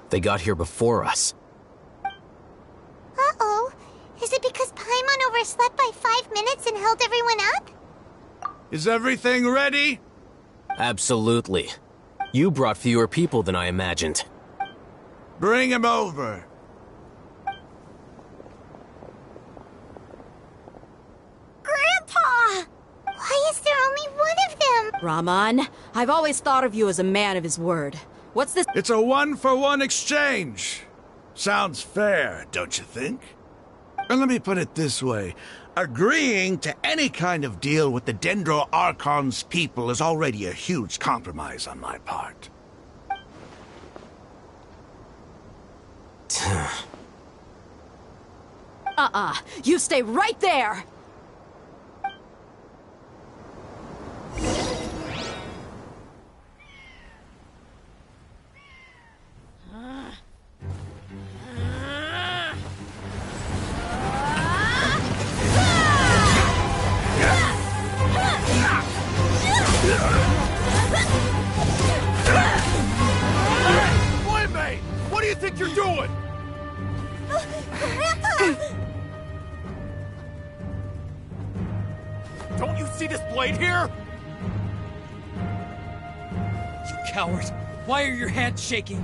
They got here before us. Uh-oh. Is it because Paimon overslept by 5 minutes and held everyone up? Is everything ready? Absolutely. You brought fewer people than I imagined. Bring him over. Grandpa! Why is there only one of them? Raman, I've always thought of you as a man of his word. What's this? It's a 1-for-1 exchange. Sounds fair, don't you think? And let me put it this way. Agreeing to any kind of deal with the Dendro Archon's people is already a huge compromise on my part. You stay right there! Boy, what do you think you're doing? Grandpa! Don't you see this blade here? You coward! Why are your hands shaking?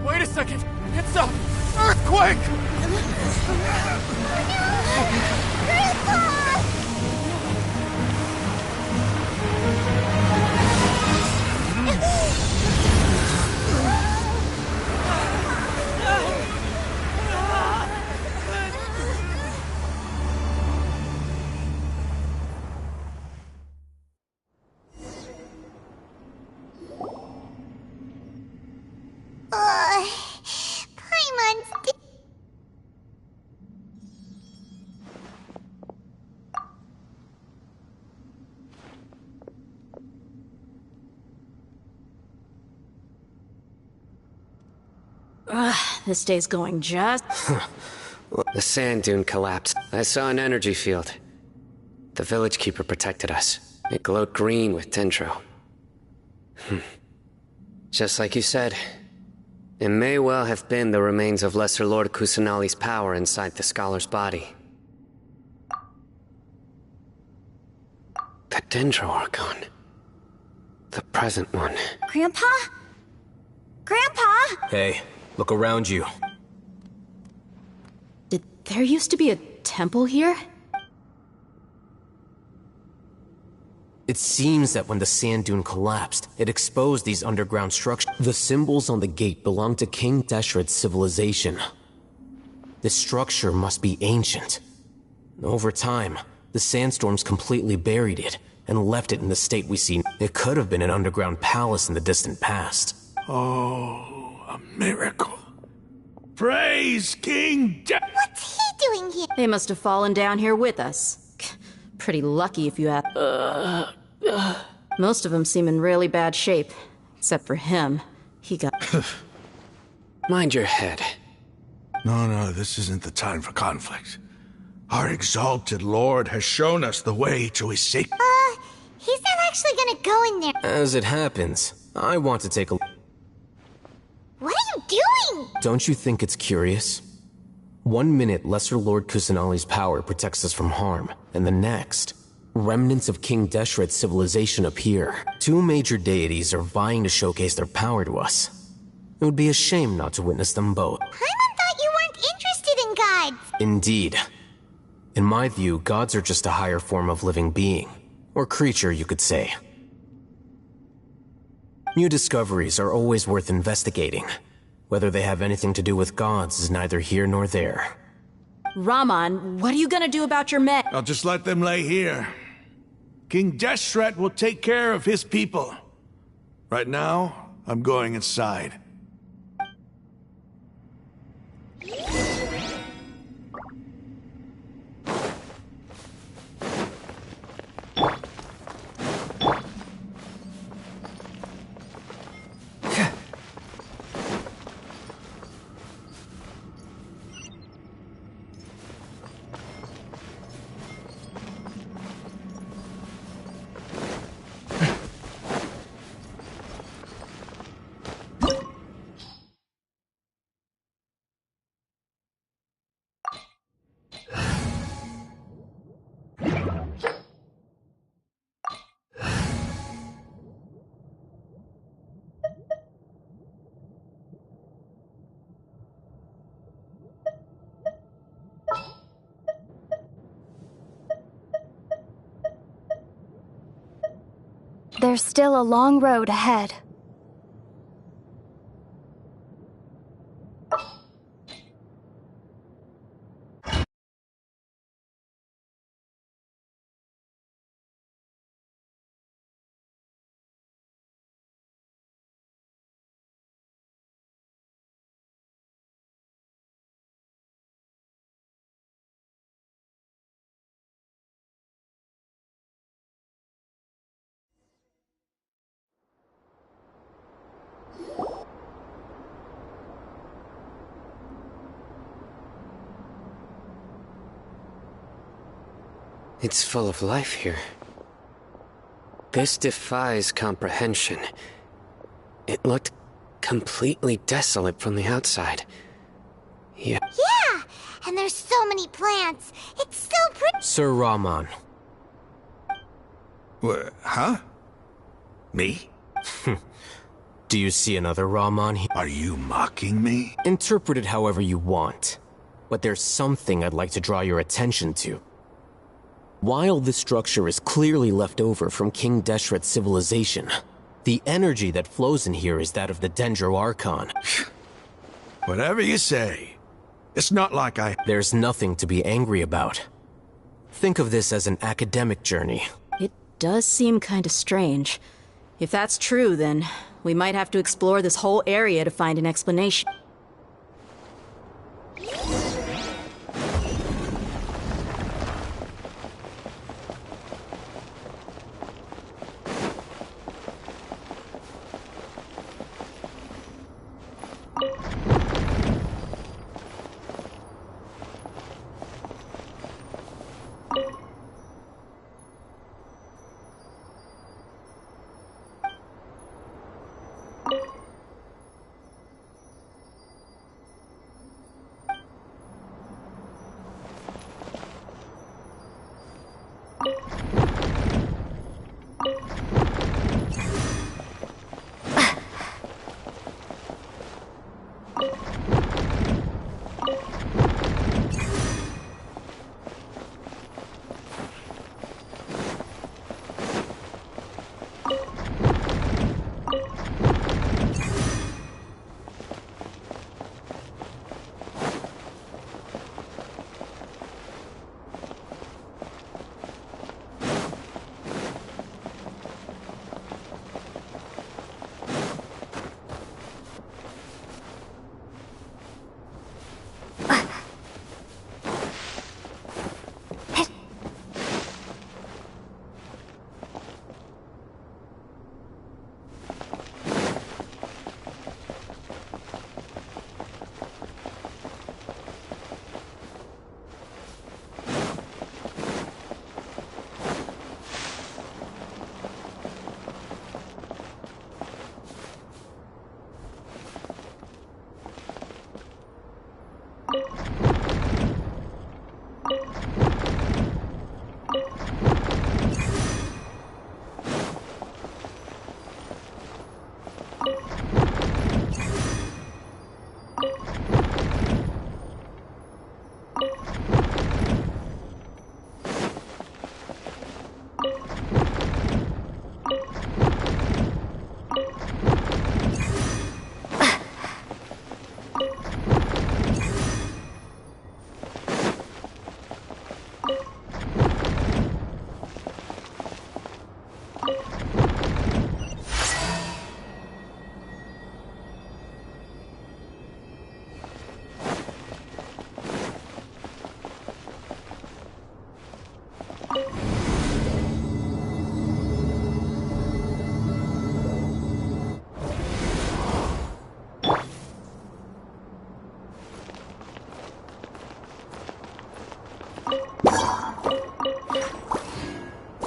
Wait a second! It's a earthquake! Grandpa! Paimon... This day's going just... The sand dune collapsed. I saw an energy field. The village keeper protected us. It glowed green with Dendro. Just like you said, it may well have been the remains of Lesser Lord Kusanali's power inside the scholar's body. The Dendro Archon. The present one. Grandpa? Grandpa? Hey, look around you. Did there used to be a temple here? It seems that when the sand dune collapsed, it exposed these underground structures. The symbols on the gate belong to King Deshret's civilization. This structure must be ancient. Over time, the sandstorms completely buried it and left it in the state we see. It could have been an underground palace in the distant past. Oh, a miracle. Praise King What's he doing here? They must have fallen down here with us. Pretty lucky if you ask. Most of them seem in really bad shape. Except for him. He got... Mind your head. No, this isn't the time for conflict. Our exalted lord has shown us the way to his sacred... He's not actually gonna go in there. As it happens, I want to take a... What are you doing? Don't you think it's curious? 1 minute, Lesser Lord Kusanali's power protects us from harm, and the next, remnants of King Deshret's civilization appear. 2 major deities are vying to showcase their power to us. It would be a shame not to witness them both. Paimon thought you weren't interested in gods. Indeed. In my view, gods are just a higher form of living being. Or creature, you could say. New discoveries are always worth investigating. Whether they have anything to do with gods is neither here nor there. Raman, what are you gonna do about your men? I'll just let them lay here. King Deshret will take care of his people. Right now, I'm going inside. There's still a long road ahead. It's full of life here. This defies comprehension. It looked completely desolate from the outside. Yeah. Yeah! And there's so many plants. It's so pretty. Sir Rahman. Huh? Me? Do you see another Rahman here? Are you mocking me? Interpret it however you want. But there's something I'd like to draw your attention to. While this structure is clearly left over from King Deshret's civilization, the energy that flows in here is that of the Dendro Archon. Whatever you say. It's not like There's nothing to be angry about. Think of this as an academic journey. It does seem kinda strange. If that's true, then we might have to explore this whole area to find an explanation.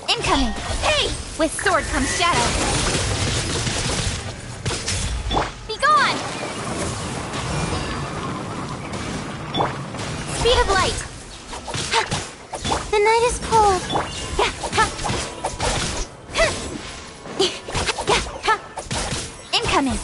Incoming! Hey! With sword comes shadow. Be gone! Speed of light. The night is cold. Incoming!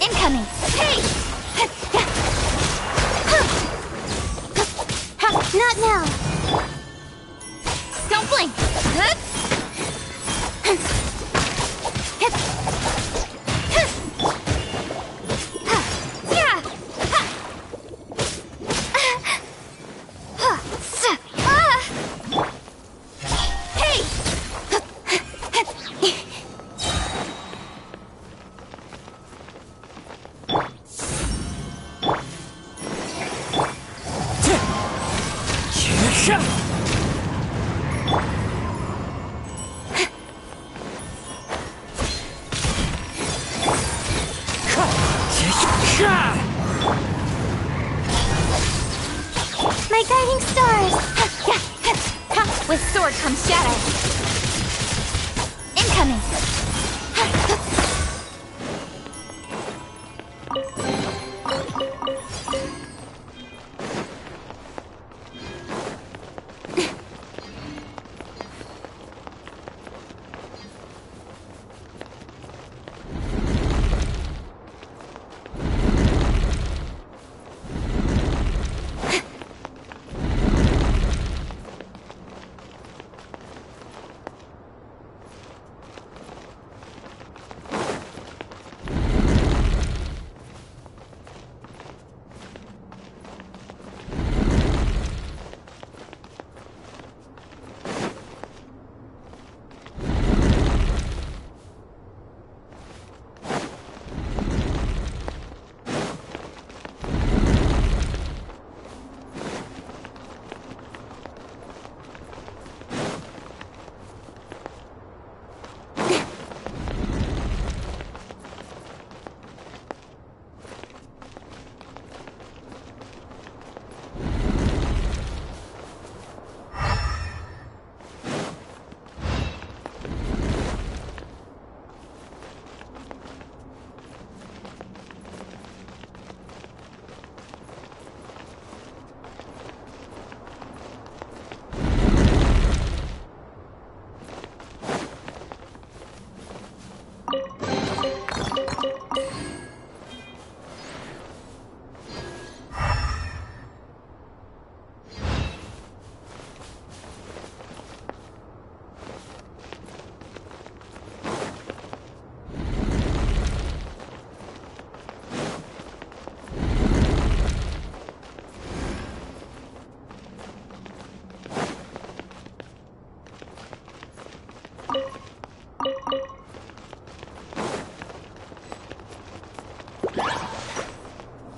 Incoming! Hey! Not now! Don't blink! My guiding stars! With sword comes shadow. Incoming!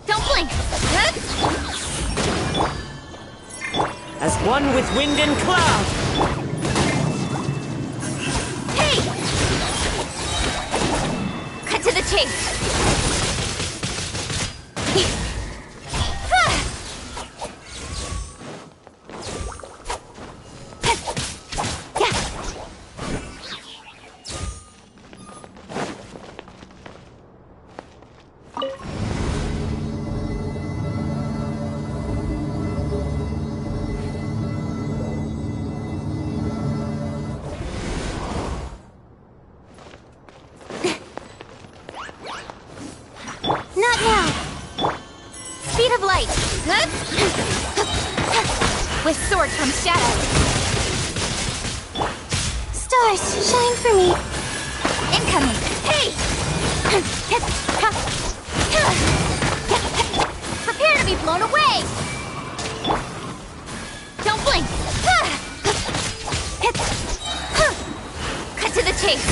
Don't blink! As one with wind and cloud! Hey! Cut to the chase! Not now! Speed of light! With sword comes shadow. Stars, shine for me! Incoming! Hey! Prepare to be blown away! Don't blink! Cut to the chase!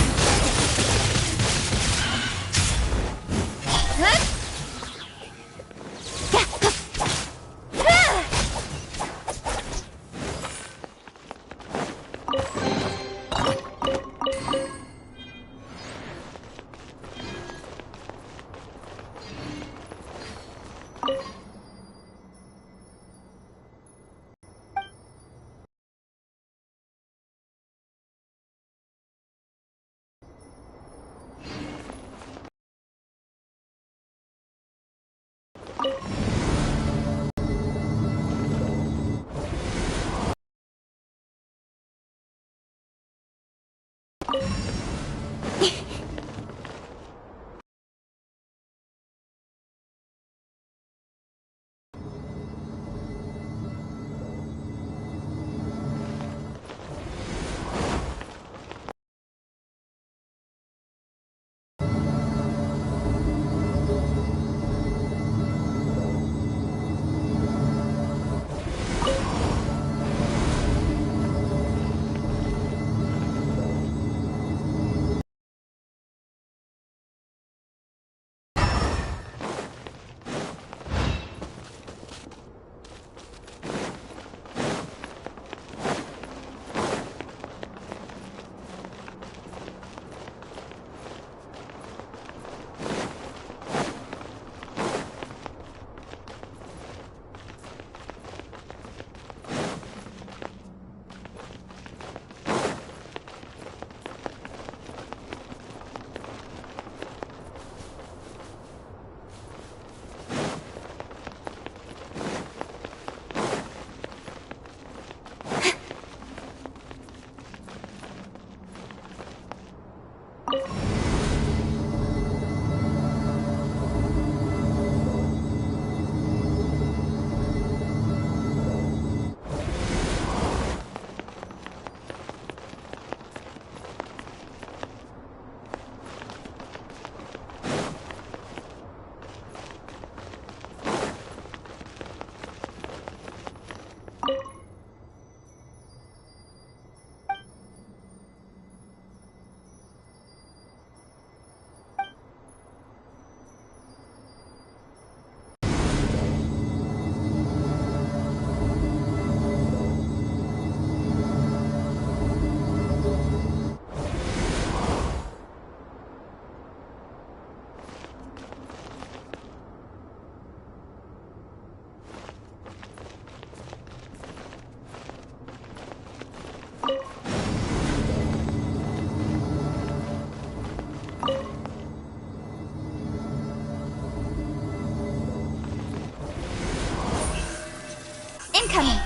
Incoming!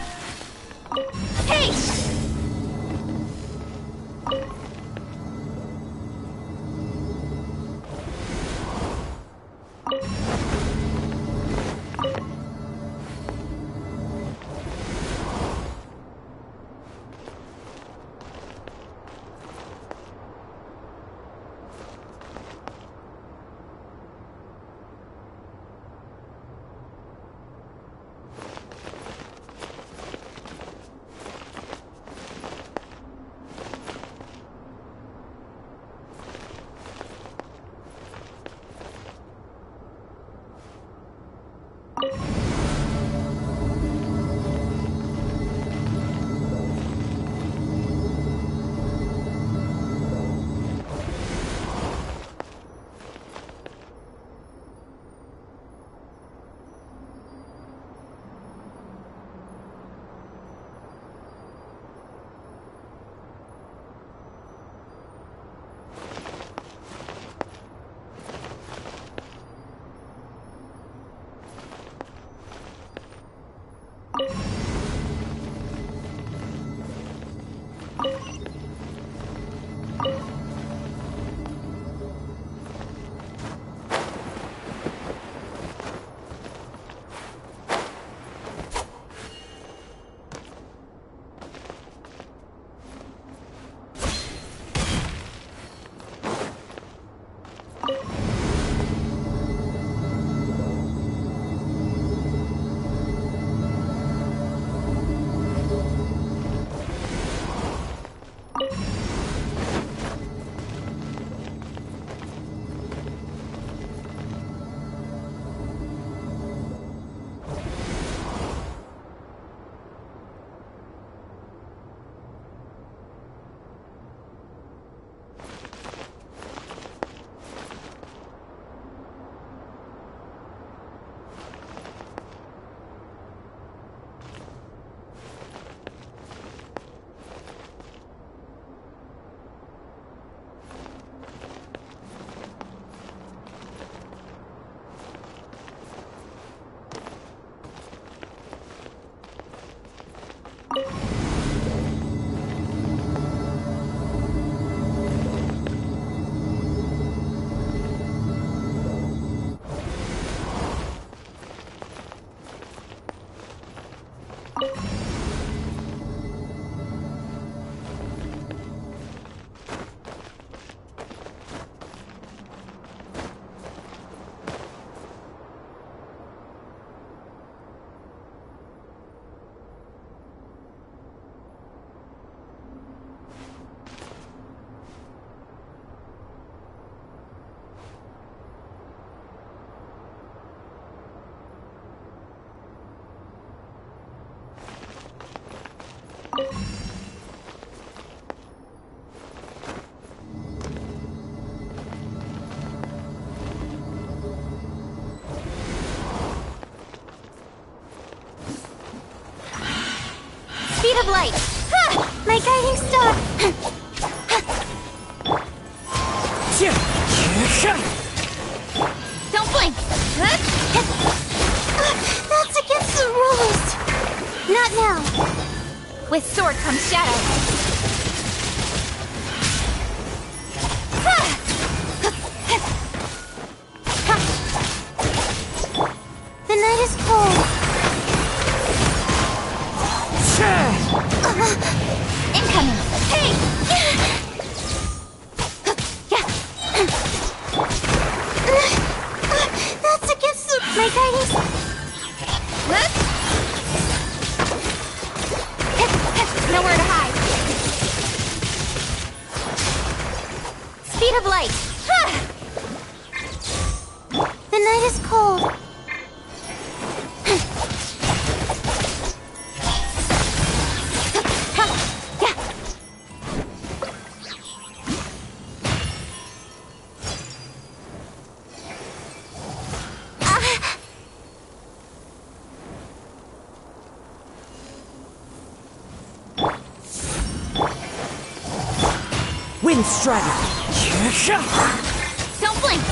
Hey! Speed of light! Ha! My guiding star! Don't blink! That's against the rules! Not now! With sword comes shadow! The night is cold. Incoming! Hey! That's against the... My guiding... Nowhere to hide. Speed of light. The night is cold. Wind Strider! Don't blink!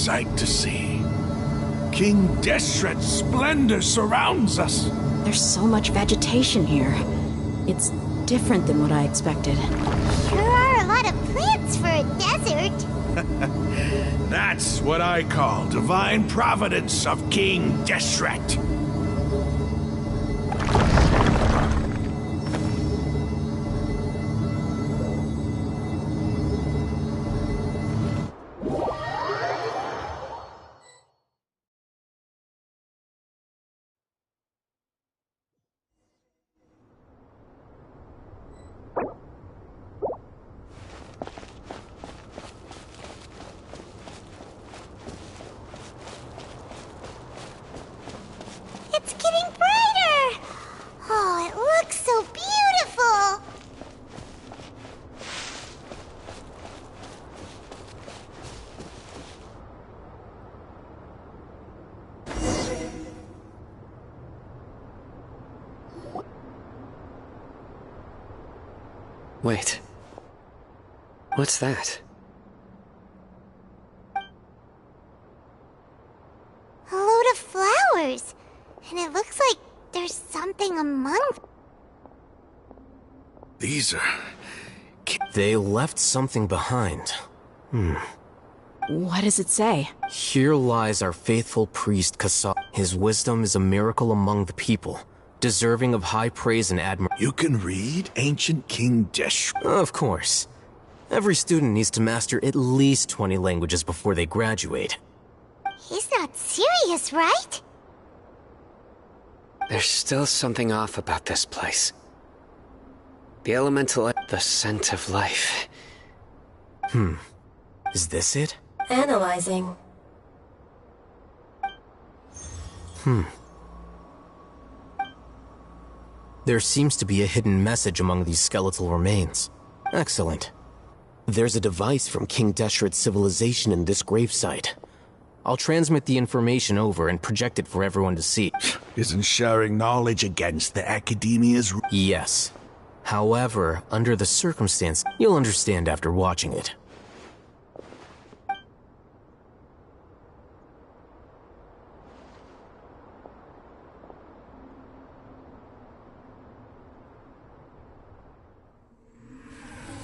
sight to see. King Deshret's splendor surrounds us. There's so much vegetation here. It's different than what I expected. Sure are a lot of plants for a desert. That's what I call divine providence of King Deshret. It's getting brighter! Oh, it looks so beautiful! Wait. What's that? A load of flowers. And it looks like there's something among them. These are... They left something behind. What does it say? Here lies our faithful priest Kassa. His wisdom is a miracle among the people, deserving of high praise and admiration. You can read ancient King Deshret. Of course. Every student needs to master at least 20 languages before they graduate. He's not serious, right? There's still something off about this place. The elemental... the scent of life. Is this it? Analyzing. There seems to be a hidden message among these skeletal remains. Excellent. There's a device from King Deshret's civilization in this gravesite. I'll transmit the information over and project it for everyone to see. Isn't sharing knowledge against the Academia's... Yes. However, under the circumstance, you'll understand after watching it.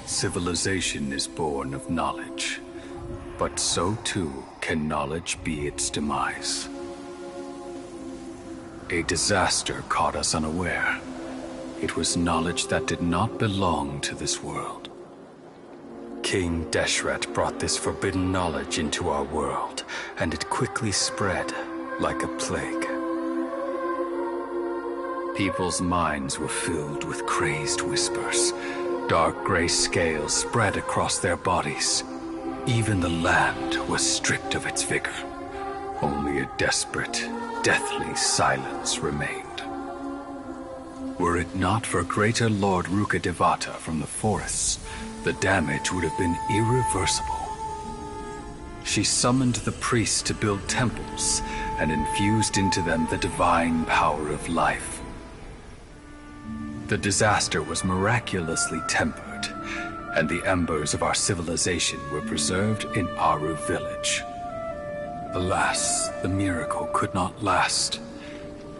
Civilization is born of knowledge, but so too can knowledge be its demise. A disaster caught us unaware. It was knowledge that did not belong to this world. King Deshret brought this forbidden knowledge into our world, and it quickly spread like a plague. People's minds were filled with crazed whispers. Dark gray scales spread across their bodies. Even the land was stripped of its vigor. Only a desperate, deathly silence remained. Were it not for greater Lord Rukkhadevata from the forests, the damage would have been irreversible. She summoned the priests to build temples and infused into them the divine power of life. The disaster was miraculously tempered, and the embers of our civilization were preserved in Aru village. Alas, the miracle could not last.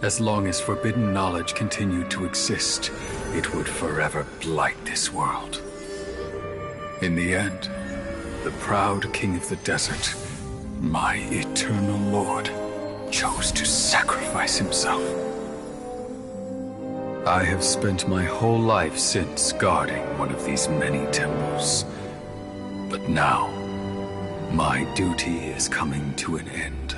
As long as forbidden knowledge continued to exist, it would forever blight this world. In the end, the proud king of the desert, my eternal lord, chose to sacrifice himself. I have spent my whole life since guarding one of these many temples. But now, my duty is coming to an end.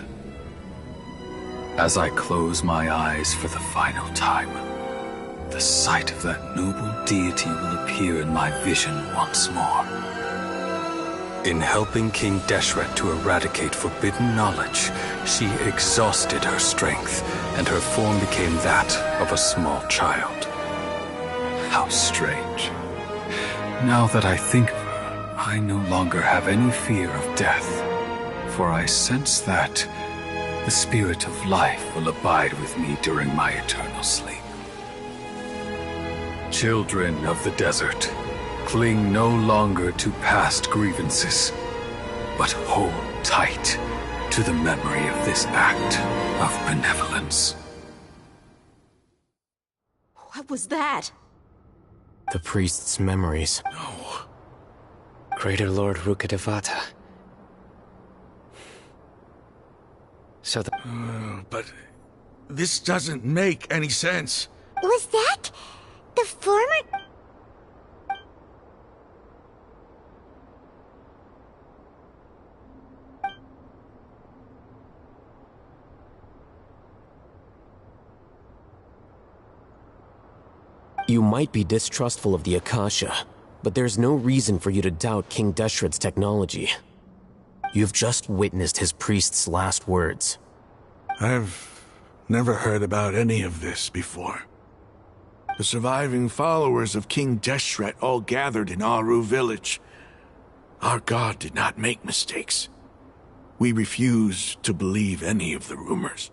As I close my eyes for the final time, the sight of that noble deity will appear in my vision once more. In helping King Deshret to eradicate forbidden knowledge, she exhausted her strength, and her form became that of a small child. How strange. Now that I think of her, I no longer have any fear of death, for I sense that the spirit of life will abide with me during my eternal sleep. Children of the desert, cling no longer to past grievances, but hold tight to the memory of this act of benevolence. What was that? The priest's memories. No. Greater Lord Rukkhadevata. So the... But this doesn't make any sense. Was that the former... You might be distrustful of the Akasha, but there's no reason for you to doubt King Deshret's technology. You've just witnessed his priest's last words. I've never heard about any of this before. The surviving followers of King Deshret all gathered in Aru village. Our god did not make mistakes. We refuse to believe any of the rumors.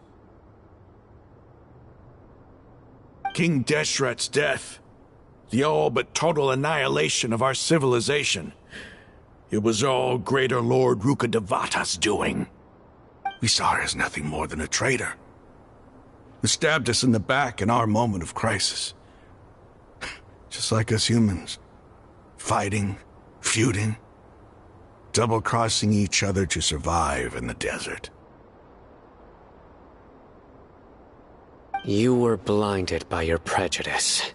King Deshret's death, the all but total annihilation of our civilization, it was all Greater Lord Rukkhadevata's doing. We saw her as nothing more than a traitor, who stabbed us in the back in our moment of crisis. Just like us humans, fighting, feuding, double-crossing each other to survive in the desert. You were blinded by your prejudice.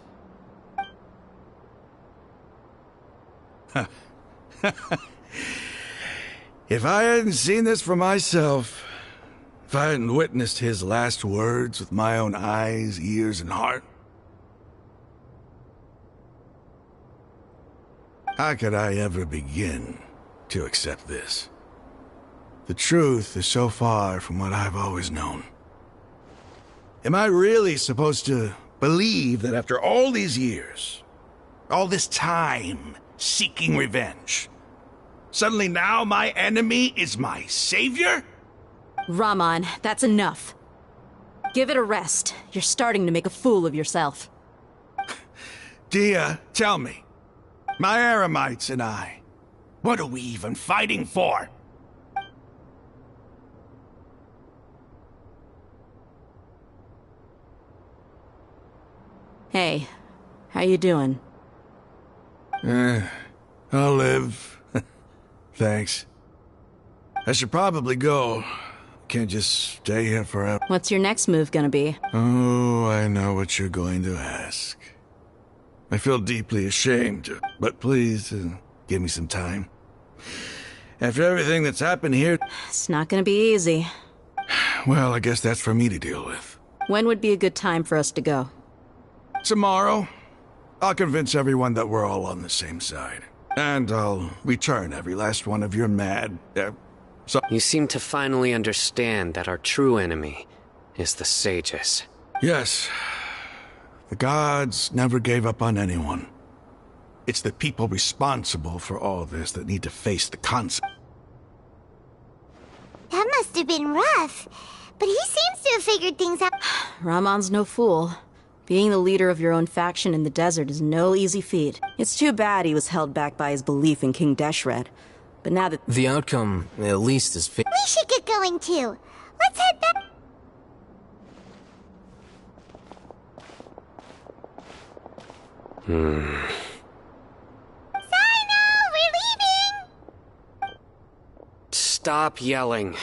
If I hadn't seen this for myself, if I hadn't witnessed his last words with my own eyes, ears, and heart, how could I ever begin to accept this? The truth is so far from what I've always known. Am I really supposed to believe that after all these years, all this time seeking revenge, suddenly now my enemy is my savior? Raman, that's enough. Give it a rest. You're starting to make a fool of yourself. Dia, tell me, my Eremites and I, what are we even fighting for? Hey, how you doing? I'll live. Thanks. I should probably go. Can't just stay here forever. What's your next move gonna be? Oh, I know what you're going to ask. I feel deeply ashamed, but please, give me some time. After everything that's happened here... It's not gonna be easy. Well, I guess that's for me to deal with. When would be a good time for us to go? Tomorrow, I'll convince everyone that we're all on the same side. And I'll return every last one of your mad... You seem to finally understand that our true enemy is the sages. Yes. The gods never gave up on anyone. It's the people responsible for all this that need to face the consequences. That must have been rough. But he seems to have figured things out. Raman's no fool. Being the leader of your own faction in the desert is no easy feat. It's too bad he was held back by his belief in King Deshret. But now that... The outcome, at least, is We should get going too. Let's head back. Sino, we're leaving! Stop yelling.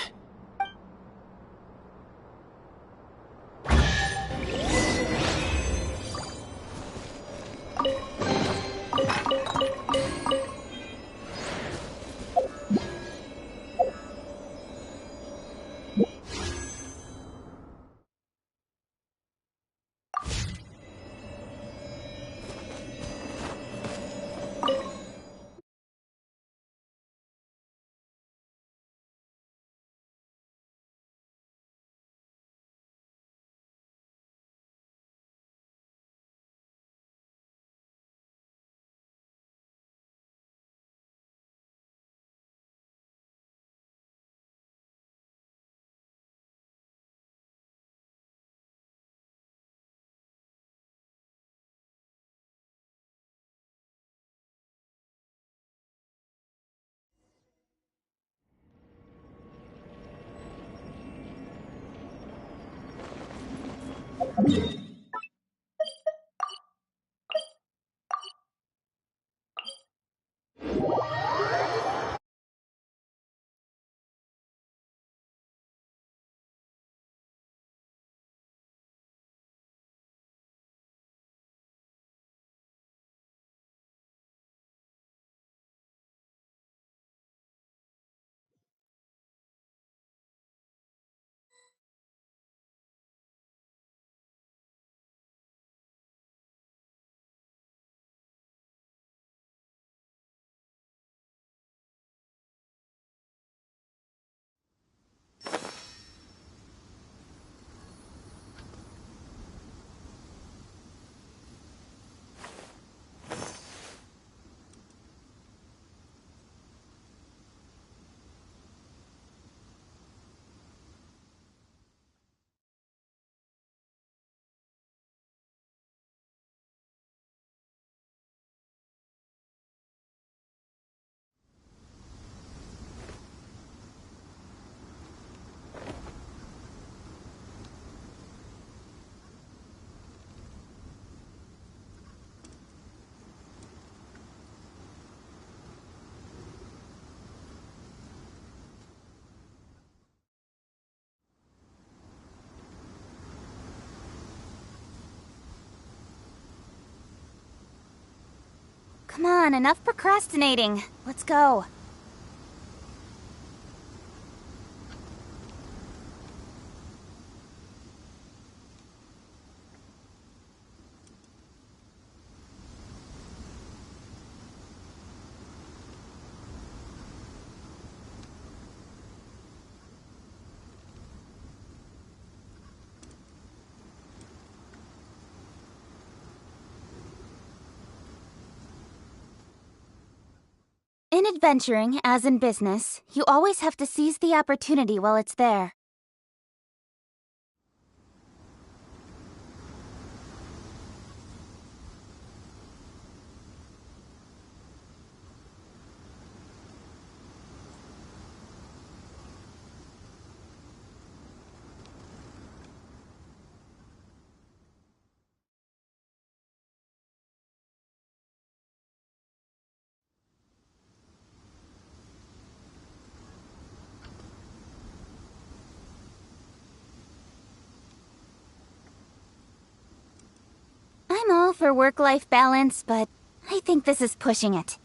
Come on, enough procrastinating. Let's go. In adventuring, as in business, you always have to seize the opportunity while it's there. I'm all for work-life balance, but I think this is pushing it.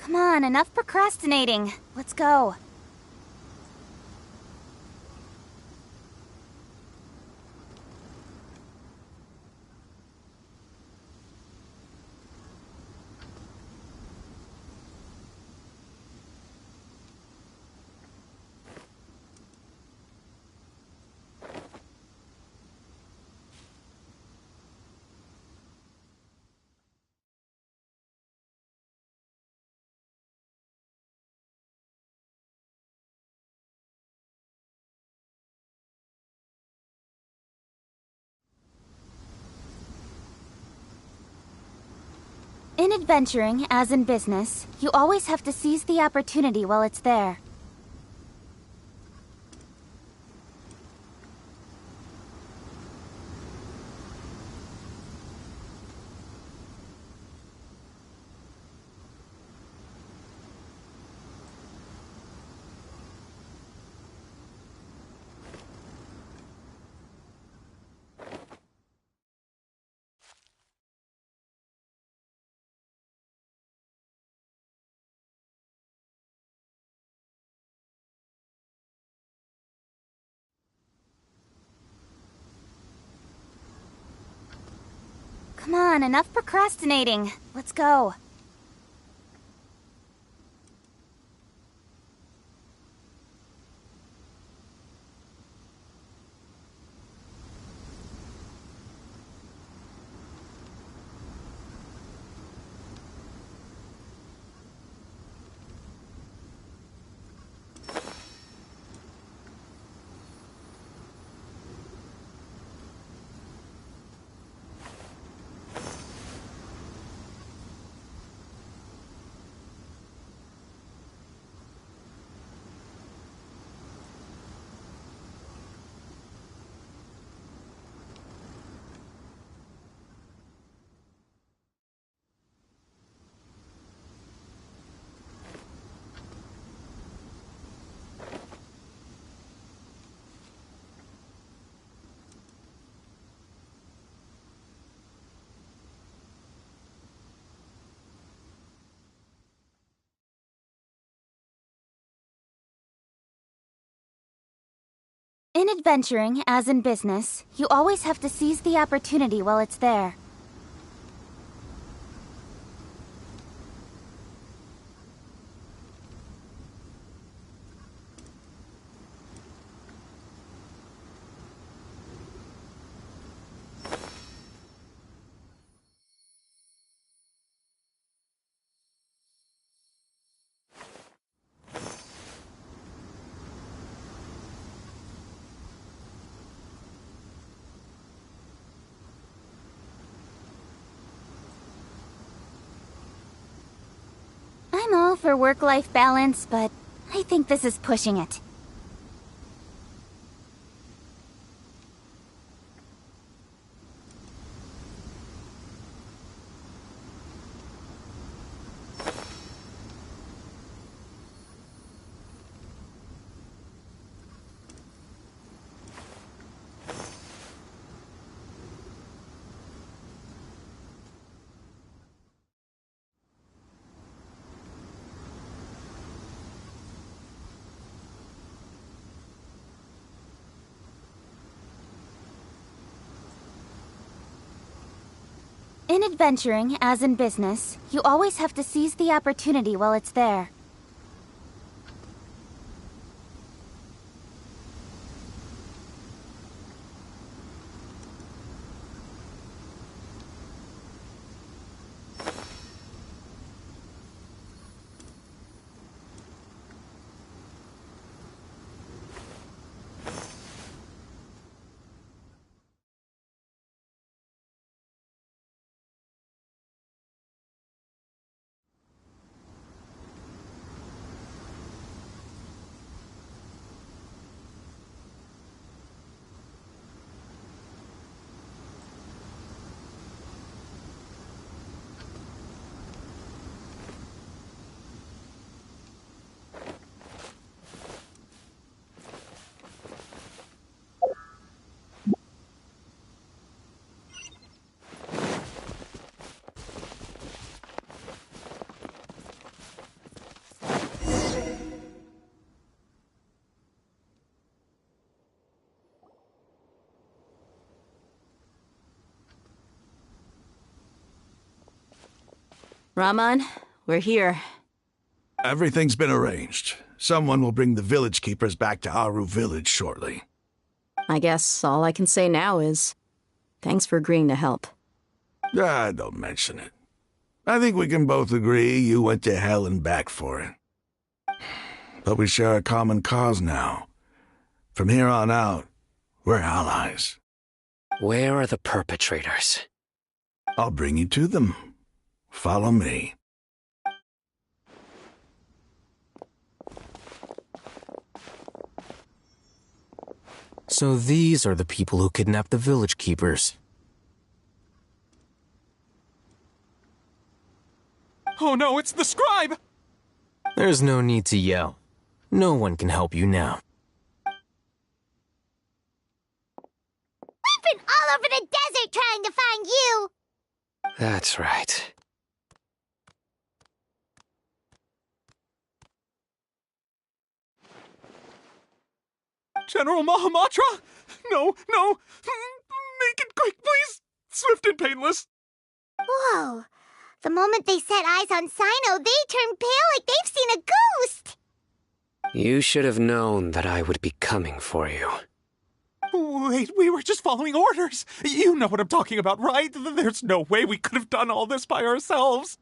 Come on, enough procrastinating. Let's go. In adventuring, as in business, you always have to seize the opportunity while it's there. Come on, enough procrastinating. Let's go. In adventuring, as in business, you always have to seize the opportunity while it's there. I'm all for work-life balance, but I think this is pushing it. In adventuring, as in business, you always have to seize the opportunity while it's there. Rahman, we're here. Everything's been arranged. Someone will bring the village keepers back to Aru village shortly. I guess all I can say now is, thanks for agreeing to help. Don't mention it. I think we can both agree you went to hell and back for it. But we share a common cause now. From here on out, we're allies. Where are the perpetrators? I'll bring you to them. Follow me. So these are the people who kidnapped the village keepers. Oh no, it's the scribe! There's no need to yell. No one can help you now. We've been all over the desert trying to find you! That's right. General Mahamatra? No, no! Make it quick, please! Swift and painless! Whoa. The moment they set eyes on Sino, they turned pale like they've seen a ghost! You should have known that I would be coming for you. Wait, we were just following orders! You know what I'm talking about, right? There's no way we could have done all this by ourselves!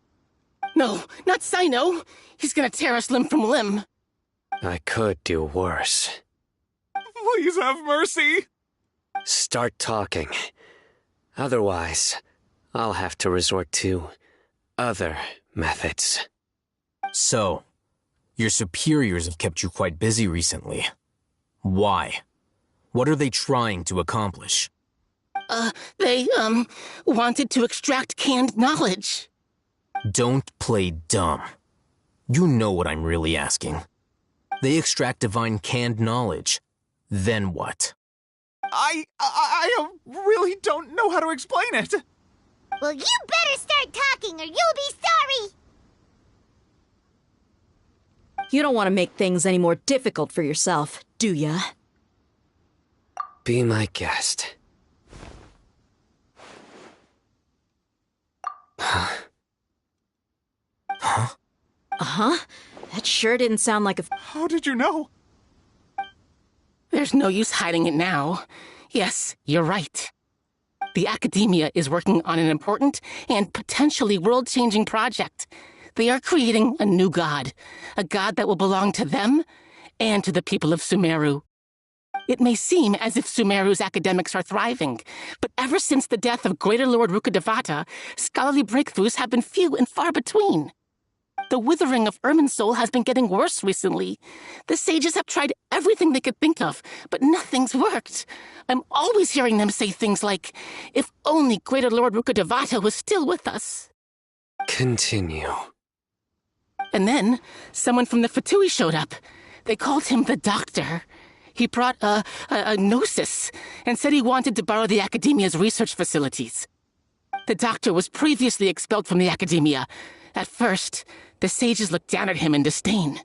No, not Sino! He's gonna tear us limb from limb! I could do worse. Please have mercy! Start talking. Otherwise, I'll have to resort to other methods. So, your superiors have kept you quite busy recently. Why? What are they trying to accomplish? They wanted to extract canned knowledge. Don't play dumb. You know what I'm really asking. They extract divine canned knowledge. Then what? I really don't know how to explain it. Well, you better start talking or you'll be sorry! You don't want to make things any more difficult for yourself, do ya? Be my guest. Uh-huh. That sure didn't sound like a... How did you know? There's no use hiding it now. Yes, you're right. The Academia is working on an important and potentially world-changing project. They are creating a new god. A god that will belong to them and to the people of Sumeru. It may seem as if Sumeru's academics are thriving, but ever since the death of Greater Lord Rukkhadevata, scholarly breakthroughs have been few and far between. The withering of Irminsul has been getting worse recently. The sages have tried everything they could think of, but nothing's worked. I'm always hearing them say things like, if only Greater Lord Rukkhadevata was still with us. Continue. And then, someone from the Fatui showed up. They called him the Doctor. He brought a gnosis and said he wanted to borrow the Academia's research facilities. The Doctor was previously expelled from the Academia. At first, the sages looked down at him in disdain.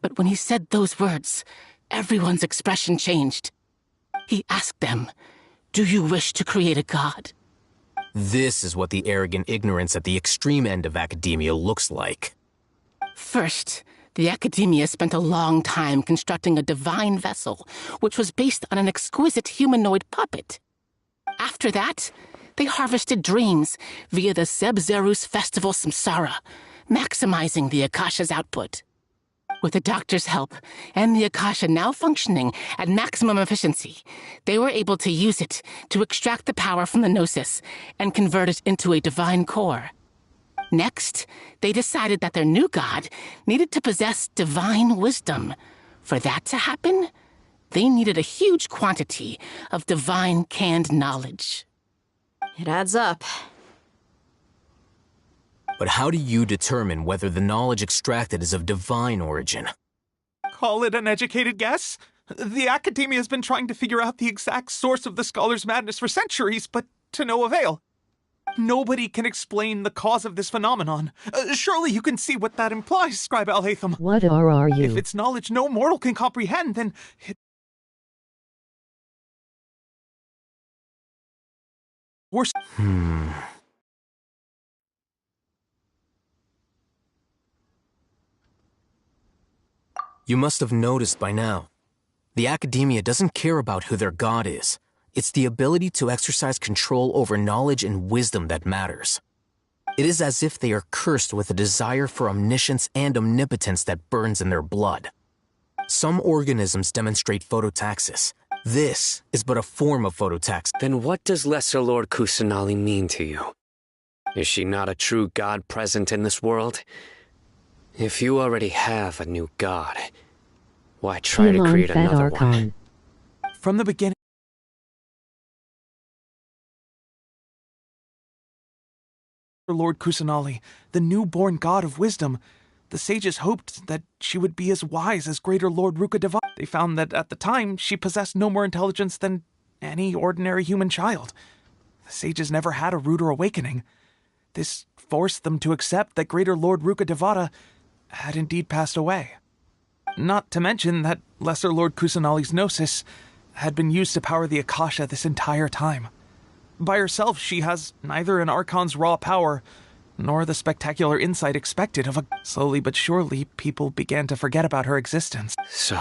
But when he said those words, everyone's expression changed. He asked them, "Do you wish to create a god?" This is what the arrogant ignorance at the extreme end of academia looks like. First, the Academia spent a long time constructing a divine vessel, which was based on an exquisite humanoid puppet. After that, they harvested dreams via the Zeb-Zerus Festival Samsara, maximizing the Akasha's output. With the Doctor's help, and the Akasha now functioning at maximum efficiency, they were able to use it to extract the power from the Gnosis and convert it into a divine core. Next, they decided that their new god needed to possess divine wisdom. For that to happen, they needed a huge quantity of divine canned knowledge. It adds up. But how do you determine whether the knowledge extracted is of divine origin? Call it an educated guess? The Academia has been trying to figure out the exact source of the scholar's madness for centuries, but to no avail. Nobody can explain the cause of this phenomenon. Surely you can see what that implies, Scribe Alhaitham. What are you? If it's knowledge no mortal can comprehend, then worse. You must have noticed by now. The Academia doesn't care about who their god is. It's the ability to exercise control over knowledge and wisdom that matters. It is as if they are cursed with a desire for omniscience and omnipotence that burns in their blood. Some organisms demonstrate phototaxis. This is but a form of phototaxis. Then what does Lesser Lord Kusanali mean to you? Is she not a true god present in this world? If you already have a new god, why try to create another one? From the beginning, Lord Kusanali, the newborn god of wisdom, the sages hoped that she would be as wise as Greater Lord Rukkhadevata. They found that at the time she possessed no more intelligence than any ordinary human child. The sages never had a ruder awakening. This forced them to accept that Greater Lord Rukkhadevata had indeed passed away. Not to mention that Lesser Lord Kusanali's Gnosis had been used to power the Akasha this entire time. By herself, she has neither an Archon's raw power, nor the spectacular insight expected of a... Slowly but surely, people began to forget about her existence. So,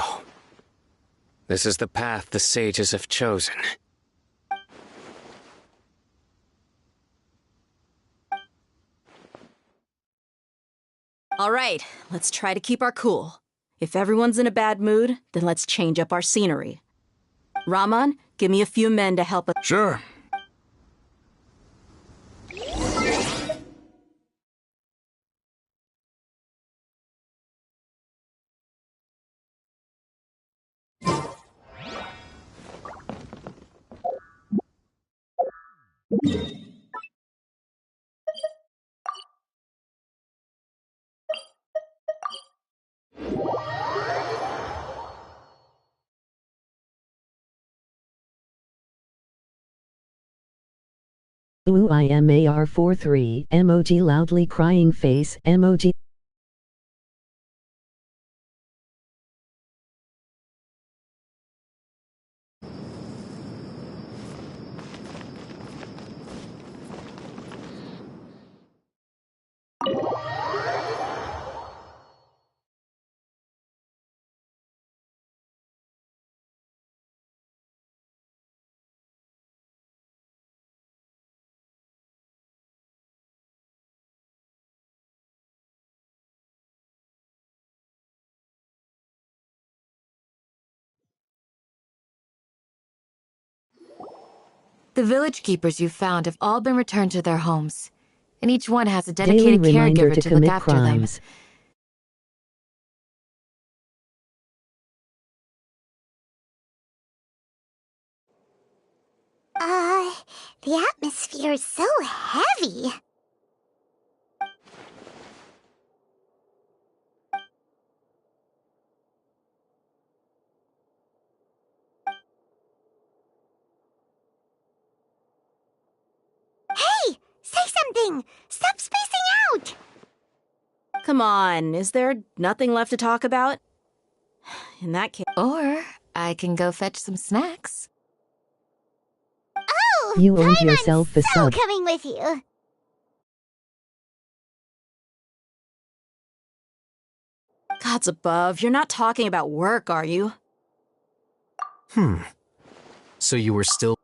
this is the path the sages have chosen. All right, let's try to keep our cool. If everyone's in a bad mood, then let's change up our scenery. Raman, give me a few men to help us. Sure. UIMAR43, emoji loudly crying face, emoji. The village keepers you found have all been returned to their homes, and each one has a Daily dedicated reminder caregiver to to look commit after crimes. them. The atmosphere is so heavy. Hey! Say something! Stop spacing out! Come on, is there nothing left to talk about? In that case... Or I can go fetch some snacks. Oh! You earned yourself a so sub. coming with you. Gods above, you're not talking about work, are you? So you were still...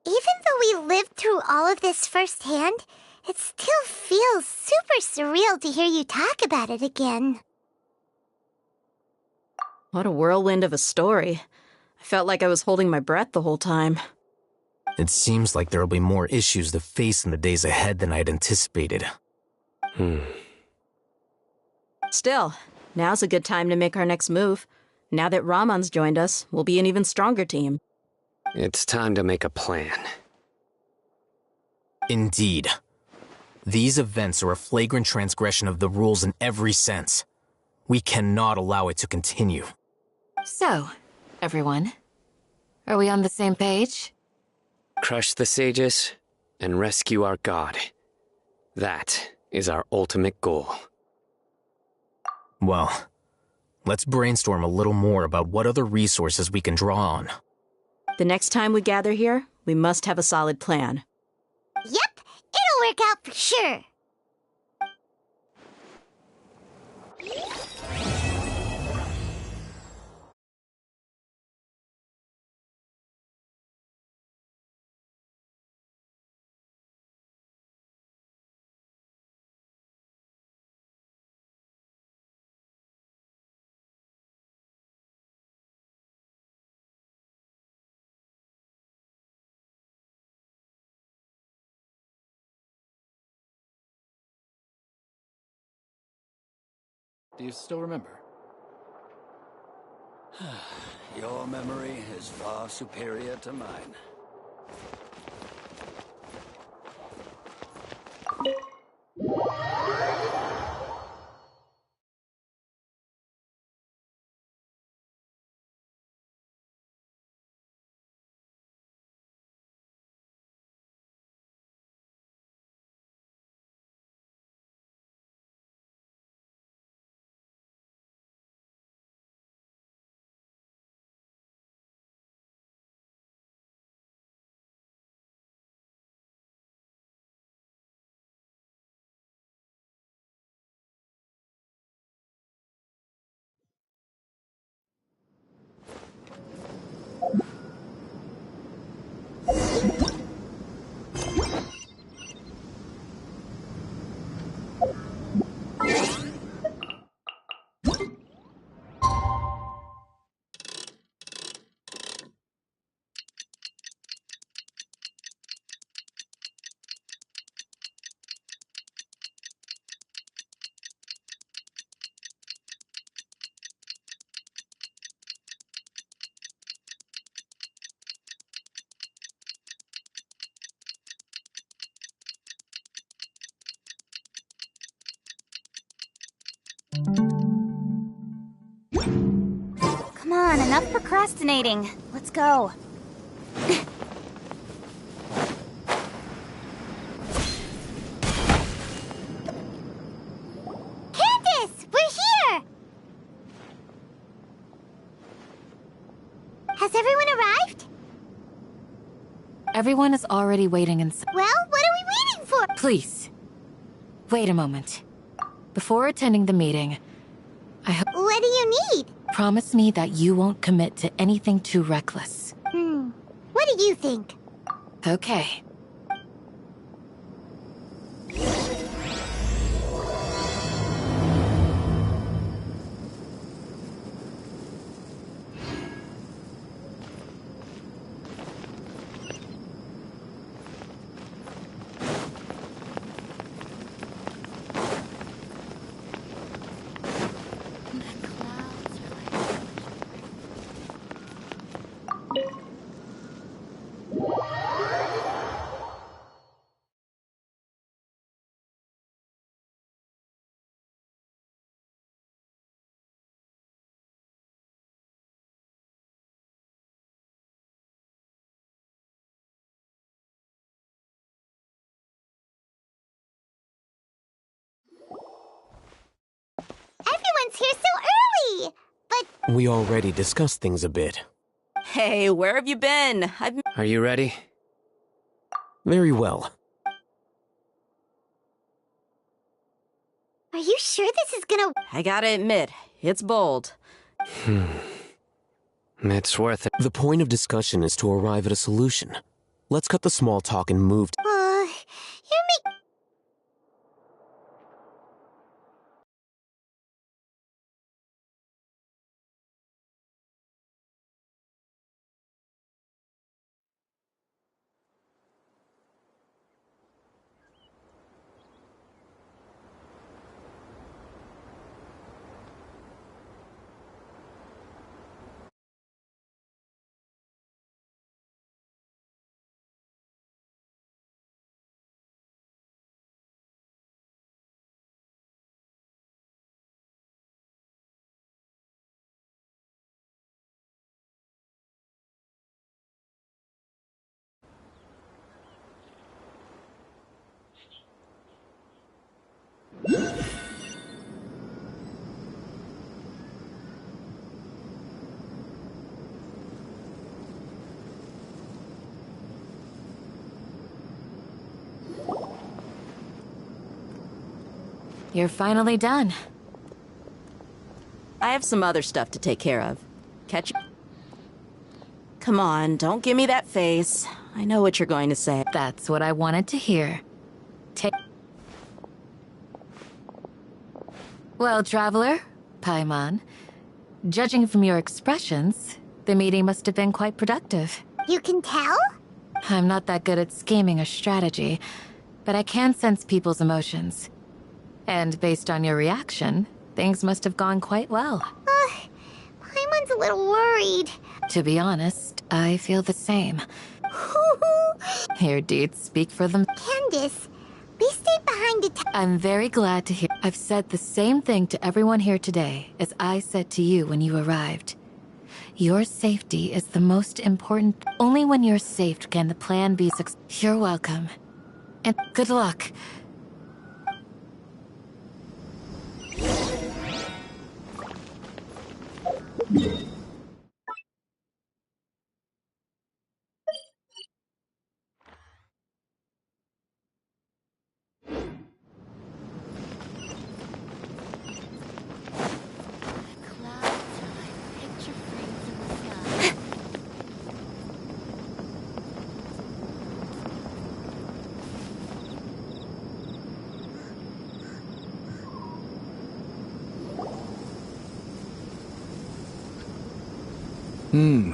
Even though we lived through all of this firsthand, it still feels super surreal to hear you talk about it again. What a whirlwind of a story. I felt like I was holding my breath the whole time. It seems like there'll be more issues to face in the days ahead than I'd anticipated. Still, now's a good time to make our next move. Now that Ramon's joined us, we'll be an even stronger team. It's time to make a plan. Indeed. These events are a flagrant transgression of the rules in every sense. We cannot allow it to continue. So, everyone, are we on the same page? Crush the sages and rescue our god. That is our ultimate goal. Well, let's brainstorm a little more about what other resources we can draw on. The next time we gather here, we must have a solid plan. Yep, it'll work out for sure. Do you still remember? Your memory is far superior to mine. Come on, enough procrastinating. Let's go. Candace, we're here! Has everyone arrived? Everyone is already waiting inside. Well, what are we waiting for? Please, wait a moment. Before attending the meeting, I hope... What do you need? Promise me that you won't commit to anything too reckless. What do you think? Okay. Everyone's here so early! But... We already discussed things a bit. Hey, where have you been? Are you ready? Very well. Are you sure this is gonna... I gotta admit, it's bold. It's worth it. The point of discussion is to arrive at a solution. Let's cut the small talk and move. You're making... You're finally done. I have some other stuff to take care of. Catch you. Come on, don't give me that face. I know what you're going to say. That's what I wanted to hear. Well, Traveler, Paimon, judging from your expressions, the meeting must have been quite productive. You can tell? I'm not that good at scheming or strategy, but I can sense people's emotions. And based on your reaction, things must have gone quite well. Paimon's a little worried. To be honest, I feel the same. Your deeds speak for them. Candace, we stayed behind to... I'm very glad to hear. I've said the same thing to everyone here today as I said to you when you arrived. Your safety is the most important. Only when you're safe can the plan be successful. You're welcome. And good luck.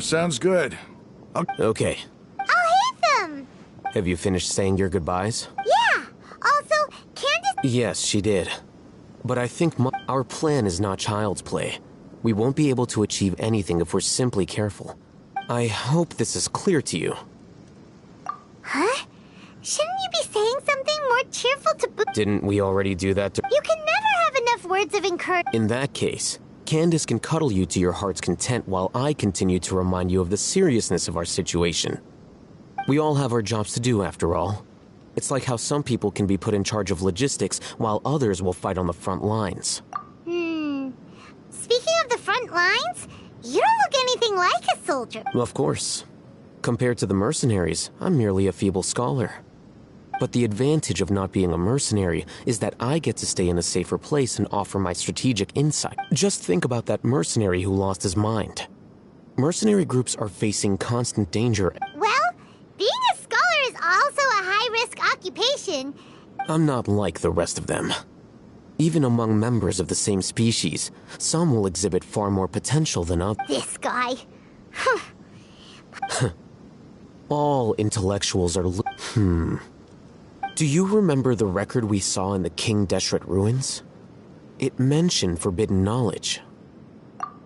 Sounds good. Okay. I'll hit them! Have you finished saying your goodbyes? Yeah! Also, Candace... Yes, she did. But I think our plan is not child's play. We won't be able to achieve anything if we're simply careful. I hope this is clear to you. Huh? Shouldn't you be saying something more cheerful to boot? Didn't we already do that to... You can never have enough words of encouragement. In that case, Candace can cuddle you to your heart's content while I continue to remind you of the seriousness of our situation. We all have our jobs to do, after all. It's like how some people can be put in charge of logistics while others will fight on the front lines. Speaking of the front lines, you don't look anything like a soldier. Of course. Compared to the mercenaries, I'm merely a feeble scholar. But the advantage of not being a mercenary is that I get to stay in a safer place and offer my strategic insight. Just think about that mercenary who lost his mind. Mercenary groups are facing constant danger. Well, being a scholar is also a high-risk occupation. I'm not like the rest of them. Even among members of the same species, some will exhibit far more potential than others. This guy. All intellectuals are Do you remember the record we saw in the King Deshret ruins? It mentioned forbidden knowledge.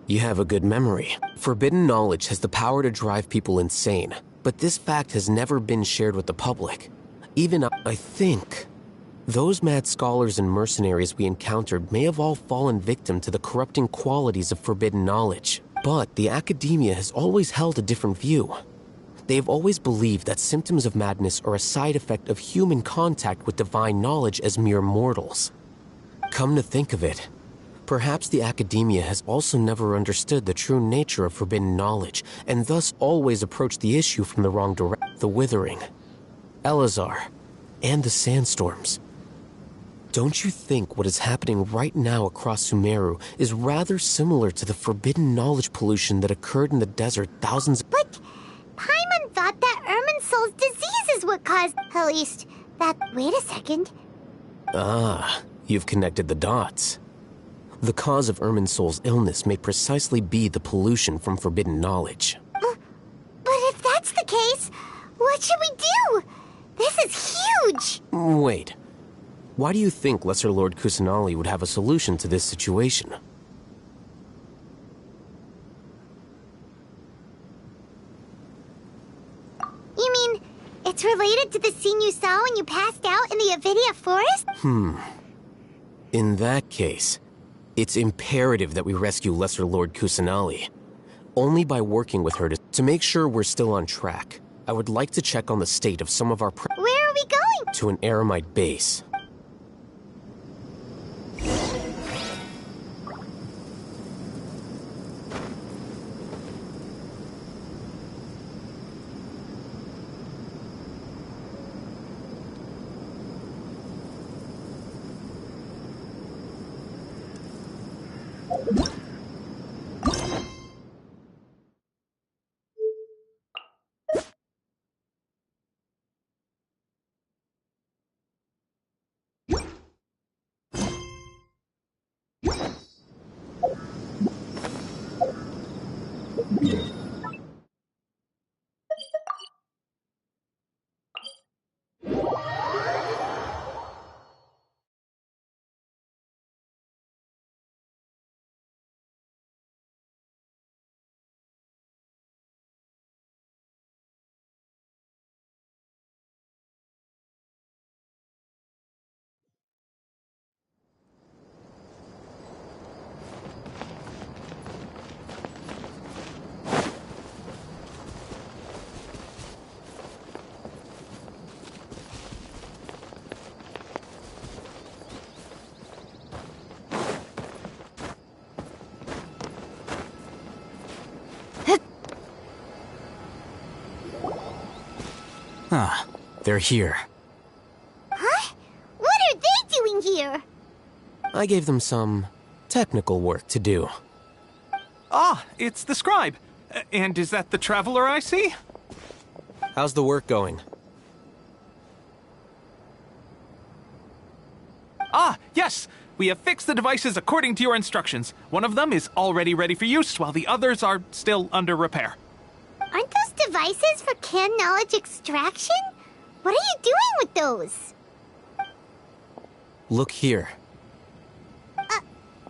You have a good memory. Forbidden knowledge has the power to drive people insane, but this fact has never been shared with the public. Even, I think, those mad scholars and mercenaries we encountered may have all fallen victim to the corrupting qualities of forbidden knowledge. But the academia has always held a different view. They have always believed that symptoms of madness are a side effect of human contact with divine knowledge as mere mortals. Come to think of it, perhaps the academia has also never understood the true nature of forbidden knowledge, and thus always approached the issue from the wrong direction. The Withering, Elazar, and the Sandstorms. Don't you think what is happening right now across Sumeru is rather similar to the forbidden knowledge pollution that occurred in the desert thousands? But Paimon thought that Irminsul's disease is what caused... At least, that... Wait a second. Ah, you've connected the dots. The cause of Irminsul's illness may precisely be the pollution from forbidden knowledge. But if that's the case, what should we do? This is huge! Wait. Why do you think Lesser Lord Kusanali would have a solution to this situation? You mean, it's related to the scene you saw when you passed out in the Avidia forest? In that case, it's imperative that we rescue Lesser Lord Kusanali. Only by working with her to make sure we're still on track. I would like to check on the state of some of our Where are we going? to an Eremite base. Ah, they're here. Huh? What are they doing here? I gave them some technical work to do. Ah, it's the scribe. And is that the traveler I see? How's the work going? Ah, yes! We have fixed the devices according to your instructions. One of them is already ready for use, while the others are still under repair. Aren't those devices for canned knowledge extraction? What are you doing with those? Look here.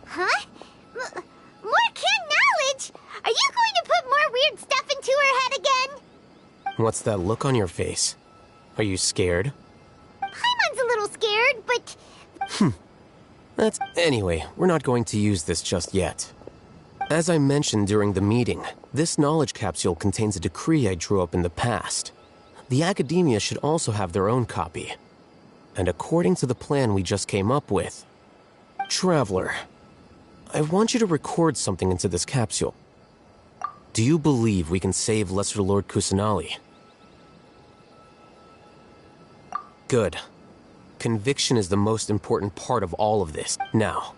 Huh? More canned knowledge? Are you going to put more weird stuff into her head again? What's that look on your face? Are you scared? Paimon's a little scared, but... Anyway, we're not going to use this just yet. As I mentioned during the meeting, this knowledge capsule contains a decree I drew up in the past. The academia should also have their own copy. And according to the plan we just came up with... Traveler, I want you to record something into this capsule. Do you believe we can save Lesser Lord Kusanali? Good. Conviction is the most important part of all of this. Now,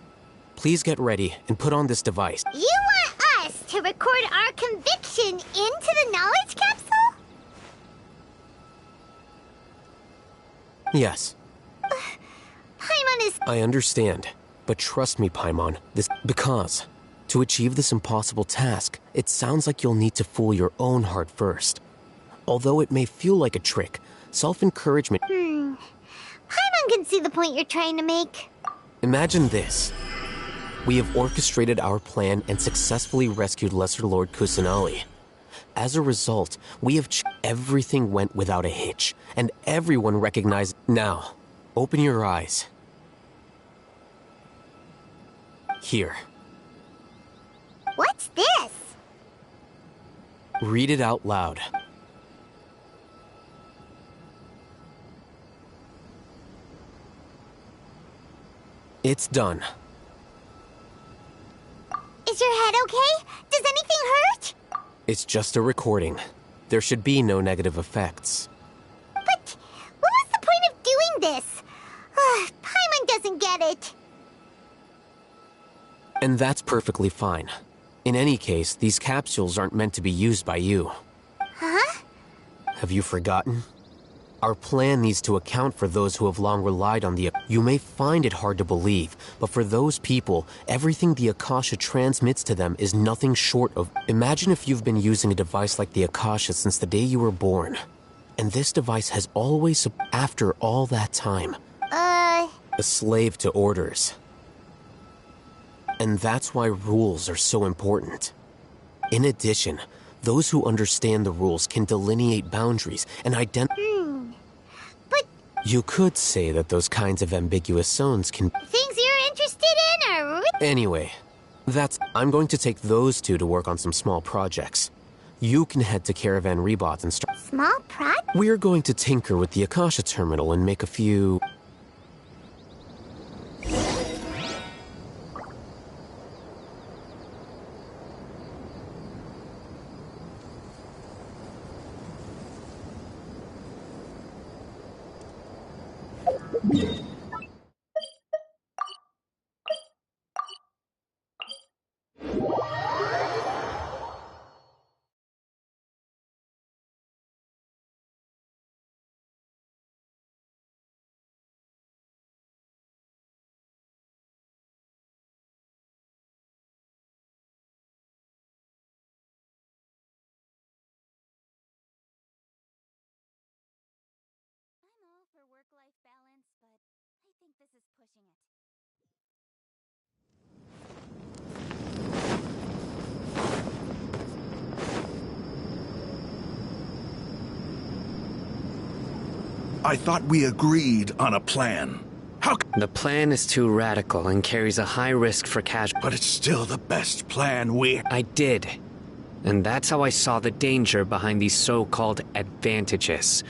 please get ready and put on this device. You want us to record our conviction into the knowledge capsule? Yes. Paimon is... I understand, but trust me, Paimon, because to achieve this impossible task, it sounds like you'll need to fool your own heart first. Although it may feel like a trick, self-encouragement... Paimon can see the point you're trying to make. Imagine this. We have orchestrated our plan and successfully rescued Lesser Lord Kusanali. As a result, we have everything went without a hitch, and everyone recognized... Now, open your eyes. Here. What's this? Read it out loud. It's done. Is your head okay? Does anything hurt? It's just a recording. There should be no negative effects. But what was the point of doing this? Paimon doesn't get it. And that's perfectly fine. In any case, these capsules aren't meant to be used by you. Huh? Have you forgotten? Our plan needs to account for those who have long relied on the... You may find it hard to believe, but for those people, everything the Akasha transmits to them is nothing short of... Imagine if you've been using a device like the Akasha since the day you were born. And this device has always, after all that time... A slave to orders. And that's why rules are so important. In addition, those who understand the rules can delineate boundaries and identify... But... You could say that those kinds of ambiguous zones can... Things you're interested in are... Anyway, I'm going to take those two to work on some small projects. You can head to Caravan Rebot and start... Small project? We're going to tinker with the Akasha terminal and make a few... For work-life balance, but I think this is pushing it. I thought we agreed on a plan. How The plan is too radical and carries a high risk for casualties. But it's still the best plan I did. And that's how I saw the danger behind these so-called advantages.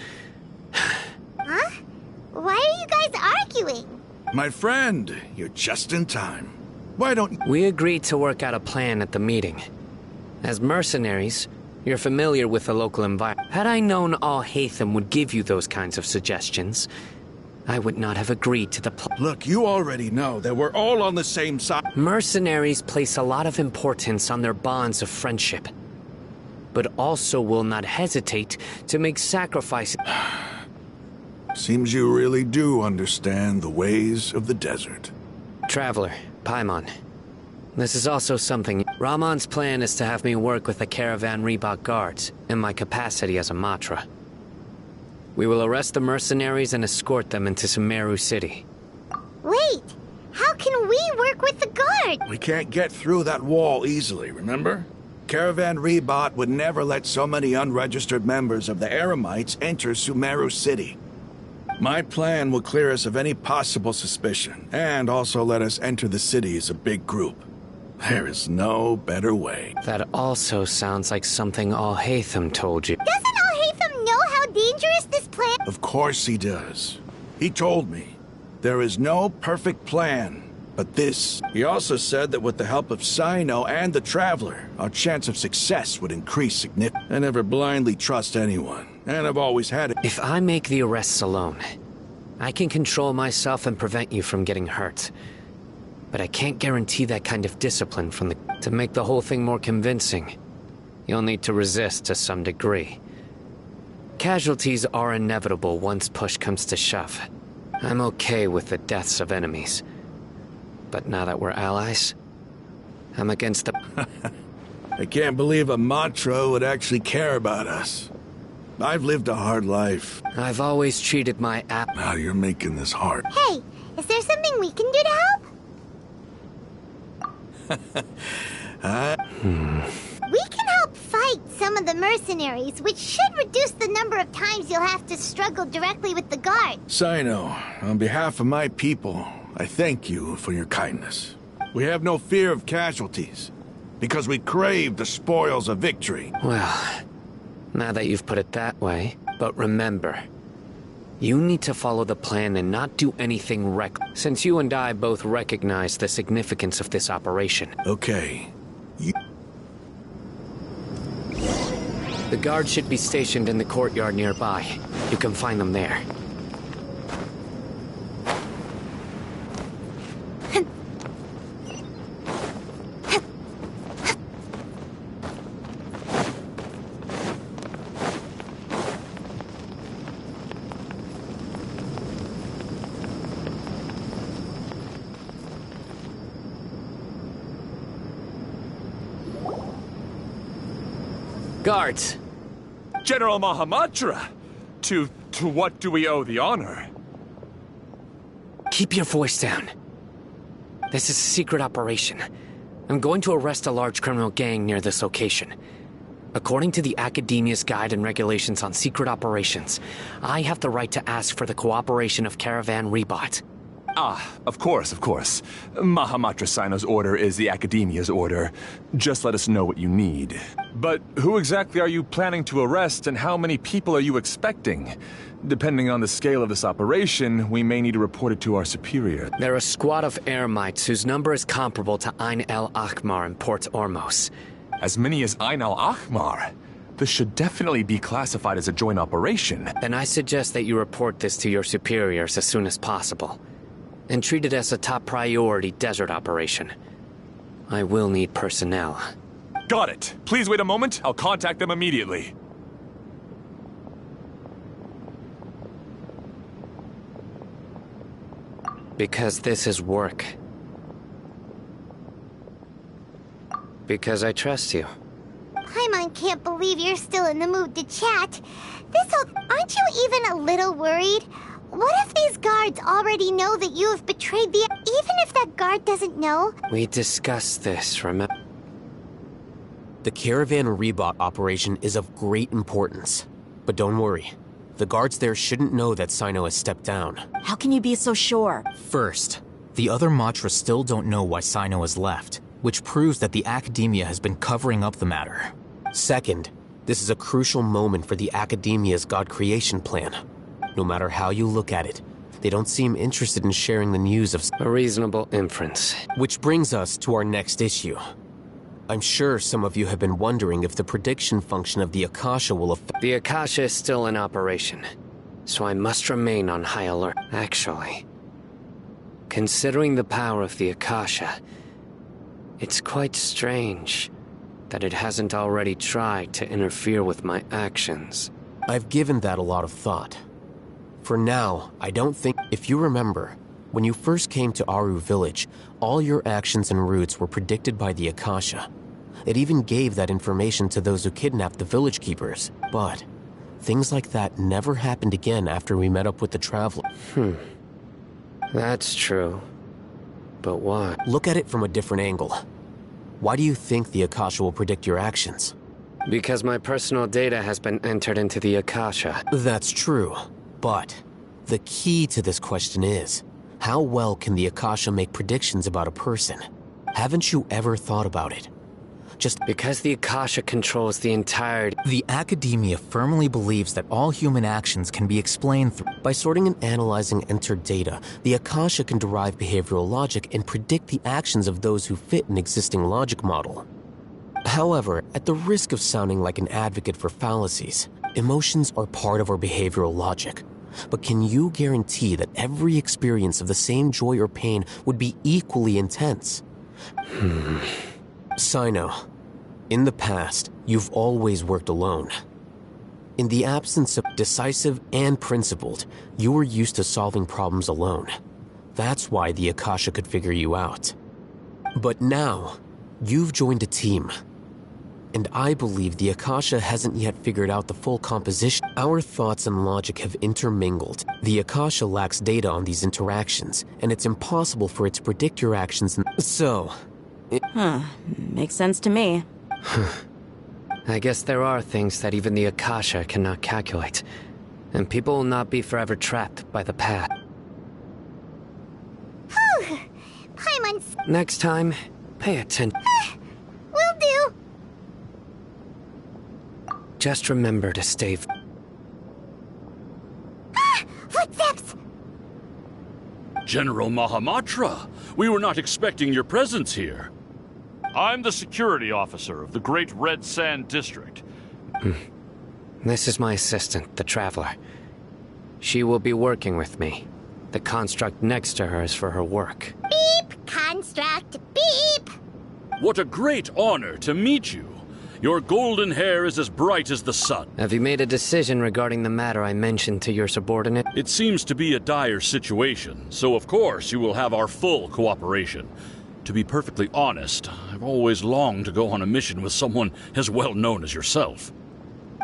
Huh? Why are you guys arguing? My friend, you're just in time. Why don't... We agreed to work out a plan at the meeting. As mercenaries, you're familiar with the local environment. Had I known Al-Haytham would give you those kinds of suggestions, I would not have agreed to the plan. Look, you already know that we're all on the same side. Mercenaries place a lot of importance on their bonds of friendship, but also will not hesitate to make sacrifices. Seems you really do understand the ways of the desert. Traveler, Paimon. This is also something. Rahman's plan is to have me work with the Caravan Rebot guards in my capacity as a Matra. We will arrest the mercenaries and escort them into Sumeru City. Wait, how can we work with the guard? We can't get through that wall easily, remember? Caravan Rebot would never let so many unregistered members of the Eremites enter Sumeru City. My plan will clear us of any possible suspicion, and also let us enter the city as a big group. There is no better way. That also sounds like something Al-Haytham told you. Doesn't Al-Haytham know how dangerous this plan... Of course he does. He told me. There is no perfect plan, But this, he also said that with the help of Sino and the Traveler, our chance of success would increase significantly. I never blindly trust anyone, and I've always had it. If I make the arrests alone, I can control myself and prevent you from getting hurt. But I can't guarantee that kind of discipline from the... To make the whole thing more convincing, you'll need to resist to some degree. Casualties are inevitable once push comes to shove. I'm okay with the deaths of enemies. But now that we're allies, I'm against the... I can't believe a Matra would actually care about us. I've lived a hard life. I've always treated my app... Now you're making this hard. Hey, is there something we can do to help? We can help fight some of the mercenaries, which should reduce the number of times you'll have to struggle directly with the guard. Sino, on behalf of my people, I thank you for your kindness. We have no fear of casualties, because we crave the spoils of victory. Well, now that you've put it that way, but remember, you need to follow the plan and not do anything reckless, since you and I both recognize the significance of this operation. Okay. The guards should be stationed in the courtyard nearby. You can find them there. Guards! General Mahamatra! To what do we owe the honor? Keep your voice down. This is a secret operation. I'm going to arrest a large criminal gang near this location. According to the Academia's Guide and Regulations on Secret Operations, I have the right to ask for the cooperation of Caravan Rebot. Ah, of course, of course. Mahamatra Sino's order is the Academia's order. Just let us know what you need. But who exactly are you planning to arrest, and how many people are you expecting? Depending on the scale of this operation, we may need to report it to our superior. They're a squad of Eremites whose number is comparable to Ain el Ahmar in Port Ormos. As many as Ain el Ahmar? This should definitely be classified as a joint operation. Then I suggest that you report this to your superiors as soon as possible. And treat it as a top priority desert operation. I will need personnel. Got it. Please wait a moment. I'll contact them immediately. Because this is work. Because I trust you. Paimon can't believe you're still in the mood to chat. Aren't you even a little worried? What if these guards already know that you have betrayed the... Even if that guard doesn't know? We discussed this, remember? The Caravan Rebot operation is of great importance. But don't worry. The guards there shouldn't know that Sino has stepped down. How can you be so sure? First, the other Matra still don't know why Sino has left, which proves that the Academia has been covering up the matter. Second, this is a crucial moment for the Academia's God creation plan. No matter how you look at it, they don't seem interested in sharing the news of... A reasonable inference. Which brings us to our next issue. I'm sure some of you have been wondering if the prediction function of the Akasha will affect... The Akasha is still in operation, so I must remain on high alert. Actually, considering the power of the Akasha, it's quite strange that it hasn't already tried to interfere with my actions. I've given that a lot of thought. For now, I don't think... If you remember, when you first came to Aru Village, all your actions and routes were predicted by the Akasha. It even gave that information to those who kidnapped the village keepers. But things like that never happened again after we met up with the Traveler. That's true. But why? Look at it from a different angle. Why do you think the Akasha will predict your actions? Because my personal data has been entered into the Akasha. That's true. But the key to this question is, how well can the Akasha make predictions about a person? Haven't you ever thought about it? Just because the Akasha controls the entire... The Academia firmly believes that all human actions can be explained through... By sorting and analyzing entered data, the Akasha can derive behavioral logic and predict the actions of those who fit an existing logic model. However, at the risk of sounding like an advocate for fallacies, emotions are part of our behavioral logic. But can you guarantee that every experience of the same joy or pain would be equally intense? Sino, in the past, you've always worked alone. In the absence of decisive and principled, you were used to solving problems alone. That's why the Akasha could figure you out. But now, you've joined a team. And I believe the Akasha hasn't yet figured out the full composition. Our thoughts and logic have intermingled. The Akasha lacks data on these interactions, and it's impossible for it to predict your actions. So... Makes sense to me. I guess there are things that even the Akasha cannot calculate, and people will not be forever trapped by the past. Paimon's... Next time, pay attention. Will do. Just remember to stay... Footsteps! General Mahamatra, we were not expecting your presence here. I'm the security officer of the Great Red Sand District. This is my assistant, the Traveler. She will be working with me. The construct next to her is for her work. Beep, construct, beep! What a great honor to meet you. Your golden hair is as bright as the sun. Have you made a decision regarding the matter I mentioned to your subordinate? It seems to be a dire situation, so of course you will have our full cooperation. To be perfectly honest, I've always longed to go on a mission with someone as well known as yourself.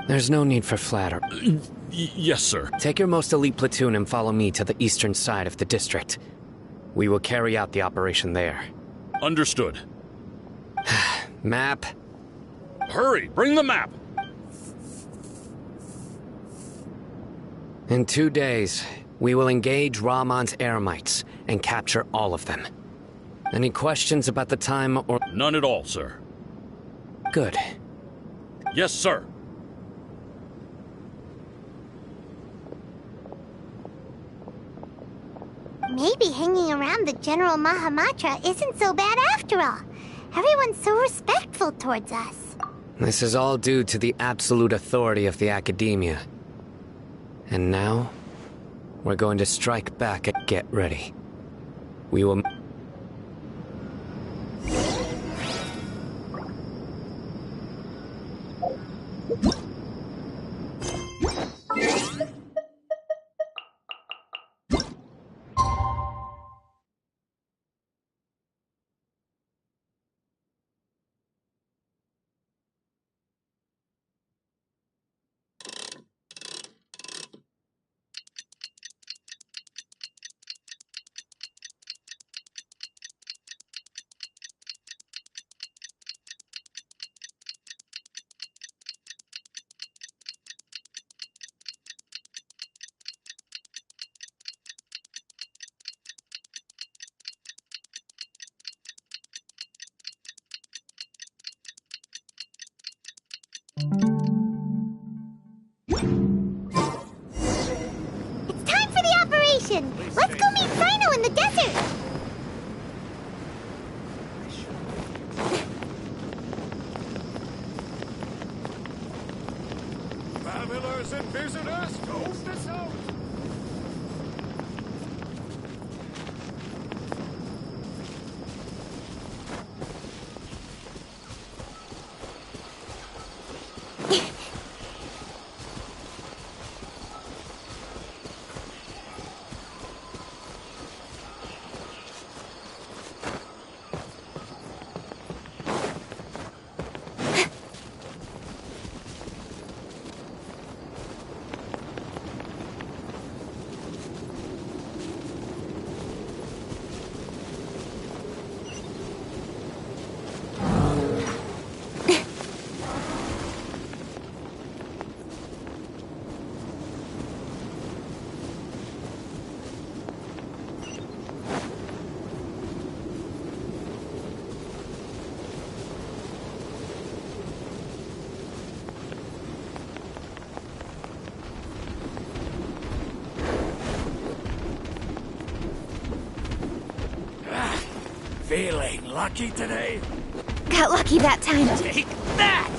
There's no need for flattery. Yes, sir. Take your most elite platoon and follow me to the eastern side of the district. We will carry out the operation there. Understood. Map. Hurry, bring the map! In 2 days, we will engage Rahman's Eremites and capture all of them. Any questions about the time or... None at all, sir. Good. Yes, sir. Maybe hanging around the General Mahamatra isn't so bad after all. Everyone's so respectful towards us. This is all due to the absolute authority of the Academia. And now, we're going to strike back and get ready. We will... It's time for the operation! Let's go meet Sino in the desert! Travelers and visitors, toast us out! Feeling lucky today? Got lucky that time. Take that!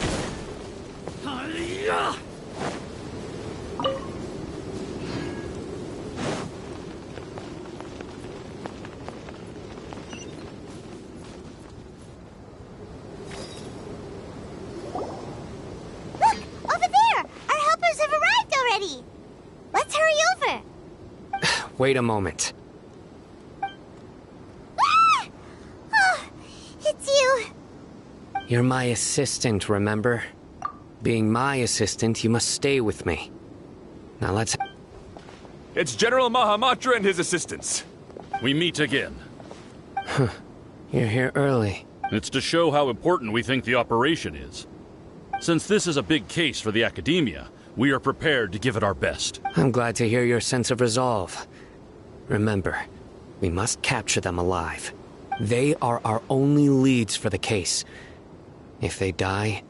Look! Over there! Our helpers have arrived already! Let's hurry over! Wait a moment. Ah! Oh, it's you! You're my assistant, remember? Being my assistant, you must stay with me. Now let's... It's General Mahamatra and his assistants. We meet again. You're here early. It's to show how important we think the operation is. Since this is a big case for the Academia, we are prepared to give it our best. I'm glad to hear your sense of resolve. Remember, we must capture them alive. They are our only leads for the case. If they die,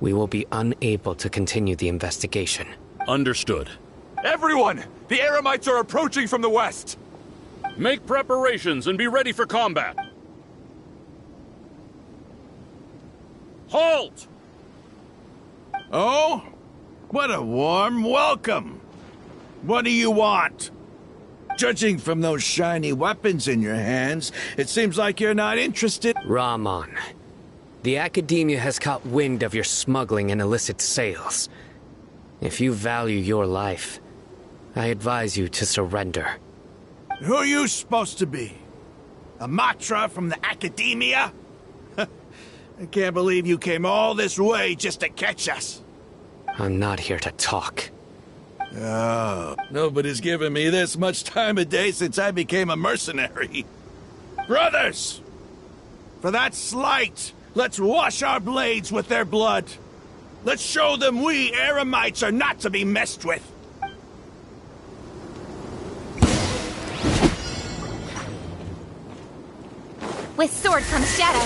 we will be unable to continue the investigation. Understood. Everyone! The Eremites are approaching from the west! Make preparations and be ready for combat. Halt! Oh? What a warm welcome! What do you want? Judging from those shiny weapons in your hands, it seems like you're not interested. Rahman, the Academia has caught wind of your smuggling and illicit sales. If you value your life, I advise you to surrender. Who are you supposed to be? A Matra from the Academia? I can't believe you came all this way just to catch us. I'm not here to talk. Oh, nobody's given me this much time of day since I became a mercenary. Brothers! For that slight, let's wash our blades with their blood. Let's show them we Eremites are not to be messed with. With sword comes shadow.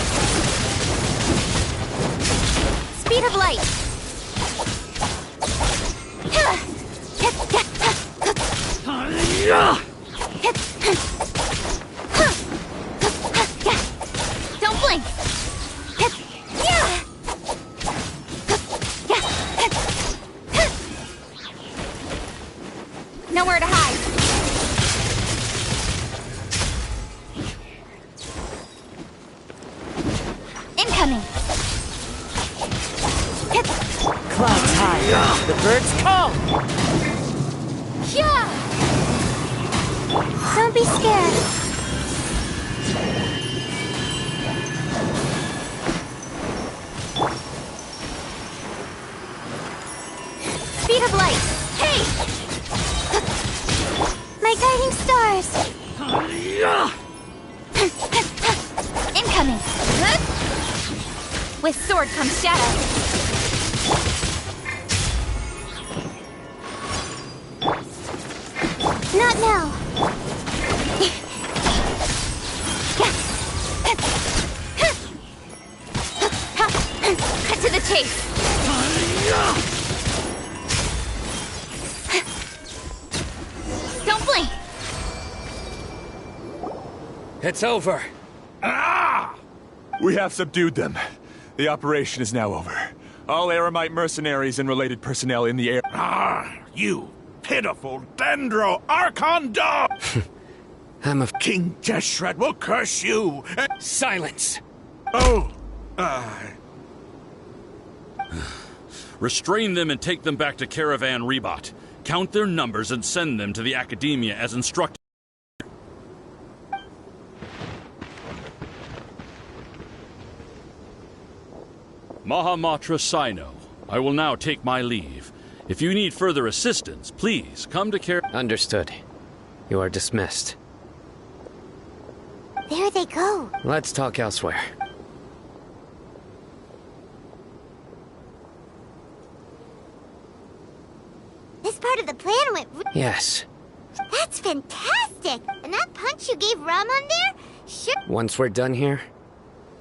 Speed of light. Don't blink. Nowhere to hide. Incoming. Clouds high. The birds call. Yeah. Don't be scared. Speed of light. Hey! My guiding stars. Incoming. With sword comes shadow. Not now. Cut to the chase. Don't blink. It's over. Ah! We have subdued them. The operation is now over. All Eremite mercenaries and related personnel in the air. Ah, you pitiful Dendro Archon dog! I'm a... King Deshret will curse you! Silence! Oh, Restrain them and take them back to Caravan Rebot. Count their numbers and send them to the Academia as instructed. Mahamatra Sino, I will now take my leave. If you need further assistance, please come to Understood. You are dismissed. There they go. Let's talk elsewhere. This part of the plan went... Yes. That's fantastic! And that punch you gave Ramon there? Sure... Once we're done here,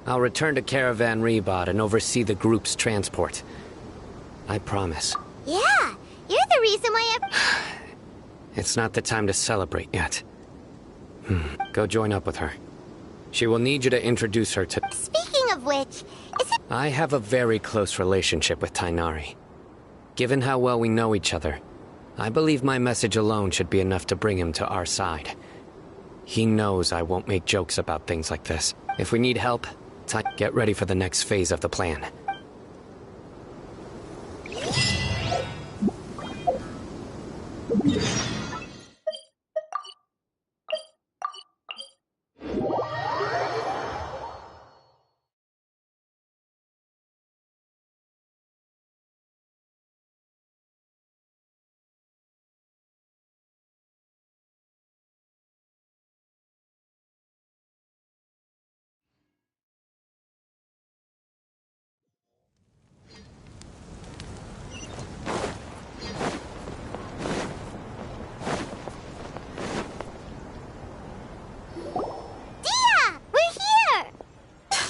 I'll return to Caravan Rebot and oversee the group's transport. I promise. Yeah, you're the reason why It's not the time to celebrate yet. Go join up with her. She will need you to introduce her to... Speaking of which, is it... I have a very close relationship with Tainari. Given how well we know each other, I believe my message alone should be enough to bring him to our side. He knows I won't make jokes about things like this. If we need help, get ready for the next phase of the plan.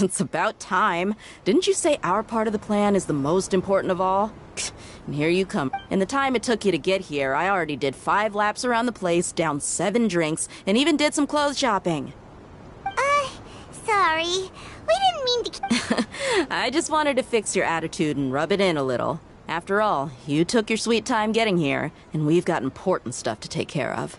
It's about time. Didn't you say our part of the plan is the most important of all? And here you come. In the time it took you to get here, I already did 5 laps around the place, downed 7 drinks, and even did some clothes shopping. Sorry. We didn't mean to... I just wanted to fix your attitude and rub it in a little. After all, you took your sweet time getting here, and we've got important stuff to take care of.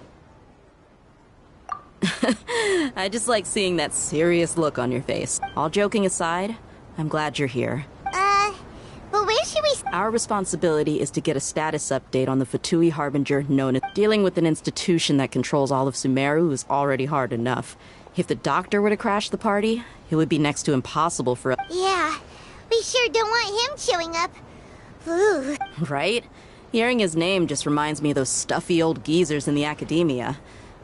I just like seeing that serious look on your face. All joking aside, I'm glad you're here. But where should we... Our responsibility is to get a status update on the Fatui Harbinger known as... Dealing with an institution that controls all of Sumeru is already hard enough. If the doctor were to crash the party, it would be next to impossible for us... Yeah, we sure don't want him showing up. Ooh. Right? Hearing his name just reminds me of those stuffy old geezers in the academia.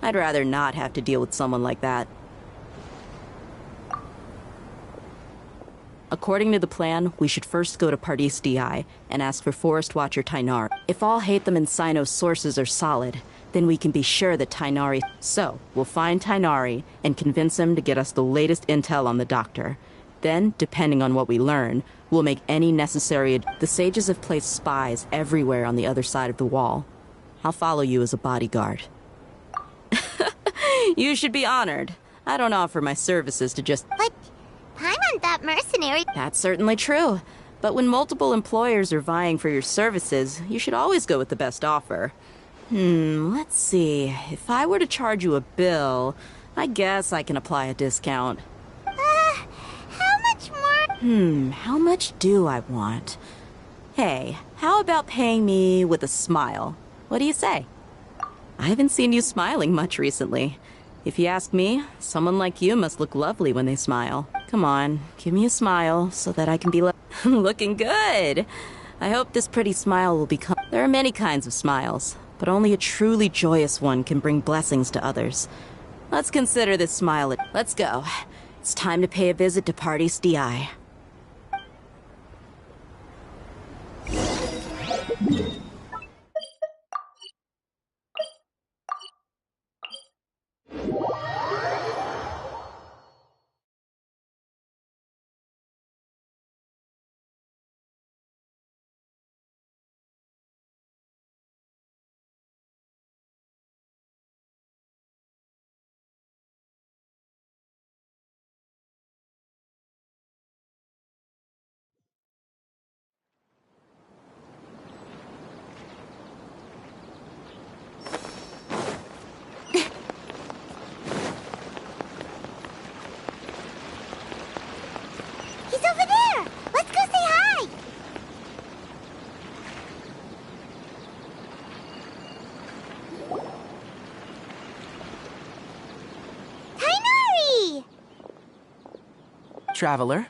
I'd rather not have to deal with someone like that. According to the plan, we should first go to Pardis Di and ask for Forest Watcher Tainari. If all Hatham and Sino's sources are solid, then we can be sure that Tainari... So, we'll find Tainari and convince him to get us the latest intel on the doctor. Then, depending on what we learn, we'll make any necessary... The sages have placed spies everywhere on the other side of the wall. I'll follow you as a bodyguard. You should be honored. I don't offer my services to just... But I'm not that mercenary. That's certainly true. But when multiple employers are vying for your services, you should always go with the best offer. Let's see. If I were to charge you a bill, I guess I can apply a discount. How much more? How much do I want? Hey, how about paying me with a smile? What do you say? I haven't seen you smiling much recently. If you ask me, someone like you must look lovely when they smile. Come on, give me a smile so that I can be looking good. I hope this pretty smile will become... There are many kinds of smiles, but only a truly joyous one can bring blessings to others. Let's consider this smile. Let's go. It's time to pay a visit to Pardis Di. Traveler,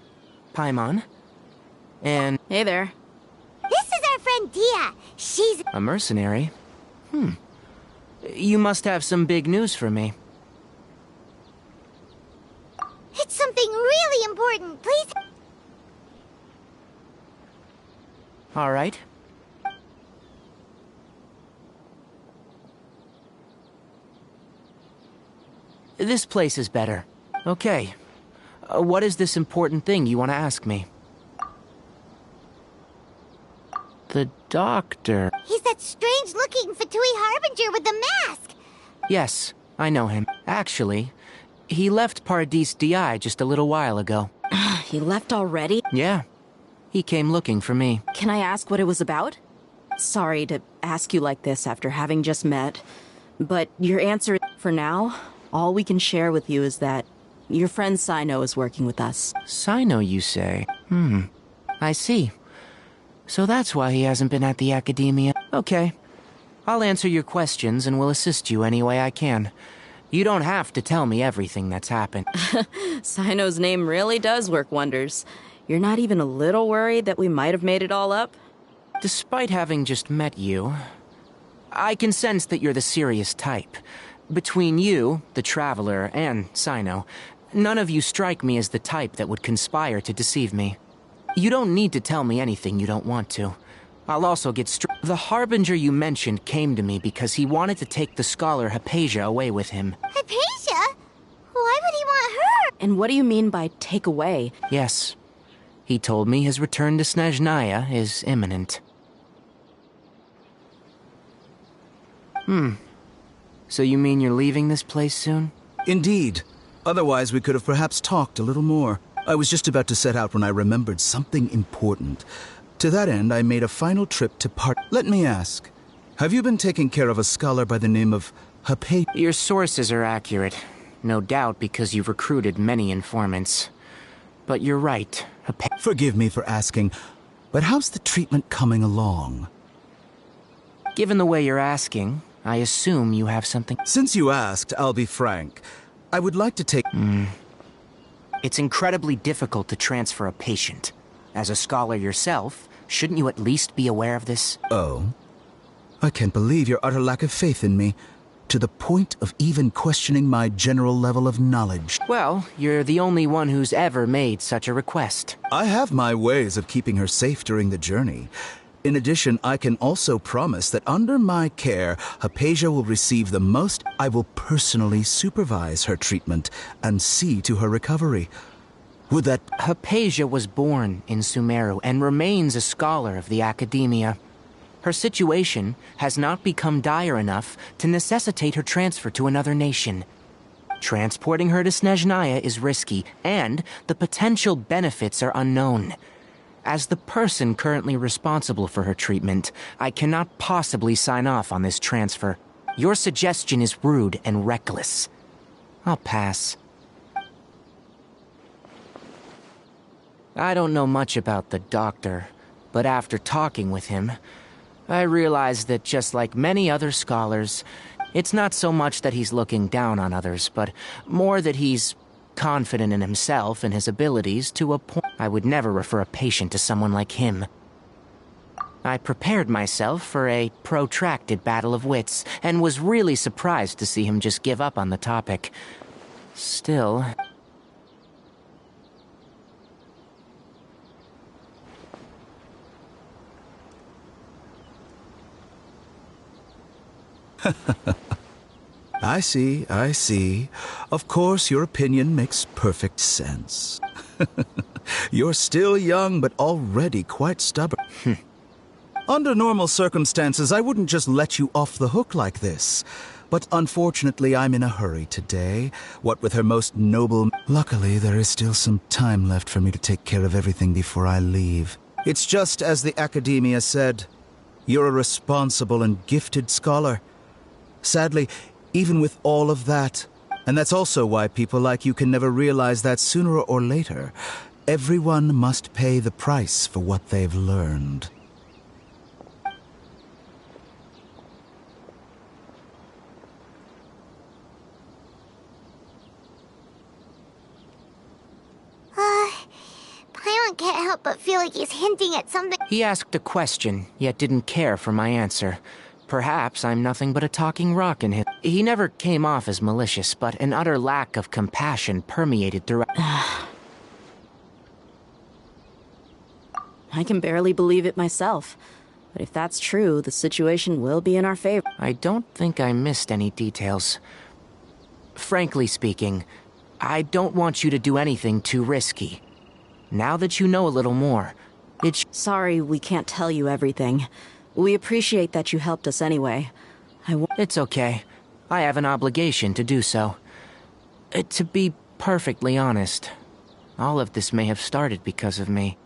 Paimon, and... Hey there. This is our friend Dia. She's... A mercenary? You must have some big news for me. It's something really important, please. All right. This place is better. Okay. What is this important thing you want to ask me? The doctor. He's that strange-looking Fatui Harbinger with the mask. Yes, I know him. Actually, He left Paradis DI just a little while ago. He left already? Yeah. He came looking for me. Can I ask what it was about? Sorry to ask you like this after having just met, but your answer, for now, all we can share with you is that your friend Sino is working with us. Sino, you say? I see. So that's why he hasn't been at the Academia. Okay. I'll answer your questions and will assist you any way I can. You don't have to tell me everything that's happened. Sino's name really does work wonders. You're not even a little worried that we might have made it all up? Despite having just met you, I can sense that you're the serious type. Between you, the Traveler, and Sino, none of you strike me as the type that would conspire to deceive me. You don't need to tell me anything you don't want to. I'll also get The Harbinger you mentioned came to me because he wanted to take the scholar Hypatia away with him. Hypatia? Why would he want her? And what do you mean by take away? Yes. He told me his return to Snezhnaya is imminent. So you mean you're leaving this place soon? Indeed. Otherwise, we could have perhaps talked a little more. I was just about to set out when I remembered something important. To that end, I made a final trip to Let me ask, have you been taking care of a scholar by the name of Hypatia? Your sources are accurate. No doubt because you've recruited many informants. But you're right, Forgive me for asking, but how's the treatment coming along? Given the way you're asking, I assume you have something. Since you asked, I'll be frank. I would like to take... It's incredibly difficult to transfer a patient. As a scholar yourself, shouldn't you at least be aware of this? Oh? I can't believe your utter lack of faith in me, to the point of even questioning my general level of knowledge. Well, you're the only one who's ever made such a request. I have my ways of keeping her safe during the journey. In addition, I can also promise that under my care, Hypatia will receive the most. I will personally supervise her treatment and see to her recovery. Would that... Hypatia was born in Sumeru and remains a scholar of the Academia. Her situation has not become dire enough to necessitate her transfer to another nation. Transporting her to Snezhnaya is risky, and the potential benefits are unknown. As the person currently responsible for her treatment, I cannot possibly sign off on this transfer. Your suggestion is rude and reckless. I'll pass. I don't know much about the doctor, but after talking with him, I realized that just like many other scholars, it's not so much that he's looking down on others, but more that he's confident in himself and his abilities to a point. I would never refer a patient to someone like him. I prepared myself for a protracted battle of wits, and was really surprised to see him just give up on the topic. Still... I see. Of course, your opinion makes perfect sense. You're still young, but already quite stubborn. Under normal circumstances, I wouldn't just let you off the hook like this. But unfortunately, I'm in a hurry today, what with her most noble... Luckily, there is still some time left for me to take care of everything before I leave. It's just as the Academia said. You're a responsible and gifted scholar. Sadly, even with all of that, and that's also why people like you can never realize that sooner or later, everyone must pay the price for what they've learned. Paimon can't help but feel like he's hinting at something. He asked a question, yet didn't care for my answer. Perhaps I'm nothing but a talking rock in him. He never came off as malicious, but an utter lack of compassion permeated throughout. I can barely believe it myself. But if that's true, the situation will be in our favor. I don't think I missed any details. Frankly speaking, I don't want you to do anything too risky. Now that you know a little more, Sorry we can't tell you everything. We appreciate that you helped us anyway. It's okay. I have an obligation to do so. To be perfectly honest, all of this may have started because of me.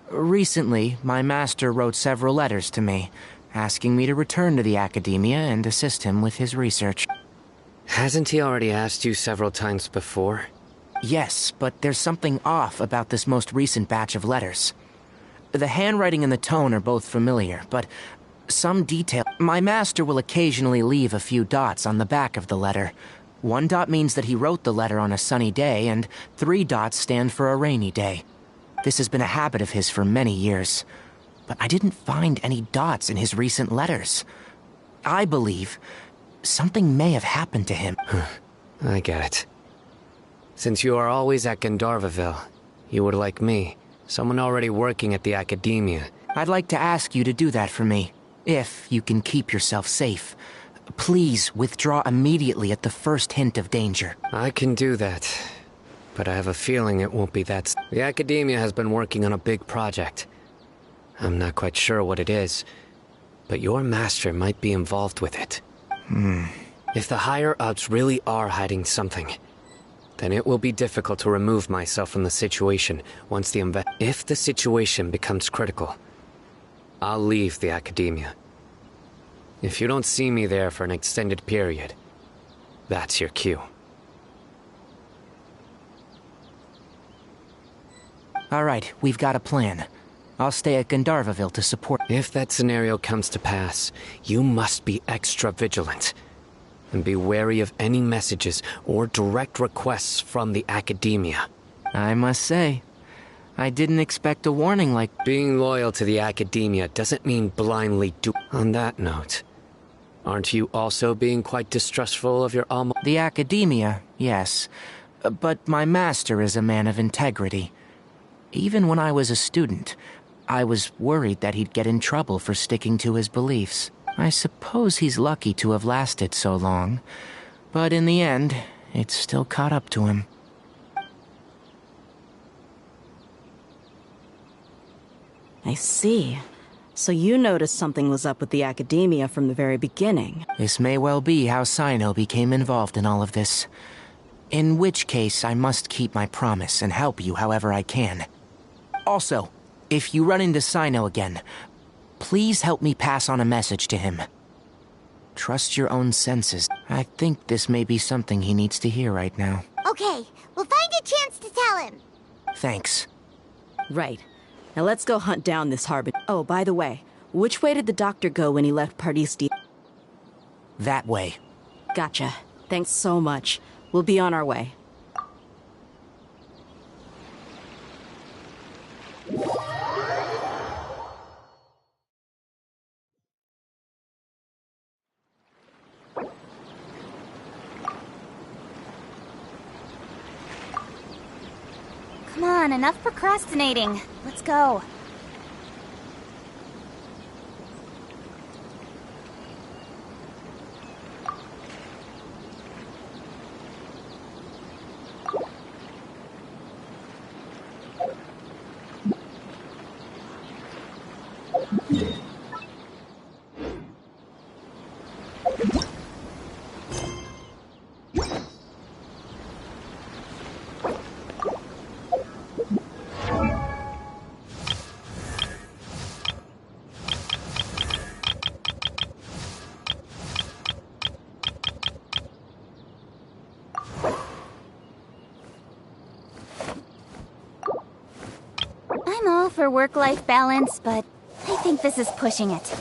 Recently, my master wrote several letters to me, asking me to return to the Academia and assist him with his research. Hasn't he already asked you several times before? Yes, but there's something off about this most recent batch of letters. The handwriting and the tone are both familiar, but some detail... My master will occasionally leave a few dots on the back of the letter. 1 dot means that he wrote the letter on a sunny day, and 3 dots stand for a rainy day. This has been a habit of his for many years. But I didn't find any dots in his recent letters. I believe something may have happened to him. I get it. Since you are always at Gandharvaville, you would like me, someone already working at the Academia. I'd like to ask you to do that for me, if you can keep yourself safe. Please withdraw immediately at the first hint of danger. I can do that, but I have a feeling it won't be that. The Academia has been working on a big project. I'm not quite sure what it is, but your master might be involved with it. If the higher-ups really are hiding something, then it will be difficult to remove myself from the situation once If the situation becomes critical, I'll leave the Academia. If you don't see me there for an extended period, that's your cue. All right, we've got a plan. I'll stay at Gandharvaville to support... If that scenario comes to pass, you must be extra vigilant. And be wary of any messages or direct requests from the Academia. I must say, I didn't expect a warning like... Being loyal to the Academia doesn't mean blindly do... On that note, aren't you also being quite distrustful of your alma... The Academia, yes. But my master is a man of integrity. Even when I was a student, I was worried that he'd get in trouble for sticking to his beliefs. I suppose he's lucky to have lasted so long, but in the end, it's still caught up to him. I see. So you noticed something was up with the Academia from the very beginning. This may well be how Sino became involved in all of this. In which case, I must keep my promise and help you however I can. Also, if you run into Sino again, please help me pass on a message to him. Trust your own senses. I think this may be something he needs to hear right now. Okay, we'll find a chance to tell him. Thanks. Right. Now let's go hunt down this Harbin. Oh, by the way, which way did the doctor go when he left Pardisty? That way. Gotcha. Thanks so much. We'll be on our way. Come on, enough procrastinating. Let's go. I'm all for work-life balance, but I think this is pushing it.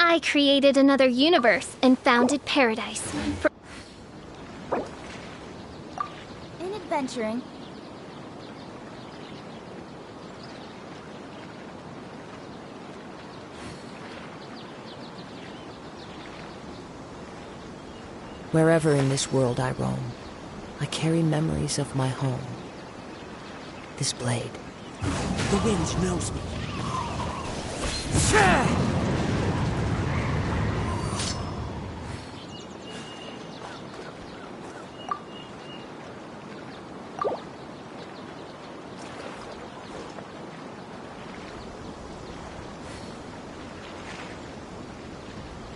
I created another universe and founded paradise. In adventuring, Wherever in this world I roam, I carry memories of my home. This blade. The wind knows me.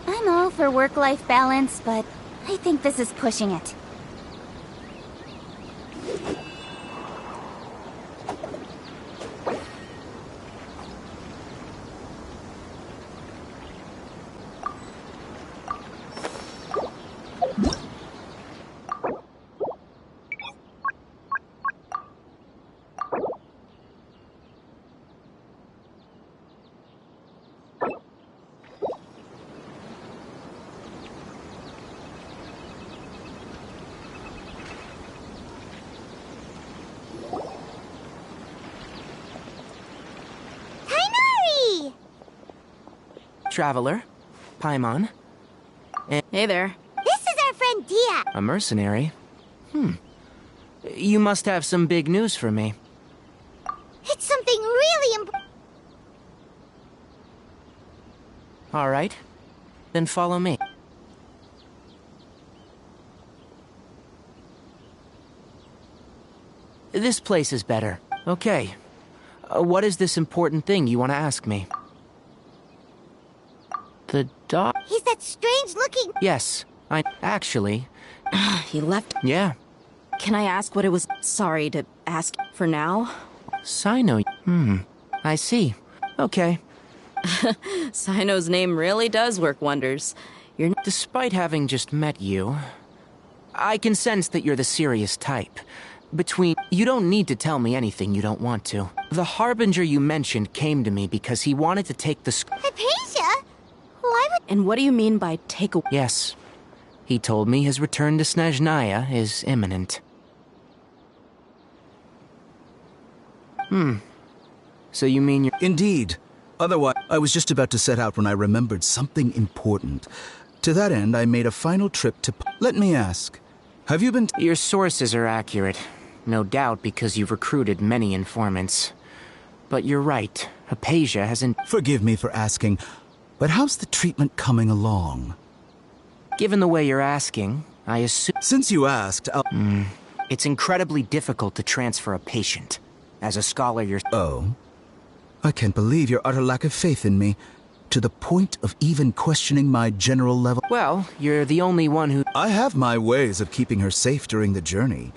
I'm all for work-life balance, but I think this is pushing it. Traveler, Paimon. Hey there. This is our friend Dia. A mercenary? You must have some big news for me. It's something really important. All right. Then follow me. This place is better. Okay. What is this important thing you want to ask me? The dog? He's that strange-looking... Yes, actually... He left? Yeah. Can I ask what it was? Sorry to ask for now. Sino... I see. Okay. Sino's name really does work wonders. Despite having just met you, I can sense that you're the serious type. You don't need to tell me anything you don't want to. The Harbinger you mentioned came to me because he wanted to take the... Hypatia? Why would... And what do you mean by take a... Yes. He told me his return to Snezhnaya is imminent. So you mean you're... Indeed. Otherwise, I was just about to set out when I remembered something important. To that end, I made a final trip to... Let me ask, have you been... Your sources are accurate. No doubt because you've recruited many informants. But you're right. Hypatia hasn't... Forgive me for asking, but how's the treatment coming along? Given the way you're asking, I assume... Since you asked, I'll... It's incredibly difficult to transfer a patient. As a scholar, you're... Oh? I can't believe your utter lack of faith in me, to the point of even questioning my general level... Well, you're the only one who... I have my ways of keeping her safe during the journey.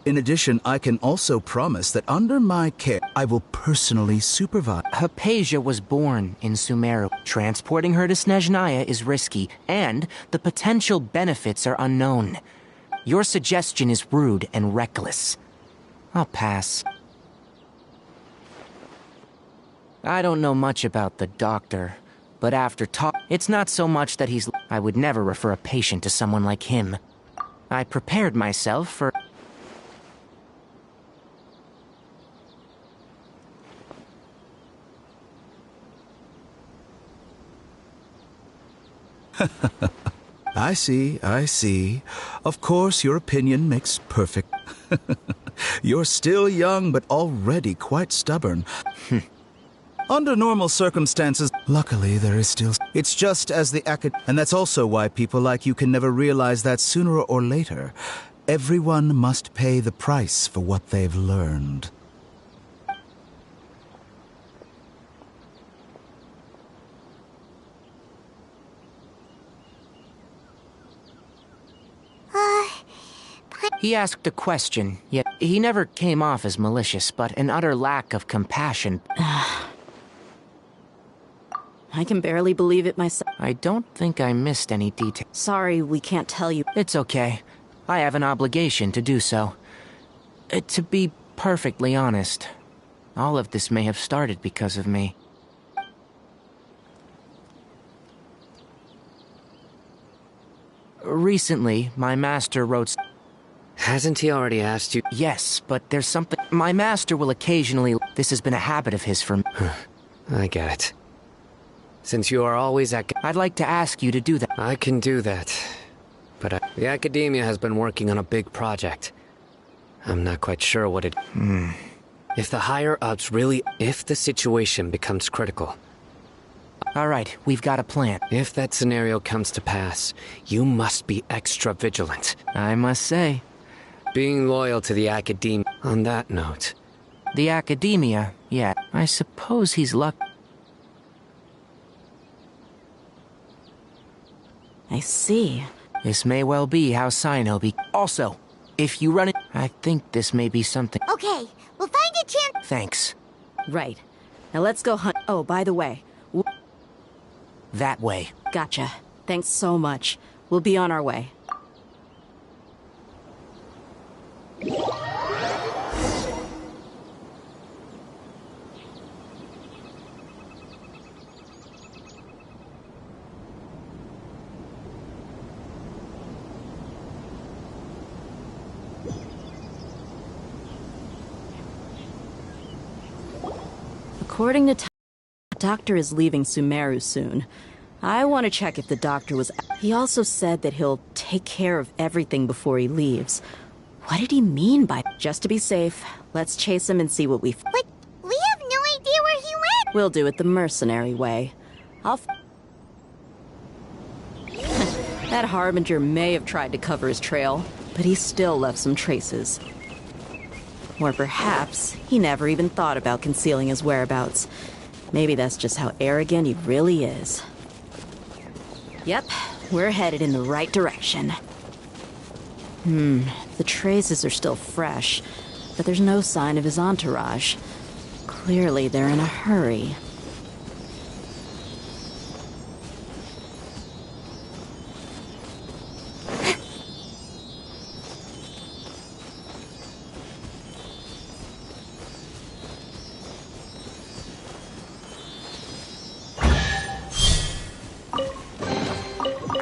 In addition, I can also promise that under my care, I will personally supervise... Hypatia was born in Sumeru. Transporting her to Snezhnaya is risky, and the potential benefits are unknown. Your suggestion is rude and reckless. I'll pass. I don't know much about the doctor, but after it's not so much that he's... I would never refer a patient to someone like him. I prepared myself for... I see. Of course, your opinion makes perfect... You're still young, but already quite stubborn. Under normal circumstances, luckily there is still... It's just as the and that's also why people like you can never realize that sooner or later, everyone must pay the price for what they've learned. He asked a question, yet he never came off as malicious, but an utter lack of compassion. I can barely believe it myself. I don't think I missed any detail. Sorry, we can't tell you. It's okay. I have an obligation to do so. To be perfectly honest, all of this may have started because of me. Recently, my master wrote... Hasn't he already asked you? Yes, but there's something... My master will occasionally... This has been a habit of his for... I get it. Since you are always at... I'd like to ask you to do that. I can do that. but the Academia has been working on a big project. I'm not quite sure what it... If the higher-ups really... If the situation becomes critical... Alright, we've got a plan. If that scenario comes to pass, you must be extra vigilant. I must say. Being loyal to the Academia... On that note... The Academia, yeah. I suppose he's lucky. I see. This may well be how Sino be... Also, if you run it... I think this may be something... Okay, we'll find a chance... Thanks. Right. Now let's go hunt... Oh, by the way... That way. Gotcha. Thanks so much. We'll be on our way. According to... The doctor is leaving Sumeru soon. I want to check if the doctor was... He also said that he'll take care of everything before he leaves. What did he mean by... Just to be safe, let's chase him and see what we... But we have no idea where he went! We'll do it the mercenary way. That Harbinger may have tried to cover his trail, but he still left some traces. Or perhaps he never even thought about concealing his whereabouts. Maybe that's just how arrogant he really is. Yep, we're headed in the right direction. The traces are still fresh, but there's no sign of his entourage. Clearly they're in a hurry.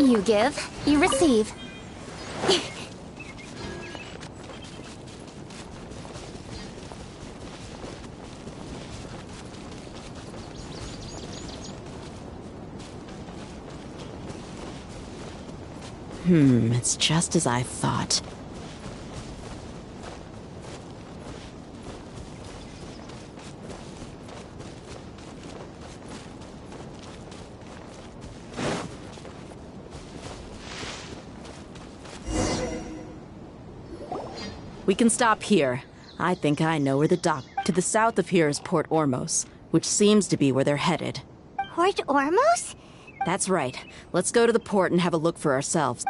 You give, you receive. It's just as I thought. We can stop here. I think I know where the dock... To the south of here is Port Ormos, which seems to be where they're headed. Port Ormos? That's right. Let's go to the port and have a look for ourselves.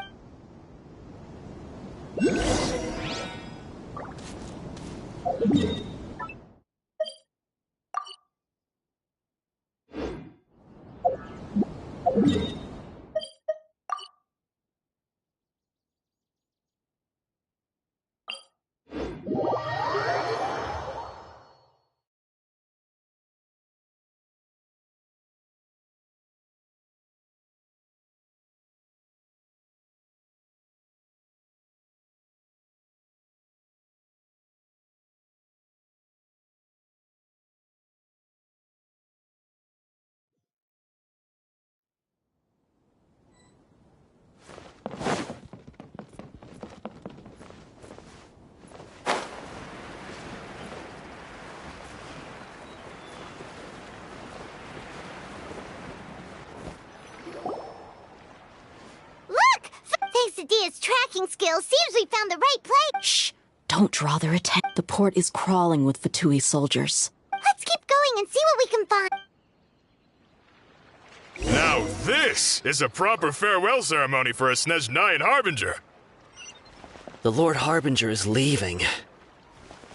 Dia's tracking skills seems we found the right place. Shh! Don't draw their attention. The port is crawling with Fatui soldiers. Let's keep going and see what we can find. Now this is a proper farewell ceremony for a Snezhnayan Harbinger. The Lord Harbinger is leaving.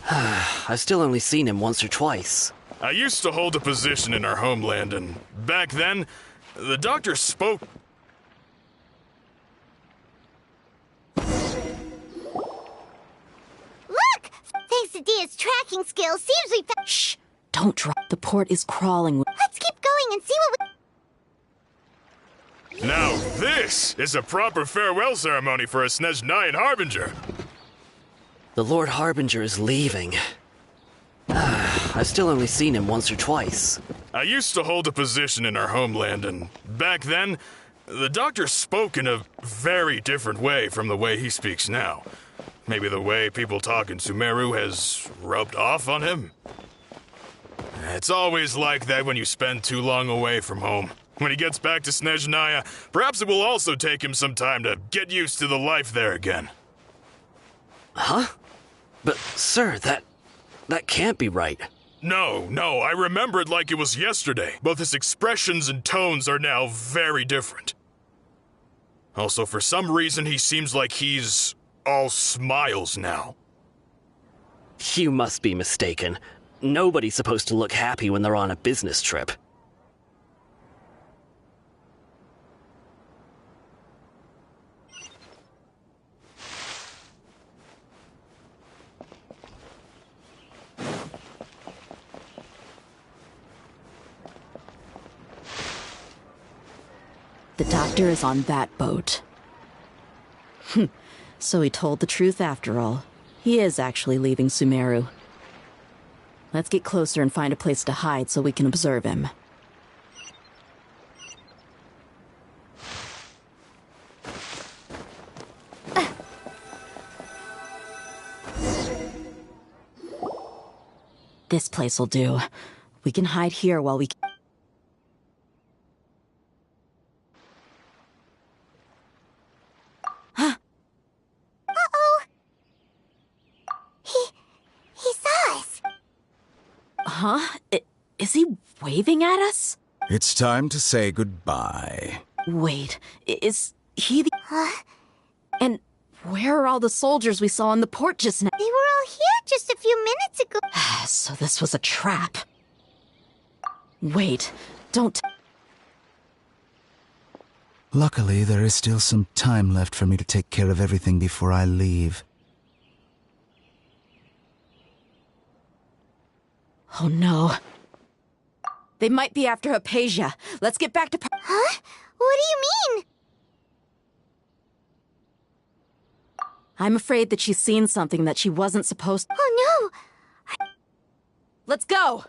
I've still only seen him once or twice. I used to hold a position in our homeland, and back then, the doctor spoke... Look! Thanks to Dia's tracking skills, seems we found... Shh! Don't drop. The port is crawling with... Let's keep going and see what we... Now this is a proper farewell ceremony for a Snezhnayan Harbinger. The Lord Harbinger is leaving. I've still only seen him once or twice. I used to hold a position in our homeland, and back then, The doctor spoke in a very different way from the way he speaks now. Maybe the way people talk in Sumeru has rubbed off on him? It's always like that when you spend too long away from home. When he gets back to Snezhnaya, perhaps it will also take him some time to get used to the life there again. Huh? But, sir, that can't be right. No, I remember it like it was yesterday. Both his expressions and tones are now very different. Also, for some reason, he seems like he's all smiles now. You must be mistaken. Nobody's supposed to look happy when they're on a business trip. The doctor is on that boat. So he told the truth after all. He is actually leaving Sumeru. Let's get closer and find a place to hide so we can observe him. This place will do. We can hide here while we... He saw us. Huh? Is he waving at us? It's time to say goodbye. Wait, is he the... And where are all the soldiers we saw on the port just now? They were all here just a few minutes ago. So this was a trap. Wait, don't... Luckily, there is still some time left for me to take care of everything before I leave. Oh no. They might be after Hypatia. Let's get back to... Huh? What do you mean? I'm afraid that she's seen something that she wasn't supposed to... Oh no! Let's go!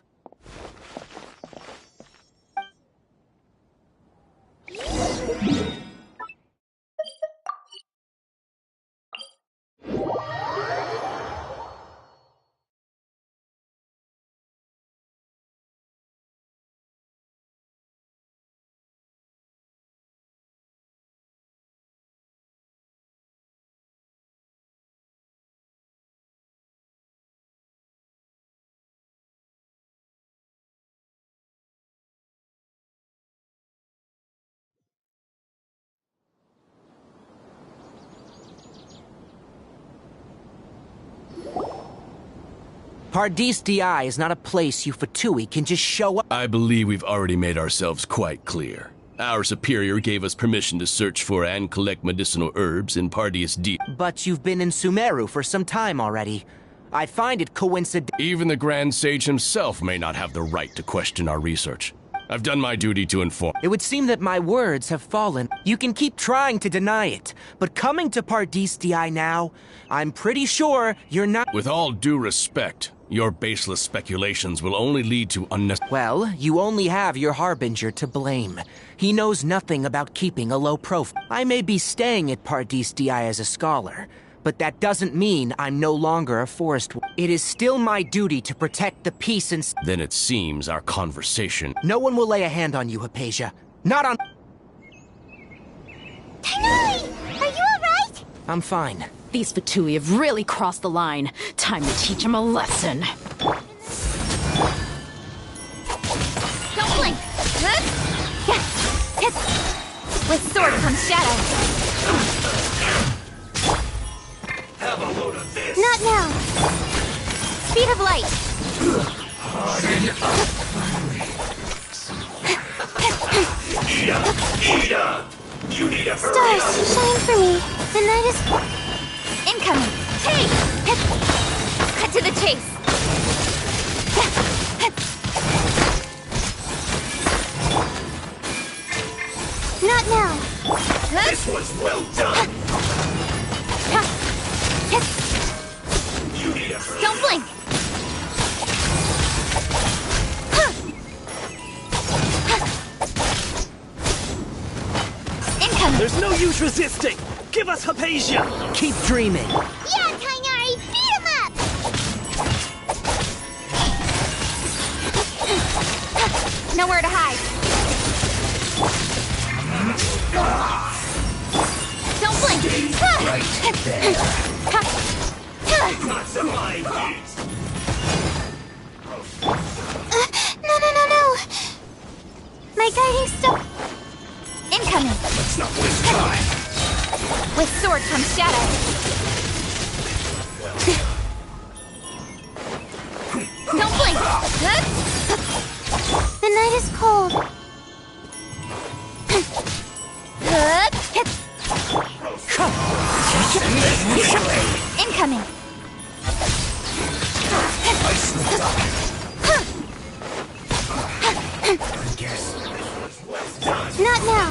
Pardis Di is not a place you Fatui can just show up. I believe we've already made ourselves quite clear. Our superior gave us permission to search for and collect medicinal herbs in Pardis Di. But you've been in Sumeru for some time already. I find it coincidental. Even the Grand Sage himself may not have the right to question our research. I've done my duty to inform. It would seem that my words have fallen. You can keep trying to deny it, but coming to Pardis Di now, I'm pretty sure you're not... With all due respect, your baseless speculations will only lead to unnecessary... Well, you only have your Harbinger to blame. He knows nothing about keeping a low profile. I may be staying at Pardis Di as a scholar, but that doesn't mean I'm no longer a forest... It is still my duty to protect the peace and... Then it seems our conversation... No one will lay a hand on you, Hypatia. Not on... Tainari! Are you alright? I'm fine. These Fatui have really crossed the line. Time to teach them a lesson. Don't blink! With sword comes shadow. Have a load of this. Not now. Speed of light. Ida! You need a Stars, shine for me. The night is... Incoming. Take! Cut to the chase. Not now. This was well done. You need a Don't blink. use resisting! Give us Hypatia! Keep dreaming! Yeah, Tainari, beat him up! Nowhere to hide. Don't blink! Right there. Not so my feet. No. My guiding star... Incoming! Let's not waste time. With sword comes shadow. Don't blink! The night is cold. Incoming! Not now.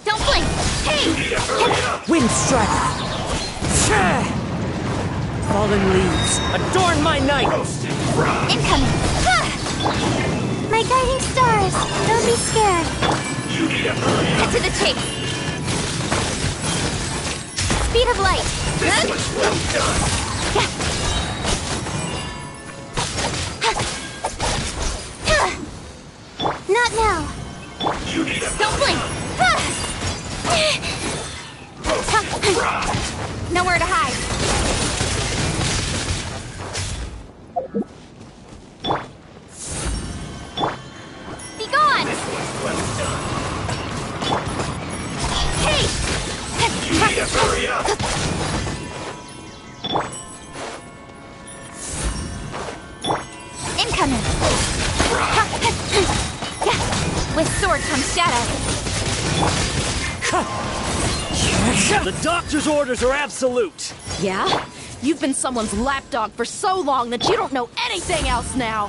Don't blink! Hey! Wind strike! Fallen leaves, adorn my night! Incoming! My guiding stars. Don't be scared. Cut to the chase! Speed of light! This was well done. Not now. Don't blink! Nowhere to hide. Be gone! Hey! Hurry up! Incoming! With sword comes shadow. The doctor's orders are absolute! Yeah? You've been someone's lapdog for so long that you don't know anything else now!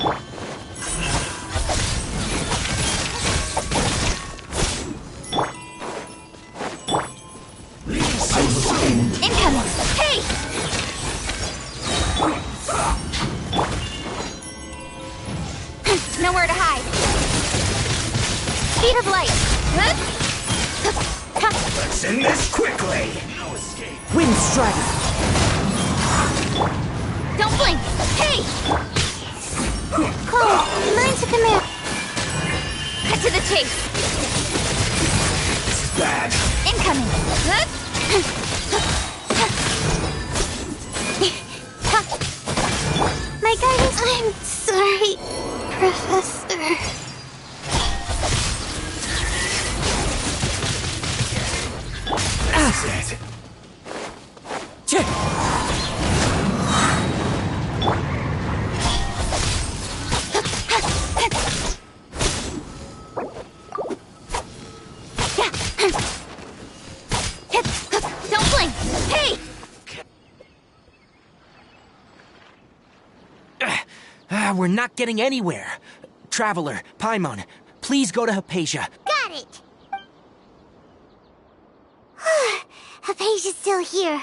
Incoming! Hey! Nowhere to hide. Speed of light. Let's end this quickly. No escape. Wind strike! Don't blink! Hey! Chloe, mine to command. Cut to the chase. This is bad. Incoming! My guidance... I'm sorry, Professor. That's it. Don't blink! Hey! We're not getting anywhere. Traveler, Paimon, please go to Hypatia. Got it! Hypatia's still here.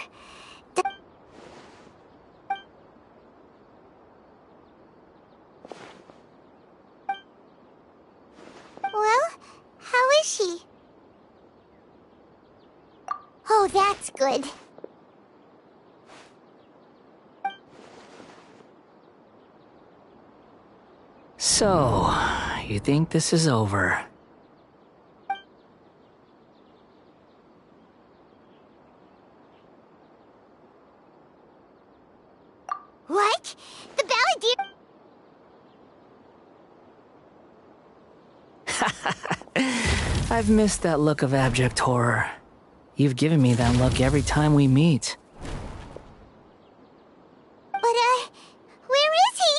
Well, how is she? Oh, that's good. So, you think this is over? What? The Balladeer... I've missed that look of abject horror. You've given me that look every time we meet. But, where is he?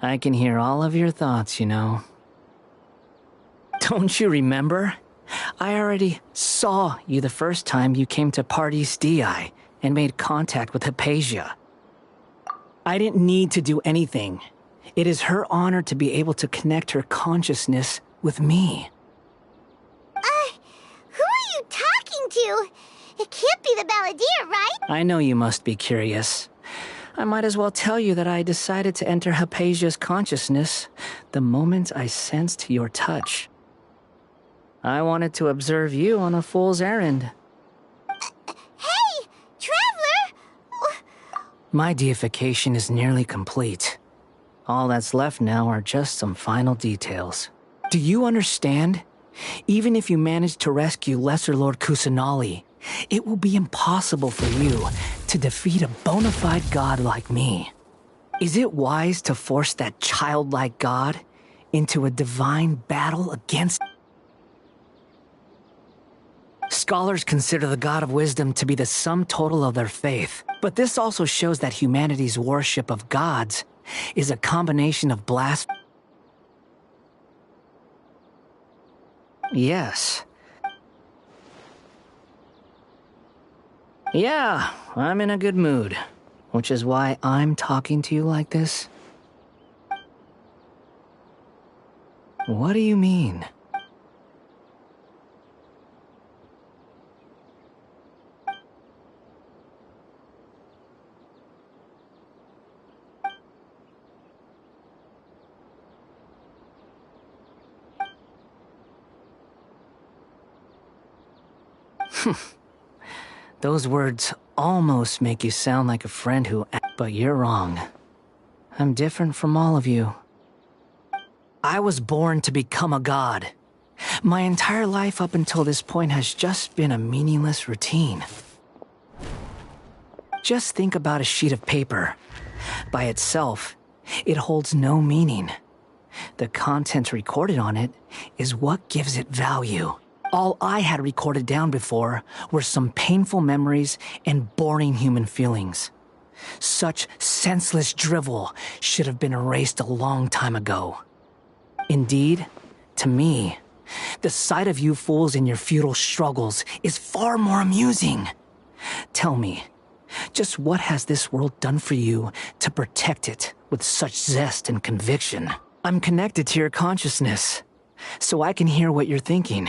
I can hear all of your thoughts, you know. Don't you remember? I already saw you the first time you came to Parties DI and made contact with Hypatia. I didn't need to do anything. It is her honor to be able to connect her consciousness with me. Who are you talking to? It can't be the Balladeer, right? I know you must be curious. I might as well tell you that I decided to enter Hypatia's consciousness the moment I sensed your touch. I wanted to observe you on a fool's errand. Hey, Traveler! My deification is nearly complete. All that's left now are just some final details. Do you understand? Even if you manage to rescue Lesser Lord Kusanali, it will be impossible for you to defeat a bona fide god like me. Is it wise to force that childlike god into a divine battle against... Scholars consider the God of Wisdom to be the sum total of their faith, but this also shows that humanity's worship of gods is a combination of blasphemy. Yes. Yeah, I'm in a good mood, which is why I'm talking to you like this. What do you mean? Those words almost make you sound like a friend who... But you're wrong. I'm different from all of you. I was born to become a god. My entire life up until this point has just been a meaningless routine. Just think about a sheet of paper. By itself, it holds no meaning. The content recorded on it is what gives it value. All I had recorded down before were some painful memories and boring human feelings. Such senseless drivel should have been erased a long time ago. Indeed, to me, the sight of you fools in your futile struggles is far more amusing. Tell me, just what has this world done for you to protect it with such zest and conviction? I'm connected to your consciousness, so I can hear what you're thinking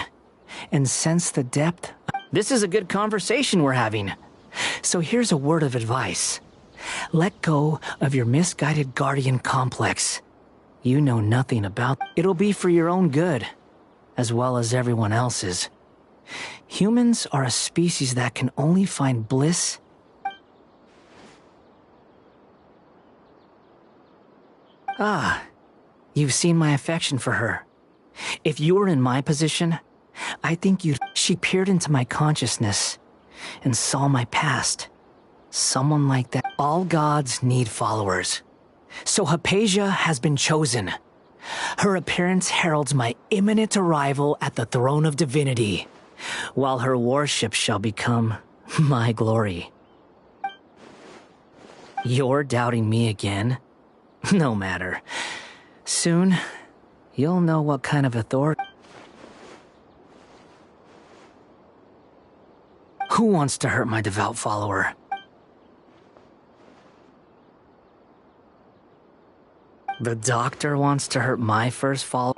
and sense the depth. This is a good conversation we're having. So here's a word of advice. Let go of your misguided guardian complex. You know nothing about... It'll be for your own good, as well as everyone else's. Humans are a species that can only find bliss... Ah, you've seen my affection for her. If you were in my position, I think you'd... She peered into my consciousness and saw my past. Someone like that. All gods need followers. So Hypatia has been chosen. Her appearance heralds my imminent arrival at the throne of divinity, while her worship shall become my glory. You're doubting me again? No matter. Soon, you'll know what kind of authority... Who wants to hurt my devout follower? The doctor wants to hurt my first follower?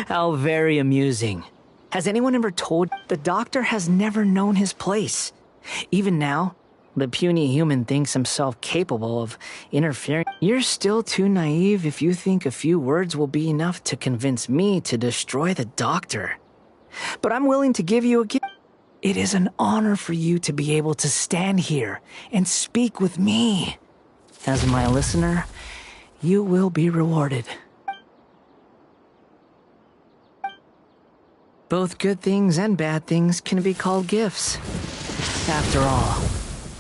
How very amusing. Has anyone ever told... The doctor has never known his place. Even now, the puny human thinks himself capable of interfering. You're still too naive if you think a few words will be enough to convince me to destroy the doctor. But I'm willing to give you a gift. It is an honor for you to be able to stand here and speak with me. As my listener, you will be rewarded. Both good things and bad things can be called gifts. After all,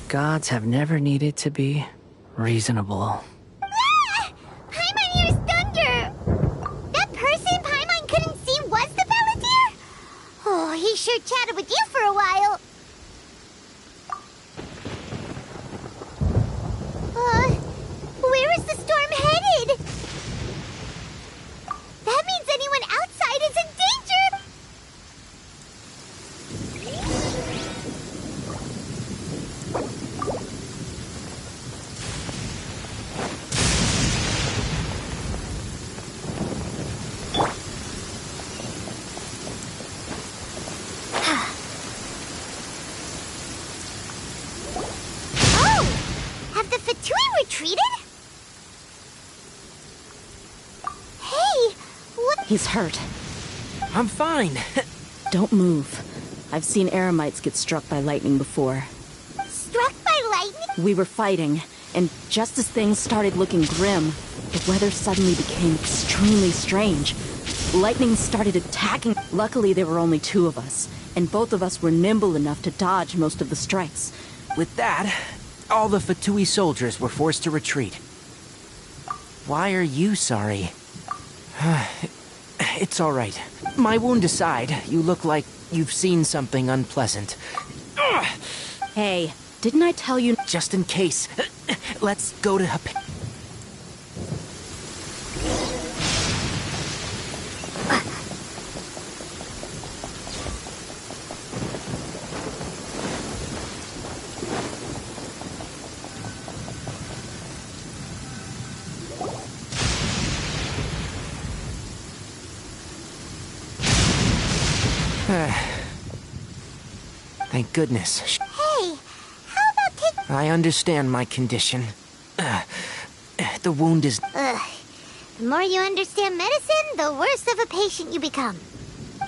gods have never needed to be reasonable. Ah! Paimon, here's Thunder! That person Paimon couldn't see was the Palantir? Oh, he sure chatted with you for a while. Where is the storm headed? That means anyone outside is in danger! needed? Hey, what? He's hurt. I'm fine. Don't move. I've seen eremites get struck by lightning before. Struck by lightning? We were fighting, and just as things started looking grim, the weather suddenly became extremely strange. Lightning started attacking. Luckily, there were only two of us, and both of us were nimble enough to dodge most of the strikes. With that, all the Fatui soldiers were forced to retreat. Why are you sorry? It's all right. My wound aside, you look like you've seen something unpleasant. Hey, didn't I tell you? Just in case, let's go to Thank goodness. Hey, how about taking... I understand my condition. The wound is... Ugh. The more you understand medicine, the worse of a patient you become.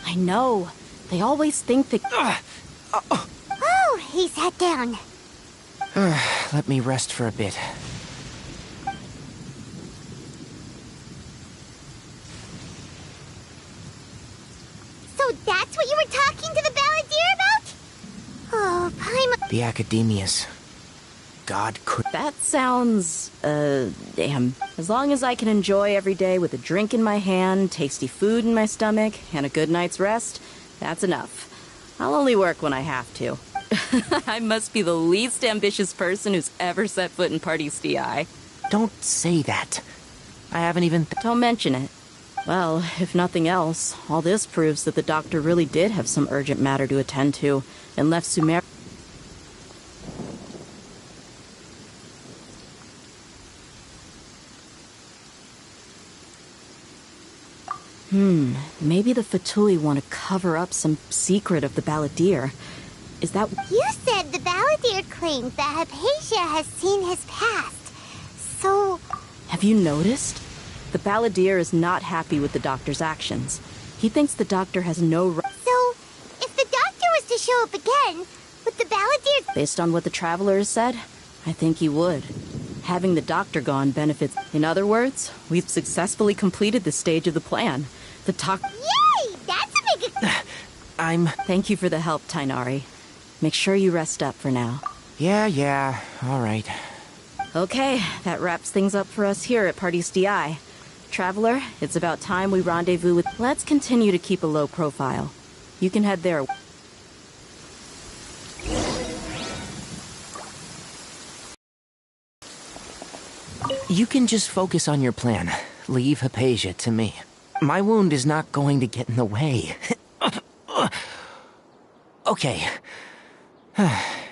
I know. They always think that... Oh, he sat down. Let me rest for a bit. So that's what you were talking to the balladeer about? Oh, Paimon... The Academias. God could... That sounds... damn. As long as I can enjoy every day with a drink in my hand, tasty food in my stomach, and a good night's rest, that's enough. I'll only work when I have to. I must be the least ambitious person who's ever set foot in Party's DI. Don't say that. I haven't even... Don't mention it. Well, if nothing else, all this proves that the doctor really did have some urgent matter to attend to, and left Sumer... Maybe the Fatui want to cover up some secret of the balladeer. Is that... You said the balladeer claims that Hypatia has seen his past. So... Have you noticed? The balladeer is not happy with the doctor's actions. He thinks the doctor has no right... So, if the doctor was to show up again, would the balladeer... Based on what the traveler has said, I think he would. Having the doctor gone benefits... In other words, we've successfully completed this stage of the plan. The Yay! That's a big... Thank you for the help, Tainari. Make sure you rest up for now. Yeah, all right. Okay, that wraps things up for us here at Party's DI. Traveler, it's about time we rendezvous with... Let's continue to keep a low profile. You can head there. You can just focus on your plan. Leave Hypatia to me. My wound is not going to get in the way. Okay.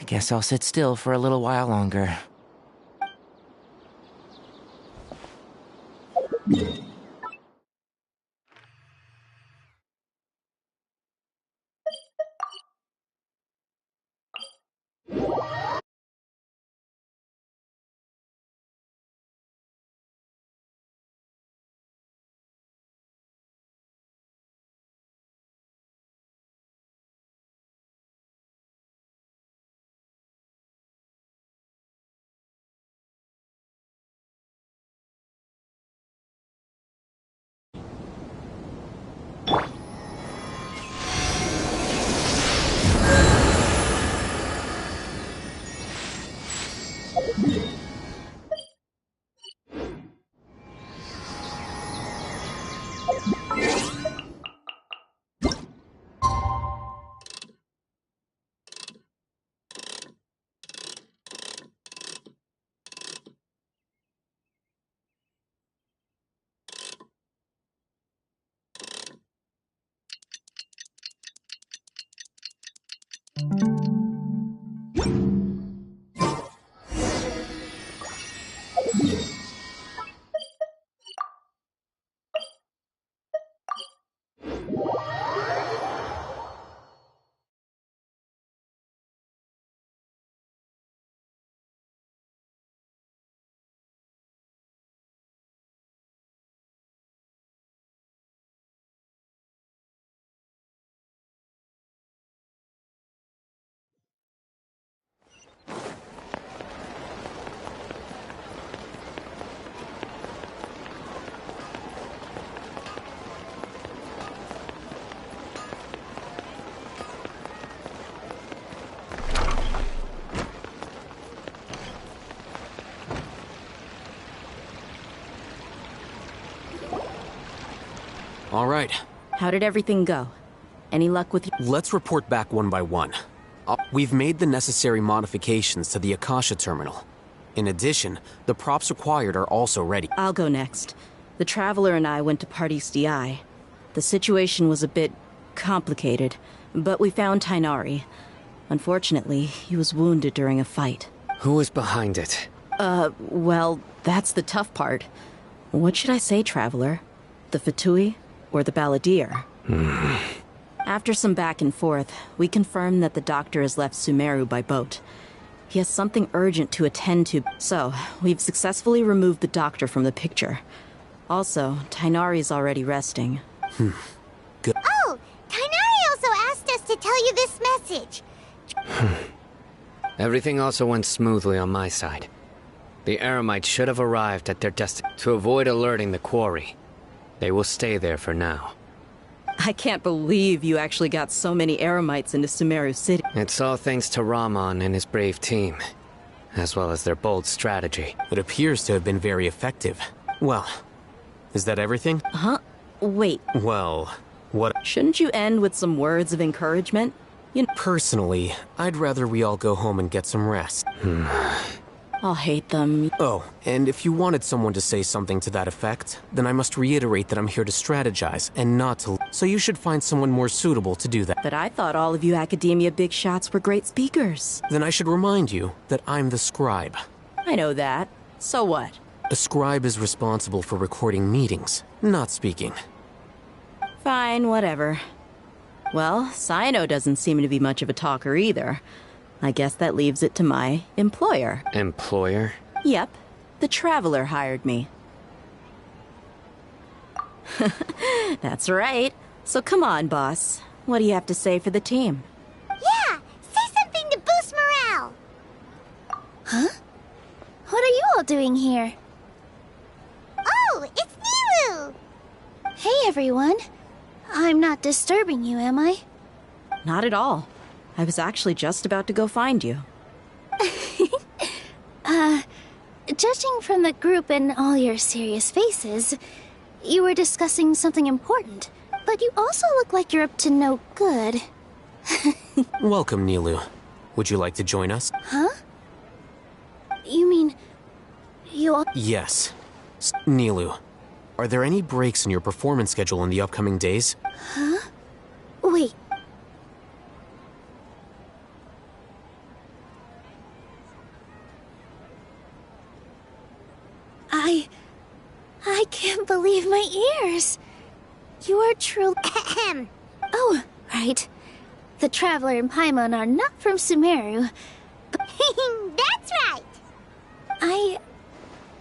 Guess I'll sit still for a little while longer. All right. How did everything go? Any luck with you? Let's report back one by one. We've made the necessary modifications to the Akasha terminal. In addition, the props required are also ready. I'll go next. The Traveler and I went to Party's DI. The situation was a bit complicated, but we found Tainari. Unfortunately, he was wounded during a fight. Who was behind it? Well, that's the tough part. What should I say, Traveler? The Fatui or the Balladeer? After some back and forth, we confirmed that the doctor has left Sumeru by boat. He has something urgent to attend to, so we've successfully removed the doctor from the picture. Also, Tainari's already resting. Good. Oh, Tainari also asked us to tell you this message. Everything also went smoothly on my side. The Eremites should have arrived at their destination. To avoid alerting the quarry, they will stay there for now. I can't believe you actually got so many Eremites into Sumeru City. It's all thanks to Rahman and his brave team, as well as their bold strategy. It appears to have been very effective. Well, is that everything? Huh? Wait. Well, what? Shouldn't you end with some words of encouragement? Personally, I'd rather we all go home and get some rest. I'll hate them. Oh, and if you wanted someone to say something to that effect, then I must reiterate that I'm here to strategize and not to... So you should find someone more suitable to do that. But I thought all of you Academia big shots were great speakers. Then I should remind you that I'm the scribe. I know that. So what? A scribe is responsible for recording meetings, not speaking. Fine, whatever. Well, Sino doesn't seem to be much of a talker either. I guess that leaves it to my employer. Employer? Yep. The Traveler hired me. That's right. So come on, boss. What do you have to say for the team? Yeah! Say something to boost morale! Huh? What are you all doing here? Oh, it's Nilu! Hey, everyone. I'm not disturbing you, am I? Not at all. I was actually just about to go find you. Judging from the group and all your serious faces, you were discussing something important. But you also look like you're up to no good. Welcome, Nilu. Would you like to join us? Huh? You mean... you all... Yes. Nilu, are there any breaks in your performance schedule in the upcoming days? Huh? Wait. I can't believe my ears. You are true. Oh, right. The Traveler and Paimon are not from Sumeru. That's right!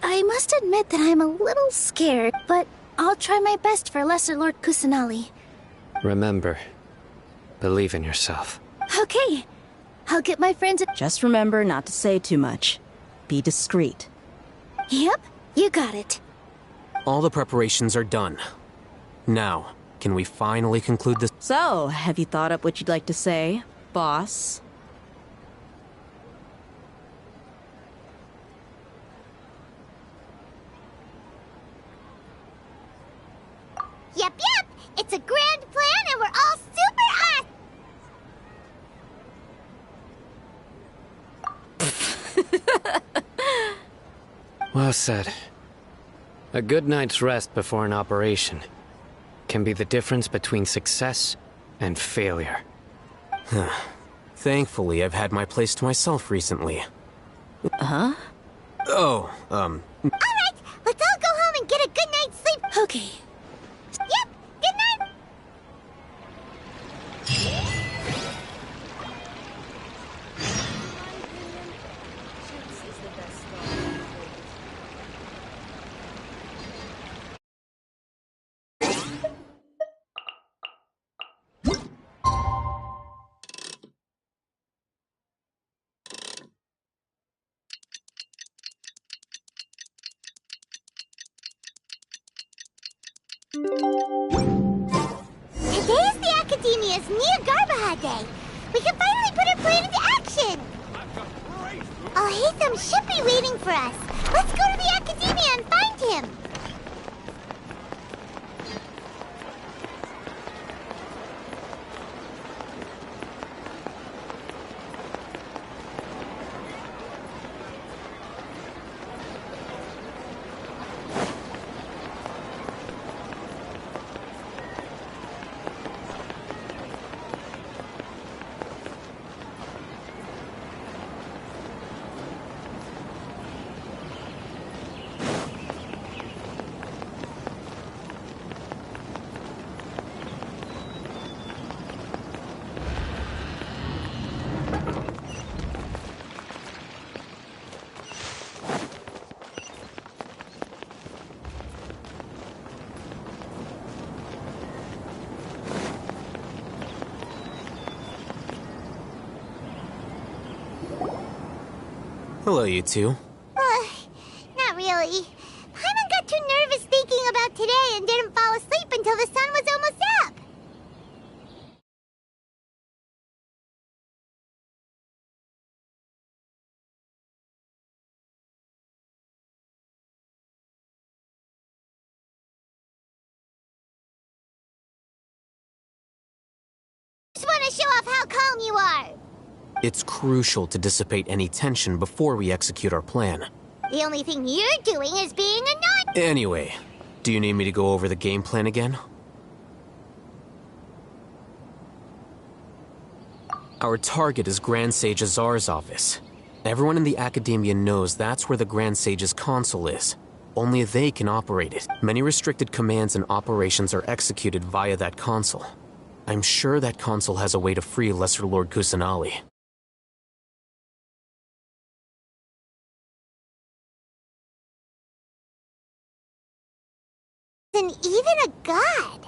I must admit that I'm a little scared, but I'll try my best for Lesser Lord Kusanali. Remember, believe in yourself. Okay. I'll get my friends... Just remember not to say too much. Be discreet. Yep, you got it. All the preparations are done. Now, can we finally conclude this? So, have you thought up what you'd like to say, boss? Yep, it's a grand plan and we're all super Well said. A good night's rest before an operation can be the difference between success and failure. Thankfully, I've had my place to myself recently. Huh? Oh, Alright, let's all go home and get a good night's sleep. Okay. Yep, good night. Today is the Academia's Nia Garbaha Day. We can finally put our plan into action. Oh, Hatham should be waiting for us. Let's go to the Academia and find him. Hello, you two. Not really. Paimon got too nervous thinking about today and didn't fall asleep until the sun was almost up. Just want to show off how calm you are. It's crucial to dissipate any tension before we execute our plan. The only thing you're doing is being annoying. Anyway, do you need me to go over the game plan again? Our target is Grand Sage Azar's office. Everyone in the Academia knows that's where the Grand Sage's console is. Only they can operate it. Many restricted commands and operations are executed via that console. I'm sure that console has a way to free Lesser Lord Kusanali. And even a god.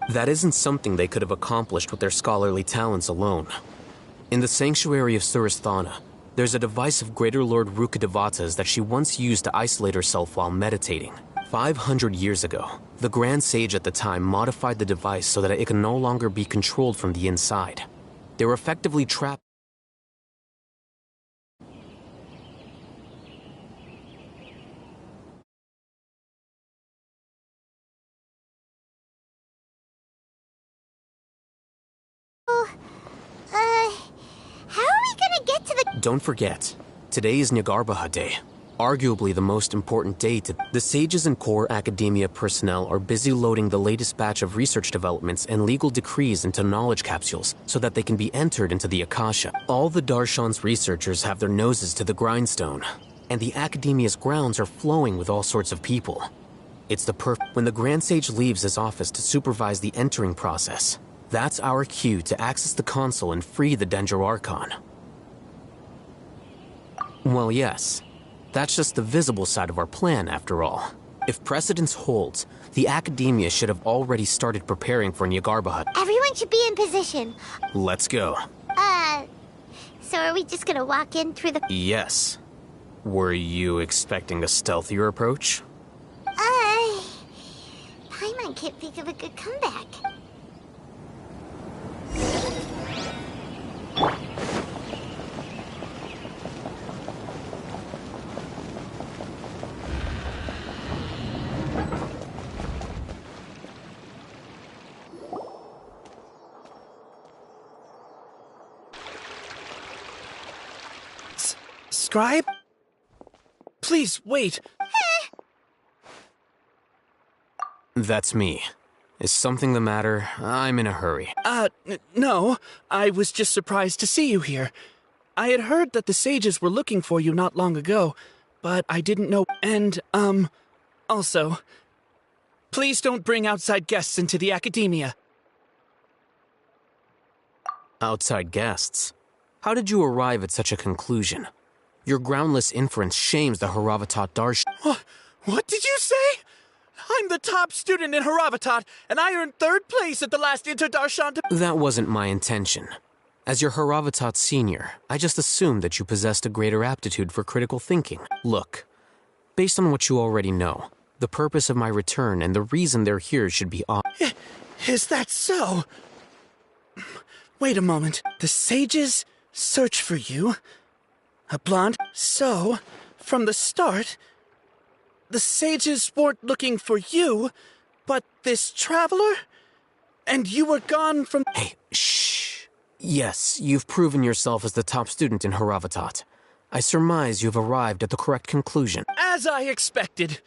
That isn't something they could have accomplished with their scholarly talents alone. In the Sanctuary of Suristhana, there's a device of Greater Lord Rukkhadevata's that she once used to isolate herself while meditating. 500 years ago, the Grand Sage at the time modified the device so that it could no longer be controlled from the inside. They were effectively trapped. How are we gonna get to the— Don't forget, today is Nyagarbha Day, arguably the most important day to— The sages and core academia personnel are busy loading the latest batch of research developments and legal decrees into knowledge capsules so that they can be entered into the Akasha. All the Darshan's researchers have their noses to the grindstone, and the academia's grounds are flowing with all sorts of people. It's the When the Grand Sage leaves his office to supervise the entering process, that's our cue to access the console and free the Dendro Archon. Well, yes. That's just the visible side of our plan, after all. If precedence holds, the Academia should have already started preparing for Nyagarbha. Everyone should be in position. Let's go. So are we just gonna walk in through the— Yes. Were you expecting a stealthier approach? Paimon can't think of a good comeback. Scribe? Please, wait. That's me. Is something the matter? I'm in a hurry. No. I was just surprised to see you here. I had heard that the sages were looking for you not long ago, but I didn't know. And, also, please don't bring outside guests into the Academia. Outside guests? How did you arrive at such a conclusion? Your groundless inference shames the Haravatat Darshan. What did you say? I'm the top student in Haravatat, and I earned 3rd place at the last Inter-Darshan. That wasn't my intention. As your Haravatat senior, I just assumed that you possessed a greater aptitude for critical thinking. Look, based on what you already know, the purpose of my return and the reason they're here should be obvious. Is that so? Wait a moment. The sages search for you? A blonde? So, from the start, the sages weren't looking for you, but this traveler? And you were gone from— Hey, shh. Yes, you've proven yourself as the top student in Haravatat. I surmise you've arrived at the correct conclusion. As I expected.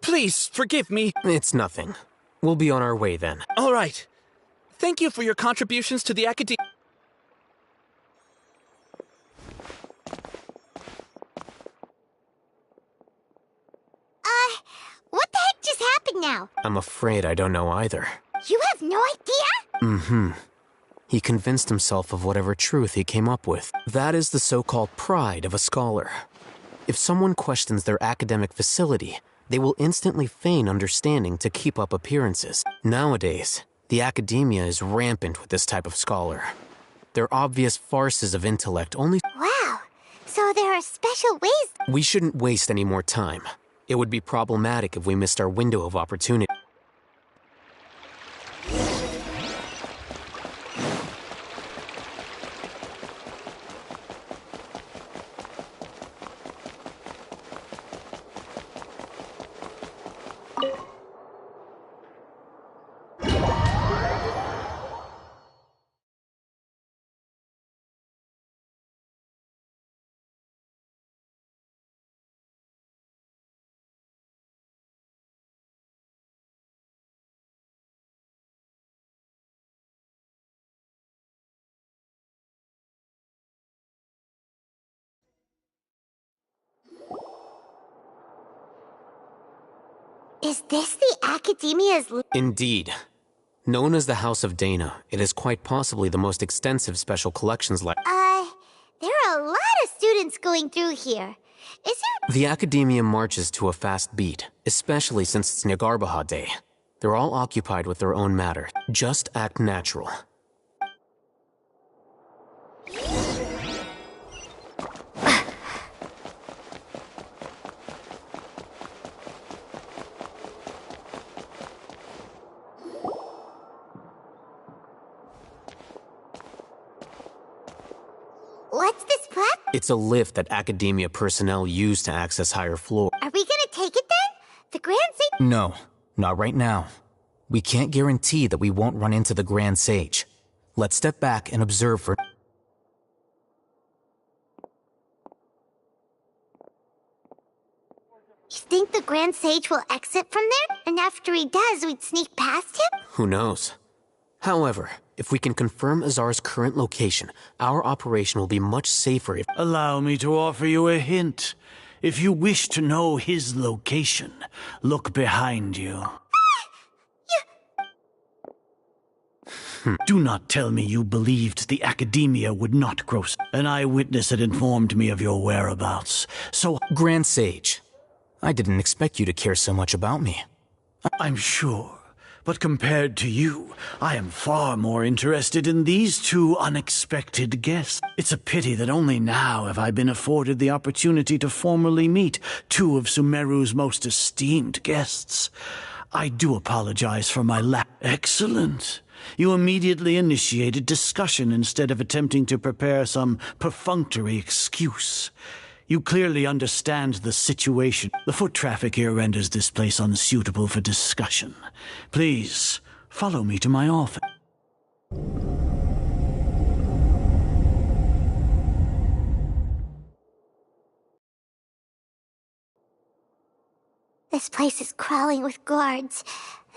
Please, forgive me. It's nothing. We'll be on our way then. All right. Thank you for your contributions to the Academia. What the heck just happened now? I'm afraid I don't know either. You have no idea? Mm-hmm. He convinced himself of whatever truth he came up with. That is the so-called pride of a scholar. If someone questions their academic facility, they will instantly feign understanding to keep up appearances. Nowadays, the Academia is rampant with this type of scholar. They're obvious farces of intellect, only— Wow. So there are special ways. We shouldn't waste any more time. It would be problematic if we missed our window of opportunity. Is this the Academia's... Indeed. Known as the House of Dana, it is quite possibly the most extensive special collections there are a lot of students going through here. Is there... The Academia marches to a fast beat, especially since it's Nyargarbaha Day. They're all occupied with their own matter. Just act natural. What's this plaque? It's a lift that Academia personnel use to access higher floors. Are we gonna take it then? The Grand Sage... No, not right now. We can't guarantee that we won't run into the Grand Sage. Let's step back and observe for... You think the Grand Sage will exit from there? And after he does, we'd sneak past him? Who knows? However, if we can confirm Azar's current location, our operation will be much safer if— Allow me to offer you a hint. If you wish to know his location, look behind you. Do not tell me you believed the Academia would not grow. An eyewitness had informed me of your whereabouts, so— Grand Sage, I didn't expect you to care so much about me. I'm sure. But compared to you, I am far more interested in these two unexpected guests. It's a pity that only now have I been afforded the opportunity to formally meet two of Sumeru's most esteemed guests. I do apologize for my lack. Excellent. You immediately initiated discussion instead of attempting to prepare some perfunctory excuse. You clearly understand the situation. The foot traffic here renders this place unsuitable for discussion. Please, follow me to my office. This place is crawling with guards.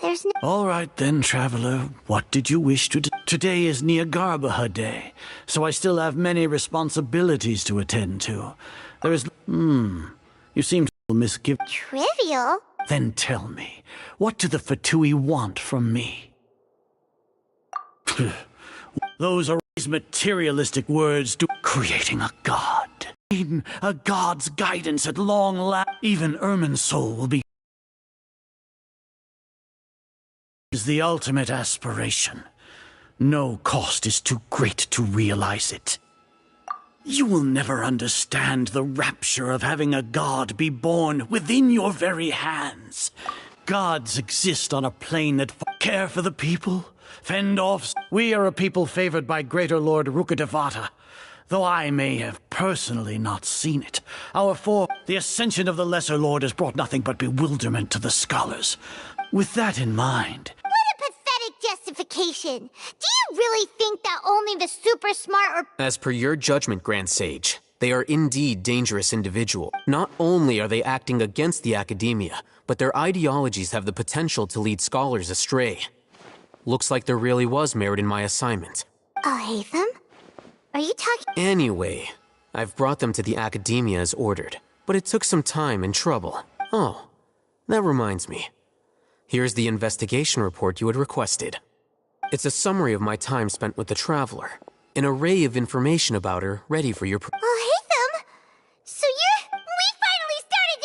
There's no— All right then, traveler. What did you wish to do? Today is Nyargarbaha Day, so I still have many responsibilities to attend to. There is... You seem to misgive... Trivial? Then tell me, what do the Fatui want from me? Those are these materialistic words to... Creating a god. A god's guidance at long last. Even Irminsul will be... is the ultimate aspiration. No cost is too great to realize it. You will never understand the rapture of having a god be born within your very hands. Gods exist on a plane that care for the people, fend off. We are a people favored by Greater Lord Rukkhadevata. Though I may have personally not seen it, the ascension of the Lesser Lord has brought nothing but bewilderment to the scholars. With that in mind... What a pathetic justification! Do you really think that only the super smart or... As per your judgment, Grand Sage, they are indeed dangerous individuals. Not only are they acting against the Academia, but their ideologies have the potential to lead scholars astray. Looks like there really was merit in my assignment. I'll hate them? Are you talking... Anyway, I've brought them to the Academia as ordered, but it took some time and trouble. Oh, that reminds me. Here's the investigation report you had requested. It's a summary of my time spent with the Traveler. An array of information about her ready for your... I'll hate them? So you're... We finally started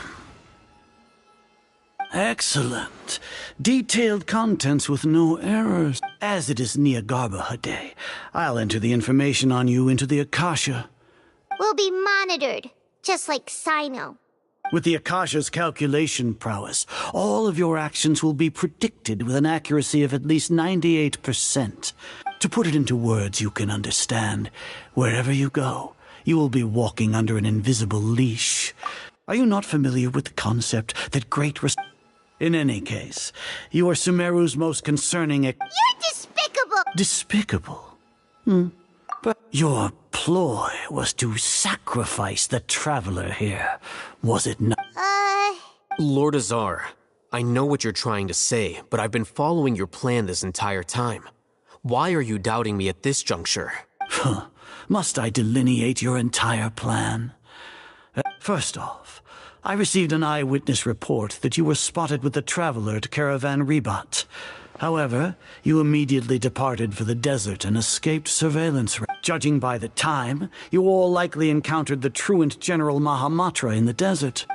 to Excellent. Detailed contents with no errors. As it is Niagarba Day, I'll enter the information on you into the Akasha. We'll be monitored, just like Sino. With the Akasha's calculation prowess, all of your actions will be predicted with an accuracy of at least 98%. To put it into words you can understand, wherever you go, you will be walking under an invisible leash. Are you not familiar with the concept that In any case, you are Sumeru's most concerning You're despicable! Despicable? But your ploy was to sacrifice the traveler here, was it not? Lord Azar, I know what you're trying to say, but I've been following your plan this entire time. Why are you doubting me at this juncture? Must I delineate your entire plan? First off, I received an eyewitness report that you were spotted with the traveler at Caravan Ribat. However, you immediately departed for the desert and escaped surveillance. Judging by the time, you all likely encountered the truant General Mahamatra in the desert.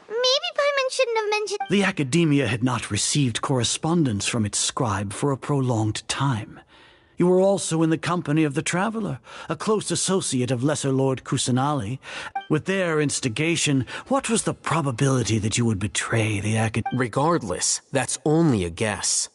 Maybe Paimon shouldn't have mentioned— The Academia had not received correspondence from its scribe for a prolonged time. You were also in the company of the Traveler, a close associate of Lesser Lord Kusanali. With their instigation, what was the probability that you would betray the Academia? Regardless, that's only a guess.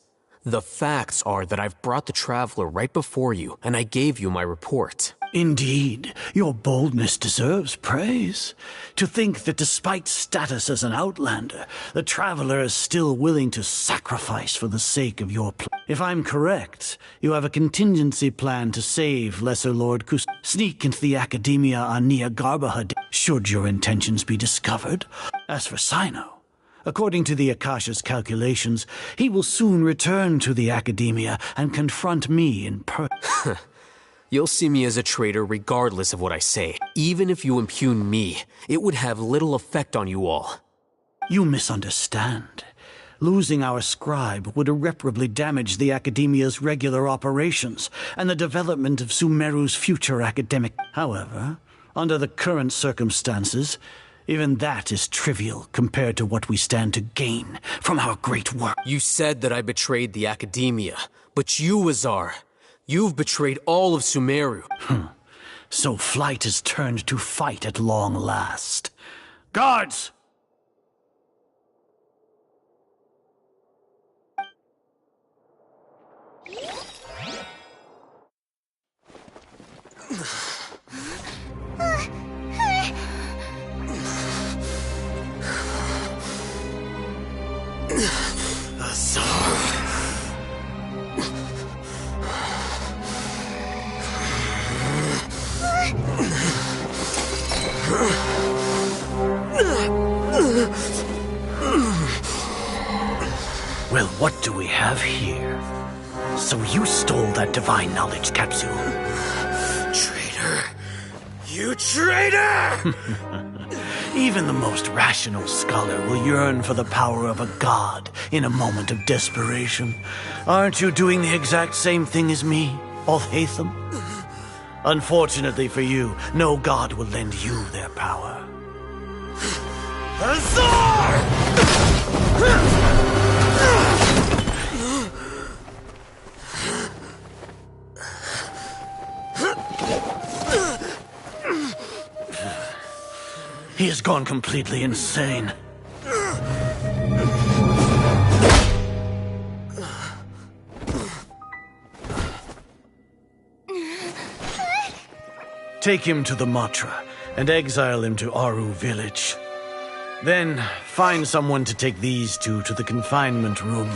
The facts are that I've brought the Traveler right before you, and I gave you my report. Indeed, your boldness deserves praise. To think that despite status as an outlander, the Traveler is still willing to sacrifice for the sake of your If I'm correct, you have a contingency plan to save Lesser Lord Kus. Sneak into the Academia on Niagarba should your intentions be discovered. As for Sino, according to the Akasha's calculations, he will soon return to the Academia and confront me in person. You'll see me as a traitor regardless of what I say. Even if you impugn me, it would have little effect on you all. You misunderstand. Losing our scribe would irreparably damage the Academia's regular operations and the development of Sumeru's future academic. However, under the current circumstances, even that is trivial compared to what we stand to gain from our great work. You said that I betrayed the Academia, but you, Azar, you've betrayed all of Sumeru. So flight has turned to fight at long last. Guards! Well, what do we have here? So you stole that divine knowledge capsule. Traitor! You traitor! Even the most rational scholar will yearn for the power of a god in a moment of desperation. Aren't you doing the exact same thing as me, Alhaitham? Unfortunately for you, no god will lend you their power. Azar! He has gone completely insane. Take him to the Matra and exile him to Aru village. Then find someone to take these two to the confinement room.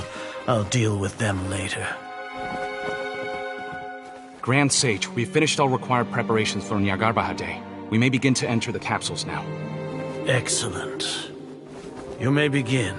I'll deal with them later. Grand Sage, we've finished all required preparations for Niagarba Day. We may begin to enter the capsules now. Excellent. You may begin.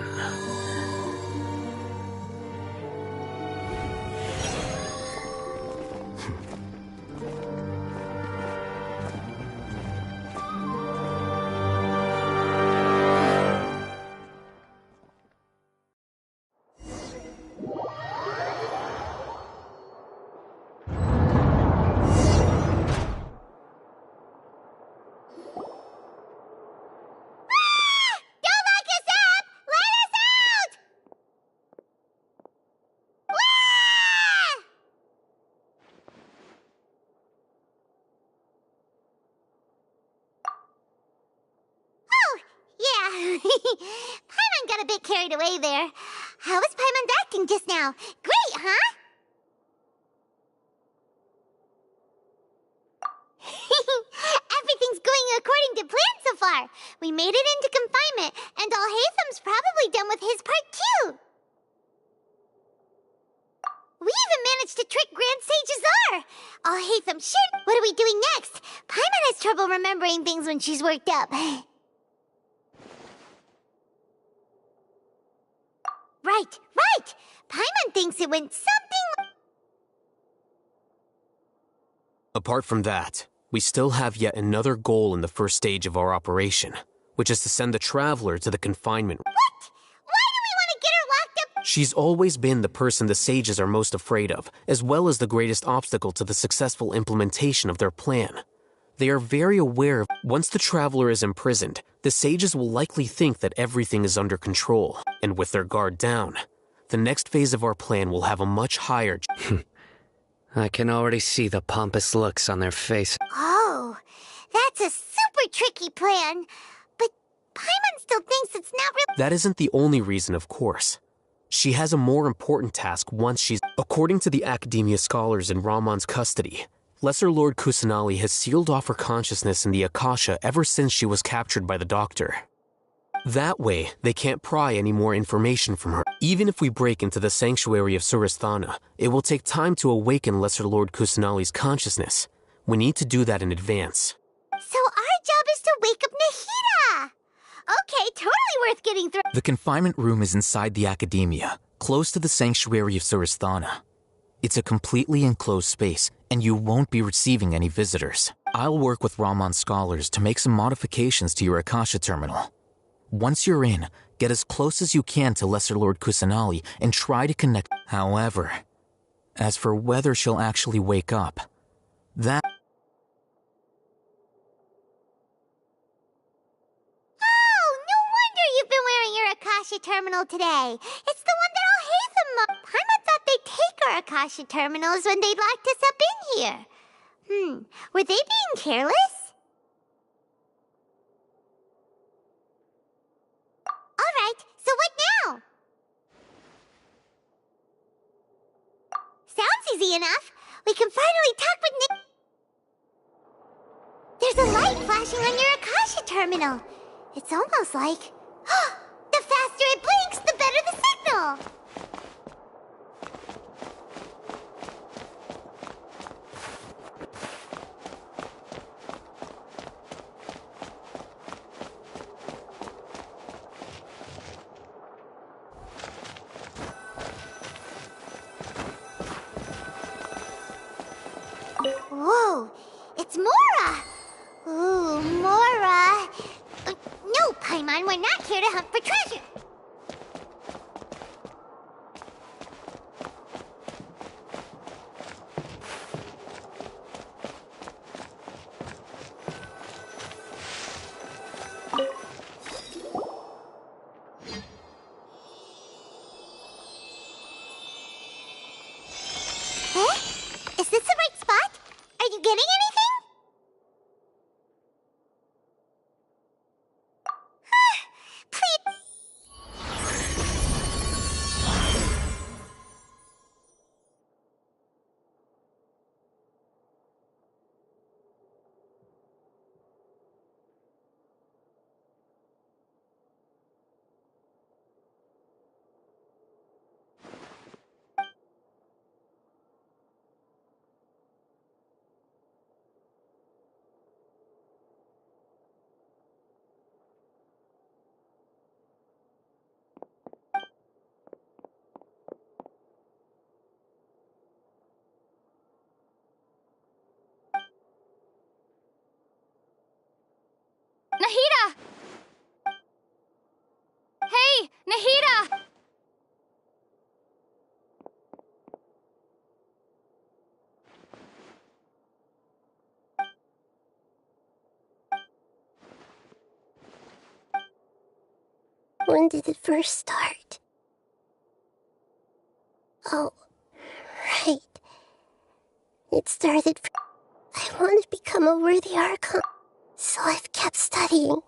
carried away there. How was Paimon's acting just now? Great, huh? Everything's going according to plan so far. We made it into confinement, and Alhaitham's probably done with his part too. We even managed to trick Grand Sage Azar. Alhaitham sure. What are we doing next? Paimon has trouble remembering things when she's worked up. Right. Paimon thinks it went something. Apart from that, we still have yet another goal in the first stage of our operation, which is to send the Traveler to the confinement. What? Why do we want to get her locked up? She's always been the person the sages are most afraid of, as well as the greatest obstacle to the successful implementation of their plan. They are very aware of once the Traveler is imprisoned, the sages will likely think that everything is under control, and with their guard down, the next phase of our plan will have a much higher... I can already see the pompous looks on their face. Oh, that's a super tricky plan. But Paimon still thinks it's not real. That isn't the only reason, of course. She has a more important task once she's... According to the Academia scholars in Ramon's custody, Lesser Lord Kusanali has sealed off her consciousness in the Akasha ever since she was captured by the Doctor. That way, they can't pry any more information from her. Even if we break into the sanctuary of Surasthana, it will take time to awaken Lesser Lord Kusanali's consciousness. We need to do that in advance. So our job is to wake up Nahida! Okay, totally worth getting through. The confinement room is inside the Academia, close to the sanctuary of Surasthana. It's a completely enclosed space, and you won't be receiving any visitors. I'll work with Ramon's scholars to make some modifications to your Akasha terminal. Once you're in, get as close as you can to Lesser Lord Kusanali and try to connect. However, as for whether she'll actually wake up, that... Oh, no wonder you've been wearing your Akasha terminal today. It's the one that Alhaitham... Paimon thought they'd take our Akasha terminals when they locked us up in here. Were they being careless? Alright, so what now? Sounds easy enough. We can finally talk with Nick. There's a light flashing on your Akasha terminal. It's almost like... the faster it blinks, the better the signal! Whoa, it's Mora! Ooh, Mora! No, Paimon, we're not here to hunt for treasure! Huh? Is this the right spot? Are you getting anything? Please. Nahida! Hey, Nahida! When did it first start? Oh, right. It started... I want to become a worthy Archon. So I've kept studying,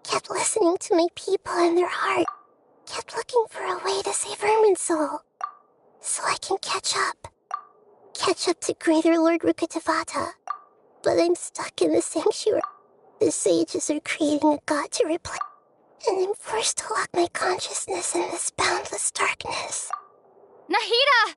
kept listening to my people and their heart. kept looking for a way to save Irminsul, so I can catch up. Catch up to Greater Lord Rukkhadevata. But I'm stuck in the sanctuary. The sages are creating a god to replace, and I'm forced to lock my consciousness in this boundless darkness. Nahida!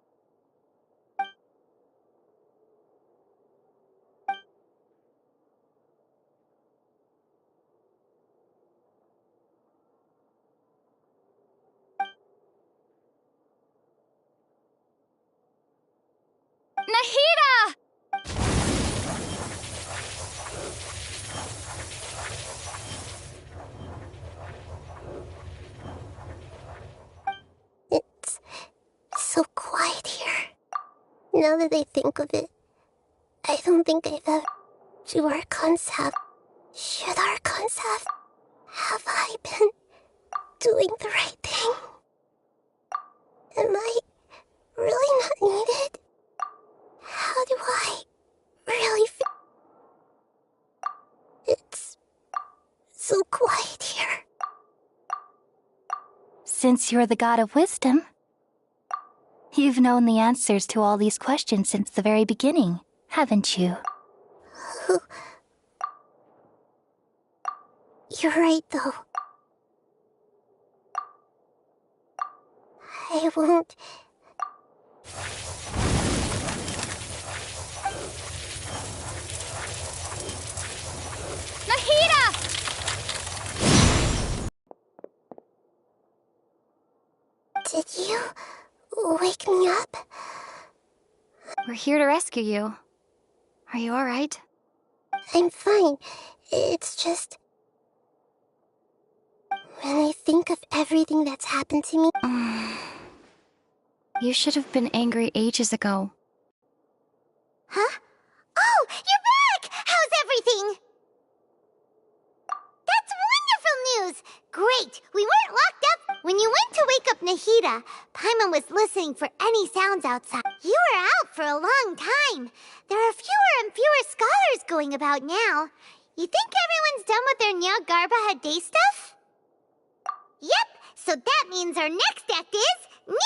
Nahida! It's so quiet here. Now that I think of it, I don't think I've ever... Do Archons have... Should Archons have... Have I been doing the right thing? Am I really not needed? How do I really feel? It's so quiet here. Since you're the god of wisdom, you've known the answers to all these questions since the very beginning, haven't you? You're right, though. I won't... Nahida! Did you wake me up? We're here to rescue you. Are you alright? I'm fine. It's just... When I think of everything that's happened to me... You should have been angry ages ago. Huh? Oh, you're back! How's everything? That's wonderful news! Great! We weren't locked up! When you went to wake up Nahida, Paimon was listening for any sounds outside. You were out for a long time. There are fewer and fewer scholars going about now. You think everyone's done with their Nya Garba Hade stuff? Yep, so that means our next act is... new...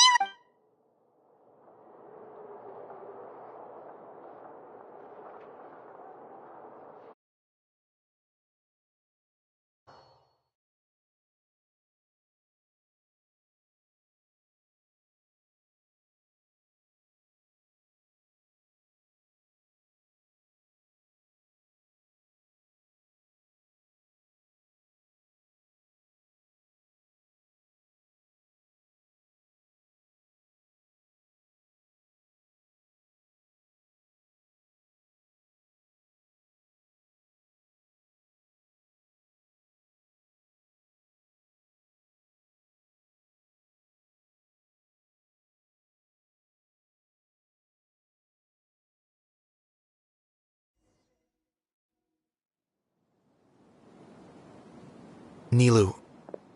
Nilou,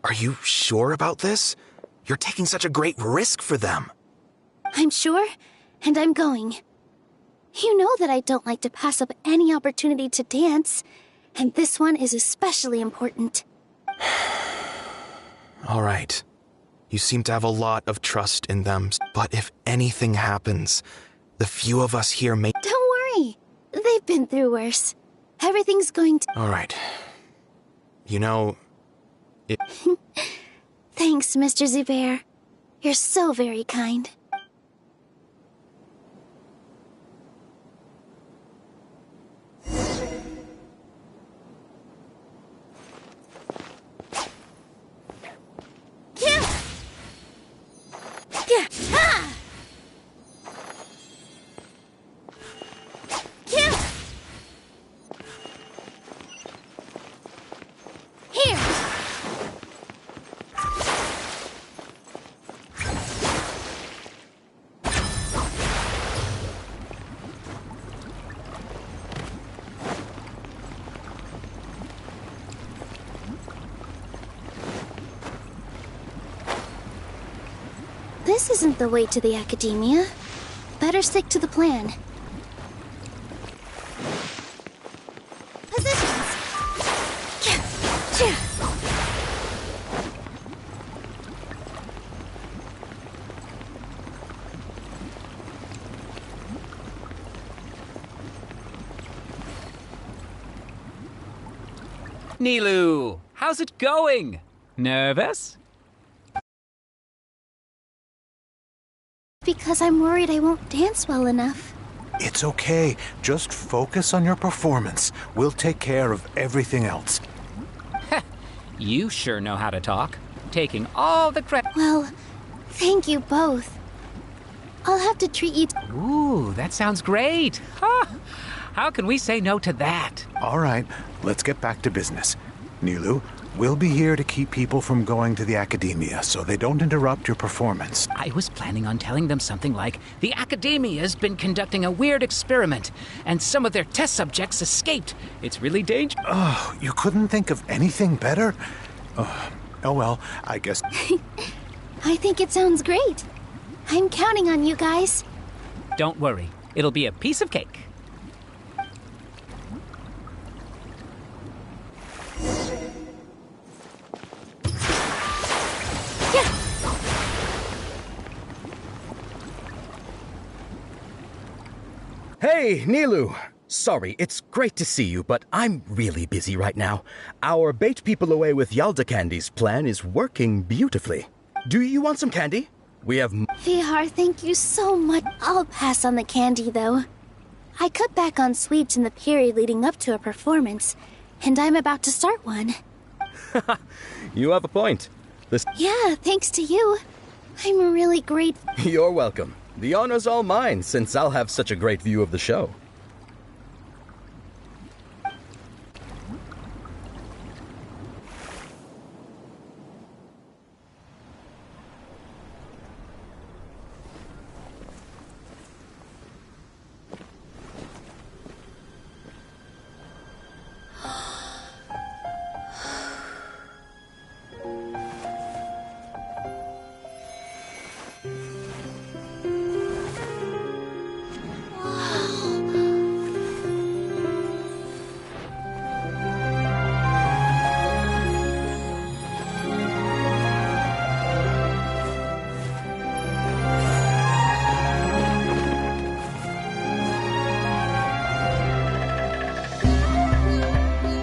are you sure about this? You're taking such a great risk for them. I'm sure, and I'm going. You know that I don't like to pass up any opportunity to dance, and this one is especially important. All right. You seem to have a lot of trust in them, but if anything happens, the few of us here may... Don't worry. They've been through worse. Everything's going to... All right. You know... Thanks, Mr. Zubair. You're so very kind. This isn't the way to the Academia. Better stick to the plan. Positions! Nilu, how's it going? Nervous? Because I'm worried I won't dance well enough. It's okay. Just focus on your performance. We'll take care of everything else. You sure know how to talk. Taking all the credit. Well, thank you both. I'll have to treat you. Ooh, that sounds great. Huh. How can we say no to that? All right, let's get back to business. Nilu, we'll be here to keep people from going to the academia so they don't interrupt your performance. I was planning on telling them something like, the Academia's been conducting a weird experiment, and some of their test subjects escaped. It's really dangerous. Oh, you couldn't think of anything better? Oh well, I guess... I think it sounds great. I'm counting on you guys. Don't worry. It'll be a piece of cake. Hey, Nilu! Sorry, it's great to see you, but I'm really busy right now. Our Bait People Away with Yalda Candy's plan is working beautifully. Do you want some candy? We have... Vihar, thank you so much. I'll pass on the candy, though. I cut back on sweets in the period leading up to a performance, and I'm about to start one. You have a point. Yeah, thanks to you. I'm really grateful. You're welcome. The honor's all mine, since I'll have such a great view of the show.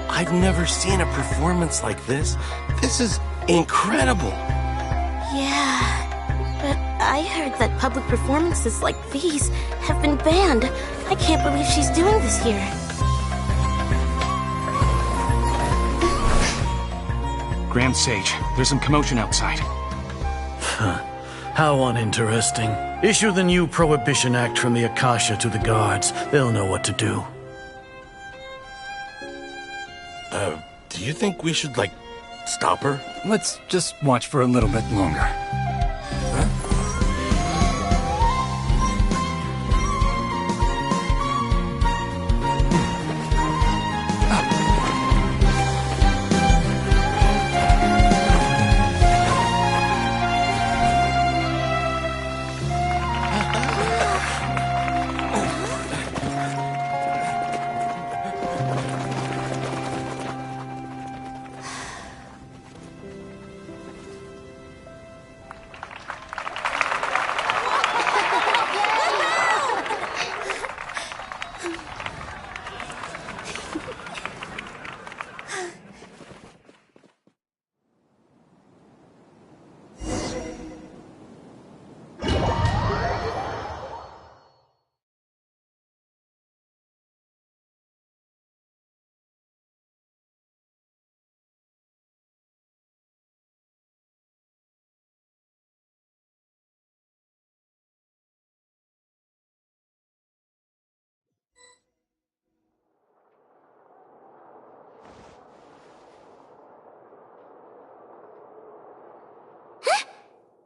I've never seen a performance like this. This is incredible. Yeah, but I heard that public performances like these have been banned. I can't believe she's doing this here. Grand Sage, there's some commotion outside. How uninteresting. Issue the new Prohibition Act from the Akasha to the guards. They'll know what to do. Do you think we should, stop her? Let's just watch for a little bit longer.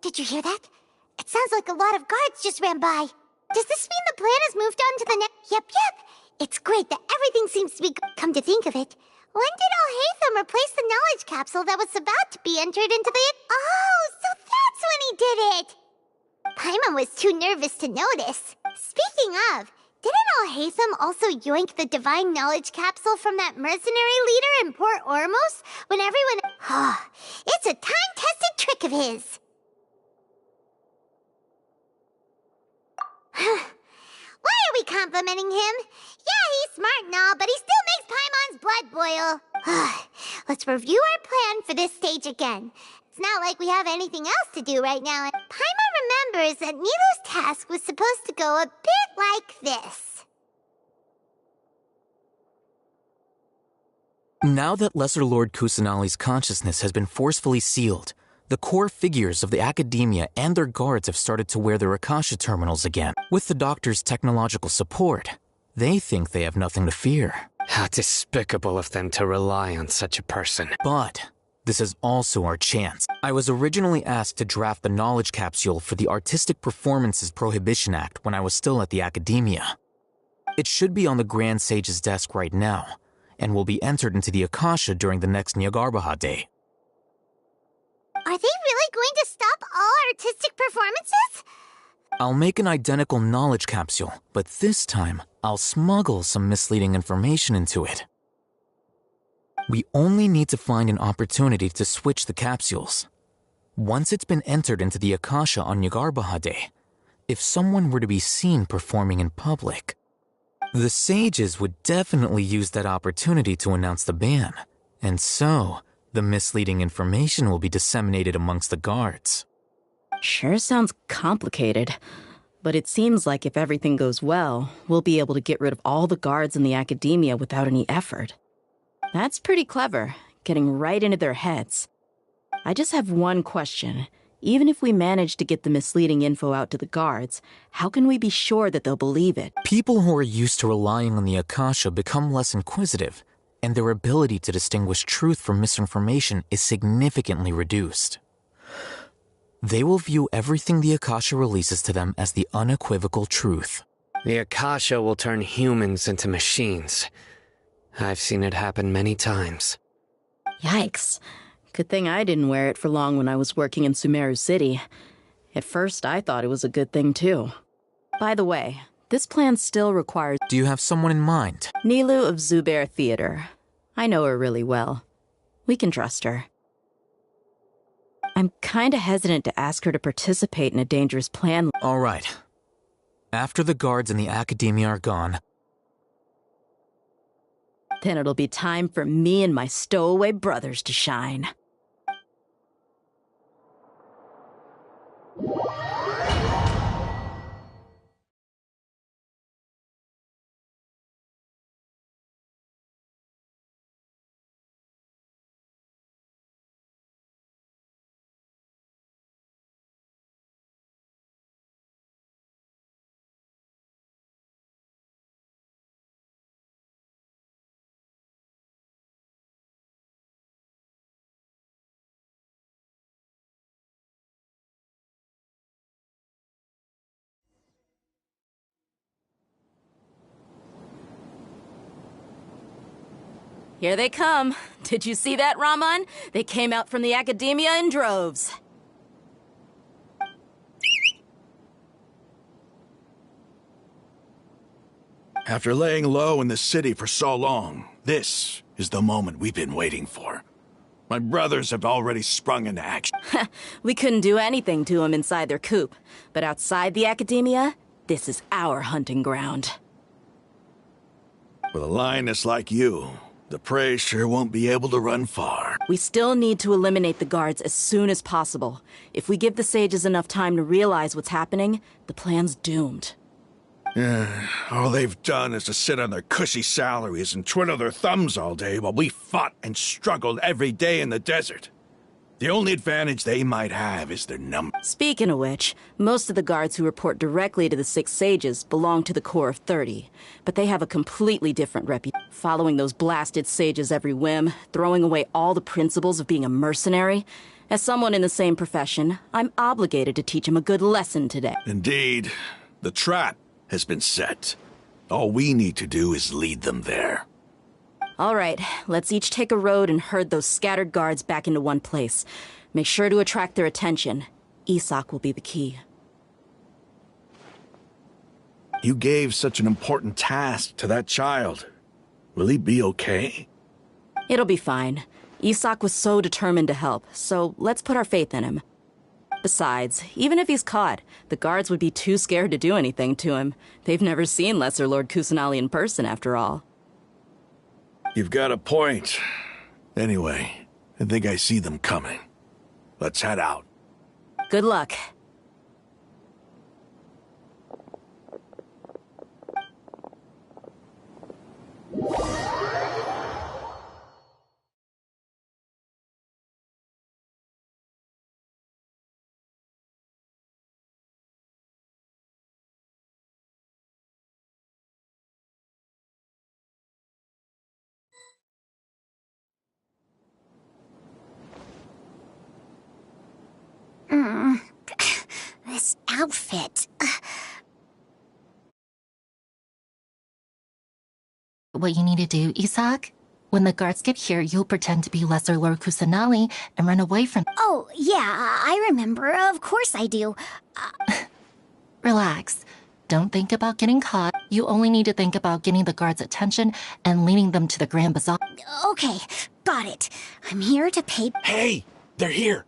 Did you hear that? It sounds like a lot of guards just ran by. Does this mean the plan has moved on to the next? Yep. It's great that everything seems to be... Come to think of it, when did Alhaitham replace the knowledge capsule that was about to be entered into the... Oh, so that's when he did it! Paimon was too nervous to notice. Speaking of, didn't Alhaitham also yoink the divine knowledge capsule from that mercenary leader in Port Ormos when everyone... It's a time-tested trick of his. Why are we complimenting him? Yeah, he's smart and all, but he still makes Paimon's blood boil. Let's review our plan for this stage again. It's not like we have anything else to do right now. Paimon remembers that Nilu's task was supposed to go a bit like this. Now that Lesser Lord Kusanali's consciousness has been forcefully sealed, the core figures of the Academia and their guards have started to wear their Akasha terminals again. With the Doctor's technological support, they think they have nothing to fear. How despicable of them to rely on such a person. But this is also our chance. I was originally asked to draft the knowledge capsule for the Artistic Performances Prohibition Act when I was still at the Academia. It should be on the Grand Sage's desk right now, and will be entered into the Akasha during the next Nyargarbaha Day. Are they really going to stop all artistic performances? I'll make an identical knowledge capsule, but this time, I'll smuggle some misleading information into it. We only need to find an opportunity to switch the capsules. Once it's been entered into the Akasha on Nyargarbaha Day, if someone were to be seen performing in public, the sages would definitely use that opportunity to announce the ban, and so the misleading information will be disseminated amongst the guards. Sure sounds complicated, but it seems like if everything goes well, we'll be able to get rid of all the guards in the Academia without any effort. That's pretty clever, getting right into their heads. I just have one question. Even if we manage to get the misleading info out to the guards, how can we be sure that they'll believe it? People who are used to relying on the Akasha become less inquisitive, and their ability to distinguish truth from misinformation is significantly reduced. They will view everything the Akasha releases to them as the unequivocal truth. The Akasha will turn humans into machines. I've seen it happen many times. Yikes. Good thing I didn't wear it for long when I was working in Sumeru City. At first, I thought it was a good thing, too. By the way, this plan still requires... Do you have someone in mind? Nilu of Zubair Theater. I know her really well. We can trust her. I'm kinda hesitant to ask her to participate in a dangerous plan. All right. After the guards in the Academia are gone, then it'll be time for me and my stowaway brothers to shine. Here they come. Did you see that, Raman? They came out from the Academia in droves. After laying low in the city for so long, this is the moment we've been waiting for. My brothers have already sprung into action. We couldn't do anything to them inside their coop, but outside the Academia, this is our hunting ground. With a lioness like you, the prey sure won't be able to run far. We still need to eliminate the guards as soon as possible. If we give the sages enough time to realize what's happening, the plan's doomed. All they've done is to sit on their cushy salaries and twiddle their thumbs all day while we fought and struggled every day in the desert. The only advantage they might have is their number. Speaking of which, most of the guards who report directly to the 6 sages belong to the Corps of 30, but they have a completely different reputation. Following those blasted sages every whim, throwing away all the principles of being a mercenary. As someone in the same profession, I'm obligated to teach them a good lesson today. Indeed. The trap has been set. All we need to do is lead them there. All right, let's each take a road and herd those scattered guards back into one place. Make sure to attract their attention. Isak will be the key. You gave such an important task to that child. Will he be okay? It'll be fine. Isak was so determined to help, so let's put our faith in him. Besides, even if he's caught, the guards would be too scared to do anything to him. They've never seen Lesser Lord Kusanali in person, after all. You've got a point. Anyway, I think I see them coming. Let's head out. Good luck. This outfit. What you need to do, Isak? When the guards get here, you'll pretend to be Lesser Lord Kusanali and run away from— Oh, yeah, I remember. Of course I do. Relax. Don't think about getting caught. You only need to think about getting the guards' attention and leading them to the Grand Bazaar. Okay, got it. I'm here to pay— Hey! They're here!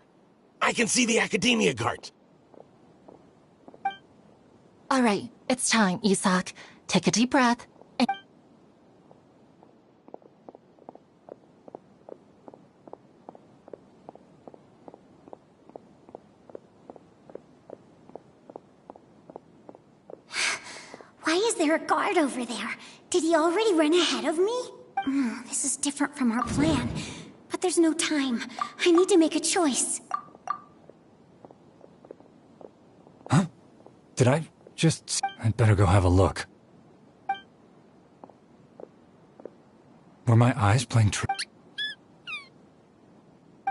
I can see the Academia guards! All right, it's time, Isak. Take a deep breath. Why is there a guard over there? Did he already run ahead of me? This is different from our plan. But there's no time. I need to make a choice. Huh? Did I just... I'd better go have a look. Were my eyes playing tricks?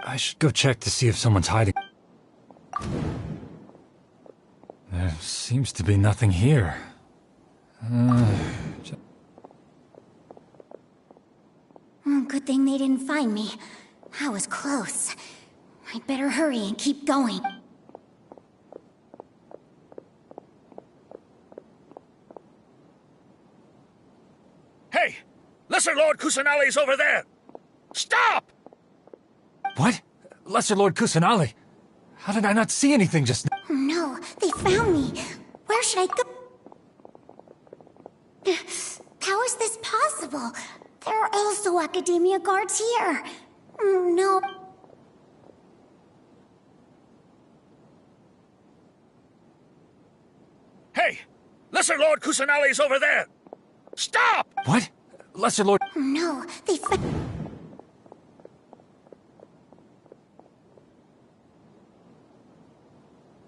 I should go check to see if someone's hiding. There seems to be nothing here. Good thing they didn't find me. I was close. I'd better hurry and keep going. Hey! Lesser Lord Kusanali's over there! Stop! What? Lesser Lord Kusanali? How did I not see anything just now? Oh no, they found me. Where should I go? How is this possible? There are also Academia guards here. No. Hey! Lesser Lord Kusanali's over there! Stop! What? Lesser Lord... Oh no, they found...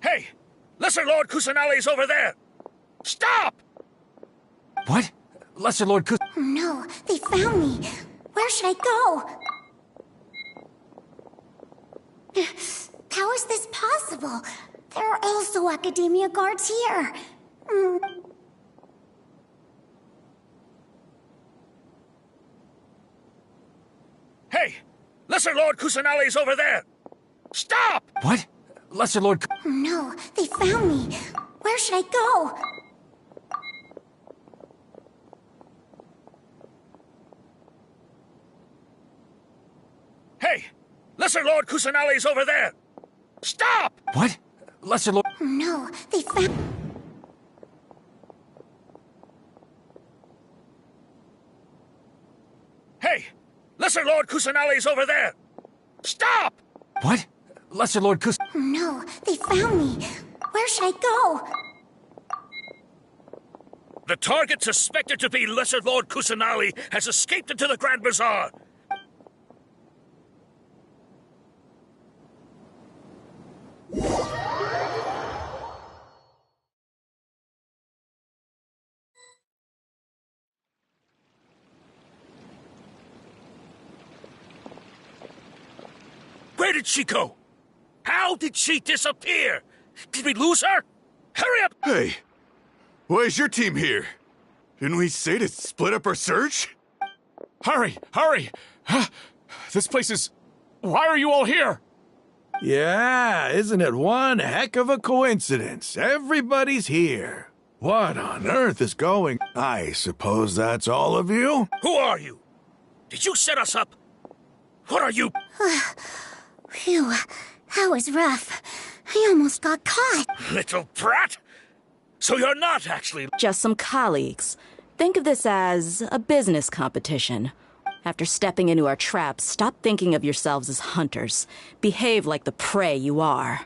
Hey! Lesser Lord Kusanali's over there! Stop! What? Lesser Lord Kus... Oh no, they found me. Where should I go? How is this possible? There are also Academia guards here. Hey! Lesser Lord Kusanali's over there! Stop! What? Lesser Lord... Oh no, they found me. Where should I go? Hey! Lesser Lord Kusanali's over there! Stop! What? Lesser Lord... Oh no, they found... Hey! Lesser Lord Kusanali's over there! Stop! What? Lesser Lord Kus... Oh no, they found me. Where should I go? The target suspected to be Lesser Lord Kusanali has escaped into the Grand Bazaar! Where did she go? How did she disappear? Did we lose her? Hurry up! Hey, why is your team here? Didn't we say to split up our search? Hurry! Hurry! Huh? This place is... Why are you all here? Yeah, isn't it one heck of a coincidence? Everybody's here. What on earth is going... I suppose that's all of you? Who are you? Did you set us up? What are you... Phew, that was rough. I almost got caught. Little brat! So you're not actually... Just some colleagues. Think of this as a business competition. After stepping into our traps, stop thinking of yourselves as hunters. Behave like the prey you are.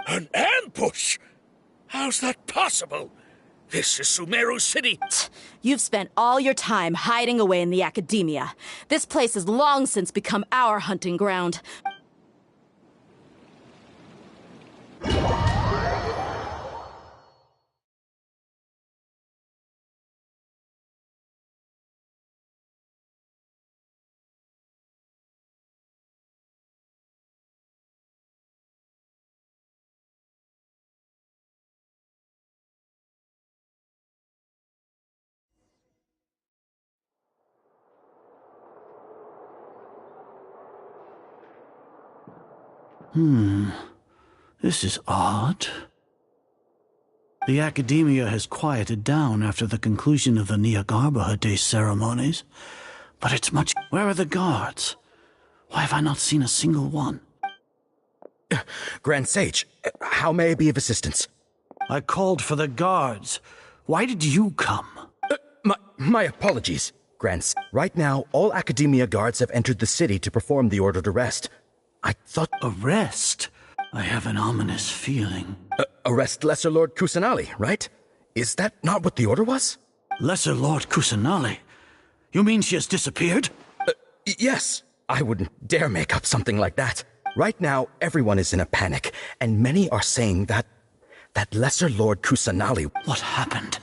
An ambush? How's that possible? This is Sumeru City. You've spent all your time hiding away in the academia. This place has long since become our hunting ground. This is odd. The academia has quieted down after the conclusion of the Niagarbha Day ceremonies, but it's much... Where are the guards? Why have I not seen a single one? Grand Sage, how may I be of assistance? I called for the guards. Why did you come? My apologies, Grand. Right now, all academia guards have entered the city to perform the ordered arrest. I thought... Arrest? I have an ominous feeling. Arrest Lesser Lord Kusanali, right? Is that not what the order was? Lesser Lord Kusanali? You mean she has disappeared? Yes. I wouldn't dare make up something like that. Right now, everyone is in a panic, and many are saying that Lesser Lord Kusanali... What happened?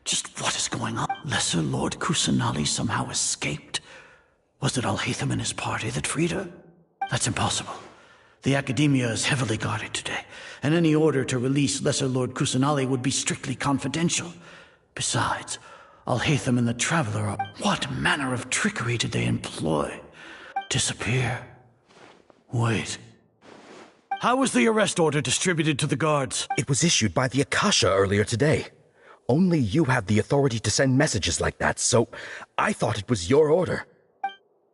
Just what is going on? Lesser Lord Kusanali somehow escaped? Was it Alhaitham and his party that freed her? That's impossible. The academia is heavily guarded today, and any order to release Lesser Lord Kusanali would be strictly confidential. Besides, Alhaitham and the Traveler are... What manner of trickery did they employ? Disappear? Wait. How was the arrest order distributed to the guards? It was issued by the Akasha earlier today. Only you have the authority to send messages like that, so I thought it was your order.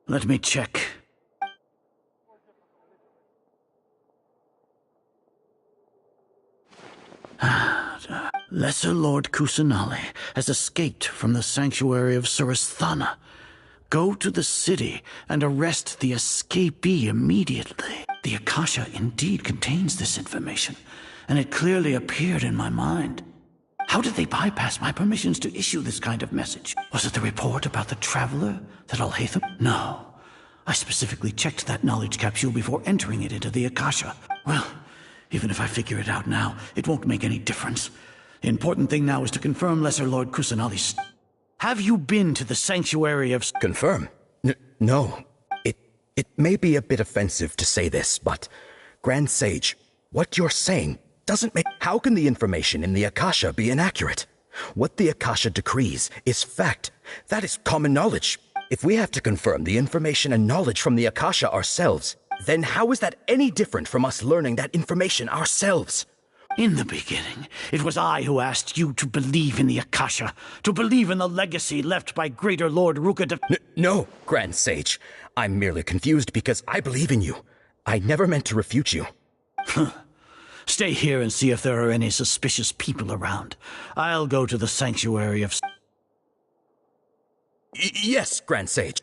Let me check. Lesser Lord Kusanali has escaped from the sanctuary of Surasthana. Go to the city and arrest the escapee immediately. The Akasha indeed contains this information, and it clearly appeared in my mind. How did they bypass my permissions to issue this kind of message? Was it the report about the Traveler that Alhaitham? No. I specifically checked that knowledge capsule before entering it into the Akasha. Well, even if I figure it out now, it won't make any difference. The important thing now is to confirm Lesser Lord Kusanali's... Have you been to the sanctuary of... Confirm? No. It may be a bit offensive to say this, but... Grand Sage, what you're saying doesn't make... How can the information in the Akasha be inaccurate? What the Akasha decrees is fact. That is common knowledge. If we have to confirm the information and knowledge from the Akasha ourselves, then how is that any different from us learning that information ourselves? In the beginning, it was I who asked you to believe in the Akasha, to believe in the legacy left by Greater Lord Ruka. No, Grand Sage. I'm merely confused because I believe in you. I never meant to refute you. Stay here and see if there are any suspicious people around. I'll go to the sanctuary of... Yes, Grand Sage.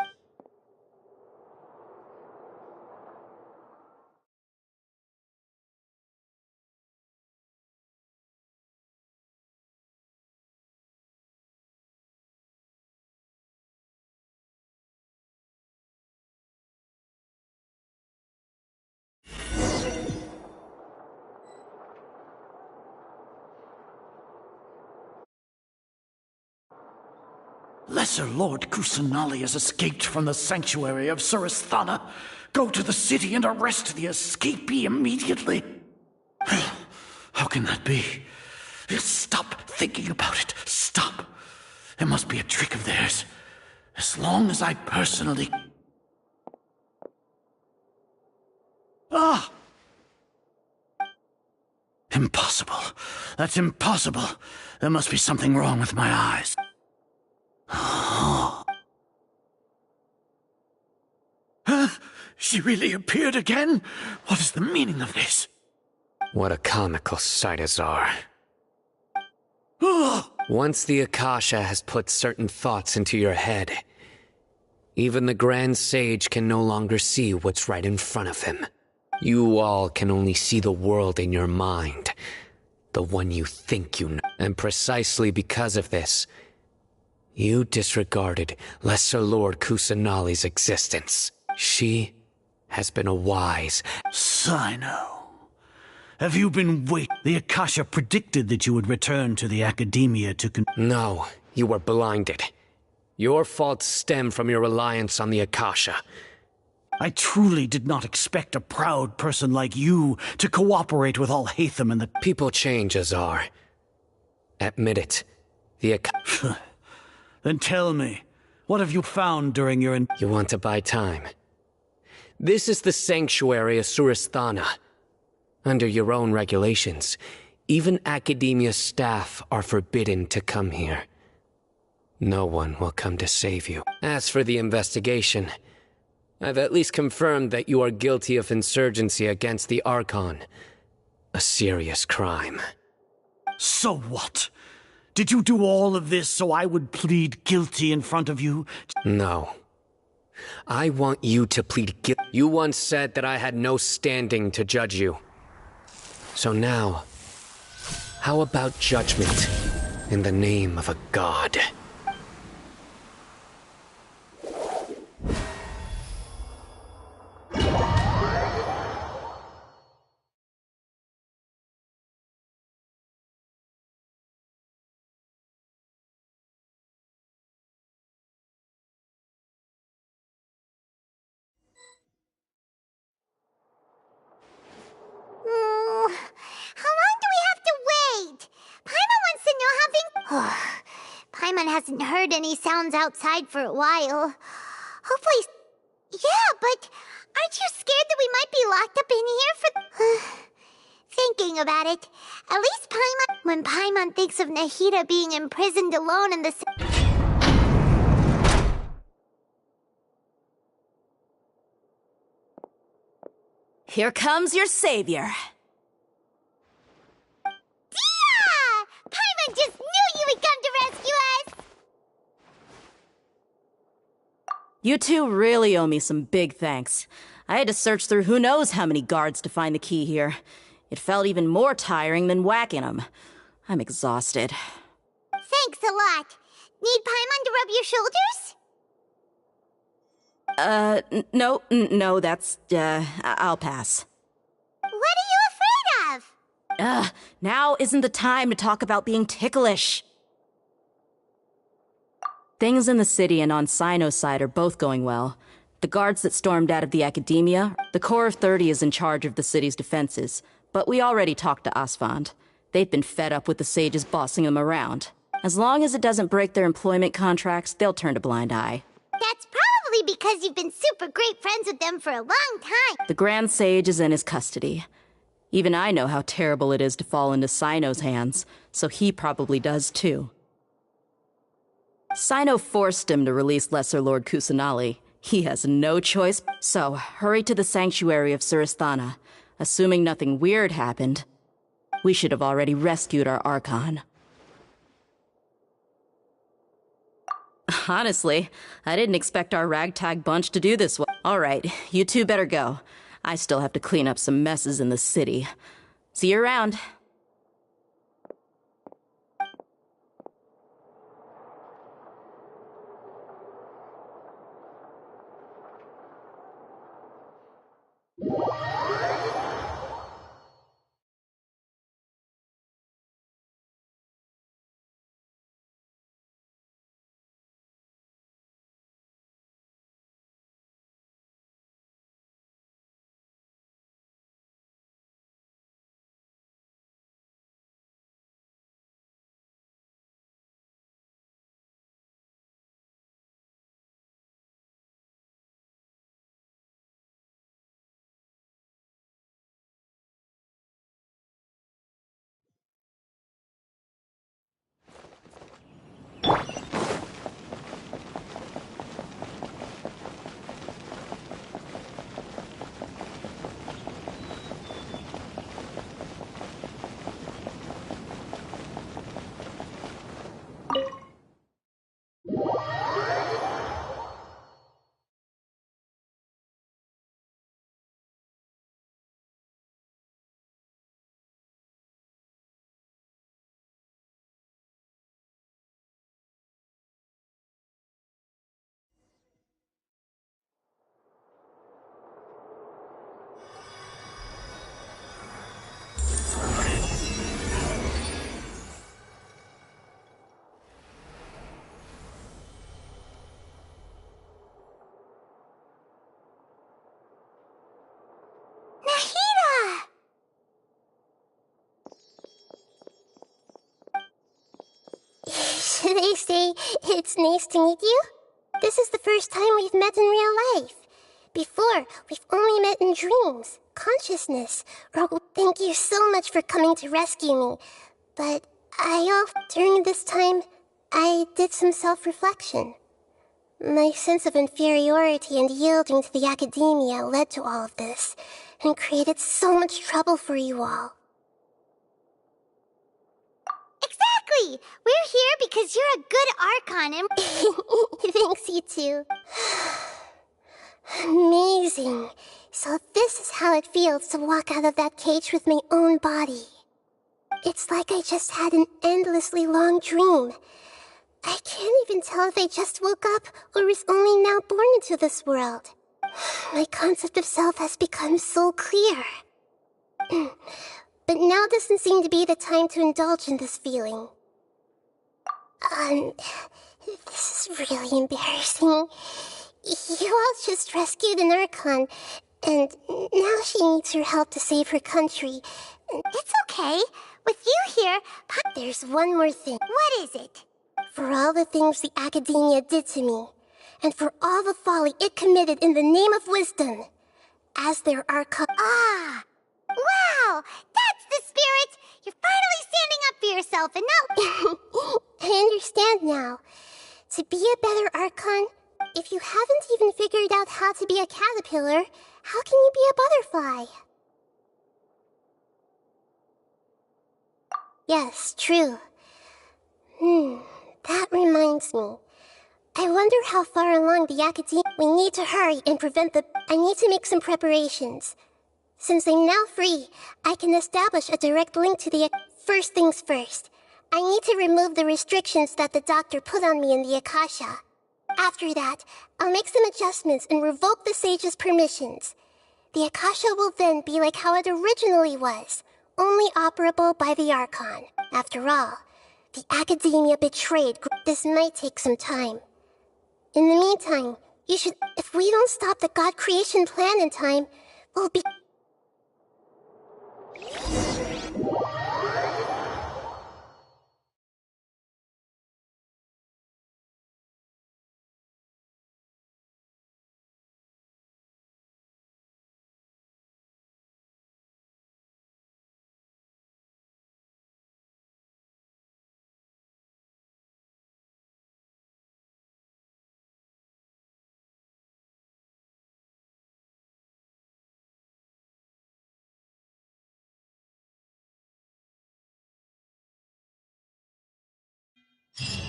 Lesser Lord Kusanali has escaped from the sanctuary of Surasthana. Go to the city and arrest the escapee immediately. How can that be? Stop thinking about it. Stop. It must be a trick of theirs. As long as I personally... Ah! Impossible. That's impossible. There must be something wrong with my eyes. She really appeared again? What is the meaning of this? What a comical sight, Azar. Once the Akasha has put certain thoughts into your head, even the Grand Sage can no longer see what's right in front of him. You all can only see the world in your mind, the one you think you know. And precisely because of this, you disregarded Lesser Lord Kusanali's existence. She has been a wise... Sino. Have you been The Akasha predicted that you would return to the Academia to No, you were blinded. Your faults stem from your reliance on the Akasha. I truly did not expect a proud person like you to cooperate with Alhaitham and the... People change, Azar. Admit it. The Akasha... Then tell me, what have you found during your... You want to buy time? This is the sanctuary of Surasthana. Under your own regulations, even Academia staff are forbidden to come here. No one will come to save you. As for the investigation, I've at least confirmed that you are guilty of insurgency against the Archon. A serious crime. So what? Did you do all of this so I would plead guilty in front of you? No. I want you to plead guilty. You once said that I had no standing to judge you. So now, how about judgment in the name of a god? How long do we have to wait? Paimon wants to know how things... Paimon hasn't heard any sounds outside for a while. Hopefully... Yeah, but aren't you scared that we might be locked up in here for... Thinking about it, at least Paimon... When Paimon thinks of Nahida being imprisoned alone in the... Here comes your savior. Yeah! Paimon just knew you would come to rescue us! You two really owe me some big thanks. I had to search through who knows how many guards to find the key here. It felt even more tiring than whacking them. I'm exhausted. Thanks a lot. Need Paimon to rub your shoulders? No, that's, I'll pass. What are you afraid of? Now isn't the time to talk about being ticklish. Things in the city and on Sino's side are both going well. The guards that stormed out of the Academia, the Corps of 30 is in charge of the city's defenses, but we already talked to Asfand. They've been fed up with the sages bossing them around. As long as it doesn't break their employment contracts, they'll turn a blind eye. That's probably because you've been super great friends with them for a long time. The Grand Sage is in his custody. Even I know how terrible it is to fall into Sino's hands, so he probably does too. Sino forced him to release Lesser Lord Kusanali. He has no choice, so hurry to the sanctuary of Surasthana. Assuming nothing weird happened, we should have already rescued our Archon. Honestly, I didn't expect our ragtag bunch to do this well. All right, you two better go. I still have to clean up some messes in the city. See you around. They say it's nice to meet you. This is the first time we've met in real life. Before, we've only met in dreams, consciousness. Thank you so much for coming to rescue me. But during this time, I did some self-reflection. My sense of inferiority and yielding to the academia led to all of this, and created so much trouble for you all. Exactly! We're here because you're a good Archon and... Thanks, you too. Amazing. So this is how it feels to walk out of that cage with my own body. It's like I just had an endlessly long dream. I can't even tell if I just woke up or was only now born into this world. My concept of self has become so clear. But now doesn't seem to be the time to indulge in this feeling. This is really embarrassing. You all just rescued an Archon, and now she needs your help to save her country. It's okay. With you here, there's one more thing. What is it? For all the things the Academia did to me, and for all the folly it committed in the name of wisdom, as their Archon... Ah! Wow! That's the spirit! You're finally standing up for yourself and not... I understand now. To be a better Archon, if you haven't even figured out how to be a caterpillar, how can you be a butterfly? Yes, true. That reminds me. I wonder how far along the Academia... We need to hurry and prevent the... I need to make some preparations. Since I'm now free, I can establish a direct link to the... First things first. I need to remove the restrictions that the doctor put on me in the Akasha. After that, I'll make some adjustments and revoke the sage's permissions. The Akasha will then be like how it originally was, only operable by the Archon. After all, the Academia betrayed. This might take some time. In the meantime, you should... If we don't stop the God creation plan in time, we'll be...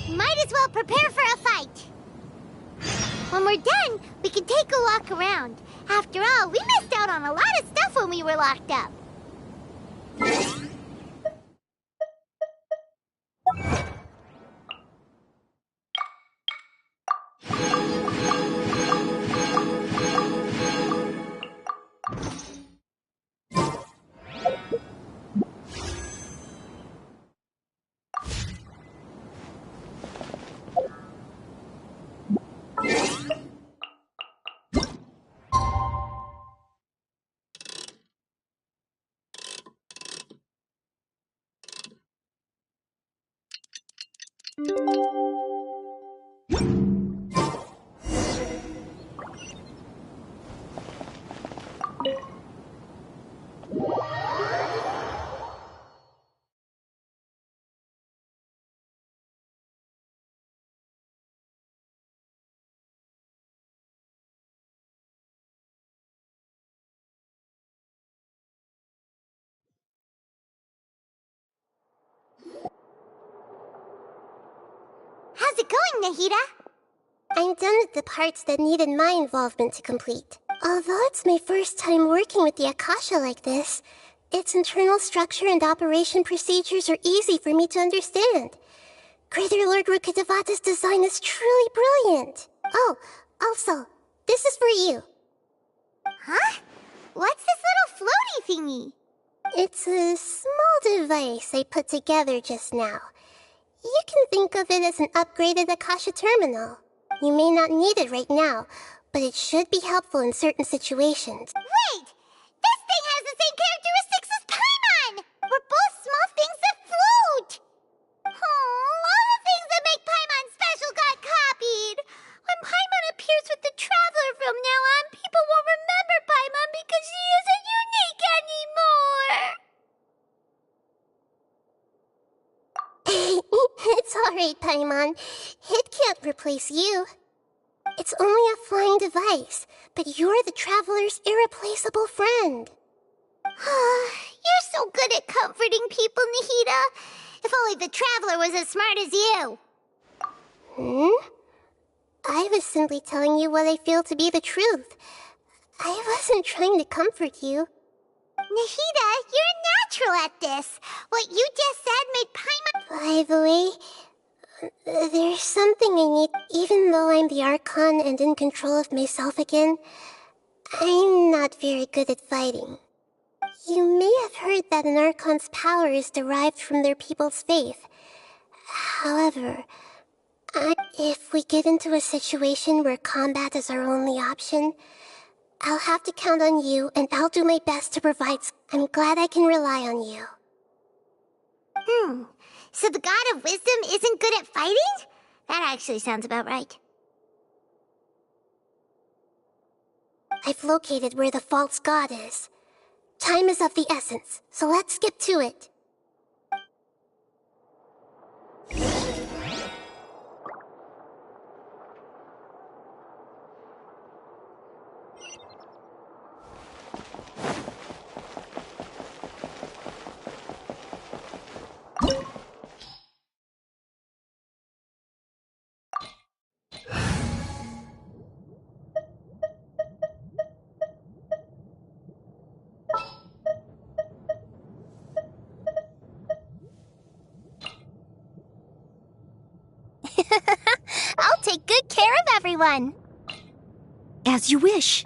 Might as well prepare for a fight. When we're done, we can take a walk around. After all, we missed out on a lot of stuff when we were locked up. How's it going, Nahida? I'm done with the parts that needed my involvement to complete. Although it's my first time working with the Akasha like this, its internal structure and operation procedures are easy for me to understand. Greater Lord Rukkhadevata's design is truly brilliant. Oh, also, this is for you. Huh? What's this little floaty thingy? It's a small device I put together just now. You can think of it as an upgraded Akasha terminal. You may not need it right now, but it should be helpful in certain situations. Wait! This thing has the same characteristics as Paimon! We're both small things that float! Oh, all the things that make Paimon. It can't replace you. It's only a flying device, but you're the Traveler's irreplaceable friend. You're so good at comforting people, Nahida. If only the Traveler was as smart as you. I was simply telling you what I feel to be the truth. I wasn't trying to comfort you. Nahida, you're natural at this. What you just said made Paimon... By the way, there's something I need. Even though I'm the Archon and in control of myself again, I'm not very good at fighting. You may have heard that an Archon's power is derived from their people's faith. However, if we get into a situation where combat is our only option, I'll have to count on you, and I'll do my best to provide. I'm glad I can rely on you. So the God of Wisdom isn't good at fighting? That actually sounds about right. I've located where the false god is. Time is of the essence, so let's skip to it. I'll take good care of everyone. As you wish.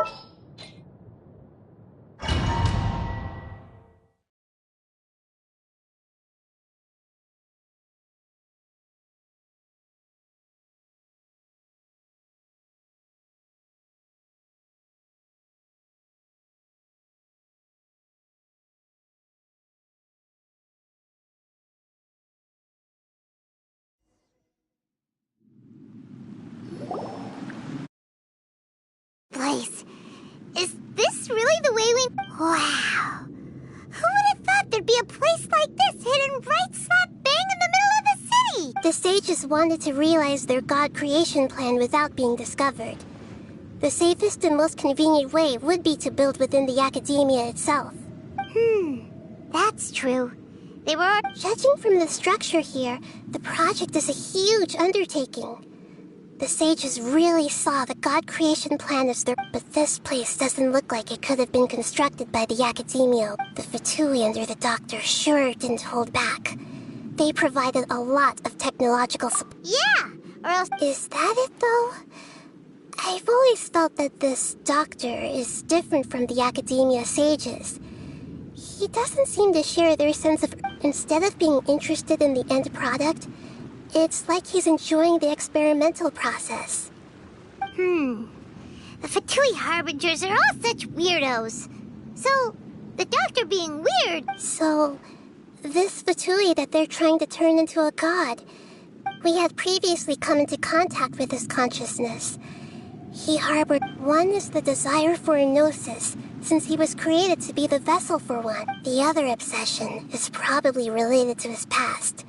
Place. Is this really the way we... Wow. Who would have thought there'd be a place like this hidden right slap bang in the middle of the city? The sages wanted to realize their god creation plan without being discovered. The safest and most convenient way would be to build within the academia itself. That's true. They were... Judging from the structure here, the project is a huge undertaking. The sages really saw the god creation plan as their... But this place doesn't look like it could have been constructed by the academia. The Fatui under the doctor sure didn't hold back. They provided a lot of technological support. Yeah! Or else... Is that it, though? I've always felt that this doctor is different from the academia sages. He doesn't seem to share their sense of... Instead of being interested in the end product, it's like he's enjoying the experimental process. The Fatui Harbingers are all such weirdos. So, the doctor being weird... So, this Fatui that they're trying to turn into a god, we had previously come into contact with his consciousness. He harbored... One is the desire for a gnosis, since he was created to be the vessel for one. The other obsession is probably related to his past.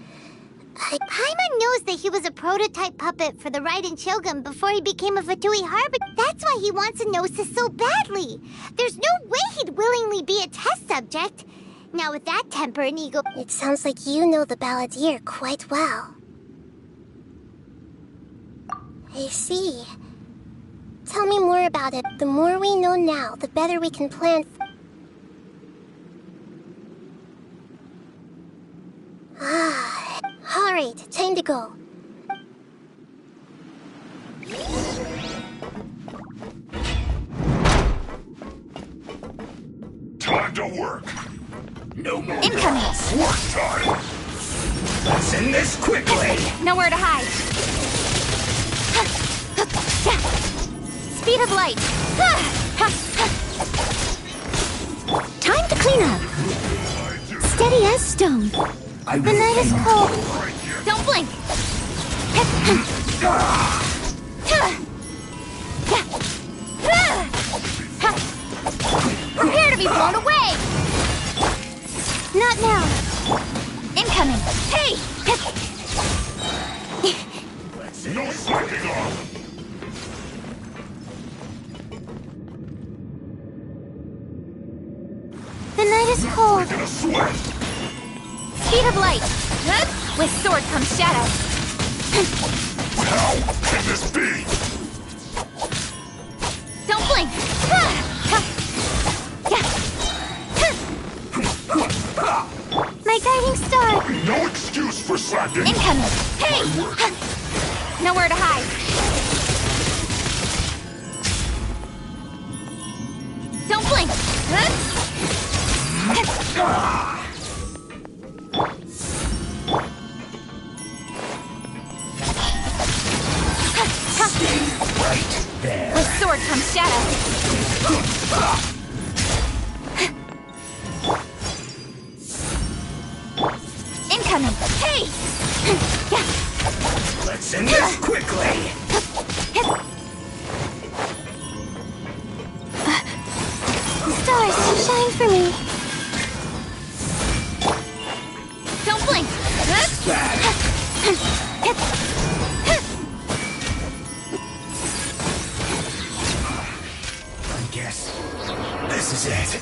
Paimon knows that he was a prototype puppet for the Raiden Shogun before he became a Fatui Harbinger. That's why he wants a gnosis so badly. There's no way he'd willingly be a test subject. Now with that temper and ego... It sounds like you know the Balladeer quite well. I see. Tell me more about it. The more we know now, the better we can plan. Alright, time to go. Time to work. No more Incoming. Work time. Let's end this quickly. Nowhere to hide. Speed of light. Time to clean up. Steady as stone. The night is cold. Don't blink. Prepare to be blown away. Not now. Incoming. Hey! No slacking off! The night is cold. Breaking a sweat! Speed of light. With sword comes shadow. How can this be? Don't blink. My guiding star. No excuse for slacking! Incoming. Hey! Nowhere to hide. Don't blink. Right there! With sword comes shadow. Incoming. Hey! Let's end this quickly! Stars, shine for me. Don't blink. I guess this is it.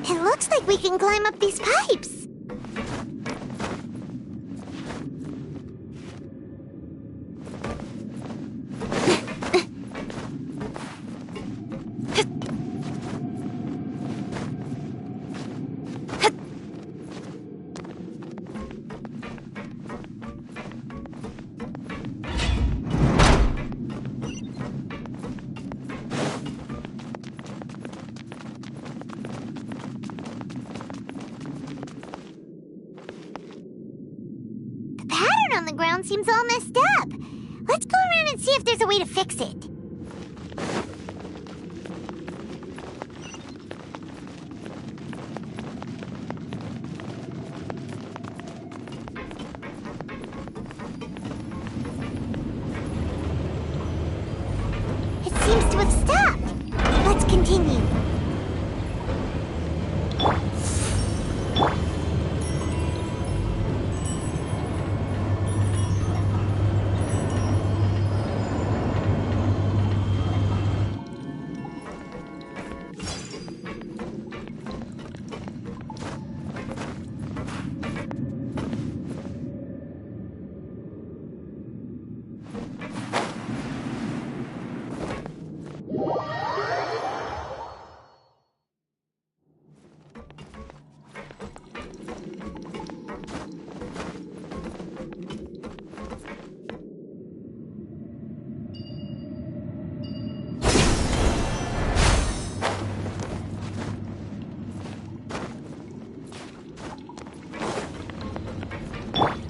It looks like we can climb up these pipes. The pattern on the ground seems all messed up. Let's go around and see if there's a way to fix it. It seems to have stopped. Let's continue.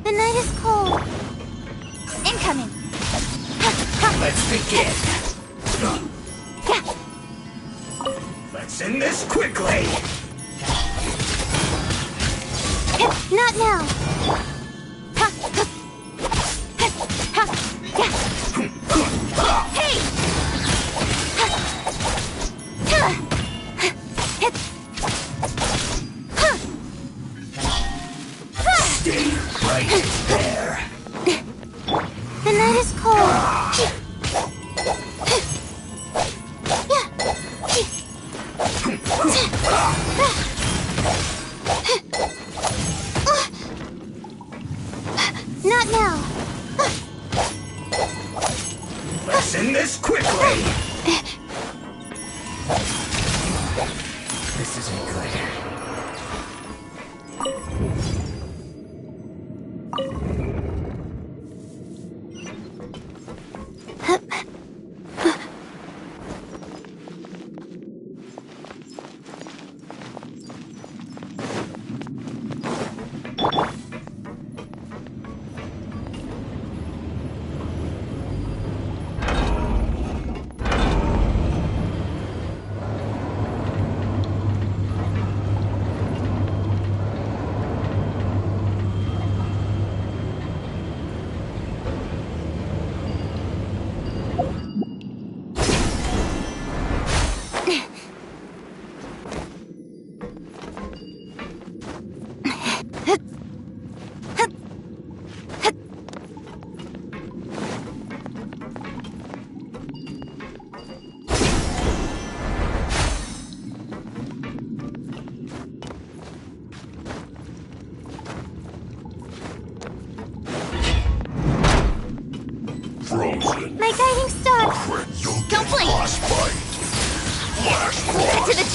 The night is cold. Incoming. Let's begin! Let's end this quickly! Not now. Hey! Stay right there! The night is cold. Not now.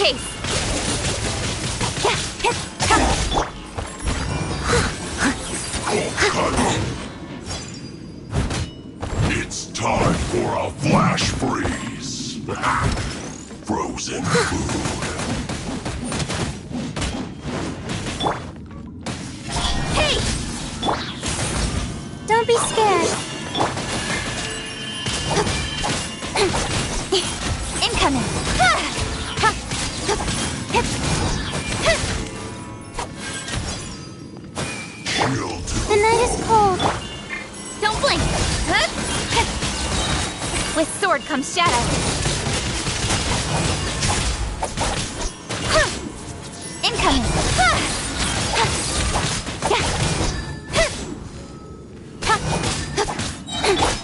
chase! It's time for a flash freeze. Frozen food. Hey! Don't be scared. Incoming! The night is cold. Don't blink! With sword comes shadow. Incoming!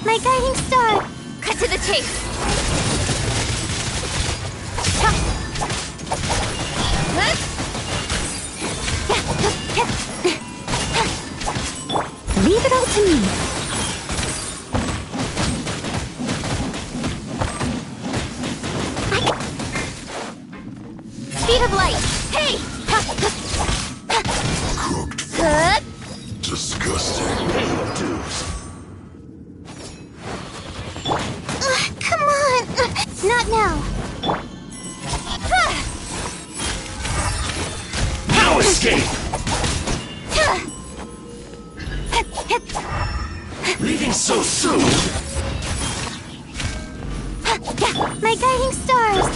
My guiding star! Cut to the chase! Leave it all to me. Speed of light. Hey! Cooked. Disgusting. Come on! Not now. Now escape! Leaving so soon! My guiding stars!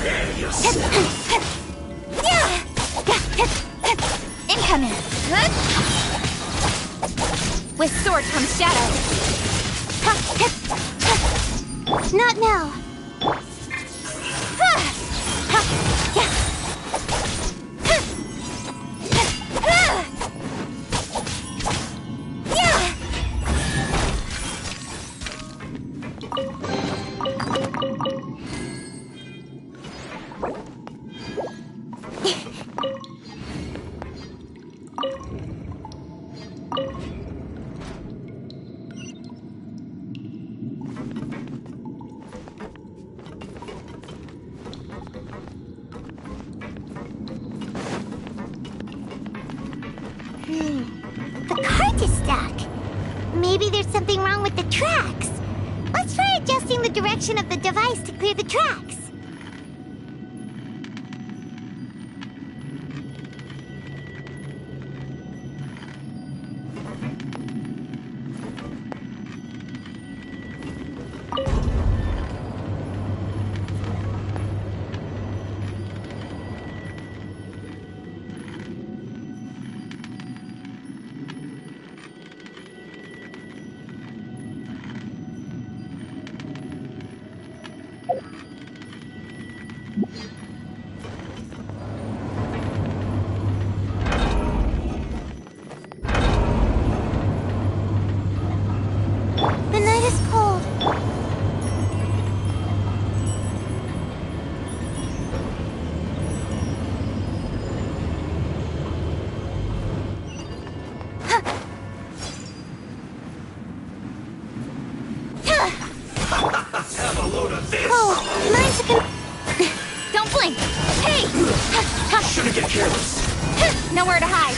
Incoming! With sword comes shadow. Not now. The cart is stuck. Maybe there's something wrong with the tracks. Let's try adjusting the direction of the device to clear the tracks. The night is cold. Have a load of this! Cold. Mine's a Don't blink! Hey! Shouldn't get careless. Nowhere to hide.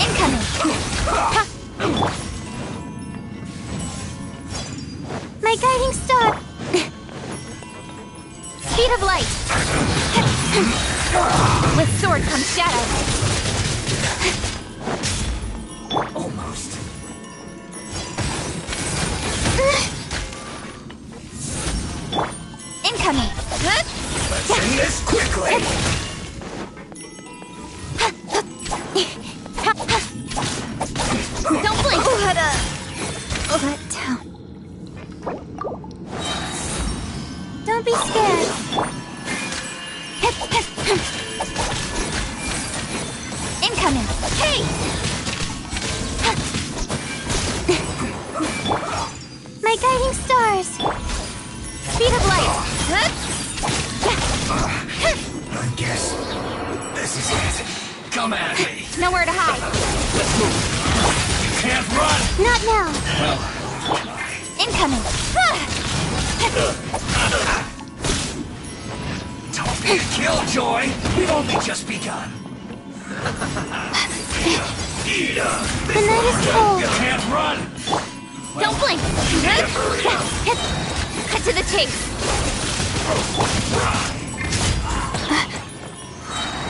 Incoming! My guiding star! Speed of light! With sword comes shadow! Almost. Incoming! Let's end this quickly! Don't blink! Let down. Don't be scared. Incoming! Hey! My guiding stars! Speed of light! I guess this is it. Come at me! Nowhere to hide. Let's move. You can't run! Not now. Well, Incoming! don't be a killjoy! We've only just begun. The night is cold. You can't run! Don't blink! Cut to the chase!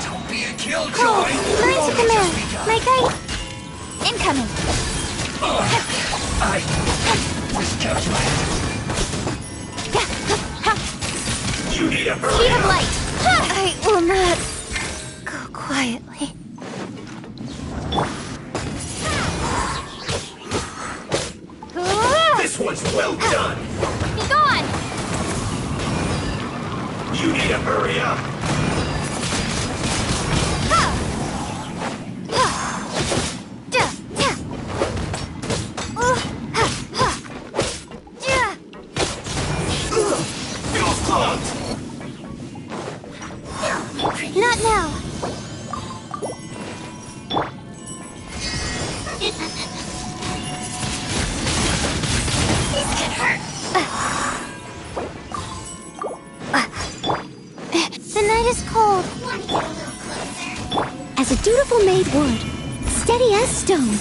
Don't be a killjoy! Cold! Learn to command! My guide... Incoming! I just kept my... You need a hurry Speed of up. light! I will not go quietly. This one's well done! Be gone! You need to hurry up! Not now! The night is cold. As a dutiful maid would, steady as stone.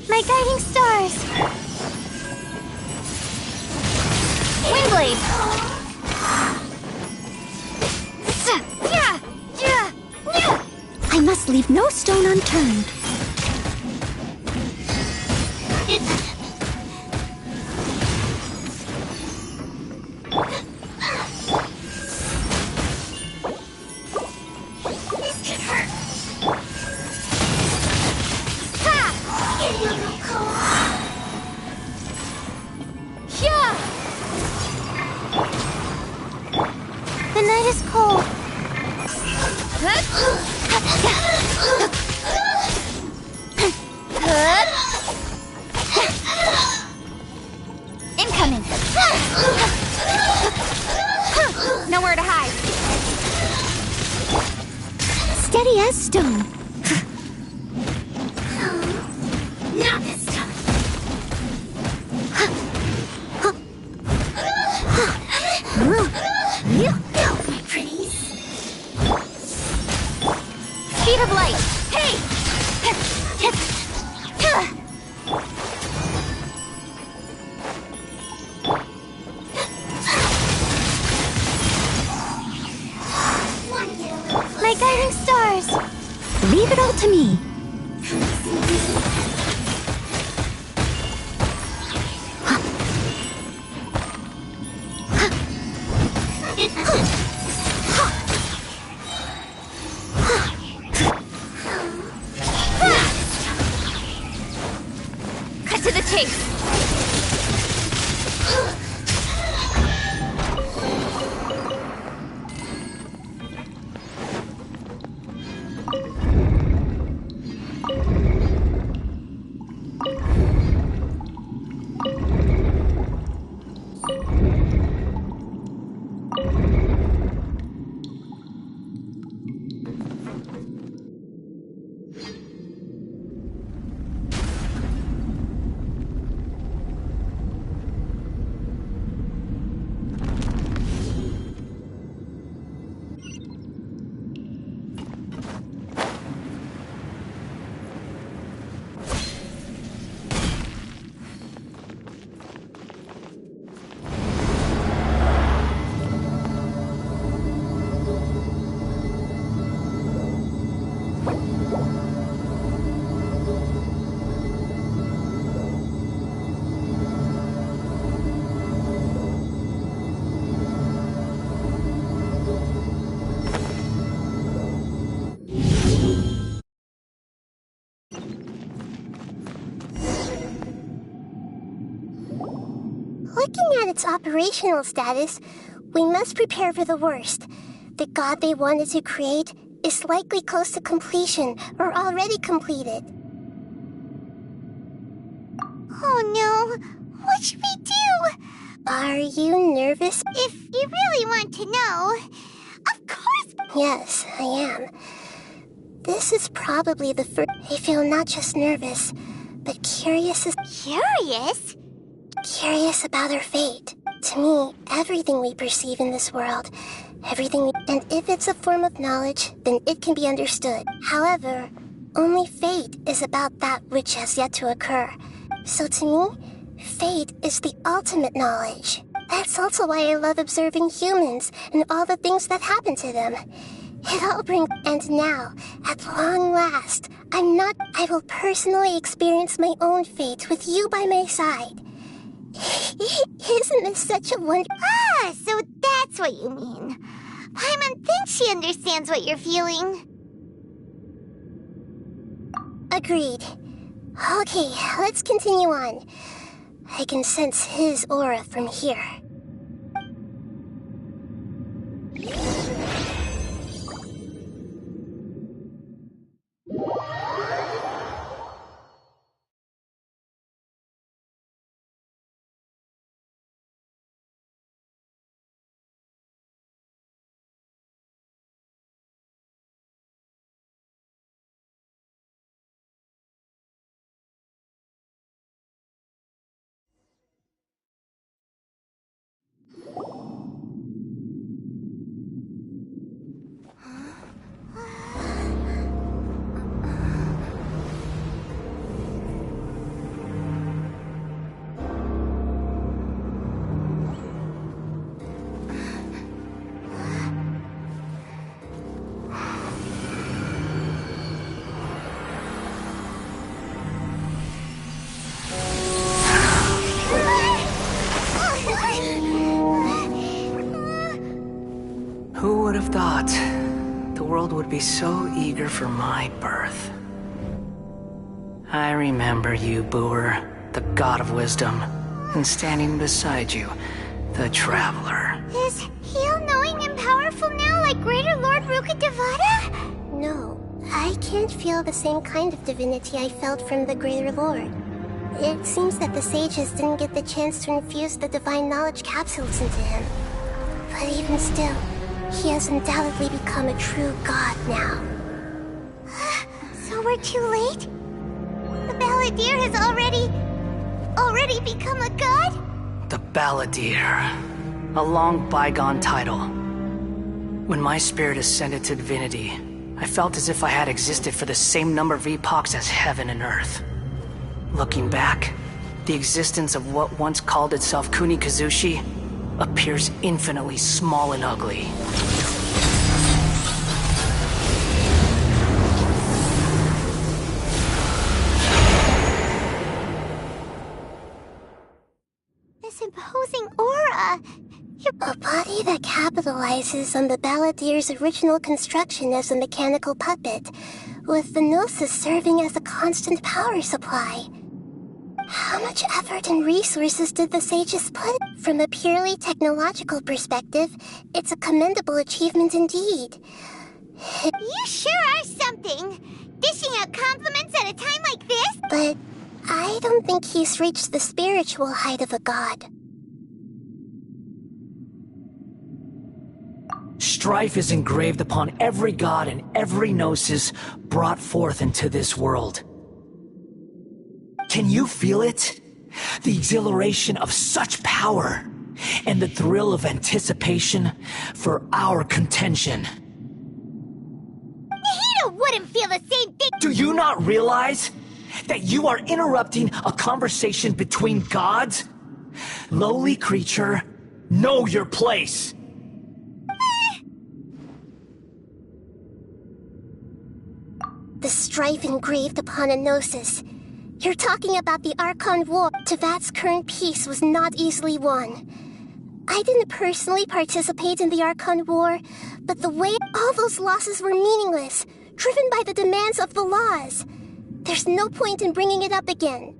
My guiding stars! Windblade! I must leave no stone unturned. The night is cold. Incoming. Nowhere to hide. Steady as stone. Not this time. My pretties. Speed of light. Hey! My guiding stars. Leave it all to me. Cut to the chase. Looking at its operational status, we must prepare for the worst. The god they wanted to create is likely close to completion or already completed. Oh no, what should we do? Are you nervous? If you really want to know, of course. Yes, I am. This is probably the first I feel not just nervous, but curious as... Curious? Curious about our fate. To me, everything we perceive in this world, and if it's a form of knowledge, then it can be understood. However, only fate is about that which has yet to occur. So to me, fate is the ultimate knowledge. That's also why I love observing humans and all the things that happen to them. It all brings... And now, at long last, I will personally experience my own fate with you by my side. Isn't this such a wonder... Ah, so that's what you mean. Paimon thinks she understands what you're feeling. Agreed. Okay, let's continue on. I can sense his aura from here. Who would have thought the world would be so eager for my birth? I remember you, Boer, the god of wisdom, and standing beside you, the traveler. Is he all-knowing and powerful now like Greater Lord Rukkhadevata? No, I can't feel the same kind of divinity I felt from the Greater Lord. It seems that the sages didn't get the chance to infuse the divine knowledge capsules into him. But even still, he has undoubtedly become a true god now. So we're too late? The Balladeer has already become a god? The Balladeer. A long bygone title. When my spirit ascended to divinity, I felt as if I had existed for the same number of epochs as heaven and earth. Looking back, the existence of what once called itself Kunikazushi appears infinitely small and ugly. This imposing aura. A body that capitalizes on the Balladeer's original construction as a mechanical puppet, with the Gnosis serving as a constant power supply. How much effort and resources did the sages put? From a purely technological perspective, it's a commendable achievement indeed. You sure are something! Dishing out compliments at a time like this? But I don't think he's reached the spiritual height of a god. Strife is engraved upon every god and every gnosis brought forth into this world. Can you feel it? The exhilaration of such power, and the thrill of anticipation for our contention. Nahida wouldn't feel the same thing! Do you not realize that you are interrupting a conversation between gods? Lowly creature, know your place! The strife engraved upon a gnosis. You're talking about the Archon War. Tevat's current peace was not easily won. I didn't personally participate in the Archon War, but the way all those losses were meaningless, driven by the demands of the laws. There's no point in bringing it up again.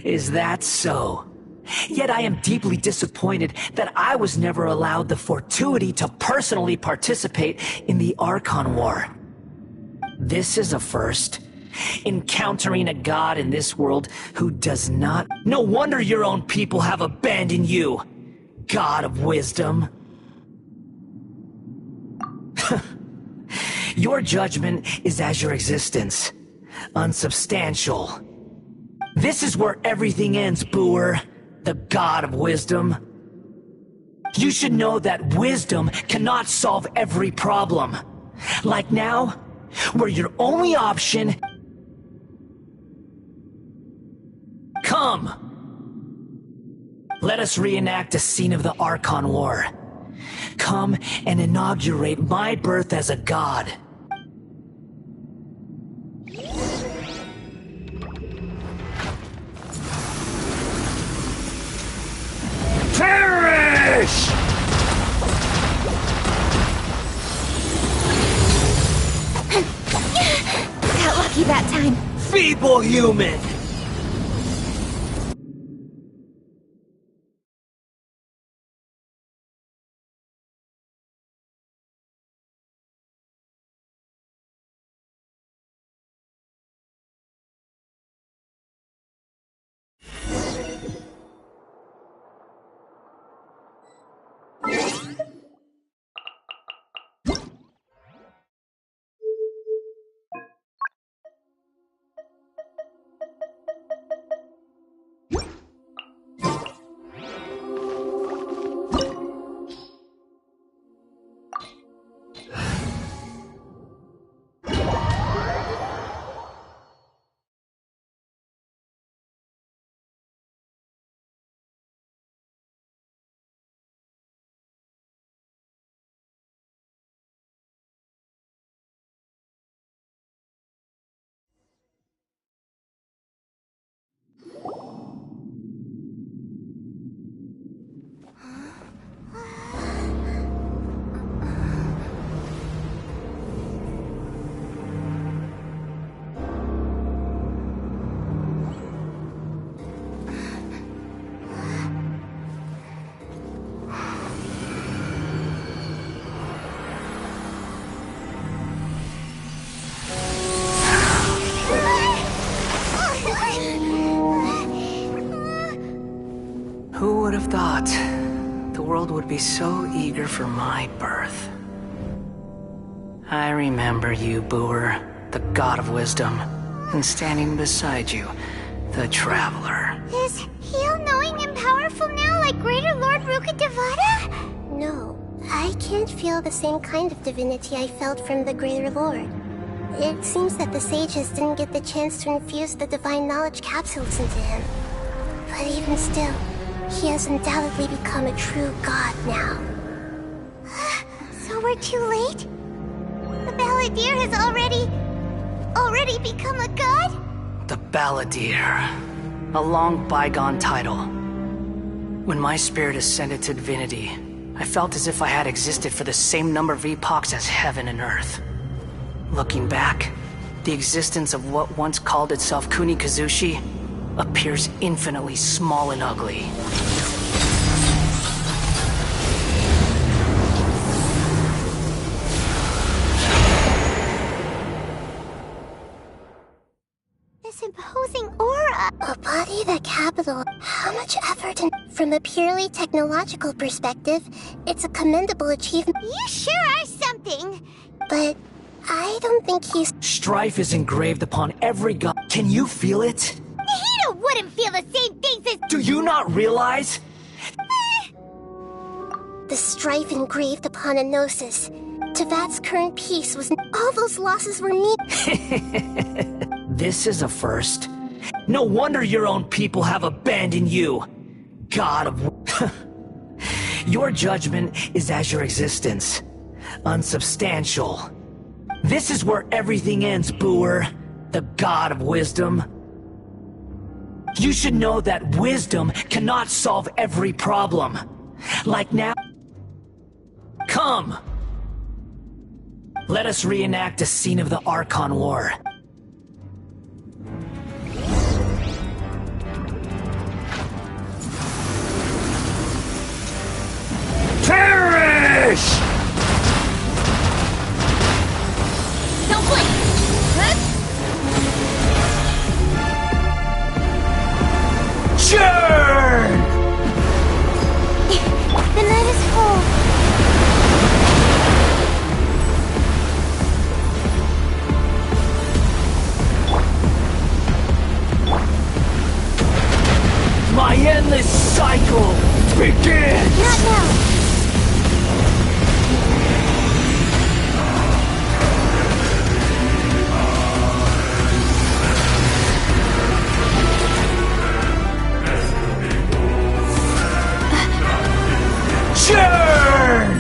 Is that so? Yet I am deeply disappointed that I was never allowed the fortuity to personally participate in the Archon War. This is a first. Encountering a god in this world who does not... No wonder your own people have abandoned you, God of Wisdom. Your judgment is as your existence, unsubstantial. This is where everything ends, Boer, the God of Wisdom. You should know that wisdom cannot solve every problem. Like now, where your only option... Come! Let us reenact a scene of the Archon War. Come and inaugurate my birth as a god. Perish! Got lucky that time. Feeble human! Who would have thought the world would be so eager for my birth? I remember you, Boer, the God of Wisdom, and standing beside you, the Traveler. Is he all-knowing and powerful now like Greater Lord Rukkhadevata? No, I can't feel the same kind of divinity I felt from the Greater Lord. It seems that the sages didn't get the chance to infuse the divine knowledge capsules into him. But even still, he has undoubtedly become a true god now. So we're too late? The Balladeer has already become a god? The Balladeer. A long bygone title. When my spirit ascended to divinity, I felt as if I had existed for the same number of epochs as heaven and earth. Looking back, the existence of what once called itself Kunikazushi appears infinitely small and ugly. This imposing aura! A body the capital. How much effort and from a purely technological perspective, it's a commendable achievement. You sure are something! But I don't think he's... Strife is engraved upon every god. Can you feel it? Nahida wouldn't feel the same things as... Do you not realize? The strife engraved upon a gnosis. Tevat's current peace was... All those losses were me... This is a first. No wonder your own people have abandoned you, God of... Your judgment is as your existence, unsubstantial. This is where everything ends, Boer, the God of Wisdom. You should know that wisdom cannot solve every problem. Like now... Come! Let us reenact a scene of the Archon War. Perish! Don't blink! Churn! The night is cold. My endless cycle begins! Not now. Churn!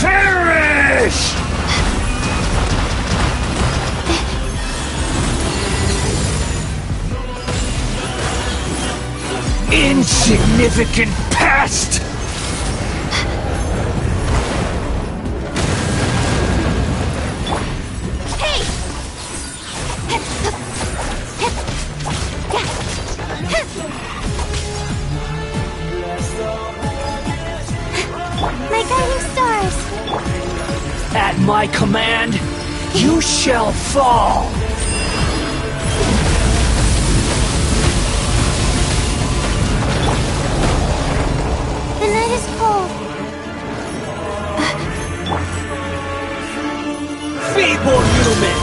Perish! Insignificant pest! My guiding stars. At my command, you shall fall! The night is cold. Feeble human!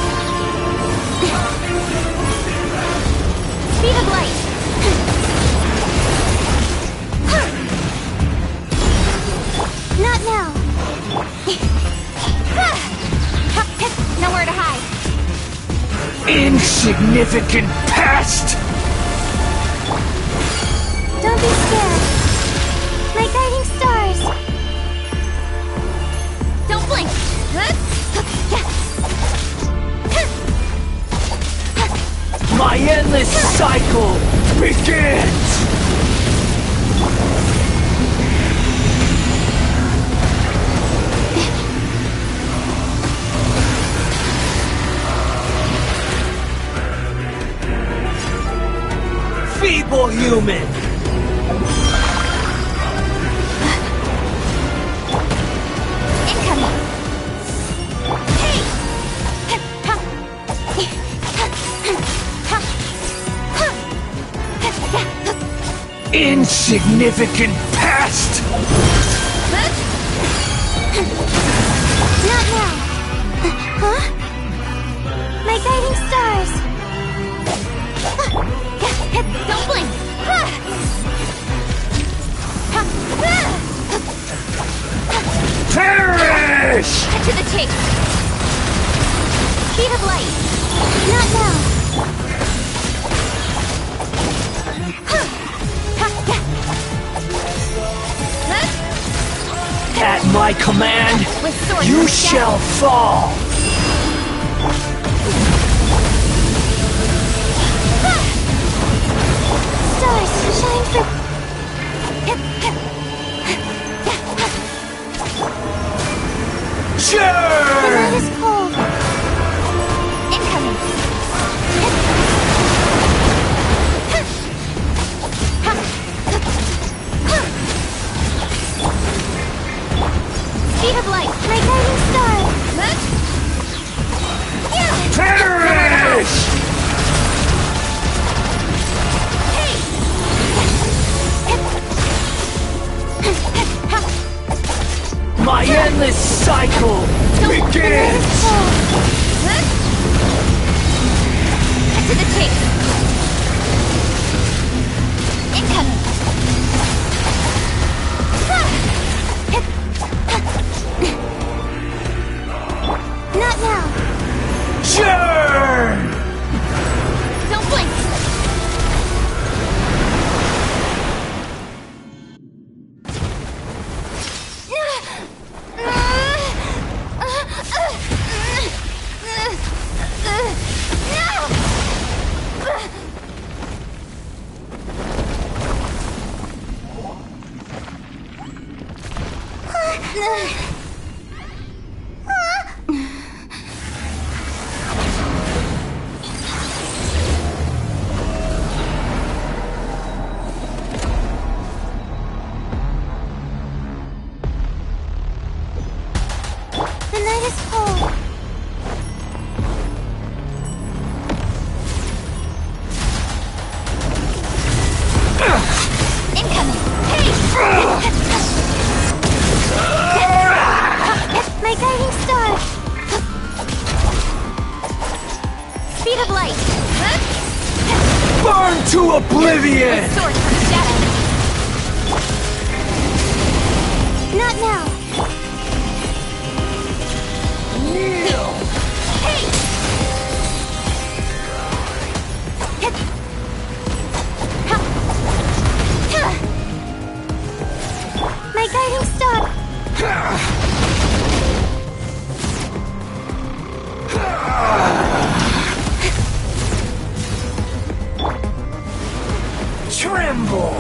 Speed of light. Not now. Nowhere to hide. Insignificant pest! Don't be scared. My guiding stars. Don't blink! My endless cycle begins! Feeble human! Incoming! Insignificant pest! Not now. Huh? My guiding stars. Don't blink! Perish! Cut to the chase! Speed of light. Not now. At my command, you shall fall! Stars, shine for... Sure! The night is cold. Incoming! Speed of light. My guiding star. Perish! My endless cycle begins! Cut to the chase! Incoming! Not now. Churn! Don't blink! of light! Burn to oblivion! Sword from shadow! Not now! Kneel! Hey! My guiding star! Tremble!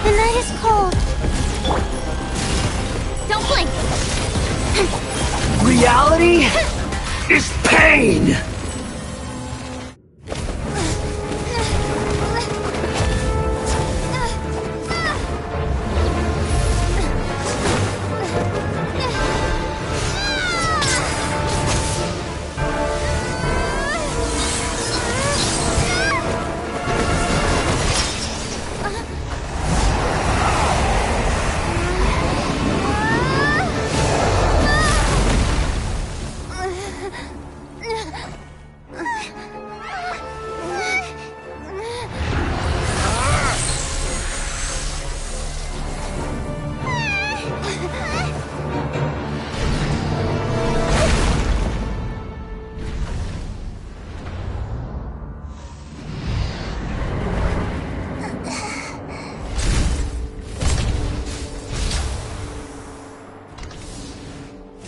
The night is cold. Don't blink! Reality is pain!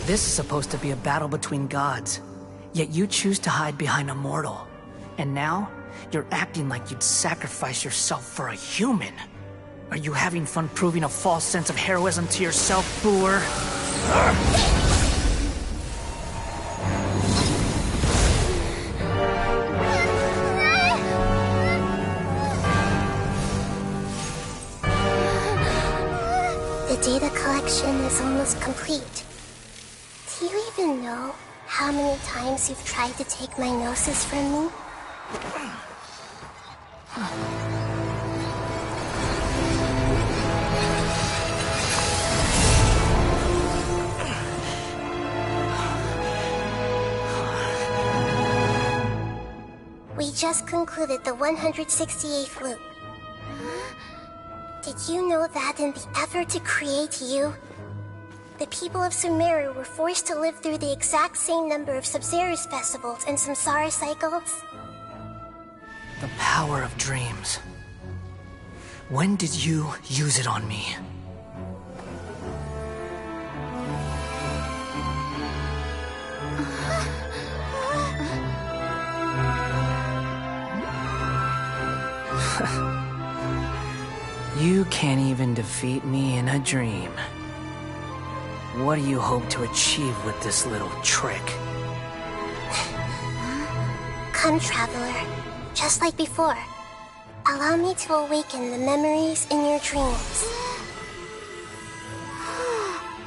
This is supposed to be a battle between gods, yet you choose to hide behind a mortal. And now, you're acting like you'd sacrifice yourself for a human. Are you having fun proving a false sense of heroism to yourself, Boer? The data collection is almost complete. Do you even know how many times you've tried to take my gnosis from me? We just concluded the 168th loop. Did you know that in the effort to create you, the people of Sumeru were forced to live through the exact same number of Sub-Zerus festivals and Samsara cycles? The power of dreams. When did you use it on me? You can't even defeat me in a dream. What do you hope to achieve with this little trick? Come, Traveler. Just like before. Allow me to awaken the memories in your dreams.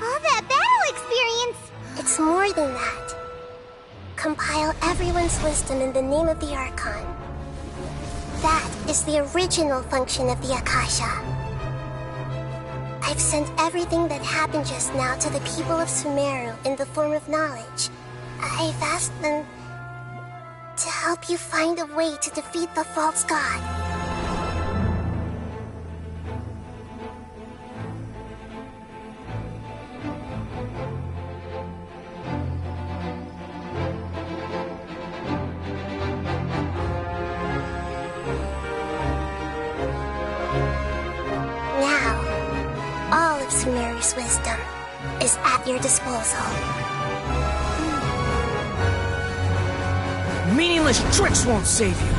All that battle experience! It's more than that. Compile everyone's wisdom in the name of the Archon. That is the original function of the Akasha. I've sent everything that happened just now to the people of Sumeru in the form of knowledge. I've asked them to help you find a way to defeat the false god. Sumeru's wisdom is at your disposal. Meaningless tricks won't save you.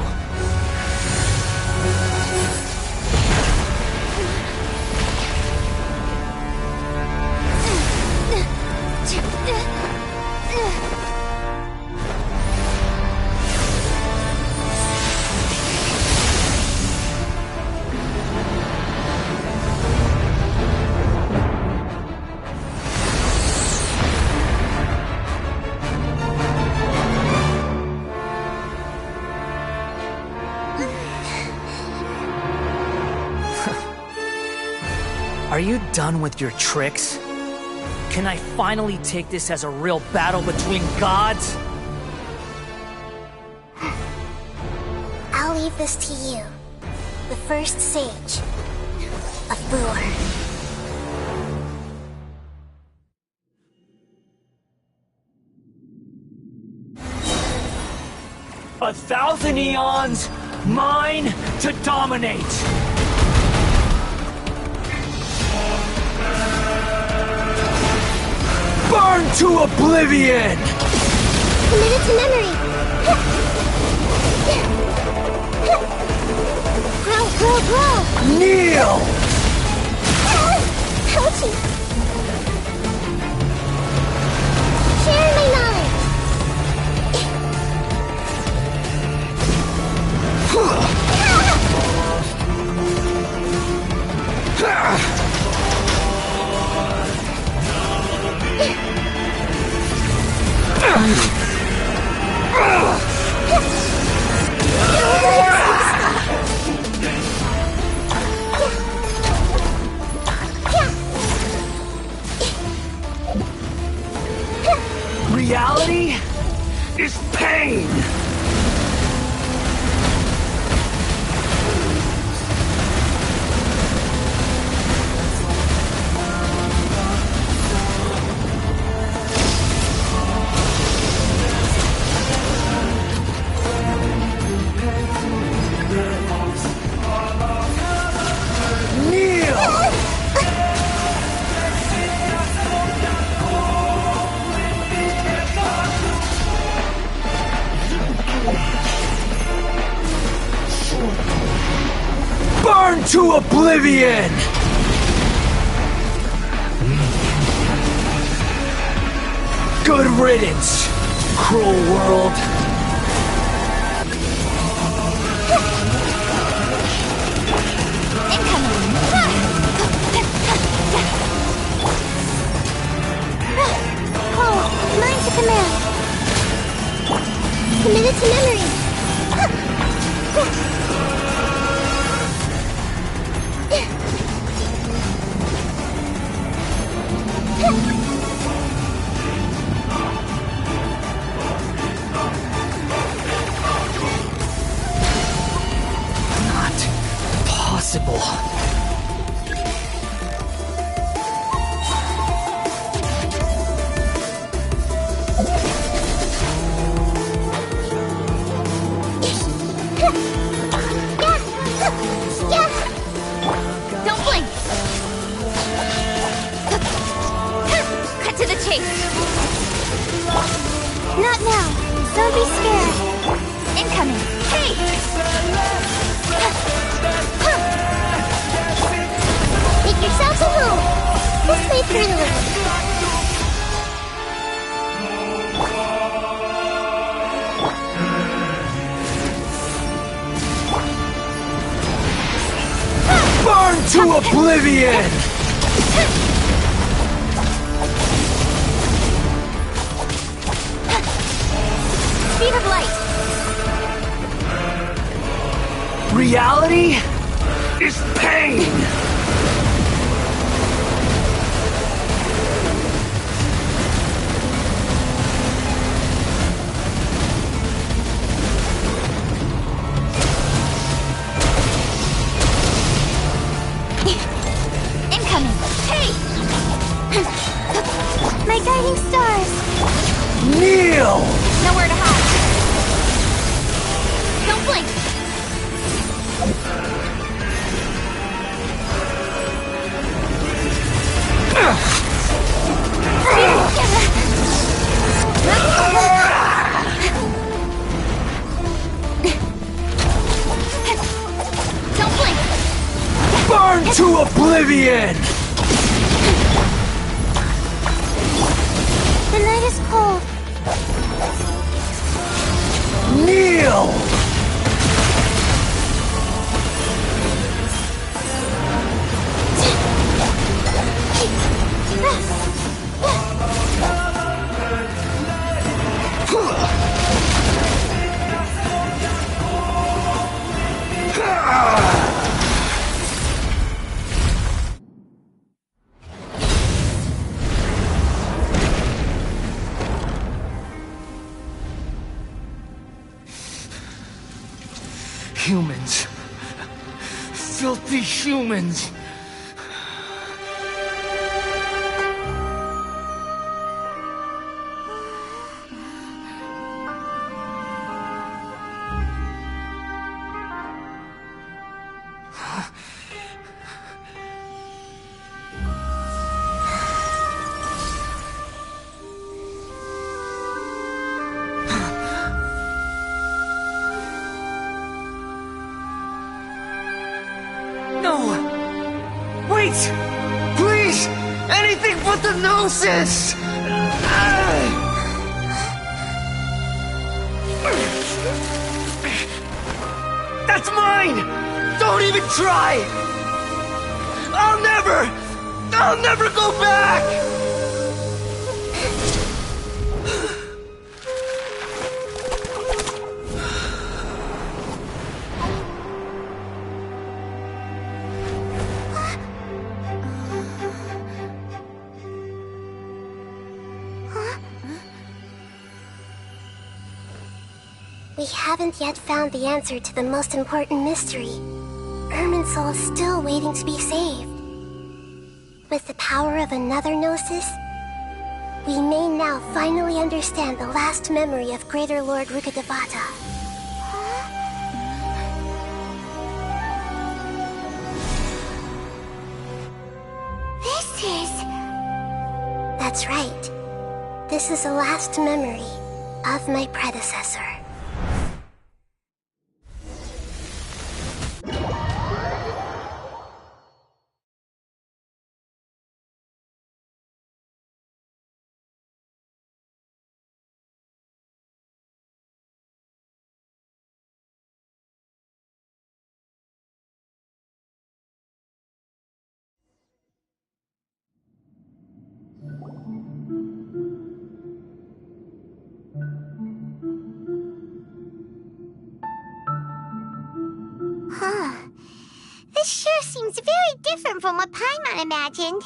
Are you done with your tricks? Can I finally take this as a real battle between gods? this to you, the first sage of Bois. A thousand eons, mine to dominate! Burn to oblivion! Committed to memory! Grow! Kneel! Ouchie! Share my knowledge! Reality is pain! Burn to oblivion! Good riddance, cruel world. Mine to command. Committed to memory. Not possible. Don't blink! Cut to the chase! Not now. Don't be scared. Incoming! Hey! Make yourselves at home. This way through the little. Burn to oblivion! Speed of light! Reality is pain! Incoming! Hey! My guiding stars. Kneel! Nowhere to hide! Don't blink! Don't blink! Burn to oblivion! The night is cold. Kneel! Humans. Filthy humans. Wait! Please! Anything but the Gnosis! That's mine! Don't even try! I'll never go back! We haven't yet found the answer to the most important mystery. Irminsul is still waiting to be saved. With the power of another Gnosis, we may now finally understand the last memory of Greater Lord Rukkhadevata. This is... That's right. This is the last memory of my predecessor. Huh. This sure seems very different from what Paimon imagined.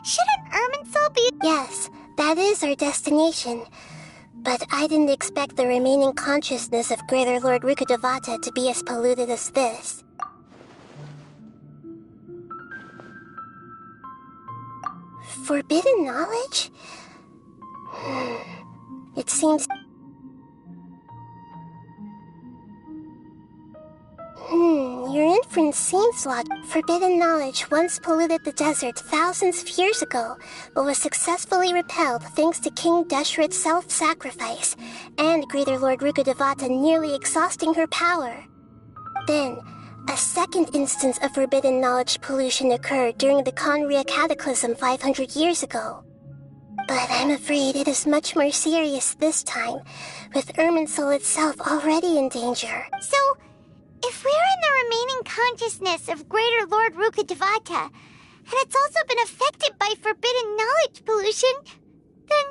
Shouldn't Irminsul be— Yes, that is our destination. But I didn't expect the remaining consciousness of Greater Lord Rukkhadevata to be as polluted as this. Forbidden knowledge? It seems... Your inference seems logical. Forbidden knowledge once polluted the desert thousands of years ago, but was successfully repelled thanks to King Deshret's self-sacrifice, and Greater Lord Rukkhadevata nearly exhausting her power. Then, a second instance of forbidden knowledge pollution occurred during the Conria Cataclysm 500 years ago. But I'm afraid it is much more serious this time, with Irminsul itself already in danger. So, if we're in the remaining consciousness of Greater Lord Rukkhadevata, and it's also been affected by forbidden knowledge pollution, then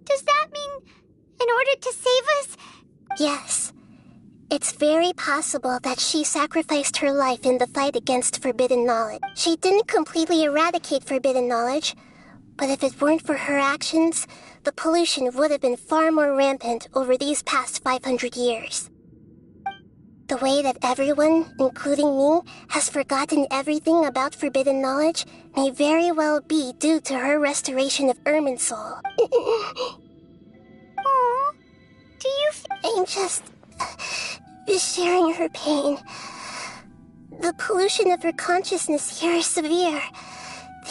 does that mean in order to save us? Yes. It's very possible that she sacrificed her life in the fight against forbidden knowledge. She didn't completely eradicate forbidden knowledge, but if it weren't for her actions, the pollution would have been far more rampant over these past 500 years. The way that everyone, including me, has forgotten everything about forbidden knowledge may very well be due to her restoration of Irminsul. Aww. Do you I'm just... sharing her pain. The pollution of her consciousness here is severe.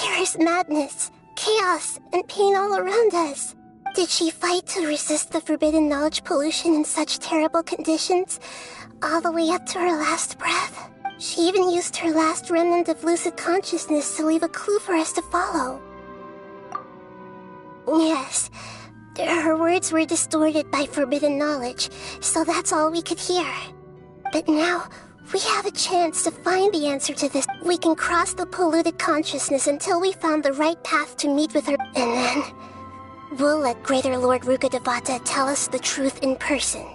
There is madness, chaos, and pain all around us. Did she fight to resist the forbidden knowledge pollution in such terrible conditions, all the way up to her last breath? She even used her last remnant of lucid consciousness to leave a clue for us to follow. Yes, her words were distorted by forbidden knowledge, so that's all we could hear. But now, we have a chance to find the answer to this. We can cross the polluted consciousness until we found the right path to meet with her, and then we'll let Greater Lord Rukkhadevata tell us the truth in person.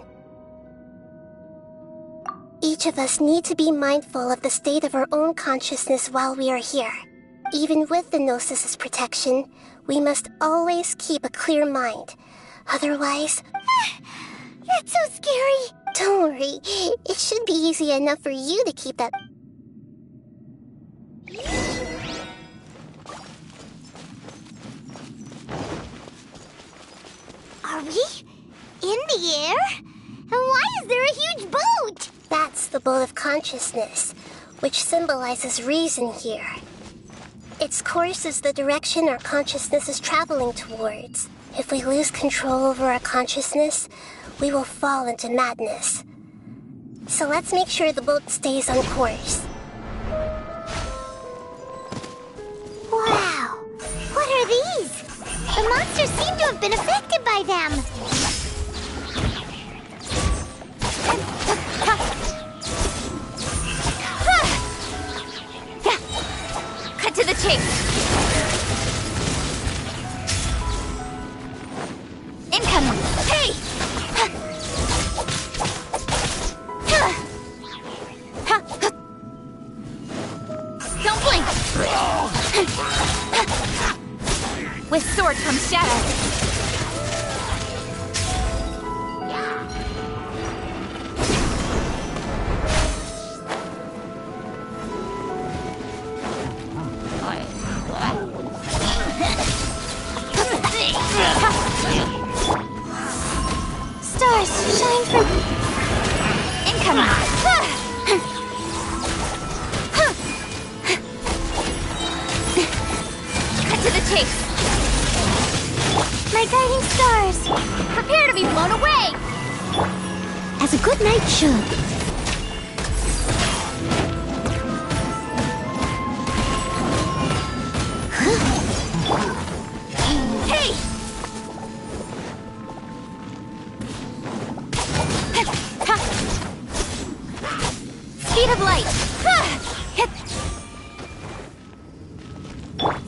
Each of us need to be mindful of the state of our own consciousness while we are here. Even with the Gnosis's protection, we must always keep a clear mind. Otherwise... That's so scary! Don't worry. It should be easy enough for you to keep that... Are we in the air? And why is there a huge boat? That's the boat of consciousness, which symbolizes reason here. Its course is the direction our consciousness is traveling towards. If we lose control over our consciousness, we will fall into madness. So let's make sure the boat stays on course. Wow! What are these? The monsters seem to have been affected by them. Cut to the chase. Incoming. Hey! Don't blink. With sword comes shadow. Stars, shine for... Incoming. Cut to the chase. My guiding stars. Prepare to be blown away. As a good knight should. Hey! Speed of light.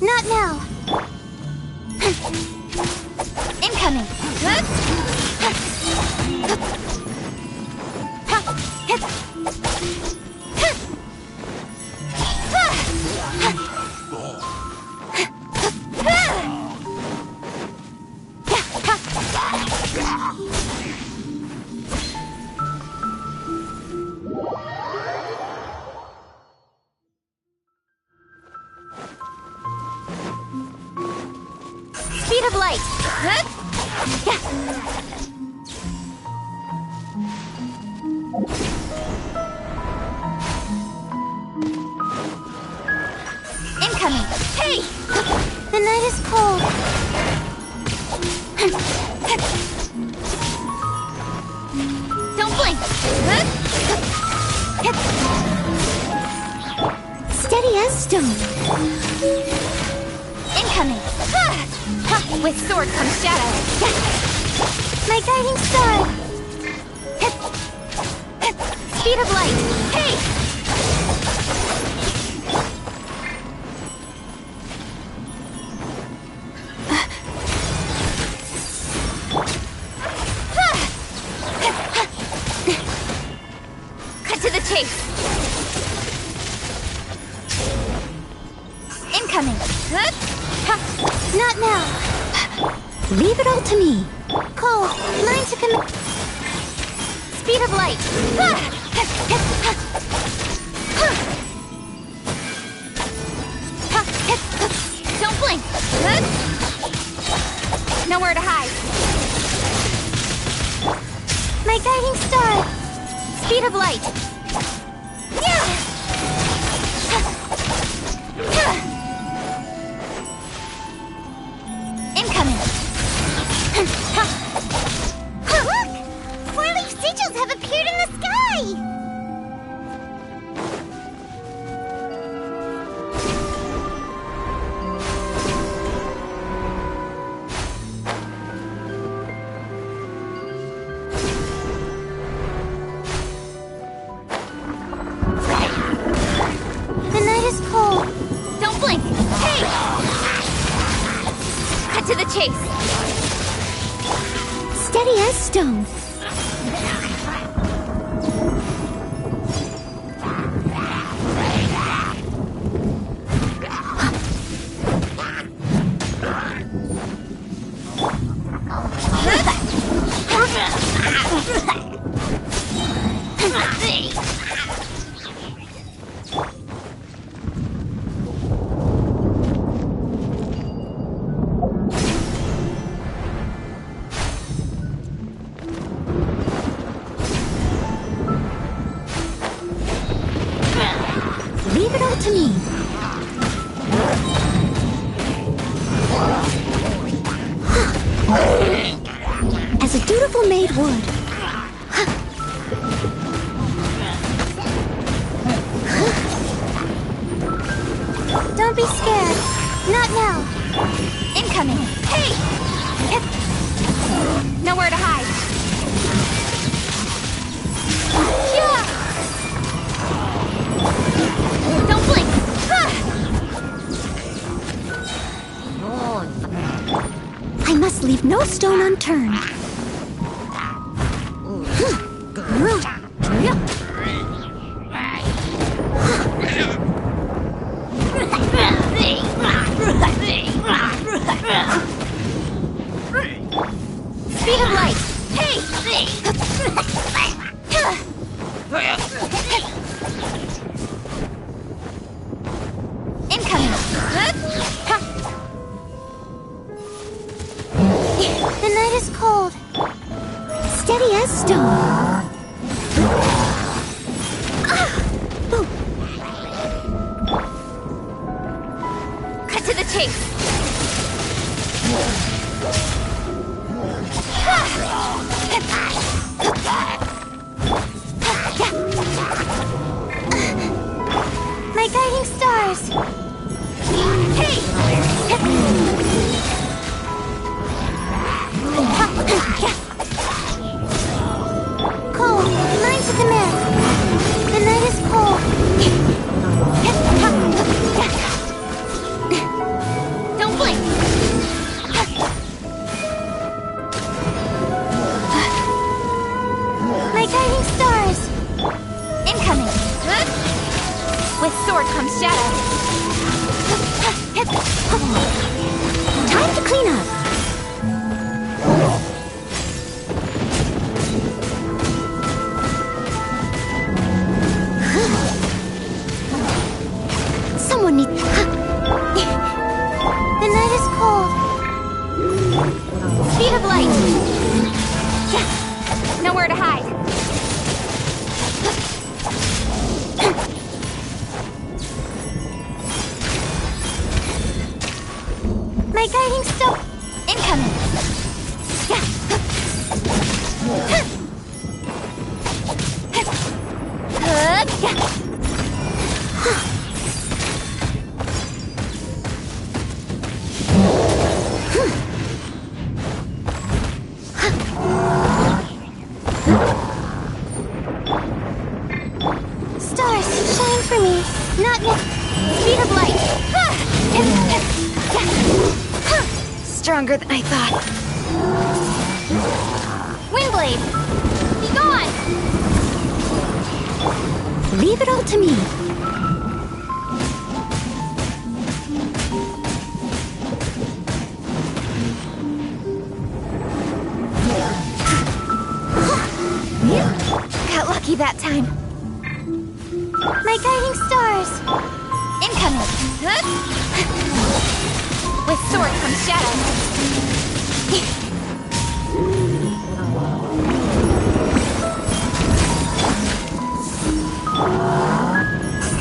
Not now. Incoming. Speed of light. Incoming. Hey! The night is cold. Don't blink. Steady as stone. Incoming. With sword comes shadow. My guiding star. Speed of light. Hey! Cut to the chase. Incoming. Not now. Leave it all to me. Cole, mine to commit. Speed of light. Don't blink. Nowhere to hide. My guiding star. Speed of light. Incoming. Look! 4-leaf sigils have appeared in the sky! The night is cold. Don't blink. Hey! Cut to the chase. Steady as stone. as a dutiful maid would. Don't be scared. Not now. Incoming. Hey! Nowhere to hide. Yeah! Don't blink. I must leave no stone unturned. Speed of light! Hey! Incoming! The night is cold. Steady as stone. Cut to the chase. My guiding stars. Hey! Cold, mine to command. The night is cold. Don't blink. My guiding stars. Incoming. With sword comes shadow. Time to clean up. Someone needs... The night is cold. Speed of light. Nowhere to hide. My guiding star. Incoming. Stars, shine for me. Not me. Speed of light. Stronger than I thought. Windblade! Be gone! Leave it all to me. Got lucky that time. My guiding stars. Incoming. With sword comes shadow.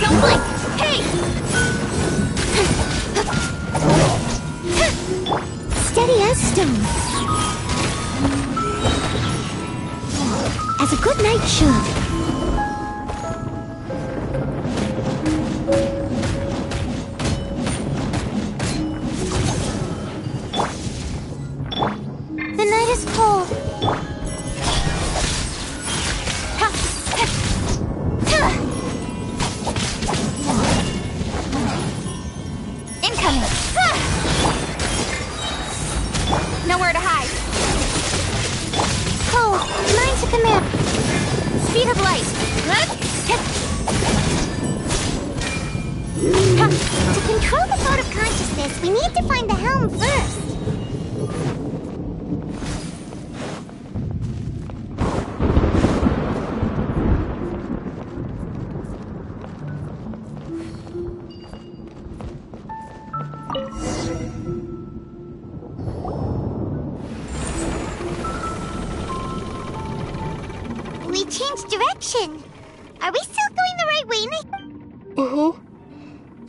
Don't blink! Hey! Steady as stone. As a good knight should. The night is cold. Incoming. Nowhere to hide. Cold, mine to command. Speed of light. To control the boat of consciousness, we need to find the helm first. We changed direction. Are we still going the right way, Nick? Mm-hmm.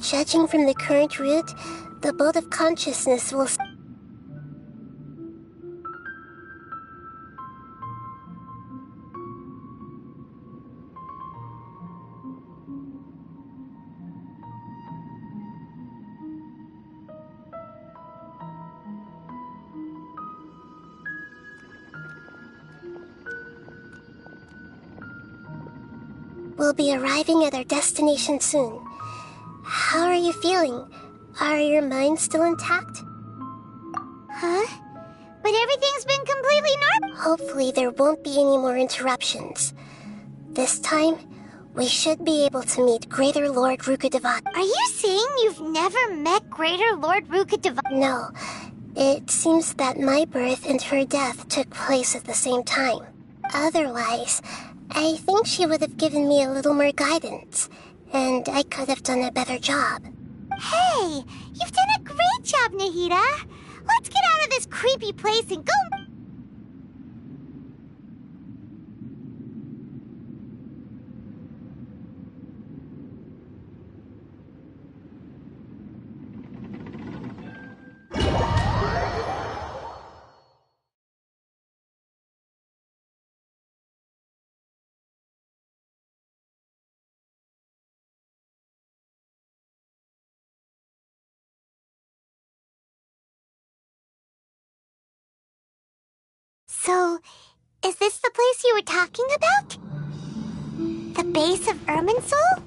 Judging from the current route, the boat of consciousness will... We'll be arriving at our destination soon. How are you feeling? Are your minds still intact? Huh? But everything's been completely normal. Hopefully there won't be any more interruptions. This time, we should be able to meet Greater Lord Rukkhadevata. Are you saying you've never met Greater Lord Rukkhadevata? No. It seems that my birth and her death took place at the same time. Otherwise, I think she would have given me a little more guidance, and I could have done a better job. Hey, you've done a great job, Nahida. Let's get out of this creepy place and go. So, is this the place you were talking about? The base of Irminsul?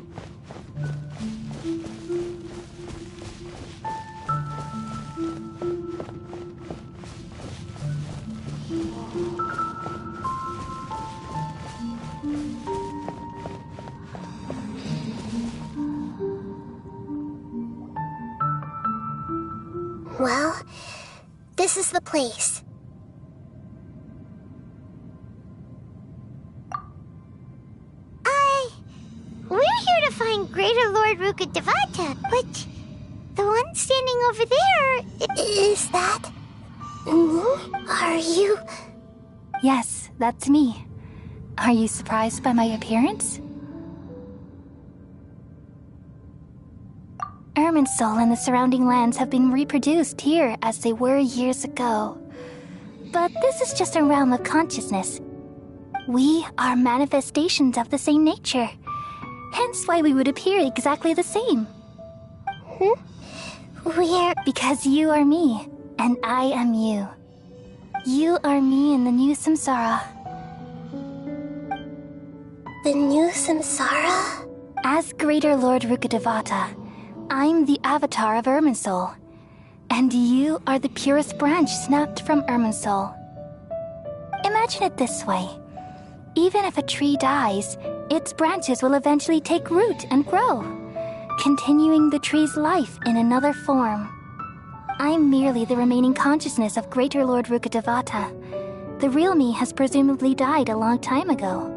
Well, this is the place. We're here to find Greater Lord Rukkhadevata, but the one standing over there... Is that... me? Are you... Yes, that's me. Are you surprised by my appearance? Irminsul and the surrounding lands have been reproduced here as they were years ago. But this is just a realm of consciousness. We are manifestations of the same nature. Hence why we would appear exactly the same. We're... Because you are me, and I am you. You are me in the new samsara. The new samsara? As Greater Lord Rukkhadevata, I'm the avatar of Irminsul. And you are the purest branch snapped from Irminsul. Imagine it this way. Even if a tree dies, its branches will eventually take root and grow, continuing the tree's life in another form. I'm merely the remaining consciousness of Greater Lord Rukkhadevata. The real me has presumably died a long time ago.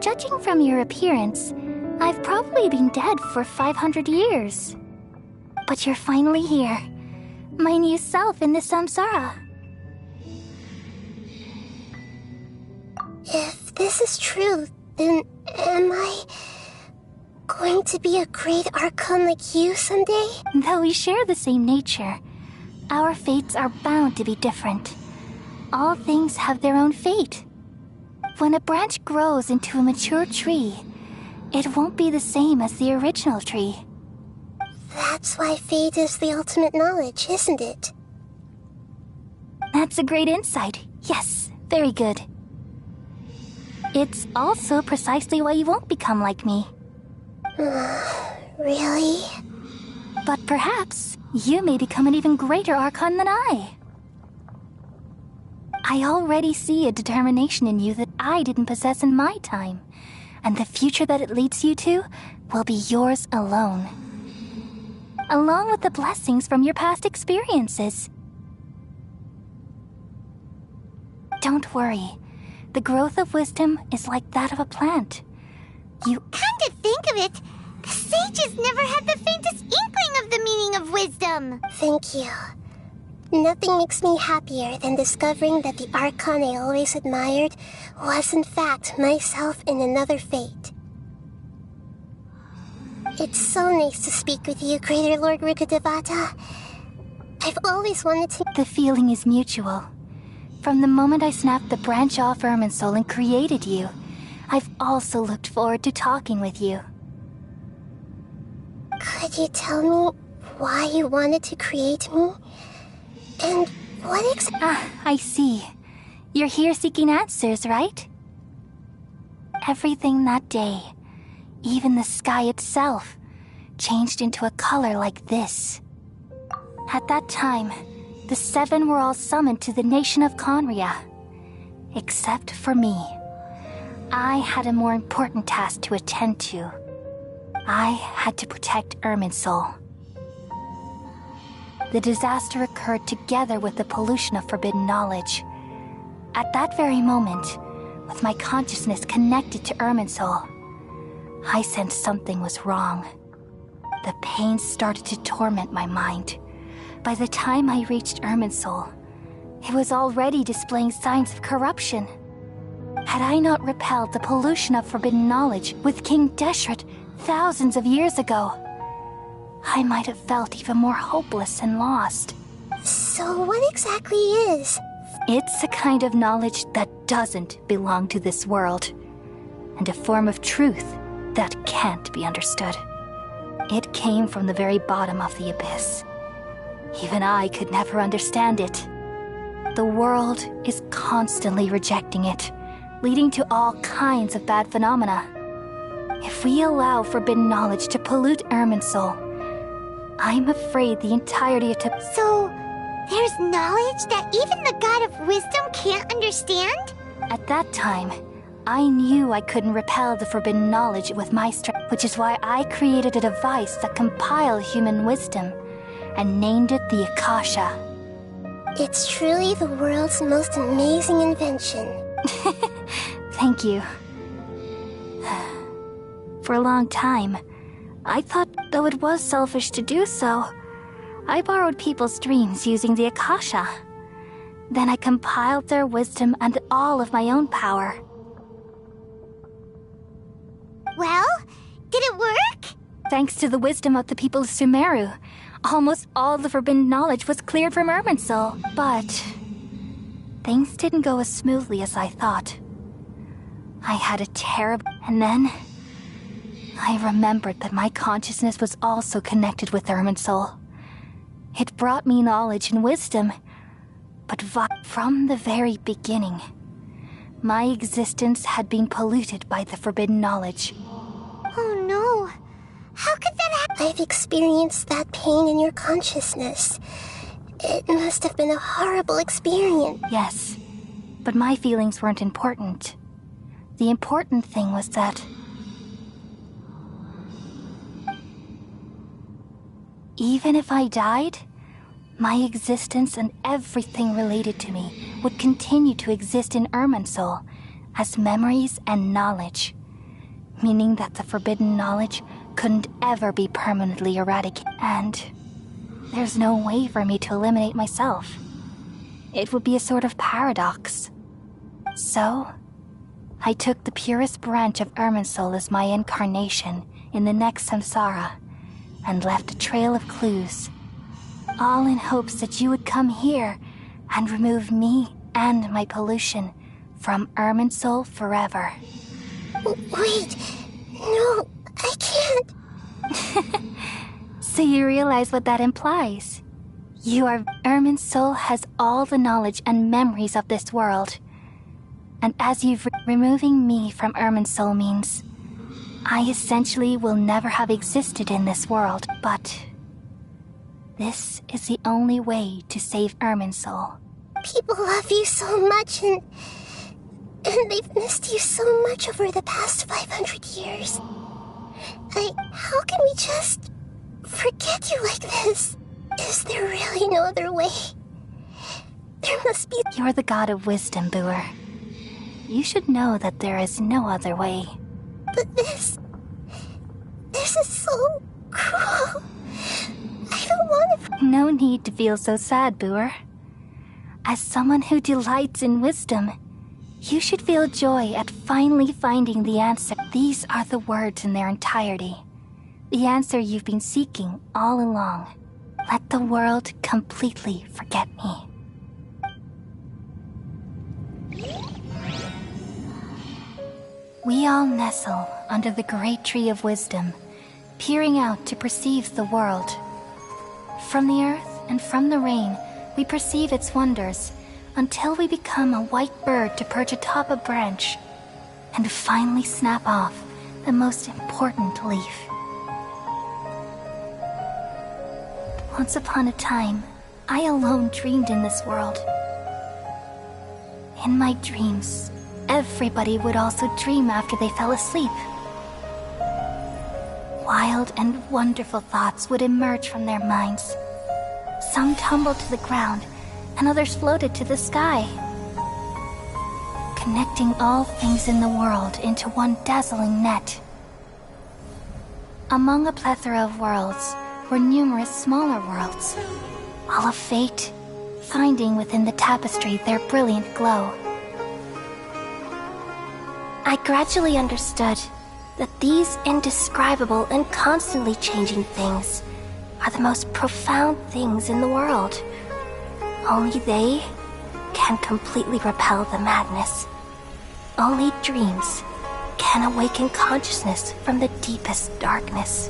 Judging from your appearance, I've probably been dead for 500 years. But you're finally here. My new self in the samsara. If this is true, then am I going to be a great Archon like you someday? Though we share the same nature, our fates are bound to be different. All things have their own fate. When a branch grows into a mature tree, it won't be the same as the original tree. That's why fate is the ultimate knowledge, isn't it? That's a great insight. Yes, very good. It's also precisely why you won't become like me. Really? But perhaps you may become an even greater Archon than I. I already see a determination in you that I didn't possess in my time, and the future that it leads you to will be yours alone. Along with the blessings from your past experiences. Don't worry. The growth of wisdom is like that of a plant. Come to think of it, the sages never had the faintest inkling of the meaning of wisdom. Thank you. Nothing makes me happier than discovering that the Archon I always admired was in fact myself in another fate. It's so nice to speak with you, Greater Lord Rukkhadevata. I've always wanted to... The feeling is mutual. From the moment I snapped the branch off Irminsul and created you, I've also looked forward to talking with you. Could you tell me why you wanted to create me? And what I see. You're here seeking answers, right? Everything that day, even the sky itself, changed into a color like this. At that time, the 7 were all summoned to the nation of Conria. Except for me. I had a more important task to attend to. I had to protect Irminsul. The disaster occurred together with the pollution of forbidden knowledge. At that very moment, with my consciousness connected to Irminsul, I sensed something was wrong. The pain started to torment my mind. By the time I reached Irminsul, it was already displaying signs of corruption. Had I not repelled the pollution of forbidden knowledge with King Deshret thousands of years ago, I might have felt even more hopeless and lost. So what exactly is? It's a kind of knowledge that doesn't belong to this world, and a form of truth that can't be understood. It came from the very bottom of the abyss. Even I could never understand it. The world is constantly rejecting it, leading to all kinds of bad phenomena. If we allow forbidden knowledge to pollute Irminsul, I'm afraid the entirety of So, there's knowledge that even the God of Wisdom can't understand? At that time, I knew I couldn't repel the forbidden knowledge with my strength, which is why I created a device that compiled human wisdom and named it the Akasha. It's truly the world's most amazing invention. Thank you. For a long time, I thought, though it was selfish to do so, I borrowed people's dreams using the Akasha. Then I compiled their wisdom and all of my own power. Well, did it work? Thanks to the wisdom of the people of Sumeru, almost all the forbidden knowledge was cleared from Irminsul. But things didn't go as smoothly as I thought. I had a terrible... And then I remembered that my consciousness was also connected with Irminsul. It brought me knowledge and wisdom, but from the very beginning, my existence had been polluted by the forbidden knowledge. Oh no. How could that happen? I've experienced that pain in your consciousness. It must have been a horrible experience. Yes, but my feelings weren't important. The important thing was that even if I died, my existence and everything related to me would continue to exist in Irminsul as memories and knowledge, meaning that the forbidden knowledge couldn't ever be permanently eradicated, and there's no way for me to eliminate myself. It would be a sort of paradox. So, I took the purest branch of Irminsul as my incarnation in the next samsara, and left a trail of clues, all in hopes that you would come here and remove me and my pollution from Irminsul forever. Wait, no, I can't. So you realize what that implies? Irminsul has all the knowledge and memories of this world. And as you've removing me from Irminsul means I essentially will never have existed in this world, but this is the only way to save Irminsul. People love you so much, and they've missed you so much over the past 500 years. How can we just forget you like this? Is there really no other way? There must be... You're the god of wisdom, Bois. You should know that there is no other way. But this is so cruel. I don't want to... No need to feel so sad, Bois. As someone who delights in wisdom, you should feel joy at finally finding the answer. These are the words in their entirety. The answer you've been seeking all along. Let the world completely forget me. We all nestle under the great tree of wisdom, peering out to perceive the world. From the earth and from the rain, we perceive its wonders, until we become a white bird to perch atop a branch and finally snap off the most important leaf. Once upon a time, I alone dreamed in this world. In my dreams, everybody would also dream after they fell asleep. Wild and wonderful thoughts would emerge from their minds. Some tumbled to the ground, and others floated to the sky, connecting all things in the world into one dazzling net. Among a plethora of worlds were numerous smaller worlds, all of fate, finding within the tapestry their brilliant glow. I gradually understood that these indescribable and constantly changing things are the most profound things in the world. Only they can completely repel the madness. Only dreams can awaken consciousness from the deepest darkness.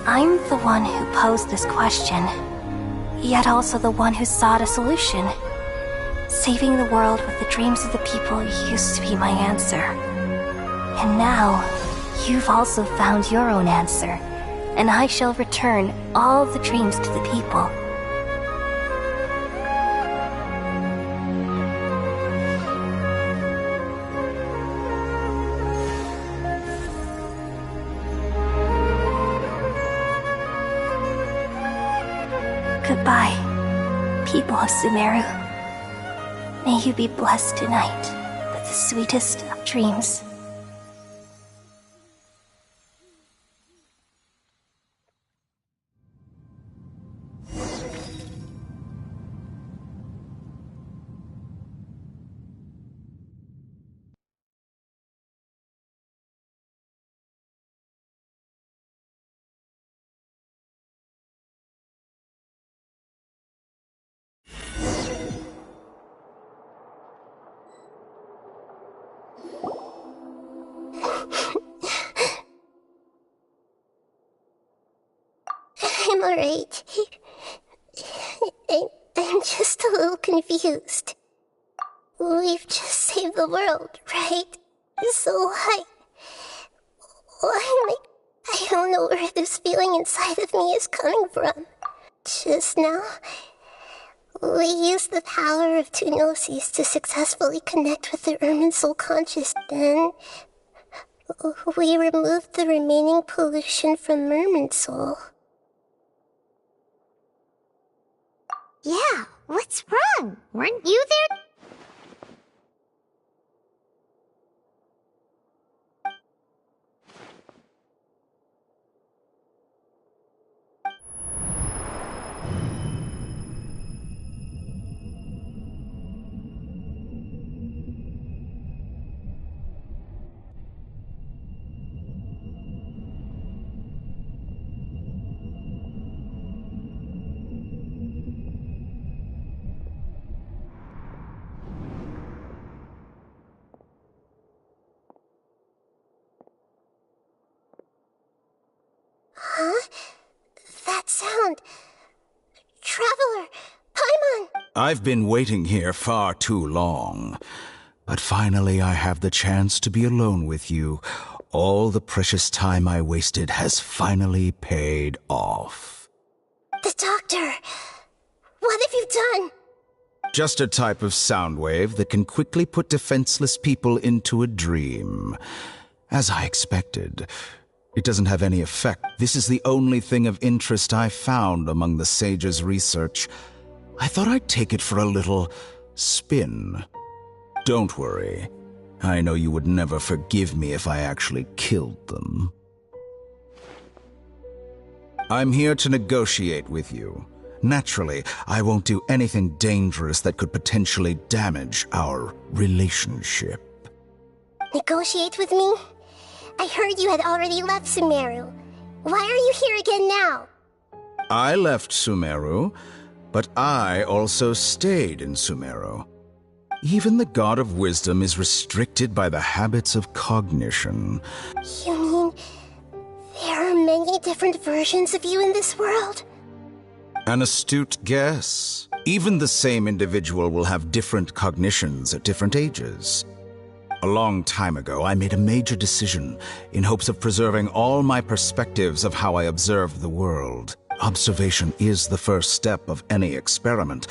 I'm the one who posed this question, yet also the one who sought a solution. Saving the world with the dreams of the people used to be my answer. And now, you've also found your own answer, and I shall return all the dreams to the people. Goodbye, people of Sumeru. May you be blessed tonight with the sweetest of dreams. I'm alright. I'm just a little confused. We've just saved the world, right? So why am I don't know where this feeling inside of me is coming from. Just now, we used the power of two gnosis to successfully connect with the Irminsul conscious. Then, we removed the remaining pollution from Irminsul. Yeah, what's wrong? Weren't you there? Huh? That sound. Traveler! Paimon! I've been waiting here far too long. But finally I have the chance to be alone with you. All the precious time I wasted has finally paid off. The doctor! What have you done? Just a type of sound wave that can quickly put defenseless people into a dream. As I expected. It doesn't have any effect. This is the only thing of interest I found among the sage's research. I thought I'd take it for a little spin. Don't worry. I know you would never forgive me if I actually killed them. I'm here to negotiate with you. Naturally, I won't do anything dangerous that could potentially damage our relationship. Negotiate with me? I heard you had already left Sumeru. Why are you here again now? I left Sumeru, but I also stayed in Sumeru. Even the God of Wisdom is restricted by the habits of cognition. You mean there are many different versions of you in this world? An astute guess. Even the same individual will have different cognitions at different ages. A long time ago, I made a major decision in hopes of preserving all my perspectives of how I observe the world. Observation is the first step of any experiment,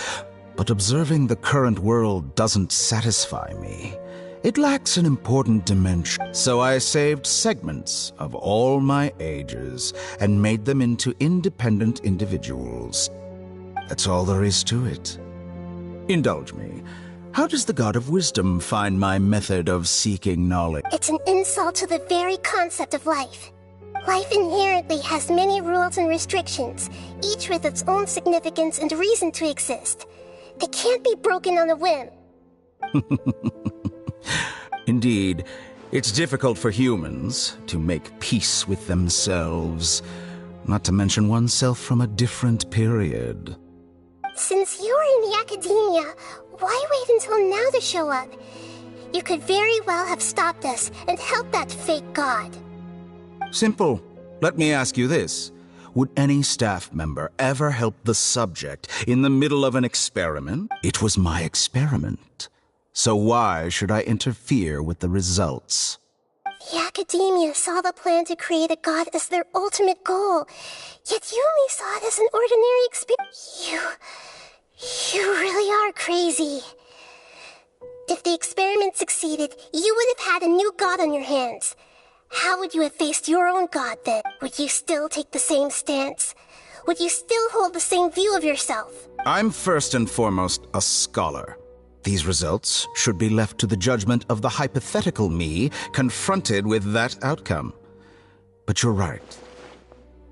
but observing the current world doesn't satisfy me. It lacks an important dimension. So I saved segments of all my ages and made them into independent individuals. That's all there is to it. Indulge me. How does the God of Wisdom find my method of seeking knowledge? It's an insult to the very concept of life. Life inherently has many rules and restrictions, each with its own significance and reason to exist. They can't be broken on a whim. Indeed, it's difficult for humans to make peace with themselves, not to mention oneself from a different period. Since you're in the academia, why wait until now to show up? You could very well have stopped us and helped that fake god. Simple. Let me ask you this. Would any staff member ever help the subject in the middle of an experiment? It was my experiment. So why should I interfere with the results? The academia saw the plan to create a god as their ultimate goal, yet you only saw it as an ordinary experience. You really are crazy. If the experiment succeeded, you would have had a new god on your hands. How would you have faced your own god then? Would you still take the same stance? Would you still hold the same view of yourself? I'm first and foremost a scholar. These results should be left to the judgment of the hypothetical me confronted with that outcome. But you're right.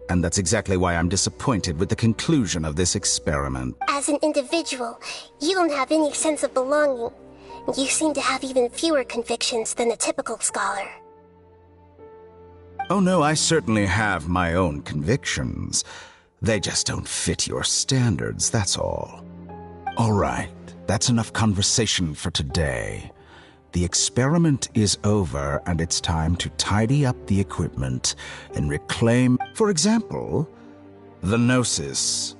And that's exactly why I'm disappointed with the conclusion of this experiment. As an individual, you don't have any sense of belonging. You seem to have even fewer convictions than a typical scholar. Oh no, I certainly have my own convictions. They just don't fit your standards, that's all. All right, that's enough conversation for today. The experiment is over, and it's time to tidy up the equipment and reclaim, for example, the Gnosis.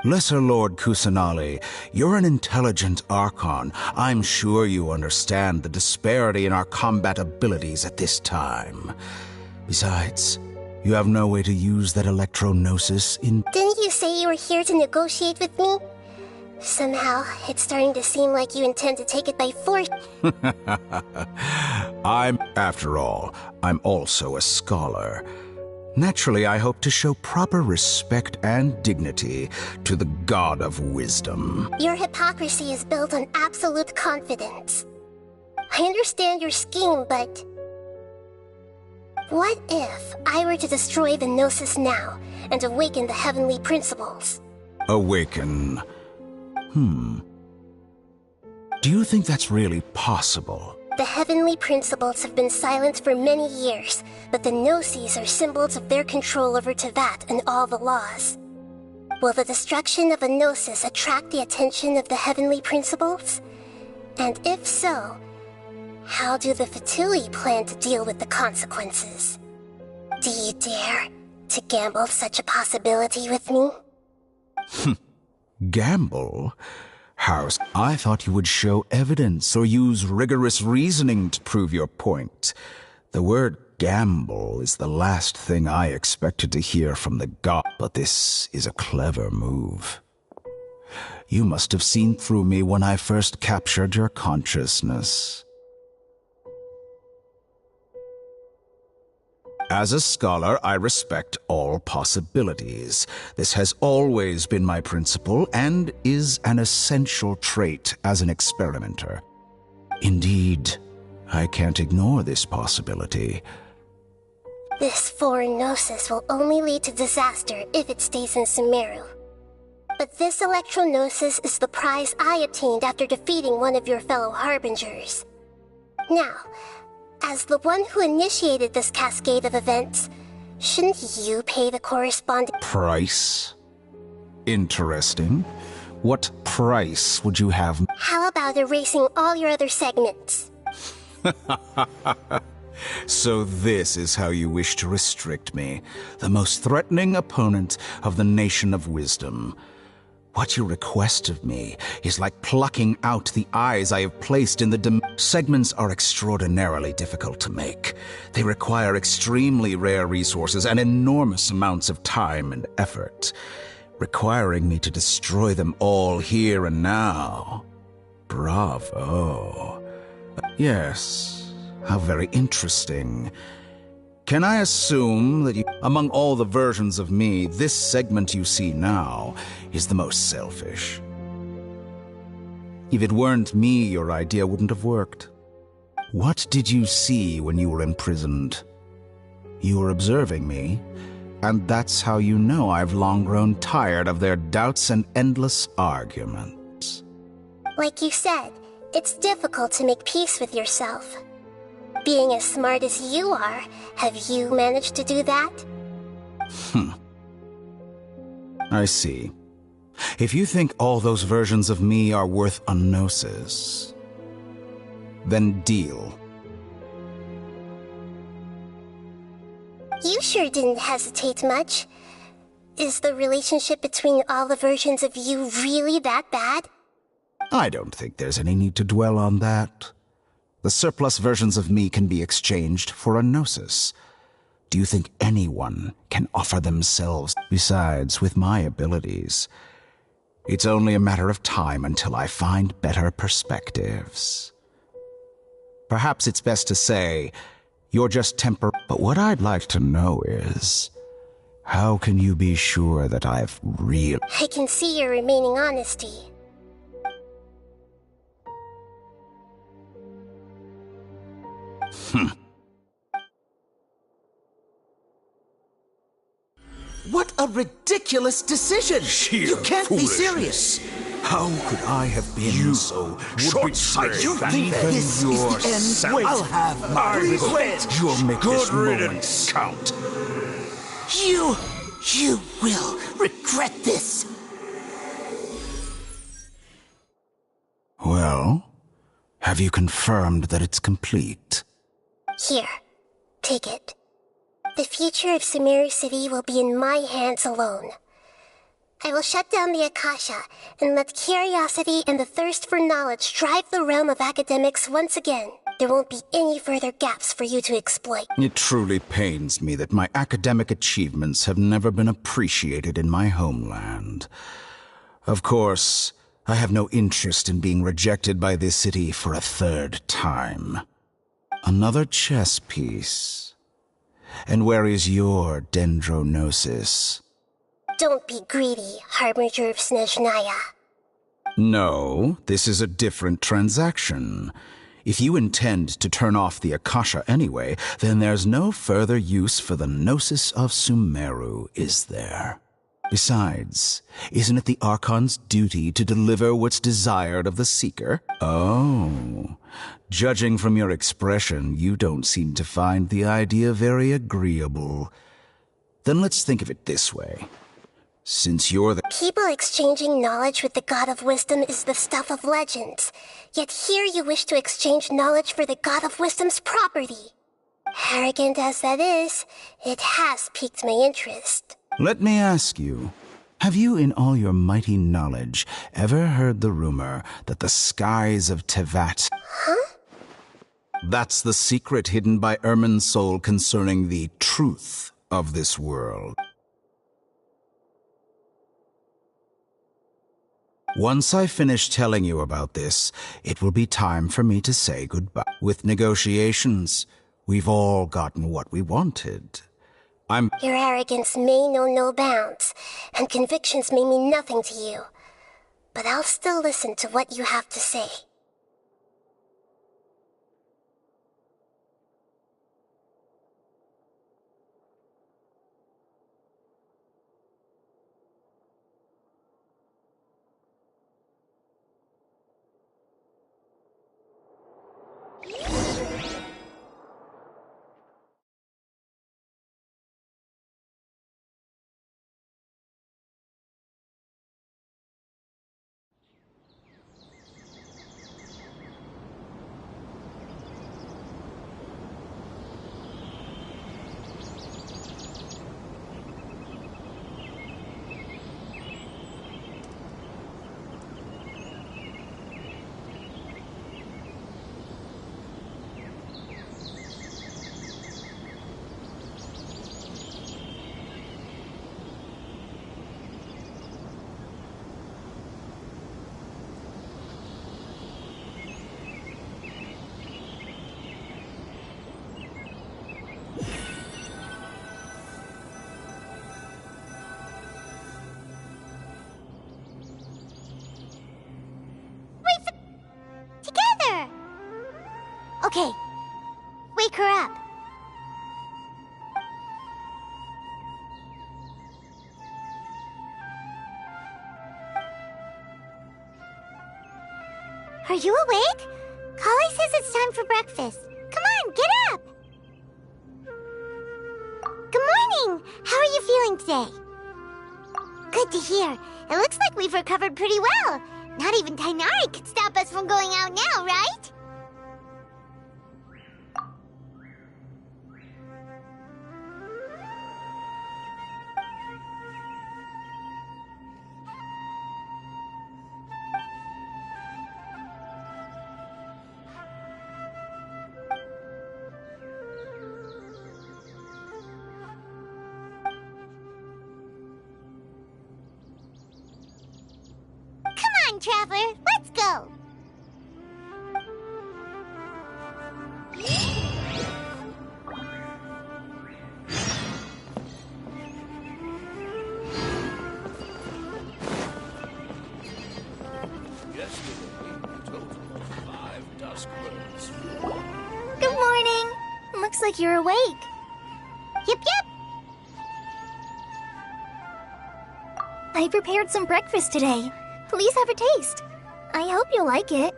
Lesser Lord Kusanali, you're an intelligent Archon. I'm sure you understand the disparity in our combat abilities at this time. Besides, you have no way to use that Electro-Gnosis in— Didn't you say you were here to negotiate with me? Somehow, it's starting to seem like you intend to take it by force. After all, I'm also a scholar. Naturally, I hope to show proper respect and dignity to the God of Wisdom. Your hypocrisy is built on absolute confidence. I understand your scheme, but what if I were to destroy the Gnosis now and awaken the heavenly principles? Awaken? Do you think that's really possible? The heavenly principles have been silent for many years, but the Gnosis are symbols of their control over Tevat and all the laws. Will the destruction of a Gnosis attract the attention of the heavenly principles? And if so, how do the Fatui plan to deal with the consequences? Do you dare to gamble such a possibility with me? Gamble? House, I thought you would show evidence or use rigorous reasoning to prove your point. The word gamble is the last thing I expected to hear from the god, but this is a clever move. You must have seen through me when I first captured your consciousness. As a scholar, I respect all possibilities. This has always been my principle and is an essential trait as an experimenter. Indeed, I can't ignore this possibility. This foreign Gnosis will only lead to disaster if it stays in Sumeru. But this Electro-Gnosis is the prize I obtained after defeating one of your fellow Harbingers. Now, as the one who initiated this cascade of events, Shouldn't you pay the corresponding Price? Interesting. What price would you have? How about erasing all your other segments? So this is how you wish to restrict me, the most threatening opponent of the Nation of Wisdom. What you request of me is like plucking out the eyes I have placed in the segments are extraordinarily difficult to make. They require extremely rare resources and enormous amounts of time and effort, requiring me to destroy them all here and now. Bravo. Yes, how very interesting. Can I assume that among all the versions of me, this segment you see now is the most selfish? If it weren't me, your idea wouldn't have worked. What did you see when you were imprisoned? You were observing me, and that's how you know I've long grown tired of their doubts and endless arguments. Like you said, it's difficult to make peace with yourself. Being as smart as you are, have you managed to do that? I see. If you think all those versions of me are worth a gnosis, then deal. You sure didn't hesitate much. Is the relationship between all the versions of you really that bad? I don't think there's any need to dwell on that. The surplus versions of me can be exchanged for a gnosis. Do you think anyone can offer themselves? Besides, with my abilities, it's only a matter of time until I find better perspectives. Perhaps it's best to say, you're just But what I'd like to know is, how can you be sure that I've I can see your remaining honesty. What a ridiculous decision! You can't be serious! How could I have been so short-sighted? You think this is the end? Wait, I'll have my revenge! You'll make this moment count. You will regret this! Well, have you confirmed that it's complete? Here, take it. The future of Sumeru City will be in my hands alone. I will shut down the Akasha and let curiosity and the thirst for knowledge drive the realm of academics once again. There won't be any further gaps for you to exploit. It truly pains me that my academic achievements have never been appreciated in my homeland. Of course, I have no interest in being rejected by this city for a third time. Another chess piece. And where is your dendronosis? Don't be greedy, Harbinger of Snezhnaya. No, this is a different transaction. If you intend to turn off the Akasha anyway, then there's no further use for the Gnosis of Sumeru, is there? Besides, isn't it the Archon's duty to deliver what's desired of the Seeker? Oh, judging from your expression, you don't seem to find the idea very agreeable. Then let's think of it this way. Since you're the People exchanging knowledge with the God of Wisdom is the stuff of legends. Yet here you wish to exchange knowledge for the God of Wisdom's property. Arrogant as that is, it has piqued my interest. Let me ask you, have you in all your mighty knowledge ever heard the rumor that the skies of Tevat... Huh? That's the secret hidden by Irminsul concerning the truth of this world. Once I finish telling you about this, it will be time for me to say goodbye. With negotiations, we've all gotten what we wanted. Your arrogance may know no bounds, and convictions may mean nothing to you. But I'll still listen to what you have to say. wake her up. Are you awake? Kale says it's time for breakfast. Come on, get up! Good morning! How are you feeling today? Good to hear. It looks like we've recovered pretty well. Not even Tainari could stop us from going out now, right? Traveler, let's go! Good morning! Looks like you're awake. Yep. I prepared some breakfast today. Please have a taste. I hope you like it.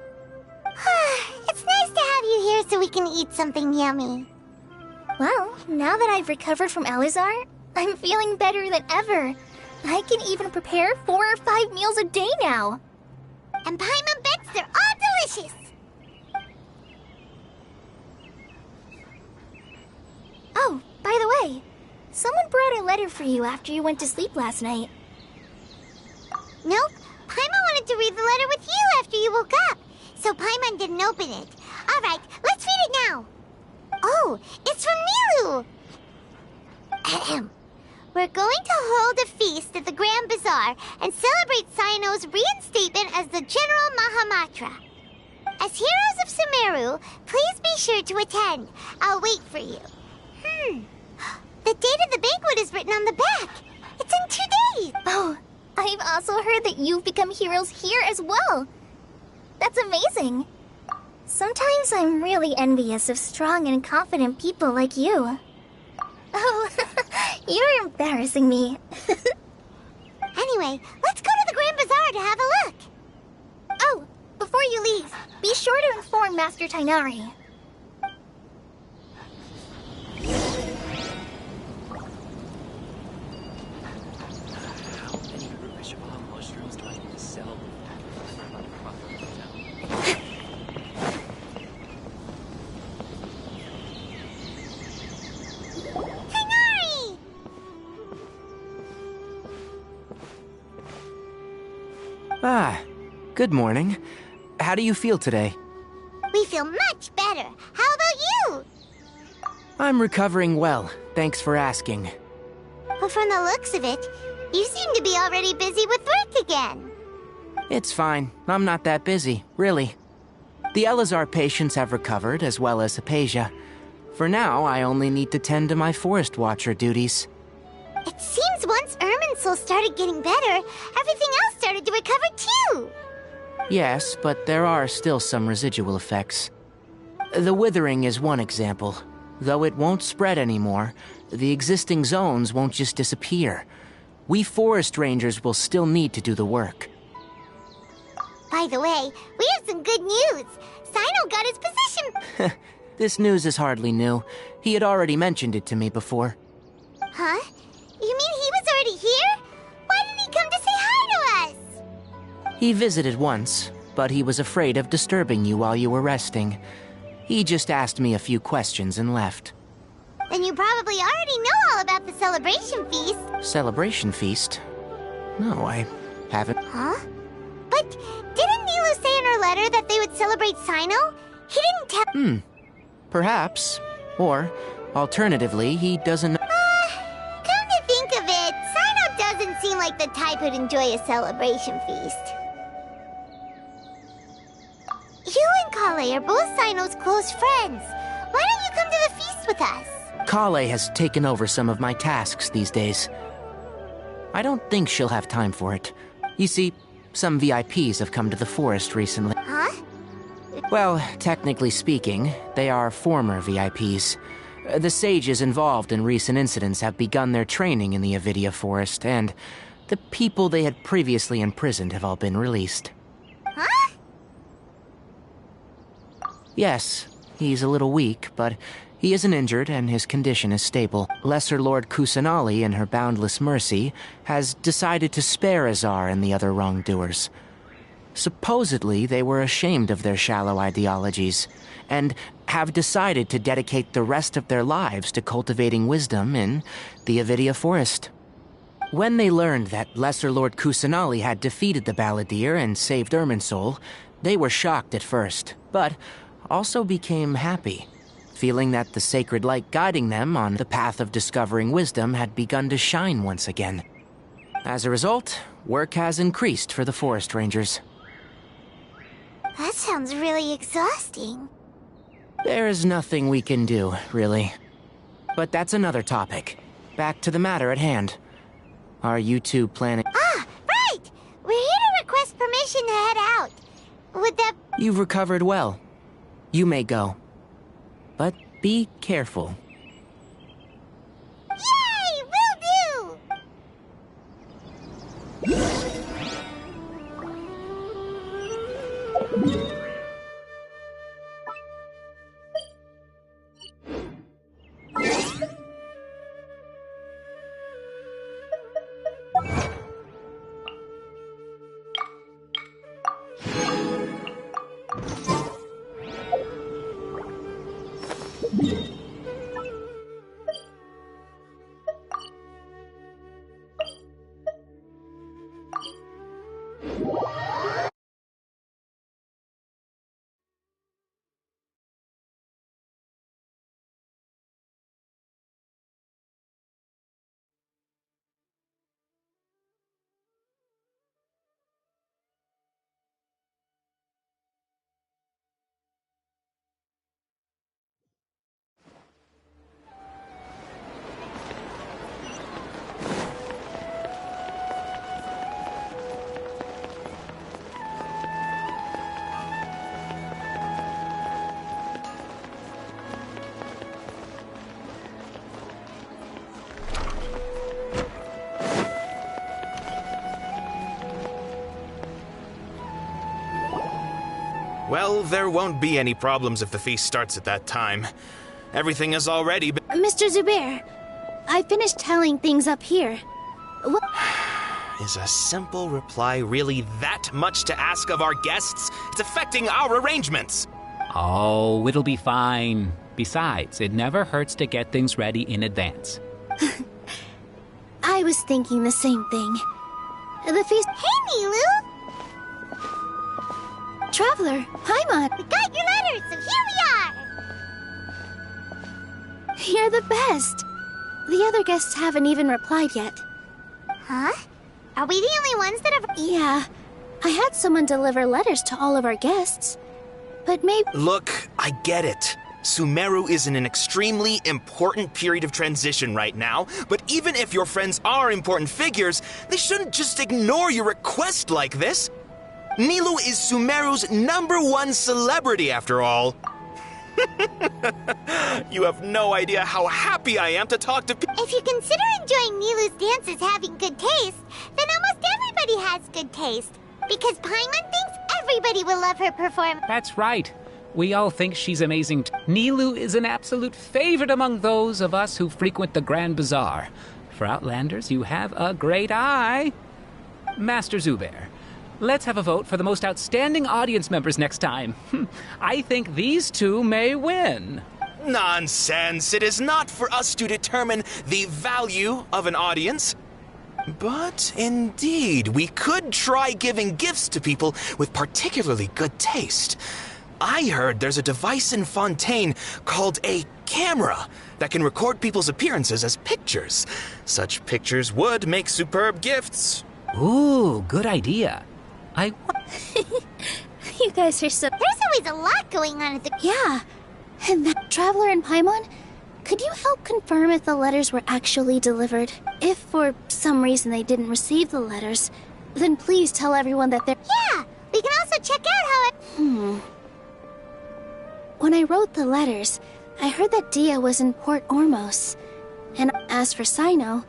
It's nice to have you here so we can eat something yummy. Well, now that I've recovered from Elazar, I'm feeling better than ever. I can even prepare 4 or 5 meals a day now. And Paimon bets they're all delicious. Oh, by the way, someone brought a letter for you after you went to sleep last night. Nope. Paimon wanted to read the letter with you after you woke up, so Paimon didn't open it. All right, let's read it now. Oh, it's from Nilu. Ahem. We're going to hold a feast at the Grand Bazaar and celebrate Sino's reinstatement as the General Mahamatra. As heroes of Sumeru, please be sure to attend. I'll wait for you. The date of the banquet is written on the back. It's in 2 days. Oh, I've also heard that you've become heroes here as well. That's amazing. Sometimes I'm really envious of strong and confident people like you. Oh, you're embarrassing me. Anyway, let's go to the Grand Bazaar to have a look. Oh, before you leave, be sure to inform Master Tainari. Ah, good morning. How do you feel today? We feel much better. How about you? I'm recovering well, thanks for asking. But from the looks of it, you seem to be already busy with work again. It's fine. I'm not that busy, really. The Elazar patients have recovered, as well as Hypatia. For now, I only need to tend to my Forest Watcher duties. It seems once Irminsul started getting better, everything else started to recover too. Yes, but there are still some residual effects. The withering is one example. Though it won't spread anymore, the existing zones won't just disappear. We forest rangers will still need to do the work. By the way, we have some good news. Sino got his position. This news is hardly new. He had already mentioned it to me before. Huh? You mean he was already here? Why didn't he come to say hi to us? He visited once, but he was afraid of disturbing you while you were resting. He just asked me a few questions and left. Then you probably already know all about the celebration feast. Celebration feast? No, I haven't. Huh? But didn't Nilu say in her letter that they would celebrate Sino? He didn't tell— Perhaps. Or, alternatively, he doesn't— Come to think of it, Sino doesn't seem like the type who'd enjoy a celebration feast. You and Kale are both Sino's close friends. Why don't you come to the feast with us? Kale has taken over some of my tasks these days. I don't think she'll have time for it. You see, some VIPs have come to the forest recently. Huh? Well, technically speaking, they are former VIPs. The sages involved in recent incidents have begun their training in the Avidia Forest, and the people they had previously imprisoned have all been released. Huh? Yes, he's a little weak, but he isn't injured and his condition is stable. Lesser Lord Kusanali, in her boundless mercy, has decided to spare Azar and the other wrongdoers. Supposedly, they were ashamed of their shallow ideologies, and have decided to dedicate the rest of their lives to cultivating wisdom in the Avidia Forest. When they learned that Lesser Lord Kusanali had defeated the Balladeer and saved Irminsul, they were shocked at first, but also became happy, feeling that the sacred light guiding them on the path of discovering wisdom had begun to shine once again. As a result, work has increased for the Forest Rangers. That sounds really exhausting. There is nothing we can do, really. But that's another topic. Back to the matter at hand. Are you two planning— Ah, right! We're here to request permission to head out. Would that— You've recovered well. You may go. But be careful. Yay! Will do! Well, there won't be any problems if the feast starts at that time. Everything has already been— Mr. Zubair, I finished tallying things up here. What— Is a simple reply really that much to ask of our guests? It's affecting our arrangements! Oh, it'll be fine. Besides, it never hurts to get things ready in advance. I was thinking the same thing. The feast— Hey, Nilu! Traveler, Paimon! We got your letters, so here we are! You're the best. The other guests haven't even replied yet. Huh? Are we the only ones that have— Yeah. I had someone deliver letters to all of our guests. But maybe— Look, I get it. Sumeru is in an extremely important period of transition right now, but even if your friends are important figures, they shouldn't just ignore your request like this. Nilu is Sumeru's #1 celebrity, after all. You have no idea how happy I am to talk to people. If you consider enjoying Nilu's dances having good taste, then almost everybody has good taste. Because Paimon thinks everybody will love her performance. That's right. We all think she's amazing. Nilu is an absolute favorite among those of us who frequent the Grand Bazaar. For Outlanders, you have a great eye. Master Zubair, let's have a vote for the most outstanding audience members next time. I think these two may win. Nonsense! It is not for us to determine the value of an audience. But indeed, we could try giving gifts to people with particularly good taste. I heard there's a device in Fontaine called a camera that can record people's appearances as pictures. Such pictures would make superb gifts. Ooh, good idea. You guys are so— There's always a lot going on at the— Yeah. And that Traveler and Paimon, could you help confirm if the letters were actually delivered? If for some reason they didn't receive the letters, then please tell everyone that they're— Yeah! We can also check out how it— When I wrote the letters, I heard that Dia was in Port Ormos. And as for Sino,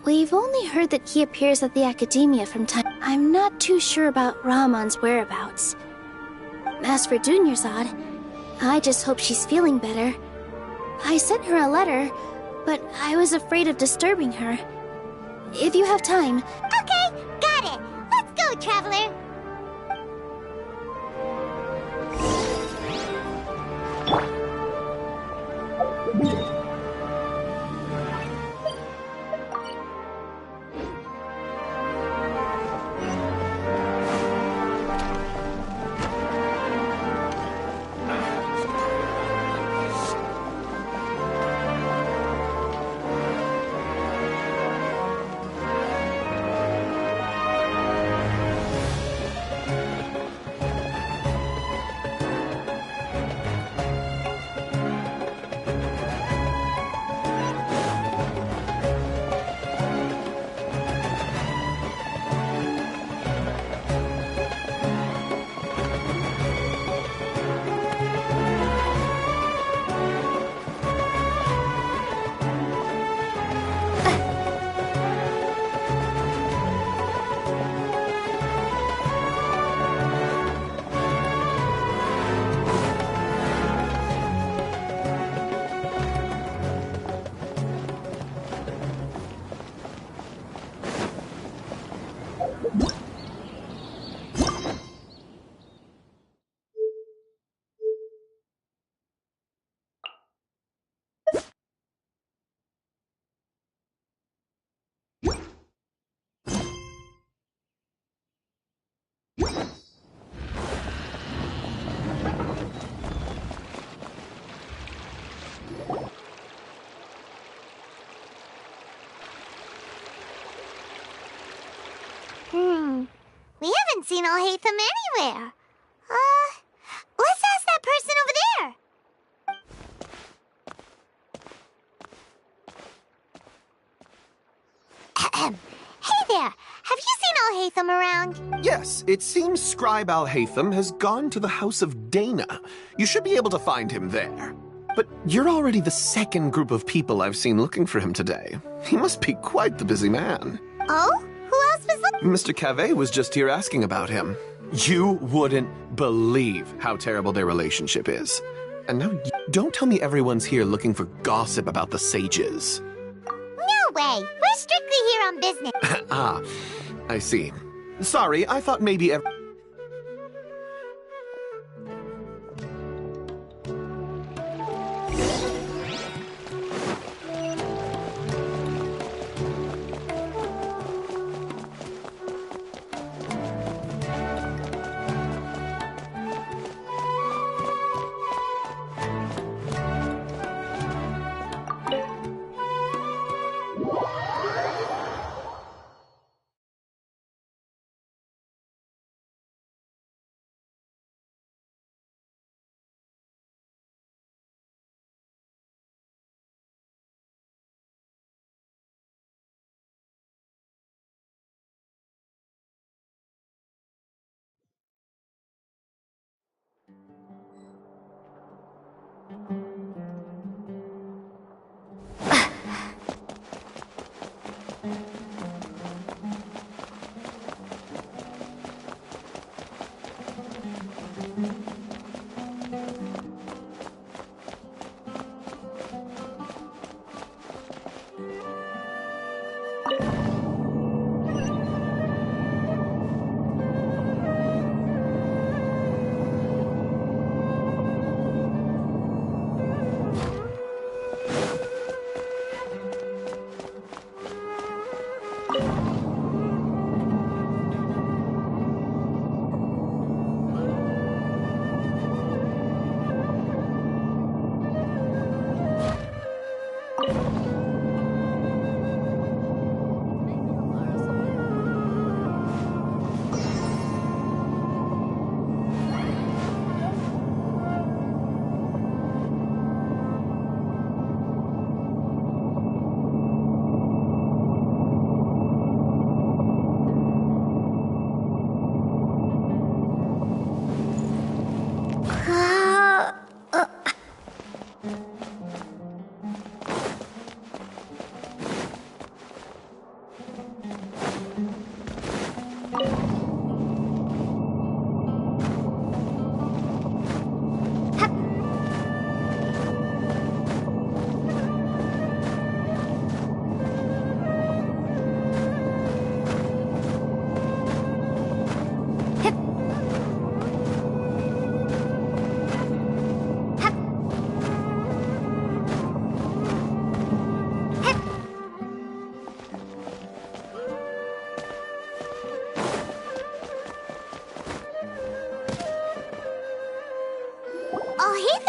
we've only heard that he appears at the Academia from time. I'm not too sure about Rahman's whereabouts. As for Dunyarzad, I just hope she's feeling better. I sent her a letter, but I was afraid of disturbing her. If you have time... Okay, got it. Let's go, Traveler. We haven't seen Alhaitham anywhere. Let's ask that person over there. Hey there, have you seen Alhaitham around? Yes, it seems Scribe Alhaitham has gone to the House of Dana. You should be able to find him there. But you're already the second group of people I've seen looking for him today. He must be quite the busy man. Oh? Who else was looking? Mr. Cave was just here asking about him. You wouldn't believe how terrible their relationship is. And now, don't tell me everyone's here looking for gossip about the sages. No way! We're strictly here on business. Ah, I see. Sorry, I thought maybe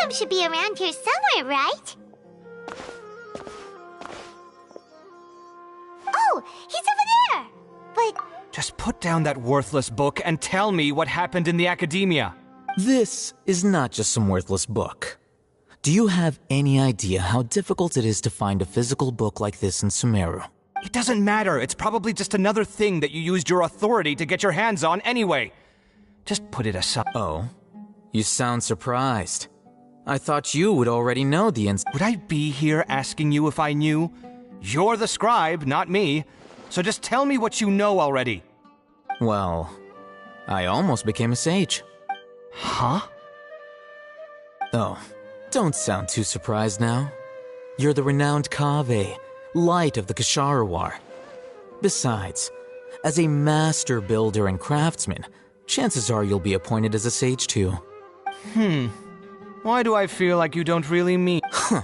them should be around here somewhere, right? Oh, he's over there! But... Just put down that worthless book and tell me what happened in the academia. This is not just some worthless book. Do you have any idea how difficult it is to find a physical book like this in Sumeru? It doesn't matter. It's probably just another thing that you used your authority to get your hands on anyway. Just put it aside. Oh, you sound surprised. I thought you would already know the answer. Would I be here asking you if I knew? You're the scribe, not me. So just tell me what you know already. Well, I almost became a sage. Huh? Oh, don't sound too surprised now. You're the renowned Kaveh, light of the Ksharawar. Besides, as a master builder and craftsman, chances are you'll be appointed as a sage too. Why do I feel like you don't really mean? Huh.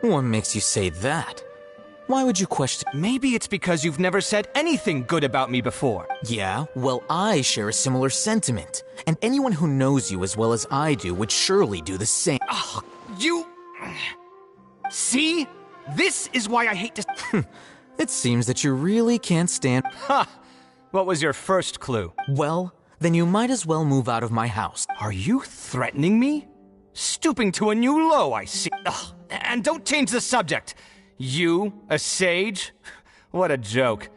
What makes you say that? Why would you question? Maybe it's because you've never said anything good about me before. Yeah, well, I share a similar sentiment. And anyone who knows you as well as I do would surely do the same. Oh, you... See? This is why I hate to... It seems that you really can't stand... Ha! What was your first clue? Well, then you might as well move out of my house. Are you threatening me? Stooping to a new low, I see. Ugh. And don't change the subject. You, a sage? What a joke.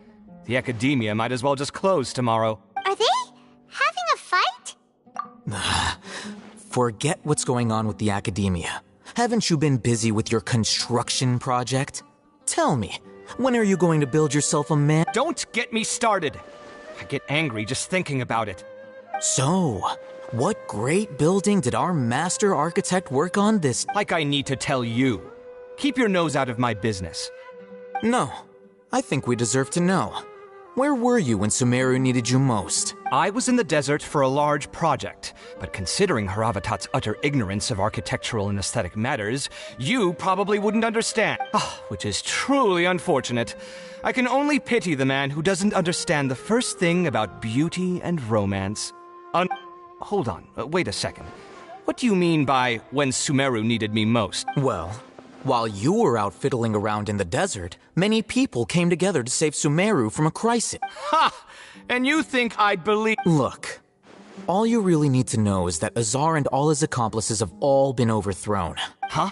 The academia might as well just close tomorrow. Are they having a fight? Forget what's going on with the academia. Haven't you been busy with your construction project? Tell me, when are you going to build yourself a man? Don't get me started. I get angry just thinking about it. So, what great building did our master architect work on this? Like I need to tell you. Keep your nose out of my business. No, I think we deserve to know. Where were you when Sumeru needed you most? I was in the desert for a large project, but considering Haravatat's utter ignorance of architectural and aesthetic matters, you probably wouldn't understand. Which is truly unfortunate. I can only pity the man who doesn't understand the first thing about beauty and romance. Hold on, wait a second. What do you mean by when Sumeru needed me most? Well, while you were out fiddling around in the desert, many people came together to save Sumeru from a crisis. Ha! And you think I'd believe— Look, all you really need to know is that Azar and all his accomplices have all been overthrown. Huh?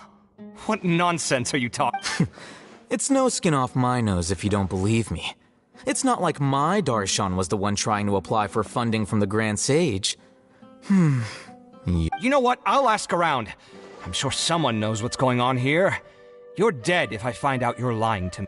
What nonsense are you talking? It's no skin off my nose if you don't believe me. It's not like my Darshan was the one trying to apply for funding from the Grand Sage. You know what? I'll ask around. I'm sure someone knows what's going on here. You're dead if I find out you're lying to me.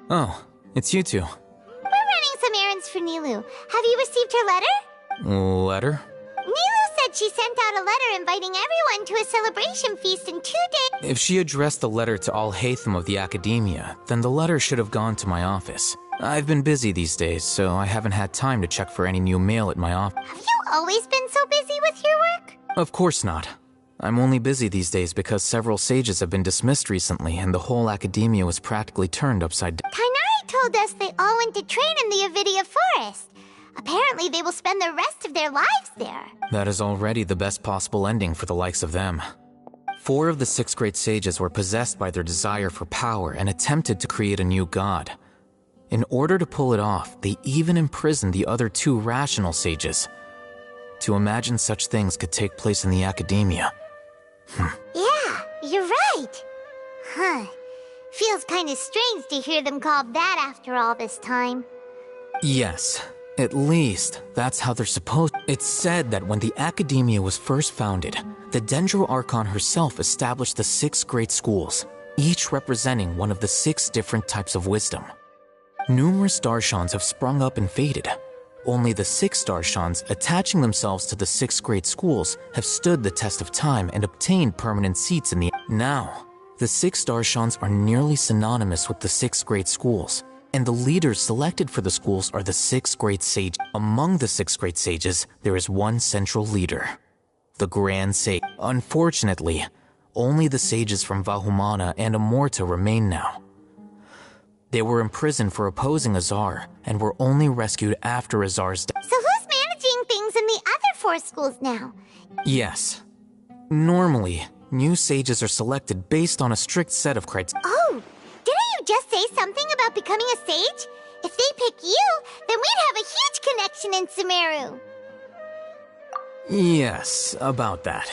Oh, it's you two. We're running some errands for Nilu. Have you received her letter? Letter? Nilu said she sent out a letter inviting everyone to a celebration feast in 2 days. If she addressed the letter to all Hatham of the Academia, then the letter should have gone to my office. I've been busy these days, so I haven't had time to check for any new mail at my office. Have you always been so busy with your work? Of course not. I'm only busy these days because several sages have been dismissed recently and the whole Academia was practically turned upside down. Kainari told us they all went to train in the Avidia Forest. Apparently they will spend the rest of their lives there. That is already the best possible ending for the likes of them. 4 of the 6 great sages were possessed by their desire for power and attempted to create a new god. In order to pull it off, they even imprisoned the other 2 rational sages. To imagine such things could take place in the Academia. Yeah, you're right. Huh. Feels kind of strange to hear them called that after all this time. Yes, at least that's how they're supposed. It's said that when the Academia was first founded, the Dendro Archon herself established the 6 great schools, each representing one of the 6 different types of wisdom. Numerous Darshans have sprung up and faded. Only the 6 Darshans, attaching themselves to the 6 great schools, have stood the test of time and obtained permanent seats in the... Now, the 6 Darshans are nearly synonymous with the 6 great schools, and the leaders selected for the schools are the 6 great sages. Among the 6 great sages, there is one central leader. the Grand Sage. Unfortunately, only the sages from Vahumana and Amorta remain now. They were imprisoned for opposing Azar, and were only rescued after Azar's death. So who's managing things in the other 4 schools now? Yes. Normally, new sages are selected based on a strict set of criteria. Oh, didn't you just say something about becoming a sage? If they pick you, then we'd have a huge connection in Sumeru. Yes, about that.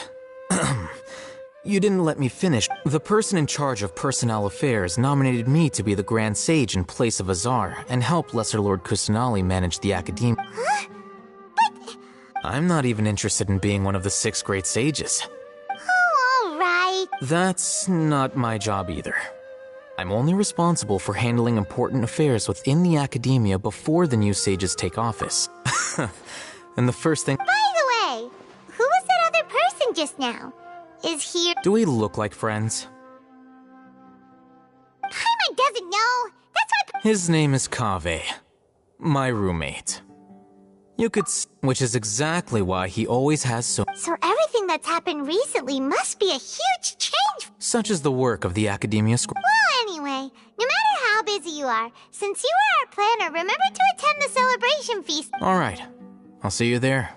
You didn't let me finish. The person in charge of personnel affairs nominated me to be the Grand Sage in place of Azar and help Lesser Lord Kusanali manage the Academia. Huh? But... I'm not even interested in being one of the 6 great sages. Oh, all right. That's not my job either. I'm only responsible for handling important affairs within the Academia before the new sages take office. And the first thing... By the way, who was that other person just now? Is he... Do we look like friends? Paimon doesn't know. That's why... His name is Kaveh, my roommate. You could which is exactly why he always has so... So everything that's happened recently must be a huge change. Such is the work of the Academia School. Well, anyway, no matter how busy you are, since you were our planner, remember to attend the celebration feast. All right. I'll see you there.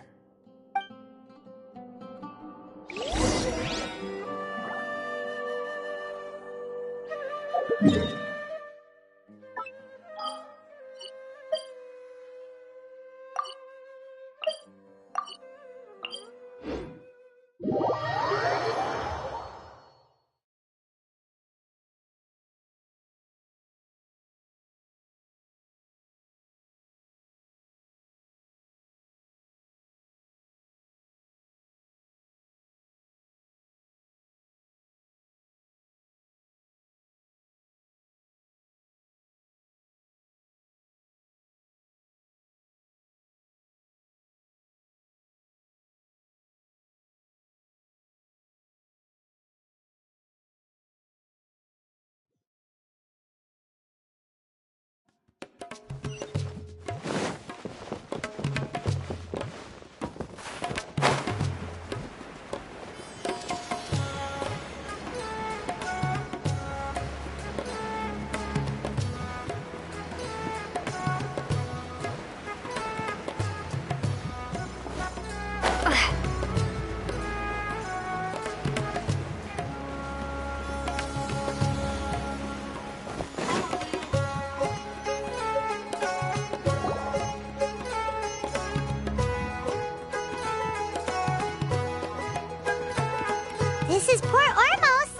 This is Port Ormos.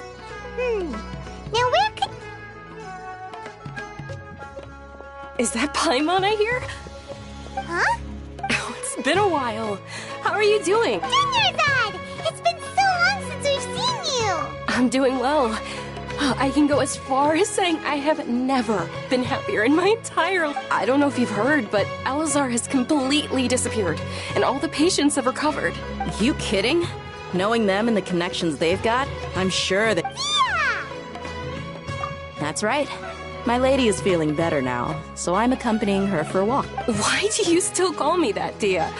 Now where could... Is that Paimon I hear? Huh? Oh, it's been a while. How are you doing? Dingerzad! It's been so long since we've seen you! I'm doing well. I can go as far as saying I have never been happier in my entire life. I don't know if you've heard, but Alazar has completely disappeared, and all the patients have recovered. You kidding? Knowing them and the connections they've got, I'm sure that... Yeah! That's right. My lady is feeling better now, so I'm accompanying her for a walk. Why do you still call me that, Dia?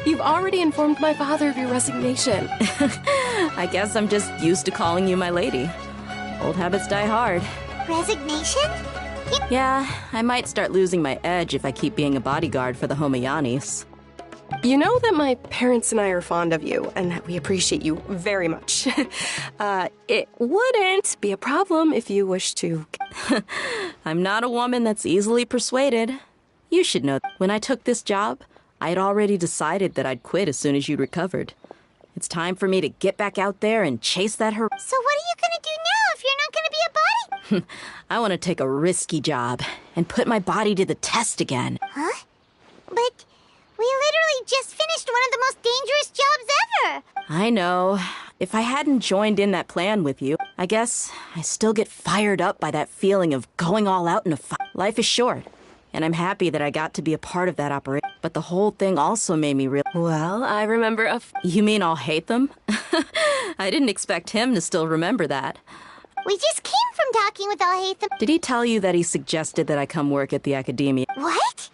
You've already informed my father of your resignation. I guess I'm just used to calling you my lady. Old habits die hard. Resignation? Yeah, I might start losing my edge if I keep being a bodyguard for the Homayanis. You know that my parents and I are fond of you, and that we appreciate you very much. It wouldn't be a problem if you wish to... I'm not a woman that's easily persuaded. You should know, when I took this job, I had already decided that I'd quit as soon as you'd recovered. It's time for me to get back out there and chase that her... So what are you gonna do now if you're not gonna be a body? I want to take a risky job and put my body to the test again. Huh? But... we literally just finished one of the most dangerous jobs ever! I know. If I hadn't joined in that plan with you, I guess I still get fired up by that feeling of going all out in a fight. Life is short, and I'm happy that I got to be a part of that operation. But the whole thing also made me real... Well, I remember You mean I'll hate them? I didn't expect him to still remember that. We just came from talking with Alhaitham. Did he tell you that he suggested that I come work at the Academia? What?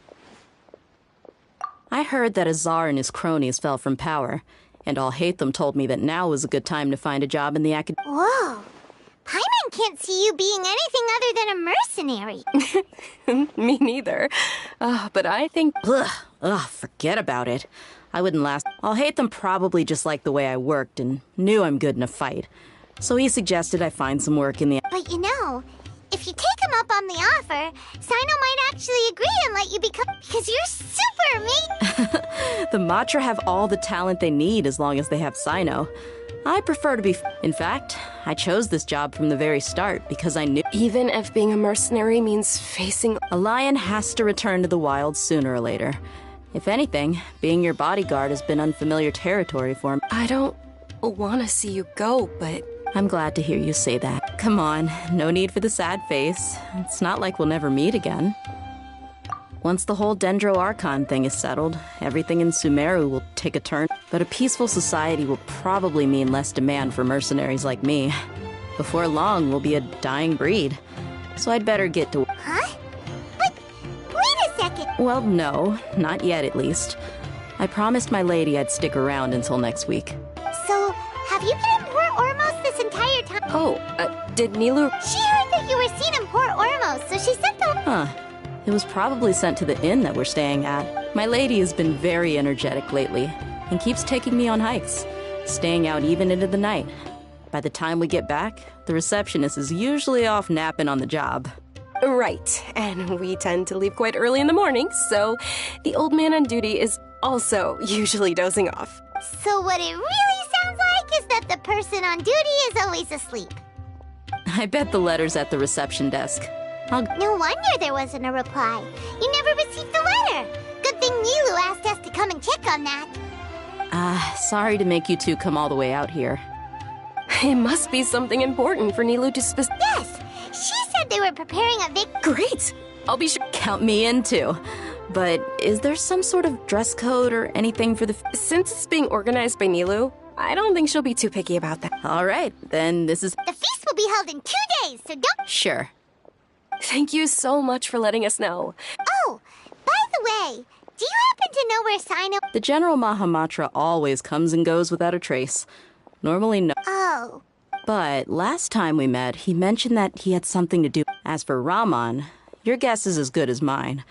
I heard that Azar and his cronies fell from power, And Alhaitham told me that now was a good time to find a job in the academy. Whoa. Paimon can't see you being anything other than a mercenary. Me neither. But I think... Forget about it. I wouldn't last. Alhaitham probably just liked the way I worked and knew I'm good in a fight. So he suggested I find some work in the... But you know, if you take him up on the offer, Sino might actually agree and let you become... Because you're super amazing! The Matra have all the talent they need as long as they have Sino. I prefer to be... In fact, I chose this job from the very start because I knew... Even if being a mercenary means facing... A lion has to return to the wild sooner or later. If anything, being your bodyguard has been unfamiliar territory for me. I don't want to see you go, but... I'm glad to hear you say that. Come on, no need for the sad face. It's not like we'll never meet again. Once the whole Dendro Archon thing is settled, everything in Sumeru will take a turn. But a peaceful society will probably mean less demand for mercenaries like me. Before long, we'll be a dying breed. So I'd better get to... Huh? But wait a second! Well, no, not yet at least. I promised my lady I'd stick around until next week. So, have you been in Port Ormos this entire time? Oh, did Nilou... She heard that you were seen in Port Ormos, so she sent the... Huh. It was probably sent to the inn that we're staying at. My lady has been very energetic lately, and keeps taking me on hikes, staying out even into the night. By the time we get back, the receptionist is usually off napping on the job. Right, and we tend to leave quite early in the morning, so the old man on duty is also usually dozing off. So what it really sounds like is that the person on duty is always asleep. I bet the letter's at the reception desk. No wonder there wasn't a reply. You never received the letter. Good thing Nilou asked us to come and check on that. Sorry to make you two come all the way out here. It must be something important for Nilou to Yes! She said they were preparing a Great! I'll be sure... Count me in, too. But is there some sort of dress code or anything for the... Since it's being organized by Nilou, I don't think she'll be too picky about that. All right, then this is... The feast will be held in 2 days, so don't... Sure. Thank you so much for letting us know. Oh, by the way, do you happen to know where Sino... The General Mahamatra always comes and goes without a trace. Normally no... Oh. But last time we met, he mentioned that he had something to do. As for Raman, your guess is as good as mine.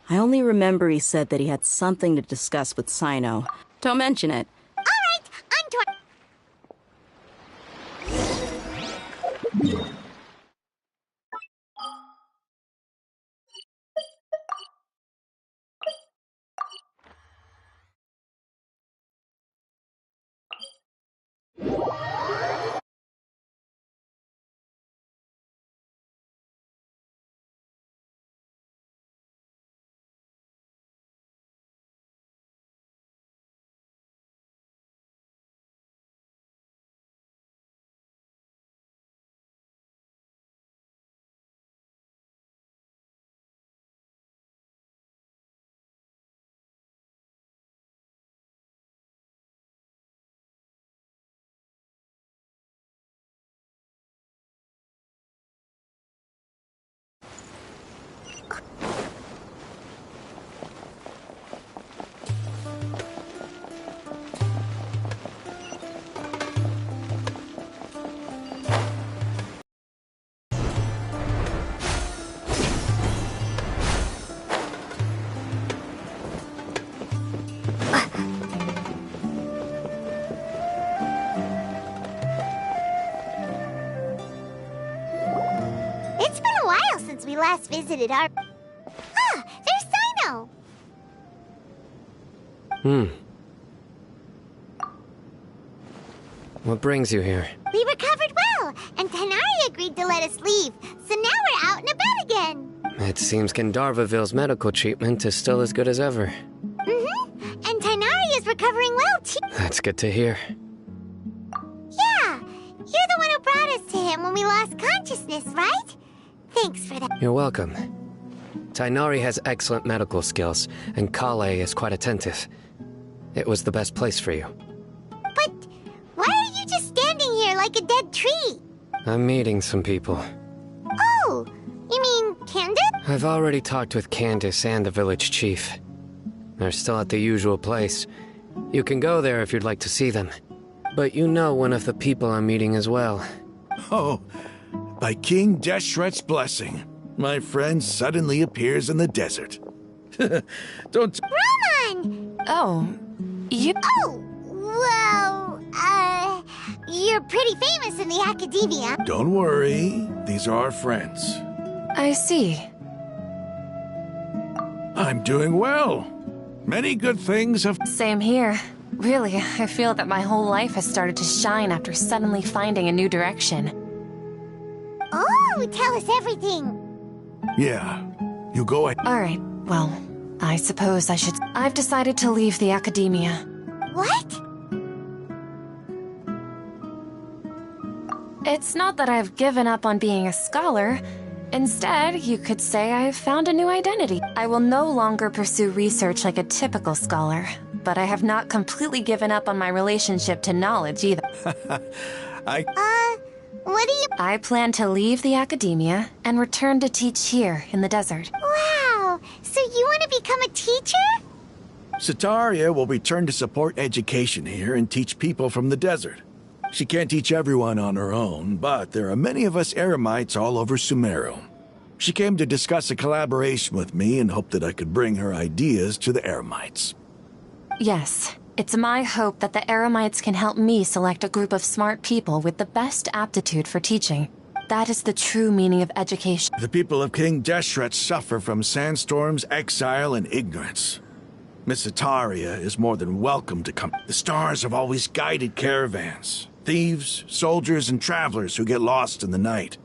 I only remember he said that he had something to discuss with Sino. Don't mention it. All right, I'm torn. It's been a while since we last visited our... Ah, there's Sino! What brings you here? We recovered well, and Tainari agreed to let us leave, so now we're out and about again. It seems Gandharvaville's medical treatment is still as good as ever. Mm-hmm, and Tainari is recovering well, too. That's good to hear. Yeah, you're the one who brought us to him when we lost consciousness, right? Thanks for that. You're welcome. Tainari has excellent medical skills, and Kale is quite attentive. It was the best place for you. But why are you just standing here like a dead tree? I'm meeting some people. Oh, you mean Candace? I've already talked with Candace and the village chief. They're still at the usual place, You can go there if you'd like to see them. But you know one of the people I'm meeting as well. Oh, by King Deshret's blessing, my friend suddenly appears in the desert. Don't... Roman! Oh, you... Oh, well, you're pretty famous in the academia. Don't worry, these are our friends. I see. I'm doing well. Many good things have... Same here. Really, I feel that my whole life has started to shine after suddenly finding a new direction. Oh, tell us everything. Yeah, you go ahead. Alright, well, I suppose I should... I've decided to leave the academia. What? It's not that I've given up on being a scholar. Instead, you could say I've found a new identity. I will no longer pursue research like a typical scholar, but I have not completely given up on my relationship to knowledge either. What do you... I plan to leave the academia and return to teach here in the desert. Wow, so you want to become a teacher? Setaria will return to support education here and teach people from the desert. She can't teach everyone on her own, but there are many of us Eremites all over Sumeru. She came to discuss a collaboration with me and hoped that I could bring her ideas to the Eremites. Yes, it's my hope that the Eremites can help me select a group of smart people with the best aptitude for teaching. That is the true meaning of education. The people of King Deshret suffer from sandstorms, exile, and ignorance. Miss Setaria is more than welcome to come. The stars have always guided caravans, thieves, soldiers, and travelers who get lost in the night.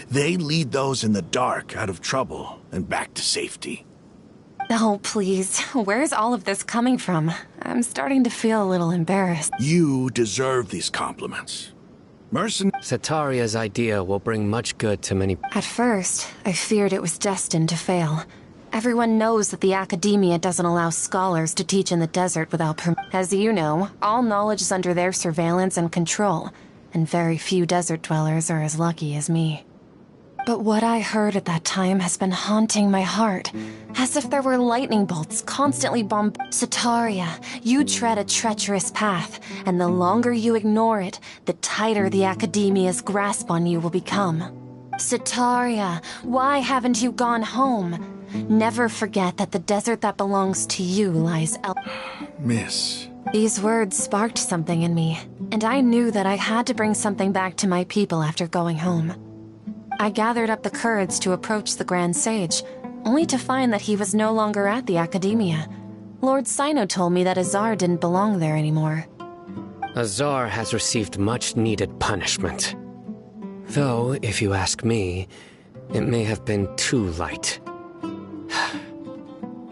They lead those in the dark out of trouble and back to safety. Oh, please. Where's all of this coming from? I'm starting to feel a little embarrassed. You deserve these compliments. Setaria's idea will bring much good to many... At first, I feared it was destined to fail. Everyone knows that the academia doesn't allow scholars to teach in the desert without permission. As you know, all knowledge is under their surveillance and control, and very few desert dwellers are as lucky as me. But what I heard at that time has been haunting my heart, as if there were lightning bolts constantly Setaria, you tread a treacherous path, and the longer you ignore it, the tighter the academia's grasp on you will become. Setaria, why haven't you gone home? Never forget that the desert that belongs to you lies Miss... These words sparked something in me, and I knew that I had to bring something back to my people after going home. I gathered up the courage to approach the Grand Sage, only to find that he was no longer at the academia. Lord Sino told me that Azar didn't belong there anymore. Azar has received much-needed punishment. Though, if you ask me, it may have been too light.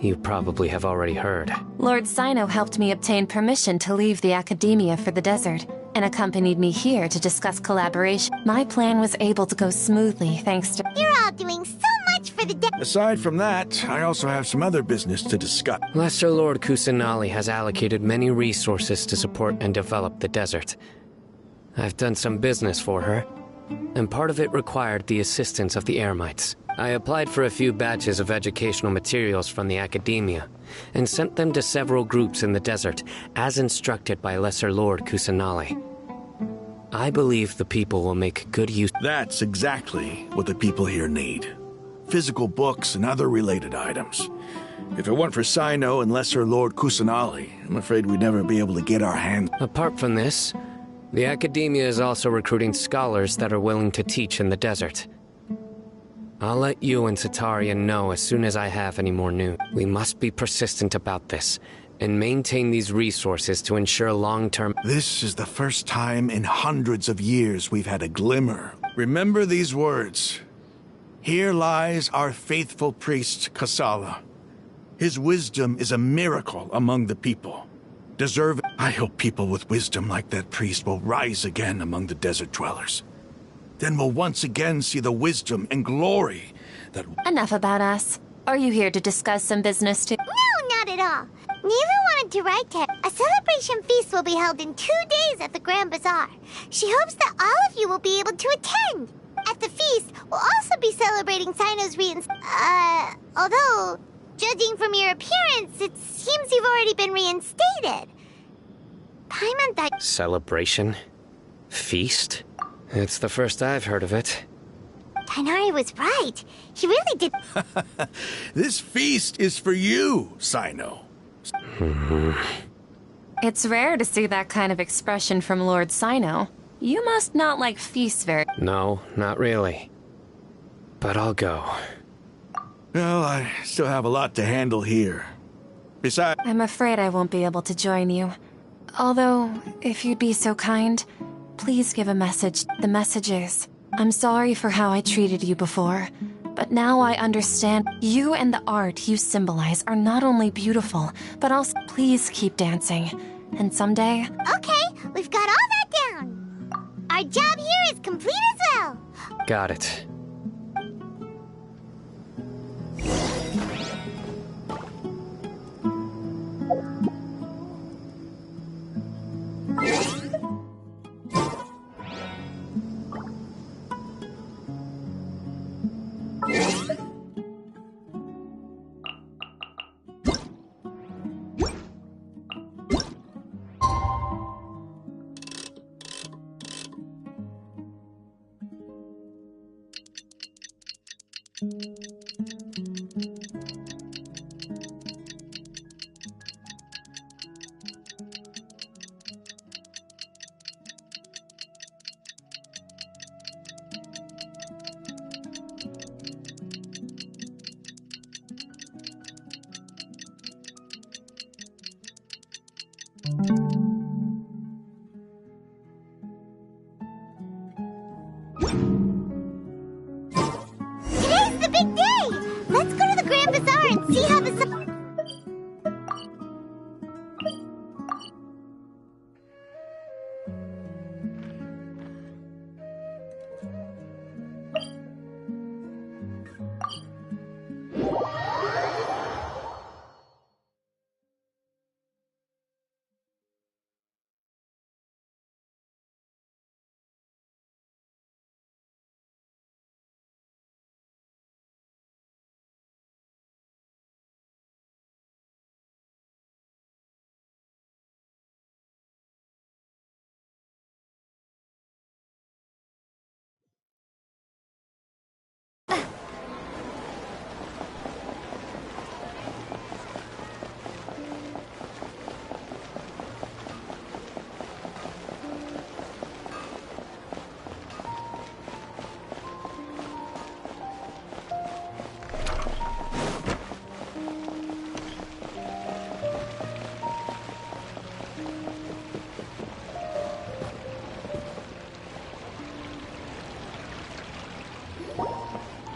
You probably have already heard. Lord Sino helped me obtain permission to leave the academia for the desert, and accompanied me here to discuss collaboration. My plan was able to go smoothly thanks to... You're all doing so much for the Aside from that, I also have some other business to discuss. Lesser Lord Kusanali has allocated many resources to support and develop the desert. I've done some business for her, and part of it required the assistance of the Eremites. I applied for a few batches of educational materials from the academia, and sent them to several groups in the desert, as instructed by Lesser Lord Kusanali. I believe the people will make good use... That's exactly what the people here need. Physical books and other related items. If it weren't for Sino and Lesser Lord Kusanali, I'm afraid we'd never be able to get our hands... Apart from this, the academia is also recruiting scholars that are willing to teach in the desert. I'll let you and Setaria know as soon as I have any more news. We must be persistent about this, and maintain these resources to ensure long-term... This is the first time in hundreds of years we've had a glimmer. Remember these words. Here lies our faithful priest, Kasala. His wisdom is a miracle among the people. I hope people with wisdom like that priest will rise again among the desert dwellers. Then we'll once again see the wisdom and glory that... Enough about us. Are you here to discuss some business too? No, not at all. Nilu wanted to write to her. A celebration feast will be held in 2 days at the Grand Bazaar. She hopes that all of you will be able to attend. At the feast, we'll also be celebrating Sino's although, judging from your appearance, it seems you've already been reinstated. Paimon thought... Celebration? Feast? It's the first I've heard of it. Tighnari was right. He really did... This feast is for you, Sino. It's rare to see that kind of expression from Lord Sino. You must not like feasts very... No, not really. But I'll go. Well, I still have a lot to handle here. Besides... I'm afraid I won't be able to join you. Although, if you'd be so kind, please give a message. The message is, I'm sorry for how I treated you before, but now I understand you and the art you symbolize are not only beautiful, but also please keep dancing. And someday... Okay, we've got all that down. Our job here is complete as well. Got it. Today's the big day! Let's go to the Grand Bazaar and see how the...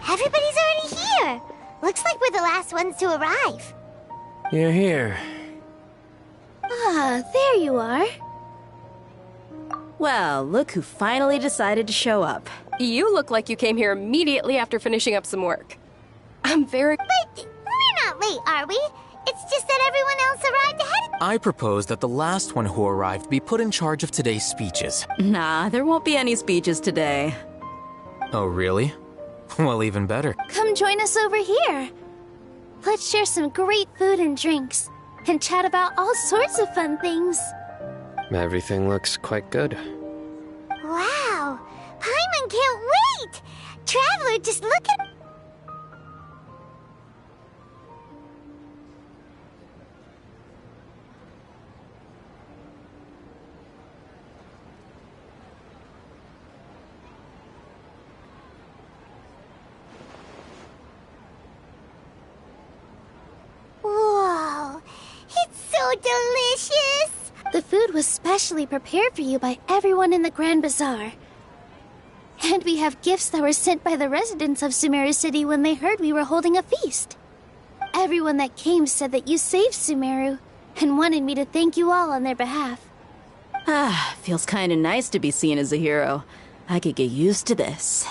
Everybody's already here! Looks like we're the last ones to arrive. You're here. Ah, there you are. Well, look who finally decided to show up. You look like you came here immediately after finishing up some work. I'm very... But we're not late, are we? It's just that everyone else arrived ahead of... I propose that the last one who arrived be put in charge of today's speeches. Nah, there won't be any speeches today. Oh, really? Well, even better. Come join us over here. Let's share some great food and drinks, and chat about all sorts of fun things. Everything looks quite good. Wow! Paimon can't wait! Traveler, just look at... Whoa! It's so delicious! The food was specially prepared for you by everyone in the Grand Bazaar. And we have gifts that were sent by the residents of Sumeru City when they heard we were holding a feast. Everyone that came said that you saved Sumeru, and wanted me to thank you all on their behalf. Ah, feels kinda nice to be seen as a hero. I could get used to this.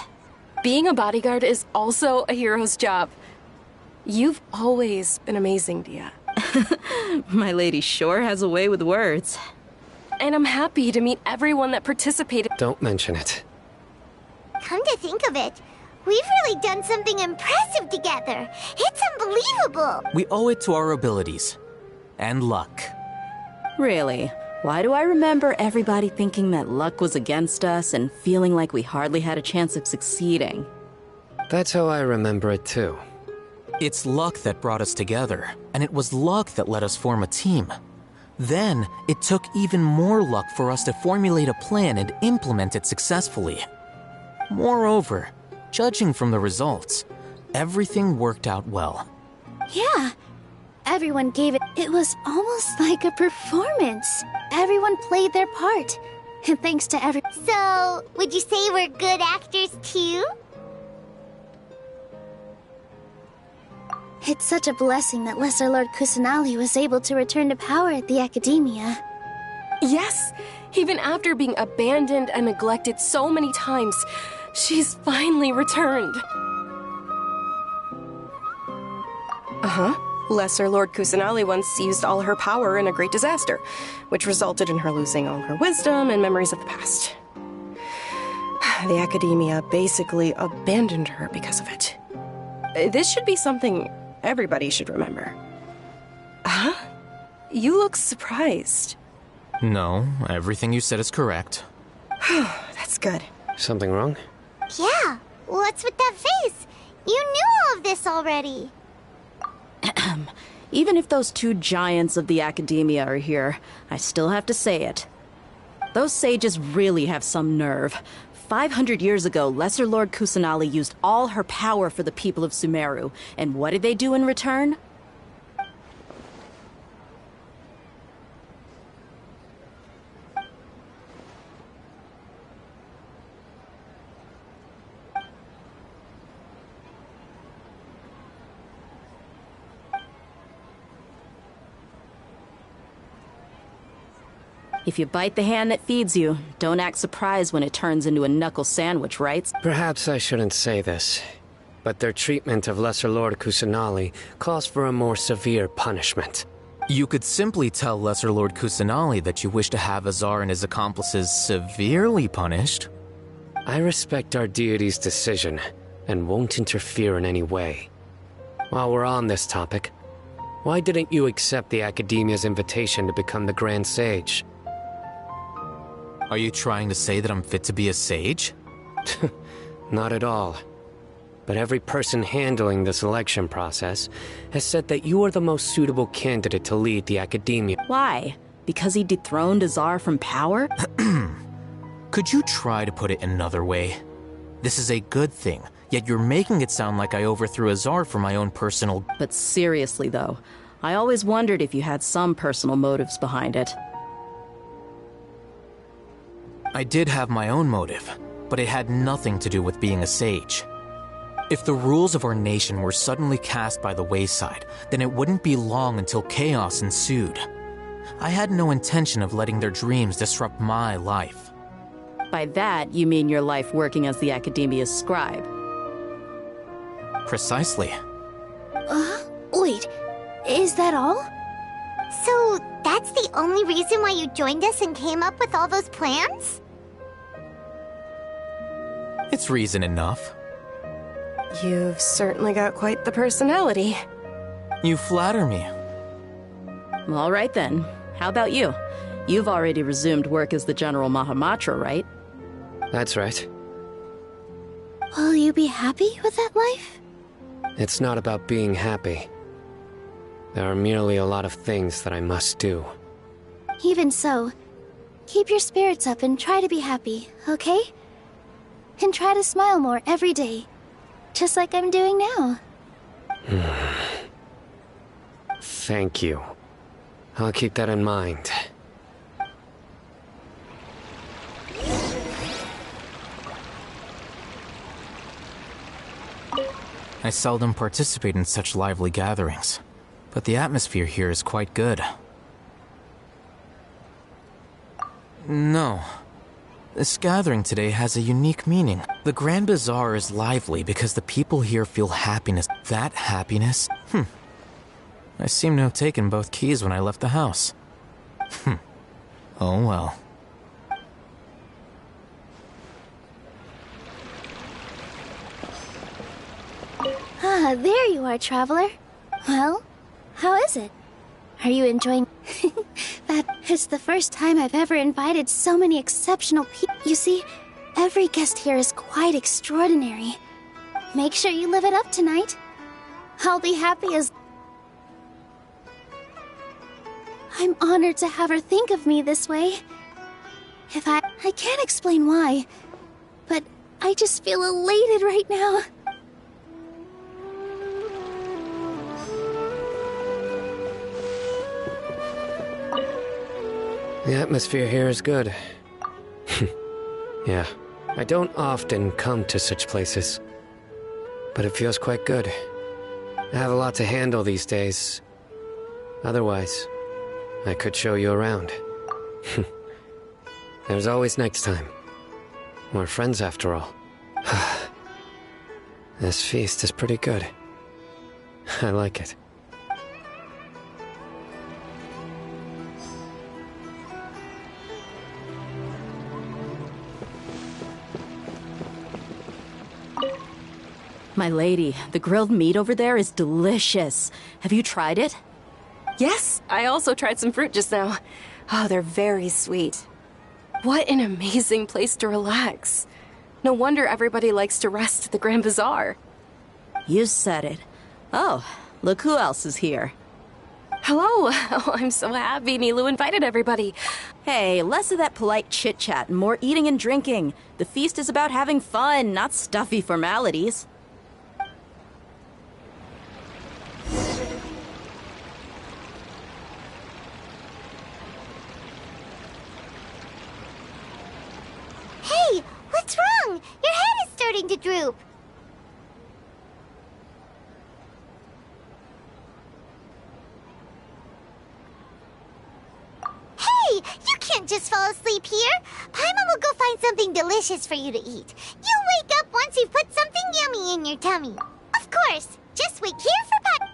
Being a bodyguard is also a hero's job. You've always been amazing, Dia. My lady sure has a way with words. And I'm happy to meet everyone that participated. Don't mention it. Come to think of it, we've really done something impressive together. It's unbelievable. We owe it to our abilities. And luck. Really? Why do I remember everybody thinking that luck was against us and feeling like we hardly had a chance of succeeding? That's how I remember it too. It's luck that brought us together, and it was luck that let us form a team. Then, it took even more luck for us to formulate a plan and implement it successfully. Moreover, judging from the results, everything worked out well. Yeah. Everyone gave it. It was almost like a performance. Everyone played their part. And thanks to every. So, would you say we're good actors too? It's such a blessing that Lesser Lord Kusanali was able to return to power at the Academia. Yes, even after being abandoned and neglected so many times, she's finally returned. Uh-huh. Lesser Lord Kusanali once used all her power in a great disaster, which resulted in her losing all her wisdom and memories of the past. The Academia basically abandoned her because of it. This should be something everybody should remember. Huh? You look surprised. No, everything you said is correct. That's good. Something wrong? Yeah, what's with that face? You knew all of this already. Even if those two giants of the Academia are here, I still have to say it. Those sages really have some nerve. 500 years ago, Lesser Lord Kusanali used all her power for the people of Sumeru, and what did they do in return? If you bite the hand that feeds you, don't act surprised when it turns into a knuckle sandwich, right? Perhaps I shouldn't say this, but their treatment of Lesser Lord Kusanali calls for a more severe punishment. You could simply tell Lesser Lord Kusanali that you wish to have Azar and his accomplices severely punished. I respect our deity's decision, and won't interfere in any way. While we're on this topic, why didn't you accept the Academia's invitation to become the Grand Sage? Are you trying to say that I'm fit to be a sage? Not at all. But every person handling the selection process has said that you are the most suitable candidate to lead the Academia. Why? Because he dethroned Azar from power? Could you try to put it another way? This is a good thing, yet you're making it sound like I overthrew Azar for my own personal... But seriously, though, I always wondered if you had some personal motives behind it. I did have my own motive, but it had nothing to do with being a sage. If the rules of our nation were suddenly cast by the wayside, then it wouldn't be long until chaos ensued. I had no intention of letting their dreams disrupt my life. By that, you mean your life working as the Academia's scribe? Precisely. Wait, is that all? So, that's the only reason why you joined us and came up with all those plans? It's reason enough. You've certainly got quite the personality. You flatter me. All right then. How about you? You've already resumed work as the General Mahamatra, right? That's right. Will you be happy with that life? It's not about being happy. There are merely a lot of things that I must do. Even so, keep your spirits up and try to be happy, okay? And try to smile more every day. Just like I'm doing now. Thank you. I'll keep that in mind. I seldom participate in such lively gatherings, but the atmosphere here is quite good. No. This gathering today has a unique meaning. The Grand Bazaar is lively because the people here feel happiness. That happiness? I seem to have taken both keys when I left the house. Oh well. Ah, there you are, traveler. Well, how is it? Are you enjoying... That is the first time I've ever invited so many exceptional people. You see, every guest here is quite extraordinary. Make sure you live it up tonight. I'll be happy as... I'm honored to have her think of me this way. I can't explain why, but I just feel elated right now. The atmosphere here is good. Yeah, I don't often come to such places, but it feels quite good. I have a lot to handle these days. Otherwise, I could show you around. There's always next time. We're friends after all. This feast is pretty good. I like it. My lady, the grilled meat over there is delicious. Have you tried it? Yes, I also tried some fruit just now. Oh, they're very sweet. What an amazing place to relax. No wonder everybody likes to rest at the Grand Bazaar. You said it. Oh, look who else is here. Hello. Oh, I'm so happy Nilou invited everybody. Hey, less of that polite chit-chat and more eating and drinking. The feast is about having fun, not stuffy formalities. Hey, what's wrong? Your head is starting to droop. Hey, you can't just fall asleep here. Paimon will go find something delicious for you to eat. You'll wake up once you've put something yummy in your tummy. Of course, just wait here for Paimon.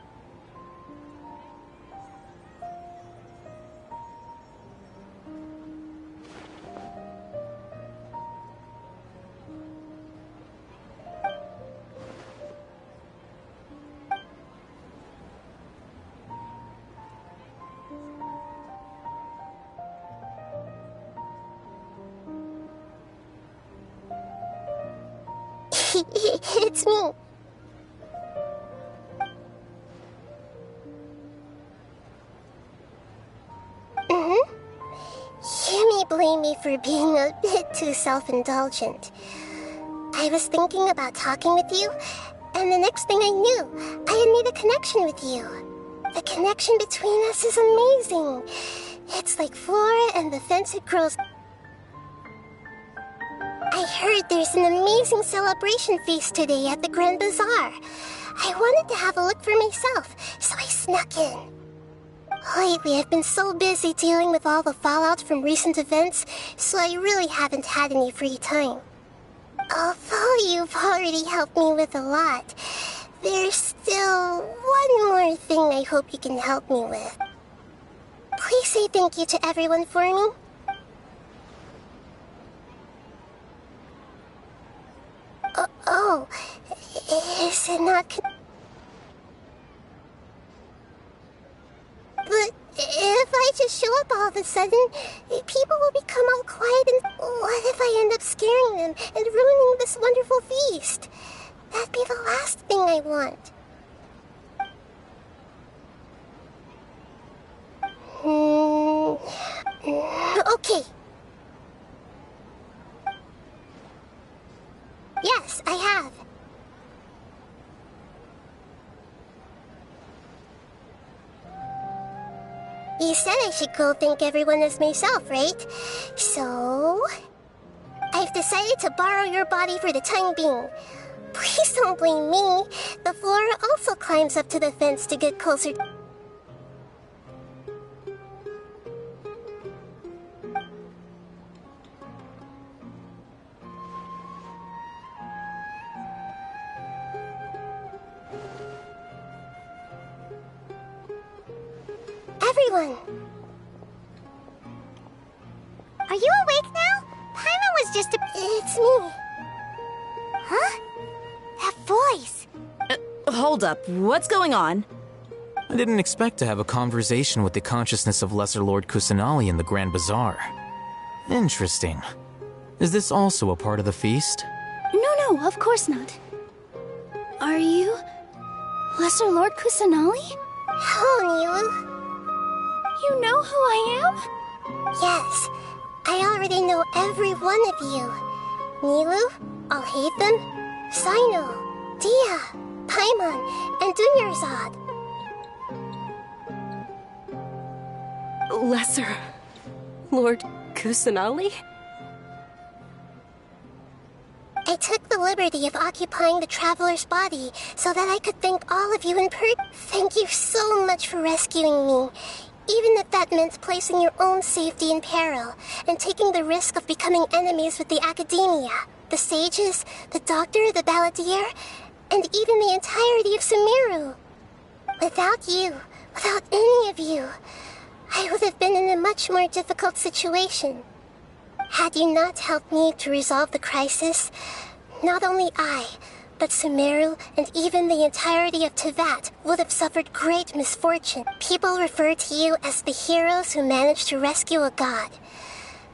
It's me. You may blame me for being a bit too self-indulgent. I was thinking about talking with you, and the next thing I knew, I had made a connection with you. The connection between us is amazing. It's like Flora and the fence it grows. I heard there's an amazing celebration feast today at the Grand Bazaar. I wanted to have a look for myself, so I snuck in. Lately, I've been so busy dealing with all the fallout from recent events, so I really haven't had any free time. Although you've already helped me with a lot, there's still one more thing I hope you can help me with. Please say thank you to everyone for me. Oh, is it not... But if I just show up all of a sudden, people will become all quiet and what if I end up scaring them and ruining this wonderful feast? That'd be the last thing I want. Okay. Yes, I have. You said I should go thank everyone as myself, right? So... I've decided to borrow your body for the time being. Please don't blame me. The Flora also climbs up to the fence to get closer. Everyone! Are you awake now? Paimon was just a... It's me. Huh? That voice. Hold up. What's going on? I didn't expect to have a conversation with the consciousness of Lesser Lord Kusanali in the Grand Bazaar. Interesting. Is this also a part of the feast? No, of course not. Are you Lesser Lord Kusanali? Oh, Nilu. You know who I am? Yes, I already know every one of you. Nilu, Alhaitham, Sino, Dia, Paimon, and Dunyarzad. Lesser Lord Kusanali? I took the liberty of occupying the traveler's body so that I could thank all of you in person. Thank you so much for rescuing me, even if that meant placing your own safety in peril and taking the risk of becoming enemies with the Academia, the sages, the doctor, the balladeer, and even the entirety of Sumeru. Without you, without any of you, I would have been in a much more difficult situation. Had you not helped me to resolve the crisis, not only I, but Sumeru and even the entirety of Tevat would have suffered great misfortune. People refer to you as the heroes who managed to rescue a god.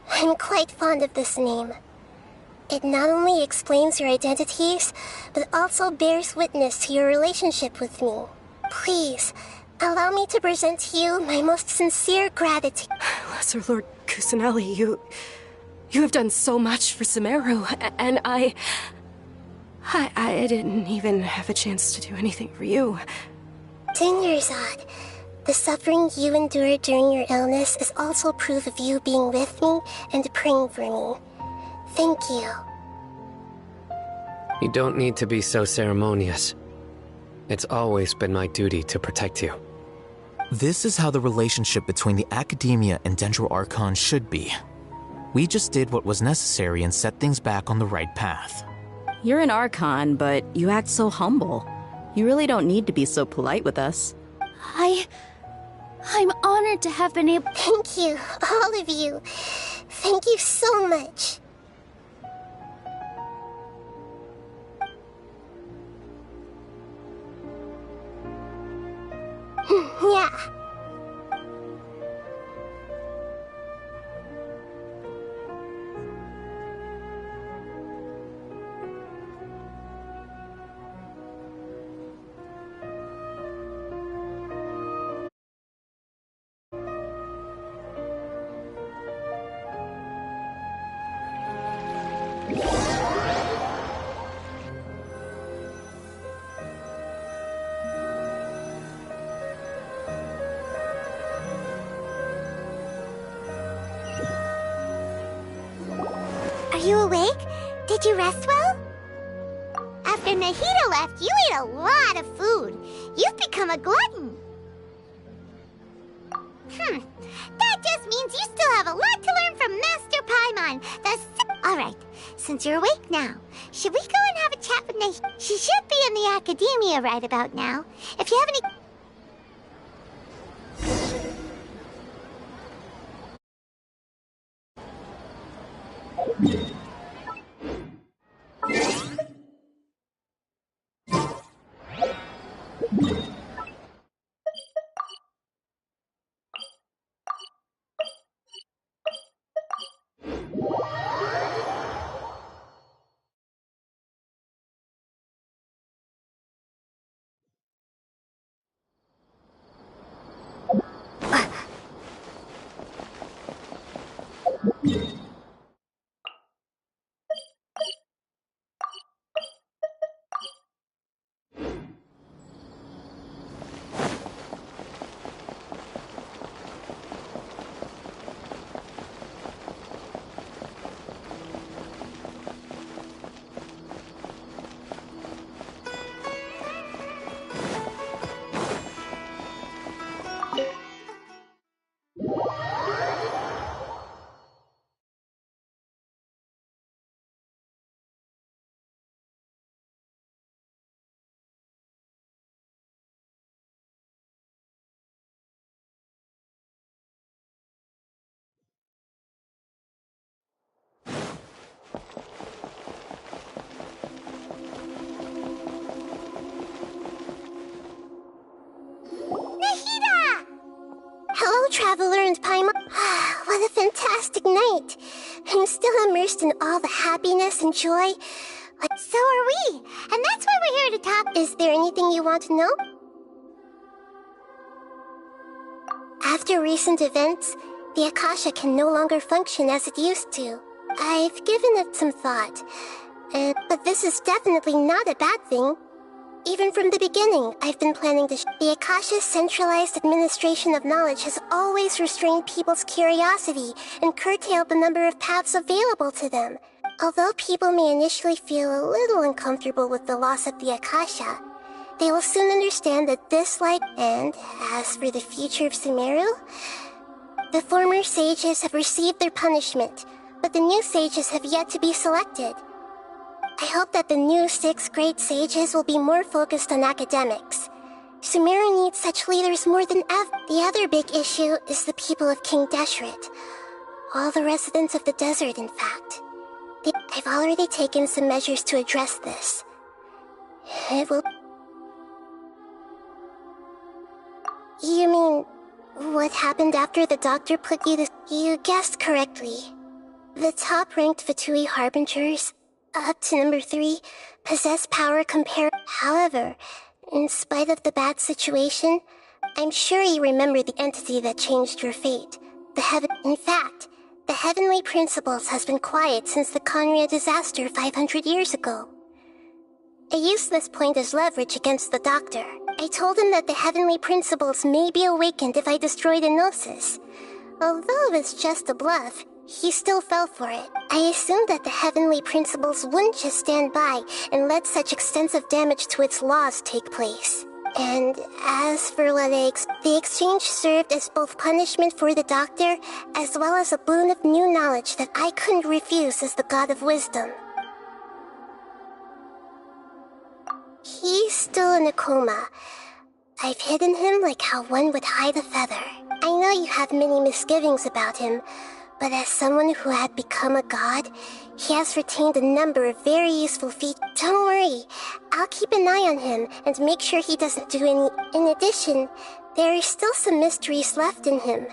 I'm quite fond of this name. It not only explains your identities, but also bears witness to your relationship with me. Please, allow me to present to you my most sincere gratitude. Lesser Lord Kusanali, you have done so much for Sumeru, and I didn't even have a chance to do anything for you. Dunyarzad, the suffering you endured during your illness is also proof of you being with me and praying for me. Thank you. You don't need to be so ceremonious. It's always been my duty to protect you. This is how the relationship between the Academia and Dendro Archon should be. We just did what was necessary and set things back on the right path. You're an Archon, but you act so humble. You really don't need to be so polite with us. I'm honored to have been able— Thank you, all of you. Thank you so much. Yeah. Are you awake? Did you rest well? After Nahida left, you ate a lot of food. You've become a glutton. That just means you still have a lot to learn from Master Paimon. Alright, since you're awake now, should we go and have a chat with Nahida? She should be in the Academia right about now. If you have any... Traveler and Paimon. What a fantastic night. I'm still immersed in all the happiness and joy. So are we, and that's why we're here to talk. Is there anything you want to know? After recent events, the Akasha can no longer function as it used to. I've given it some thought, but this is definitely not a bad thing. Even from the beginning, I've been planning to the Akasha's centralized administration of knowledge has always restrained people's curiosity and curtailed the number of paths available to them. Although people may initially feel a little uncomfortable with the loss of the Akasha, they will soon understand that this light, and as for the future of Sumeru, the former sages have received their punishment, but the new sages have yet to be selected. I hope that the new 6th grade sages will be more focused on academics. Sumeru needs such leaders more than ever. The other big issue is the people of King Deshret. All the residents of the desert, in fact. I've already taken some measures to address this. It will... You mean, what happened after the doctor put you to... You guessed correctly. The top-ranked Fatui Harbingers, up to number 3, possess power compared... However, in spite of the bad situation, I'm sure you remember the entity that changed your fate. The heaven... In fact, the Heavenly Principles has been quiet since the Conria disaster 500 years ago. I used this point as leverage against the doctor. I told him that the Heavenly Principles may be awakened if I destroyed Enosis. Although it's just a bluff, he still fell for it. I assumed that the Heavenly Principles wouldn't just stand by and let such extensive damage to its laws take place. And as for what the exchange served as both punishment for the doctor, as well as a boon of new knowledge that I couldn't refuse as the God of Wisdom. He's still in a coma. I've hidden him like how one would hide a feather. I know you have many misgivings about him, but as someone who had become a god, he has retained a number of very useful feats. Don't worry, I'll keep an eye on him and make sure he doesn't do any... In addition, there are still some mysteries left in him.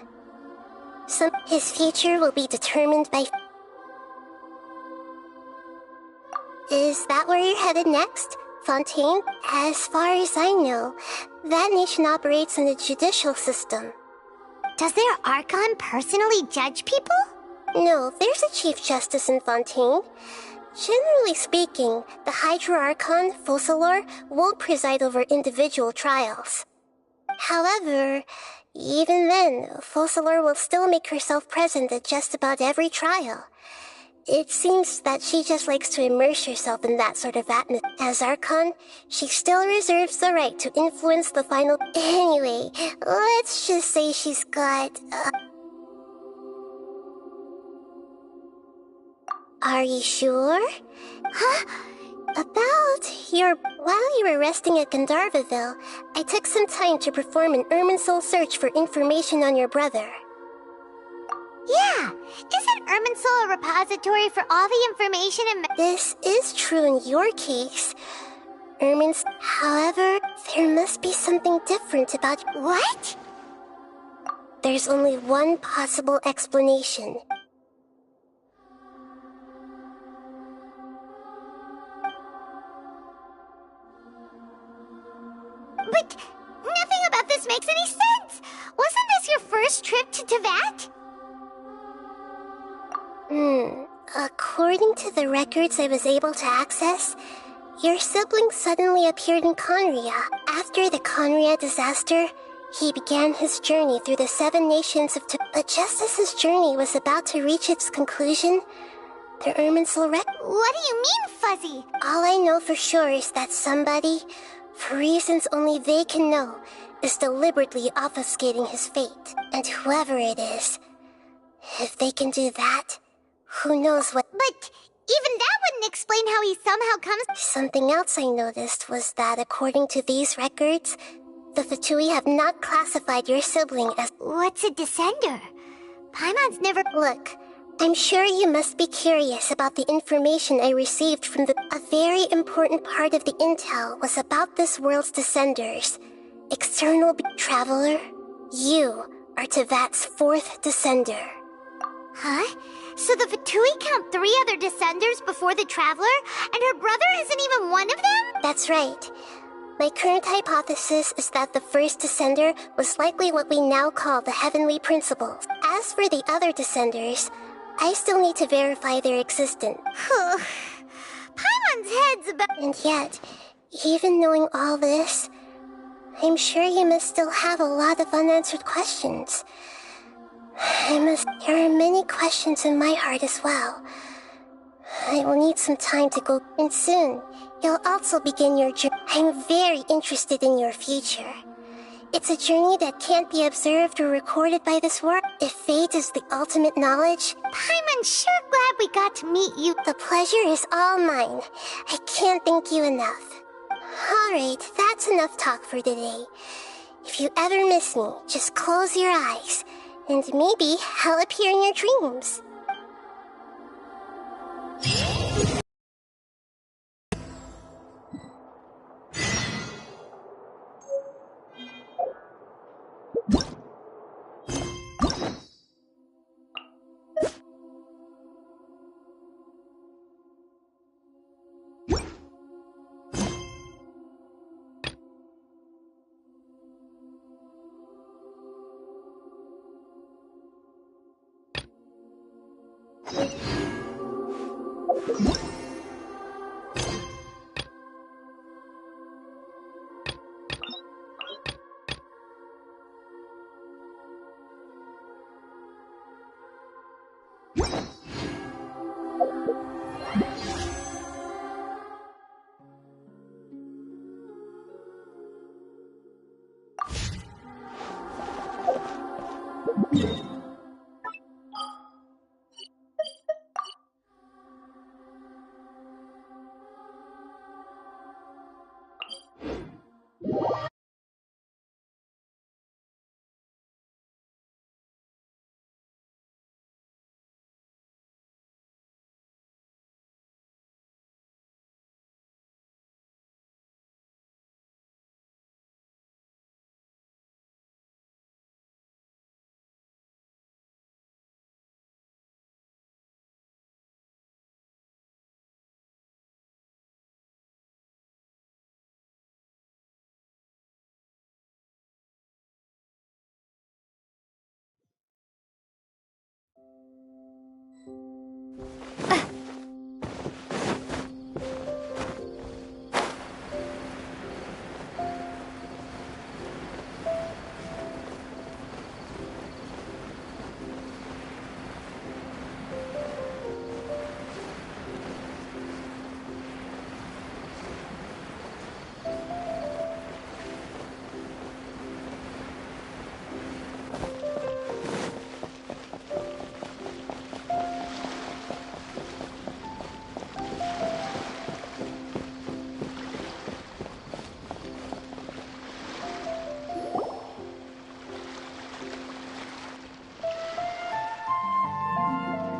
His future will be determined by... Is that where you're headed next, Fontaine? As far as I know, that nation operates in a judicial system. Does their Archon personally judge people? No, there's a Chief Justice in Fontaine. Generally speaking, the Hydra Archon, Focalor, won't preside over individual trials. However, even then, Focalor will still make herself present at just about every trial. It seems that she just likes to immerse herself in that sort of atmosphere. As Archon, she still reserves the right to influence the final... Anyway, let's just say she's got... Are you sure? Huh? While you were resting at Gandharvaville, I took some time to perform an Irminsul search for information on your brother. Yeah! Isn't Irminsul a repository for all the information and... This is true in your case. However, there must be something different about... What? There's only one possible explanation. But nothing about this makes any sense! Wasn't this your first trip to Teyvat? According to the records I was able to access, your sibling suddenly appeared in Conria. After the Conria disaster, he began his journey through the 7 nations of But just as his journey was about to reach its conclusion, the Irminsul What do you mean, Fuzzy? All I know for sure is that somebody, for reasons only they can know, is deliberately obfuscating his fate. And whoever it is, if they can do that, who knows what... But even that wouldn't explain how he somehow comes... Something else I noticed was that according to these records, the Fatui have not classified your sibling as... What's a descender? Paimon's never... Look, I'm sure you must be curious about the information I received from the... A very important part of the intel was about this world's descenders. External traveler, you are Tevat's fourth descender. Huh? So the Fatui count 3 other descenders before the Traveler, and her brother isn't even one of them? That's right. My current hypothesis is that the first descender was likely what we now call the Heavenly Principles. As for the other descenders, I still need to verify their existence. Paimon's head's about— And yet, even knowing all this, I'm sure you must still have a lot of unanswered questions. There are many questions in my heart as well. I will need some time to go, and soon, you'll also begin your journey. I'm very interested in your future. It's a journey that can't be observed or recorded by this world. If fate is the ultimate knowledge, Paimon's sure glad we got to meet you. The pleasure is all mine. I can't thank you enough. Alright, that's enough talk for today. If you ever miss me, just close your eyes, and maybe I'll appear in your dreams.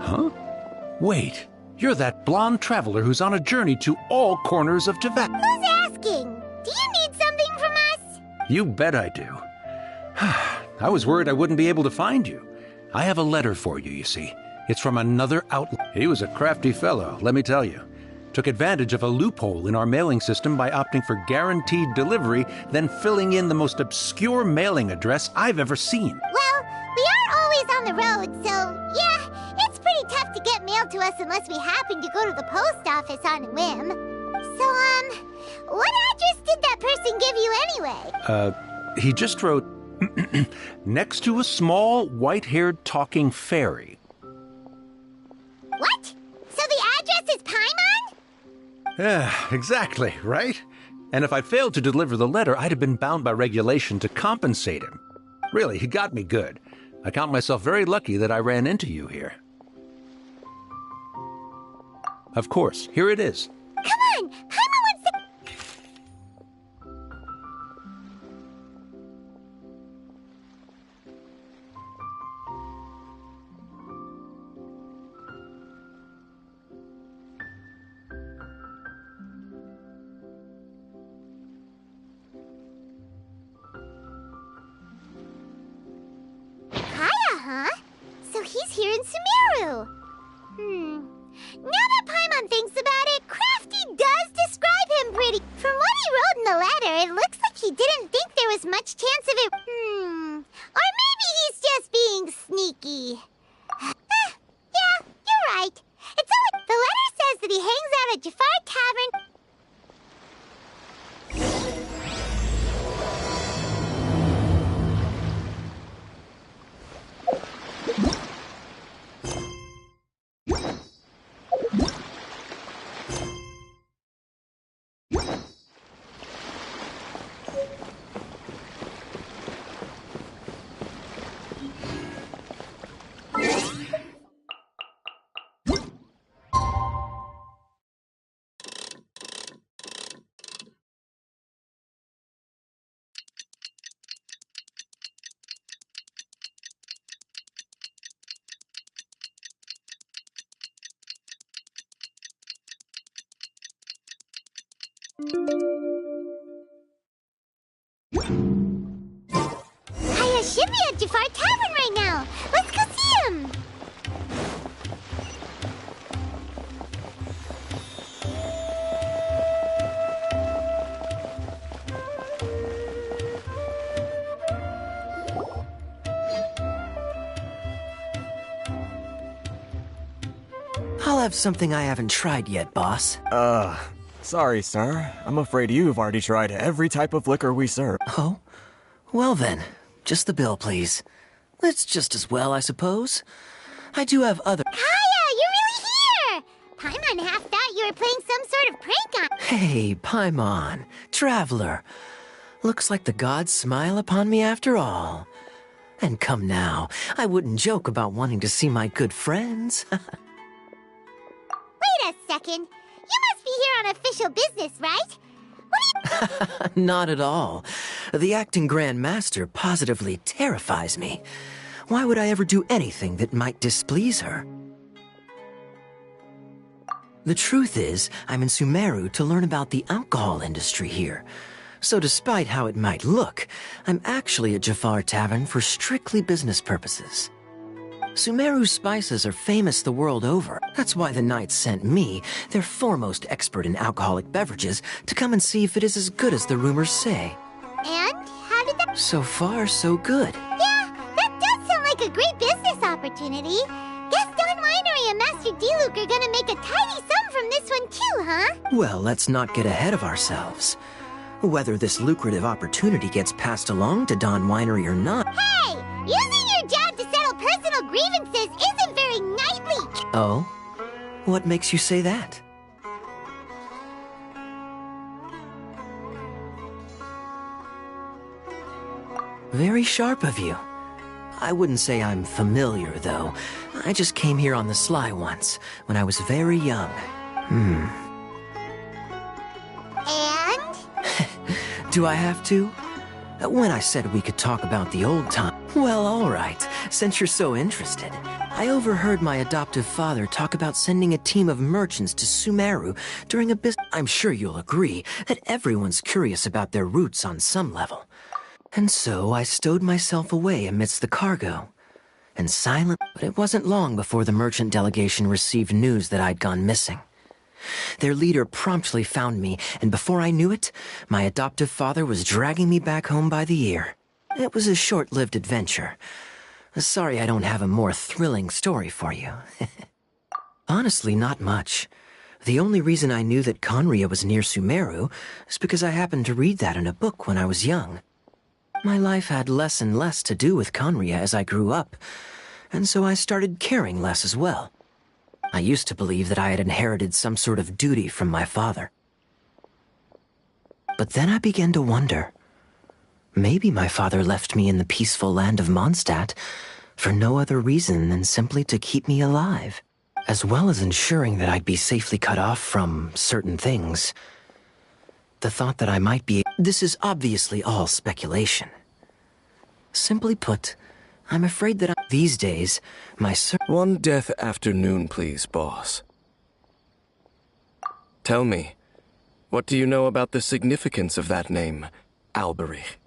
Huh? Wait, you're that blonde traveler who's on a journey to all corners of Teyvat. Who's asking? Do you need something from us? You bet I do. I was worried I wouldn't be able to find you. I have a letter for you, you see. It's from another outlet. He was a crafty fellow, let me tell you. Took advantage of a loophole in our mailing system by opting for guaranteed delivery, then filling in the most obscure mailing address I've ever seen. Well, we are always on the road, so yeah, it's pretty tough to get mail to us unless we happen to go to the post office on a whim. So, what address did that person give you anyway? He just wrote, next to a small, white-haired talking fairy. What? So the address is Paimon? Yeah, exactly, right? And if I failed to deliver the letter, I'd have been bound by regulation to compensate him. Really, he got me good. I count myself very lucky that I ran into you here. Of course, here it is. Come on! Paimon wants to... Sumeru. Now that Paimon thinks about it, Crafty does describe him pretty. From what he wrote in the letter, it looks like he didn't think there was much chance of it. Or maybe he's just being sneaky. Yeah, you're right. It's all the letter says that he hangs out at Jafar Tavern. Haya should be at Jafar Tavern right now. Let's go see him. I'll have something I haven't tried yet, boss. Sorry, sir. I'm afraid you've already tried every type of liquor we serve. Oh? Well then, just the bill, please. It's just as well, I suppose. I do have other— Haya, you're really here! Paimon half thought you were playing some sort of prank on— Hey, Paimon, traveler. Looks like the gods smile upon me after all. And come now, I wouldn't joke about wanting to see my good friends. Wait a second. You must be here on official business, right? Not at all. The acting Grand Master positively terrifies me. Why would I ever do anything that might displease her? The truth is, I'm in Sumeru to learn about the alcohol industry here. So despite how it might look, I'm actually at Jafar Tavern for strictly business purposes. Sumeru's spices are famous the world over. That's why the Knights sent me, their foremost expert in alcoholic beverages, to come and see if it is as good as the rumors say. And how did that— So far, so good. Yeah, that does sound like a great business opportunity. Guess Don Winery and Master D-Luke are gonna make a tidy sum from this one too, huh? Well, let's not get ahead of ourselves. Whether this lucrative opportunity gets passed along to Don Winery or not— Hey! Using your job to settle personal grievances isn't very knightly! Oh? What makes you say that? Very sharp of you. I wouldn't say I'm familiar, though. I just came here on the sly once, when I was very young. And? Do I have to? When I said we could talk about the old time— Well, all right, since you're so interested. I overheard my adoptive father talk about sending a team of merchants to Sumeru during a business— I'm sure you'll agree that everyone's curious about their roots on some level. And so I stowed myself away amidst the cargo. And silent— But it wasn't long before the merchant delegation received news that I'd gone missing. Their leader promptly found me, and before I knew it, my adoptive father was dragging me back home by the ear. It was a short-lived adventure. Sorry I don't have a more thrilling story for you. Honestly, not much. The only reason I knew that Conria was near Sumeru is because I happened to read that in a book when I was young. My life had less and less to do with Conria as I grew up, and so I started caring less as well. I used to believe that I had inherited some sort of duty from my father. But then I began to wonder. Maybe my father left me in the peaceful land of Mondstadt for no other reason than simply to keep me alive, as well as ensuring that I'd be safely cut off from certain things. The thought that I might be— This is obviously all speculation. Simply put, I'm afraid that these days, my— One death afternoon, please, boss. Tell me, what do you know about the significance of that name, Alberich?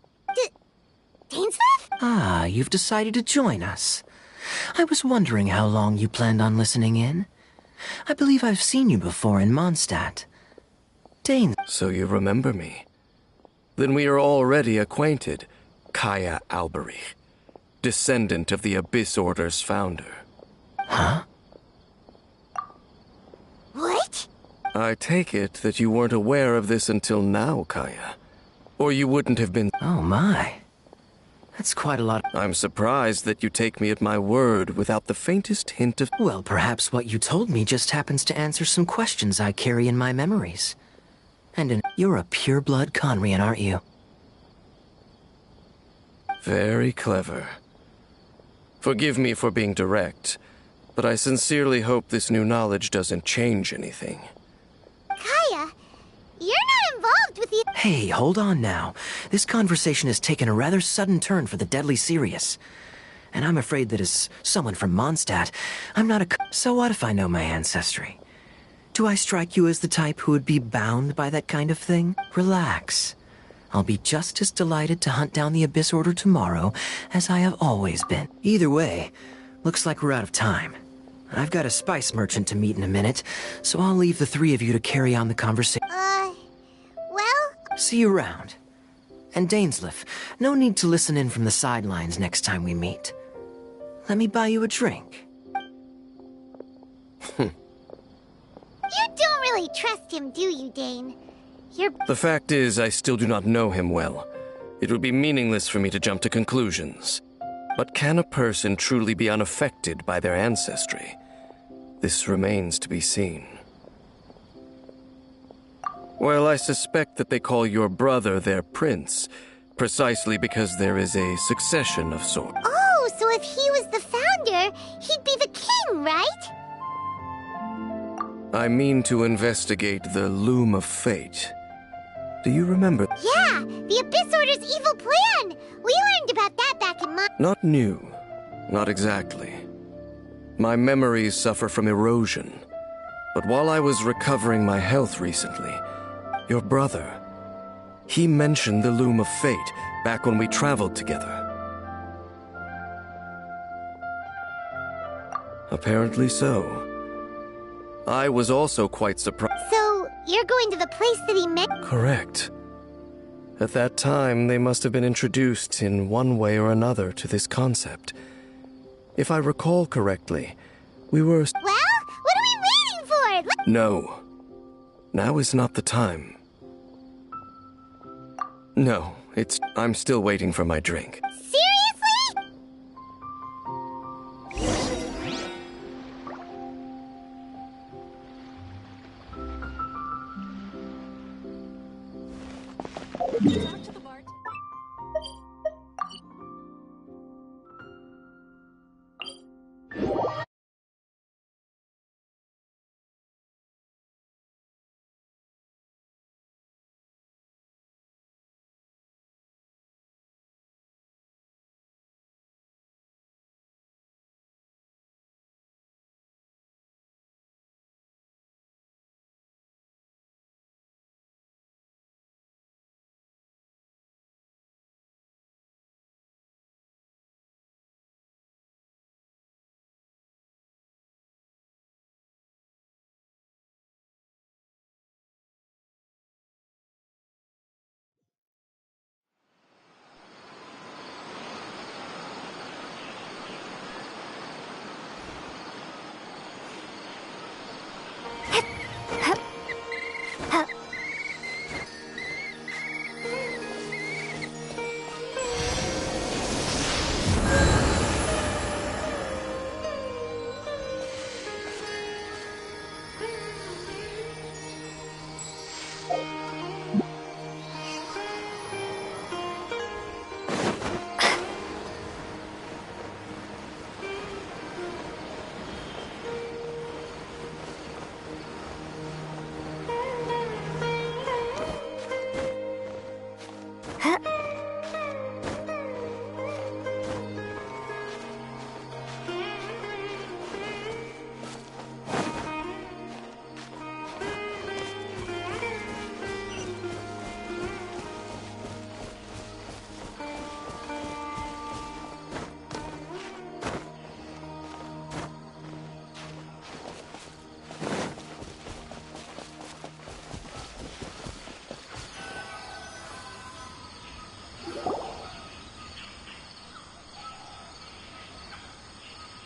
Dainsmith? Ah, you've decided to join us. I was wondering how long you planned on listening in. I believe I've seen you before in Mondstadt. Dane. So you remember me. Then we are already acquainted, Kaya Alberich, descendant of the Abyss Order's founder. Huh? What? I take it that you weren't aware of this until now, Kaya. Or you wouldn't have been... Oh my. That's quite a lot. I'm surprised that you take me at my word without the faintest hint of... Well, perhaps what you told me just happens to answer some questions I carry in my memories. You're a pure-blood Conrian, aren't you? Very clever. Forgive me for being direct, but I sincerely hope this new knowledge doesn't change anything. Kaya, you're not involved with the... Hey, hold on now. This conversation has taken a rather sudden turn for the deadly serious. And I'm afraid that as someone from Mondstadt, I'm not a... So what if I know my ancestry? Do I strike you as the type who would be bound by that kind of thing? Relax. I'll be just as delighted to hunt down the Abyss Order tomorrow as I have always been. Either way, looks like we're out of time. I've got a spice merchant to meet in a minute, so I'll leave the three of you to carry on the conversation. Well... See you around. And Dainsleif, no need to listen in from the sidelines next time we meet. Let me buy you a drink. You don't really trust him, do you, Dane? The fact is, I still do not know him well. It would be meaningless for me to jump to conclusions. But can a person truly be unaffected by their ancestry? This remains to be seen. Well, I suspect that they call your brother their prince, precisely because there is a succession of sorts. Oh, so if he was the founder, he'd be the king, right? I mean to investigate the Loom of Fate. Do you remember? Yeah, the Abyss Order's evil plan! We learned about that back in Not new. Not exactly. My memories suffer from erosion. But while I was recovering my health recently, your brother, he mentioned the Loom of Fate back when we traveled together. Apparently so. I was also quite surprised. So, you're going to the place that he met? Correct. At that time, they must have been introduced in one way or another to this concept. If I recall correctly, we were... Well, what are we waiting for? No. Now is not the time. No, I'm still waiting for my drink.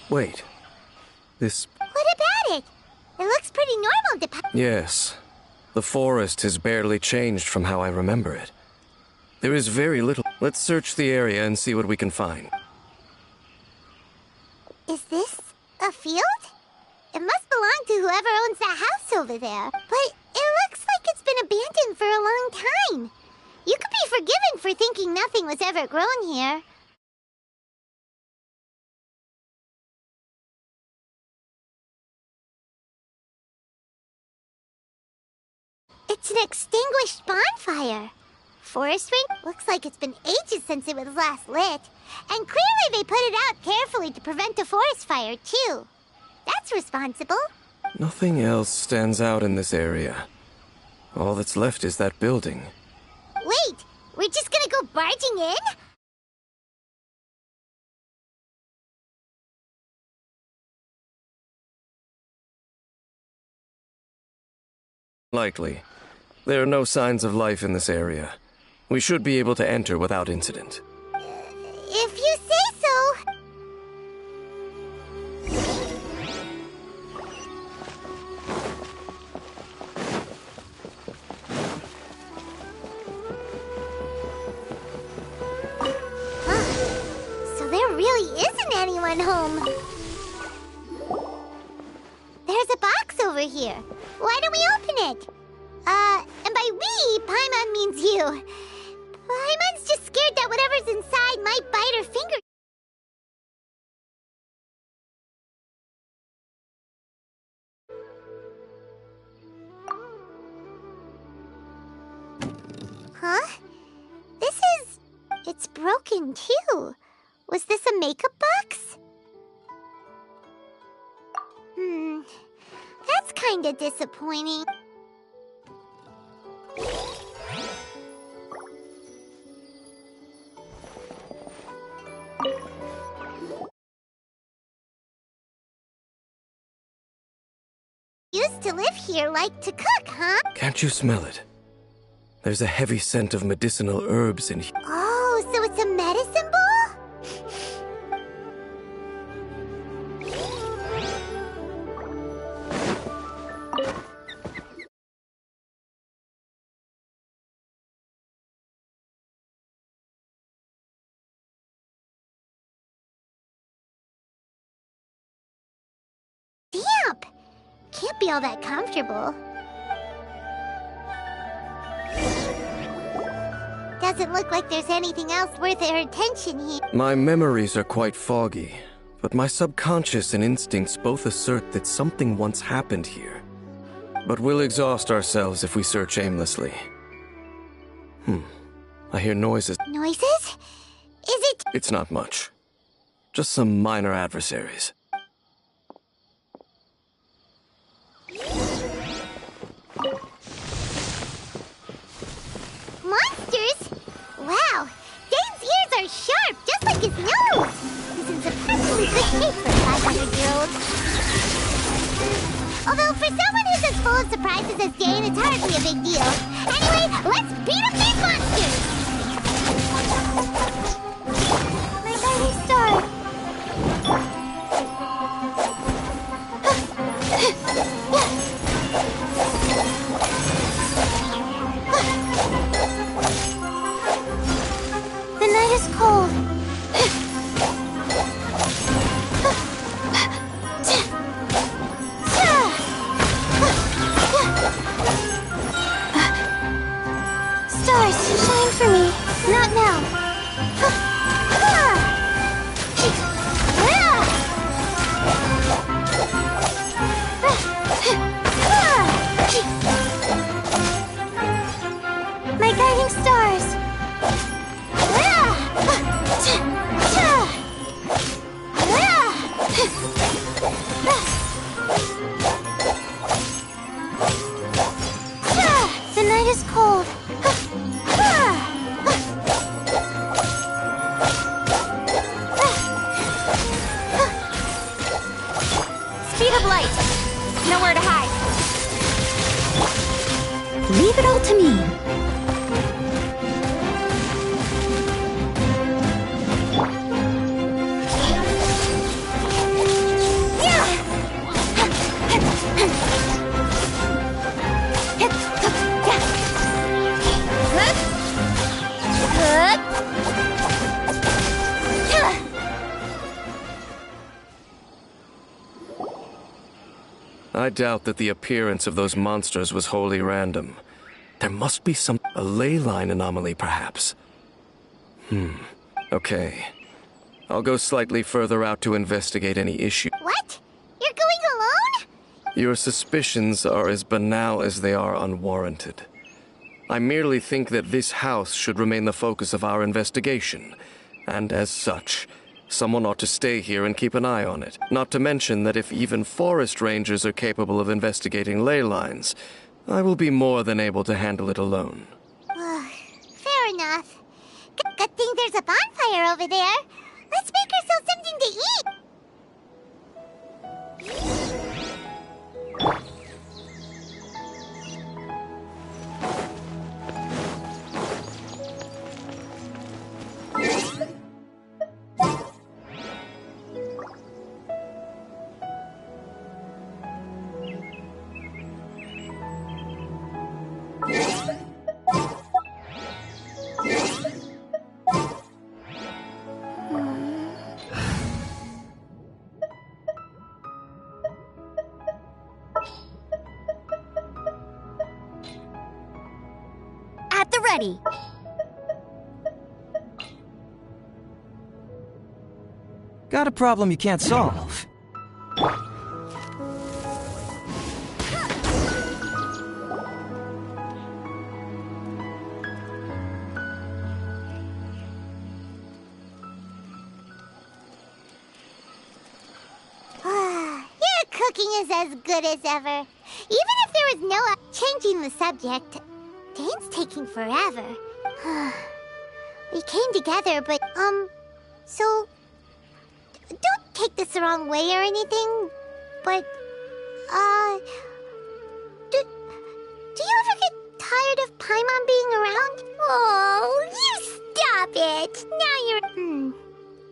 Wait. This... What about it? It looks pretty normal Yes. The forest has barely changed from how I remember it. There is very little. Let's search the area and see what we can find. Is this a field? It must belong to whoever owns that house over there. But it looks like it's been abandoned for a long time. You could be forgiven for thinking nothing was ever grown here. It's an extinguished bonfire. Forest ring? Looks like it's been ages since it was last lit. And clearly they put it out carefully to prevent a forest fire, too. That's responsible. Nothing else stands out in this area. All that's left is that building. Wait, we're just gonna go barging in? Likely. There are no signs of life in this area. We should be able to enter without incident. If you say so. So there really isn't anyone home. There's a box over here. Why don't we open it? And by we, Paimon means you. Paimon's just scared that whatever's inside might bite her finger. Huh? It's broken too. Was this a makeup box? That's kinda disappointing. Used to live here, like to cook, huh? Can't you smell it? There's a heavy scent of medicinal herbs in here. Oh, so it's a medicine ball? Damp! Can't be all that comfortable. Doesn't look like there's anything else worth our attention here. My memories are quite foggy, but my subconscious and instincts both assert that something once happened here. But we'll exhaust ourselves if we search aimlessly. I hear noises. Noises? Is it? It's not much. Just some minor adversaries. Monsters? Wow, Dane's ears are sharp, just like his nose. He's in surprisingly good shape for a 500-year-old. Although for someone who's as full of surprises as Dane, it's hardly a big deal. Anyway, let's beat up these monsters! My guiding star. The night is cold. Stars, shine for me. Not now. My guiding stars. The night is cold. Speed of light. Nowhere to hide. Leave it all to me. I doubt that the appearance of those monsters was wholly random. There must be a ley line anomaly, perhaps. Okay. I'll go slightly further out to investigate any issue. What? You're going alone? Your suspicions are as banal as they are unwarranted. I merely think that this house should remain the focus of our investigation, and as such, someone ought to stay here and keep an eye on it. Not to mention that if even forest rangers are capable of investigating ley lines, I will be more than able to handle it alone. Fair enough. Good thing there's a bonfire over there. Let's make ourselves something to eat. At the ready. Got a problem you can't solve. Your cooking is as good as ever. Even if there was no changing the subject, Dane's taking forever. We came together, but, so... Don't take this the wrong way or anything, but, do you ever get tired of Paimon being around? Oh, you stop it! Now you're...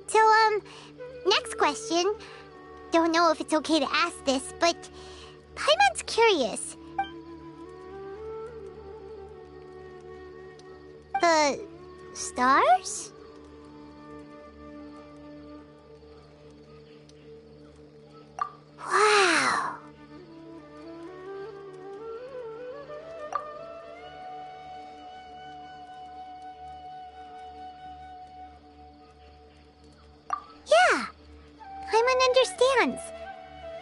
So, next question. Don't know if it's okay to ask this, but Paimon's curious. The stars? Wow. Yeah. Paimon understands.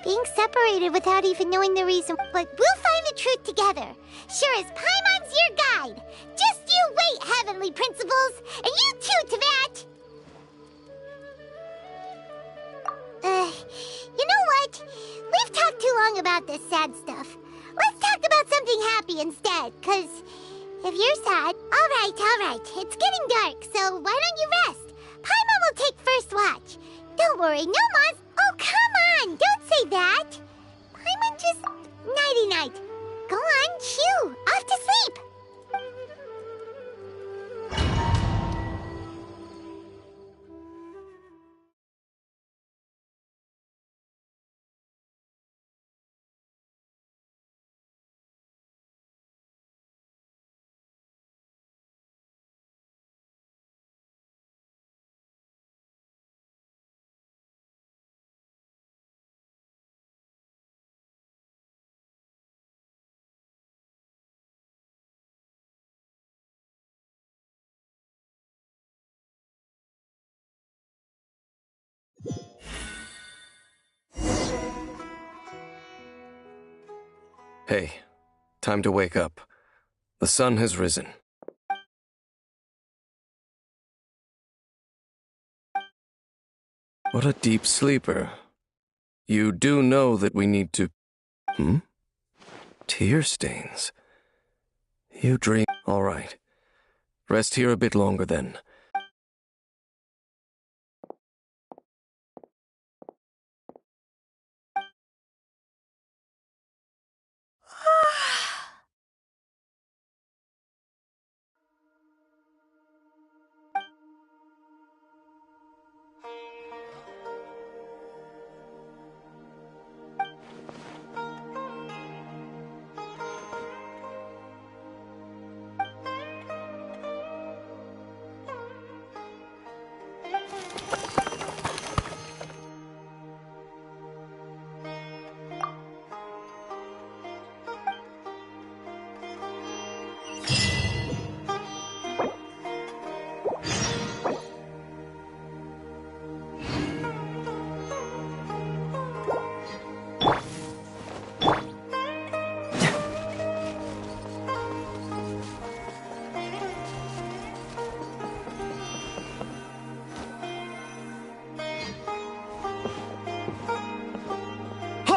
Being separated without even knowing the reason, but we'll find the truth together. Sure as Paimon's your guide. Just you wait, Heavenly Principles, and you too, Teyvat. You know what? We've talked too long about this sad stuff. Let's talk about something happy instead, cause if you're sad, all right, it's getting dark, so why don't you rest? Paimon will take first watch. Don't worry, no monsters. Oh, come on! Don't say that! Paimon just... Nighty-night. Go on, shoo! Off to sleep! Hey, time to wake up. The sun has risen. What a deep sleeper. You do know that we need to... Tear stains. You dream... All right. Rest here a bit longer then.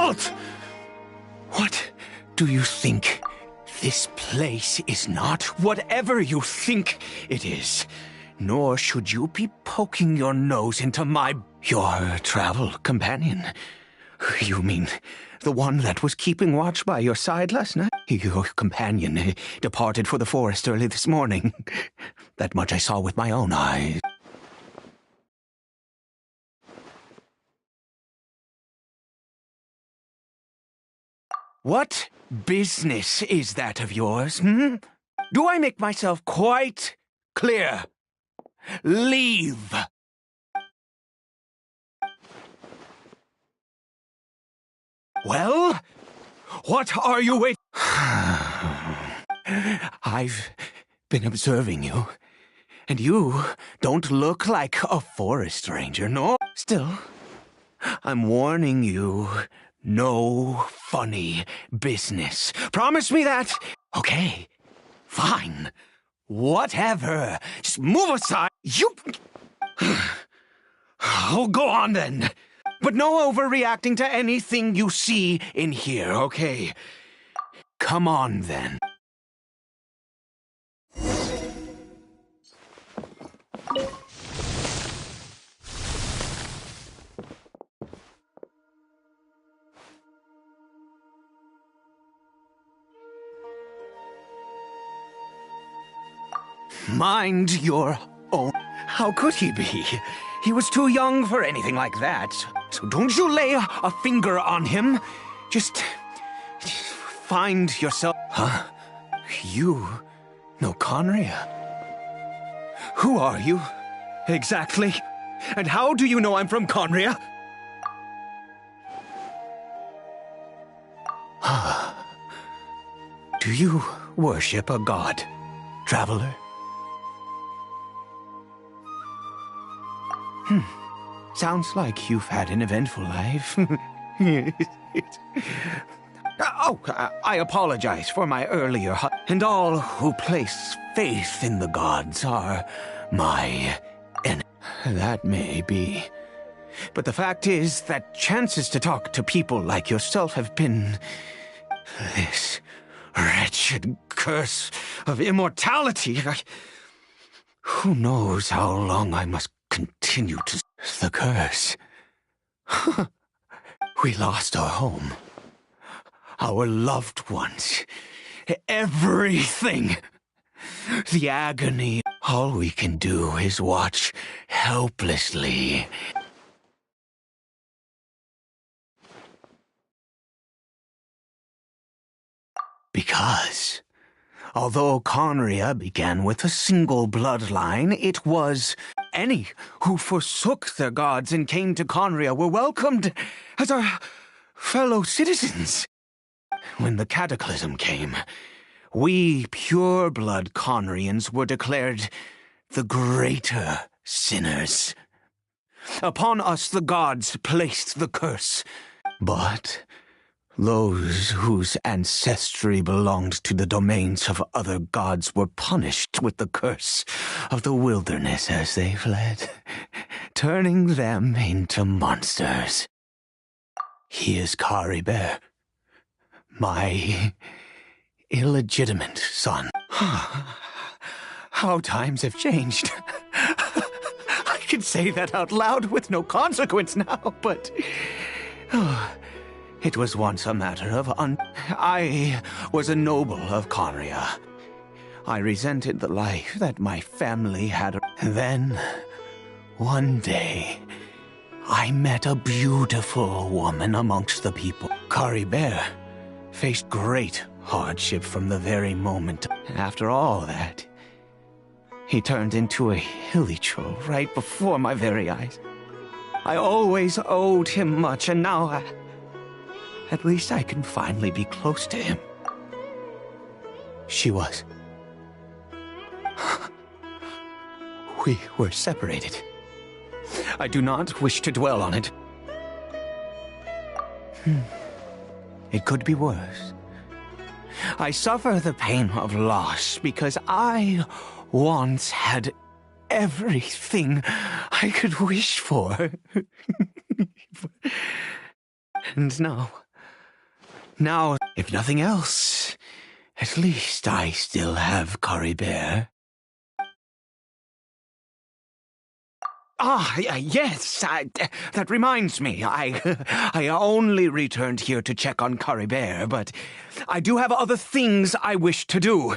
Halt! What do you think? This place is not whatever you think it is. Nor should you be poking your nose into your travel companion. You mean the one that was keeping watch by your side last night? Your companion departed for the forest early this morning. That much I saw with my own eyes. What business is that of yours, Do I make myself quite clear? Leave! Well, what are you waiting? I've been observing you, and you don't look like a forest ranger, no? Still, I'm warning you, no funny business. Promise me that? Okay, fine. Whatever. Just move aside. You... Oh, go on then. But no overreacting to anything you see in here, okay? Come on then. Mind your own. How could he be? He was too young for anything like that. So don't you lay a finger on him. Just find yourself... Huh? You know Conria? Who are you? Exactly. And how do you know I'm from Conria? Do you worship a god, traveler? Sounds like you've had an eventful life. I apologize for my earlier... And all who place faith in the gods are my enemy. That may be. But the fact is that chances to talk to people like yourself have been... this wretched curse of immortality. Who knows how long I must continue to... The curse. We lost our home. Our loved ones. Everything. The agony. All we can do is watch helplessly. Because, although Conria began with a single bloodline, it was... Any who forsook their gods and came to Conria were welcomed as our fellow citizens. When the cataclysm came, we pure-blood Conrians were declared the greater sinners. Upon us the gods placed the curse. But those whose ancestry belonged to the domains of other gods were punished with the curse of the wilderness as they fled, turning them into monsters. He is Caribert, my illegitimate son. How times have changed. I can say that out loud with no consequence now, but... It was once a matter of I was a noble of Conria. I resented the life that my family had. Then, one day, I met a beautiful woman amongst the people. Caribert faced great hardship from the very moment. After all that, he turned into a hilly troll right before my very eyes. I always owed him much, and now at least I can finally be close to him. She was. We were separated. I do not wish to dwell on it. It could be worse. I suffer the pain of loss because I once had everything I could wish for. And now, Now, if nothing else, at least I still have Caribert. Yes, that reminds me. I only returned here to check on Caribert, but I do have other things I wish to do.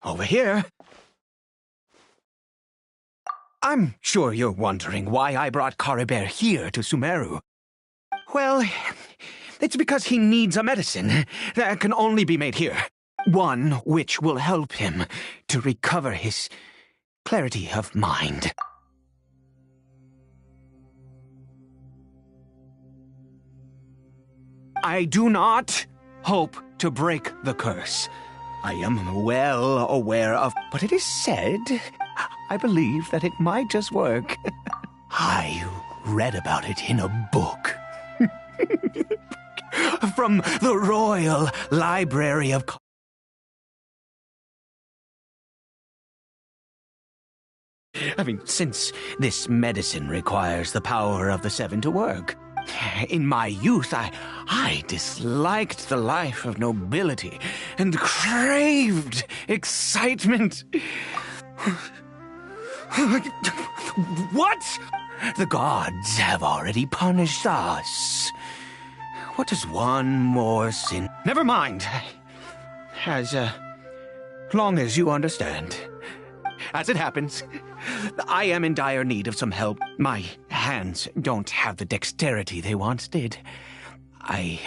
Over here. I'm sure you're wondering why I brought Caribert here to Sumeru. Well, it's because he needs a medicine that can only be made here. One which will help him to recover his clarity of mind. I do not hope to break the curse. I am well aware of, but it is said, I believe that it might just work. I read about it in a book. From the Royal Library of... I mean, since this medicine requires the power of the Seven to work. In my youth, I disliked the life of nobility and craved excitement. What? The gods have already punished us. What is one more sin? Never mind. As long as you understand. As it happens, I am in dire need of some help. My hands don't have the dexterity they once did. I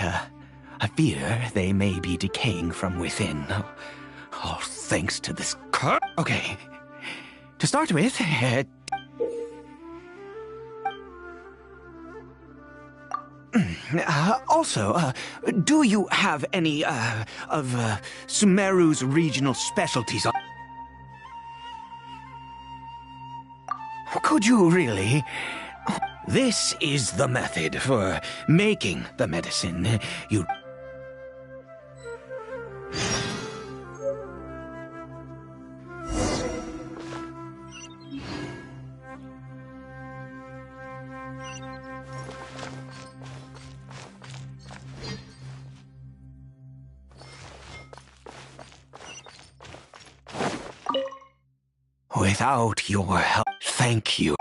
fear they may be decaying from within. Oh, thanks to this curse. Okay. To start with, also, do you have any, of Sumeru's regional specialties? Could you really? This is the method for making the medicine. You... Without your help, thank you.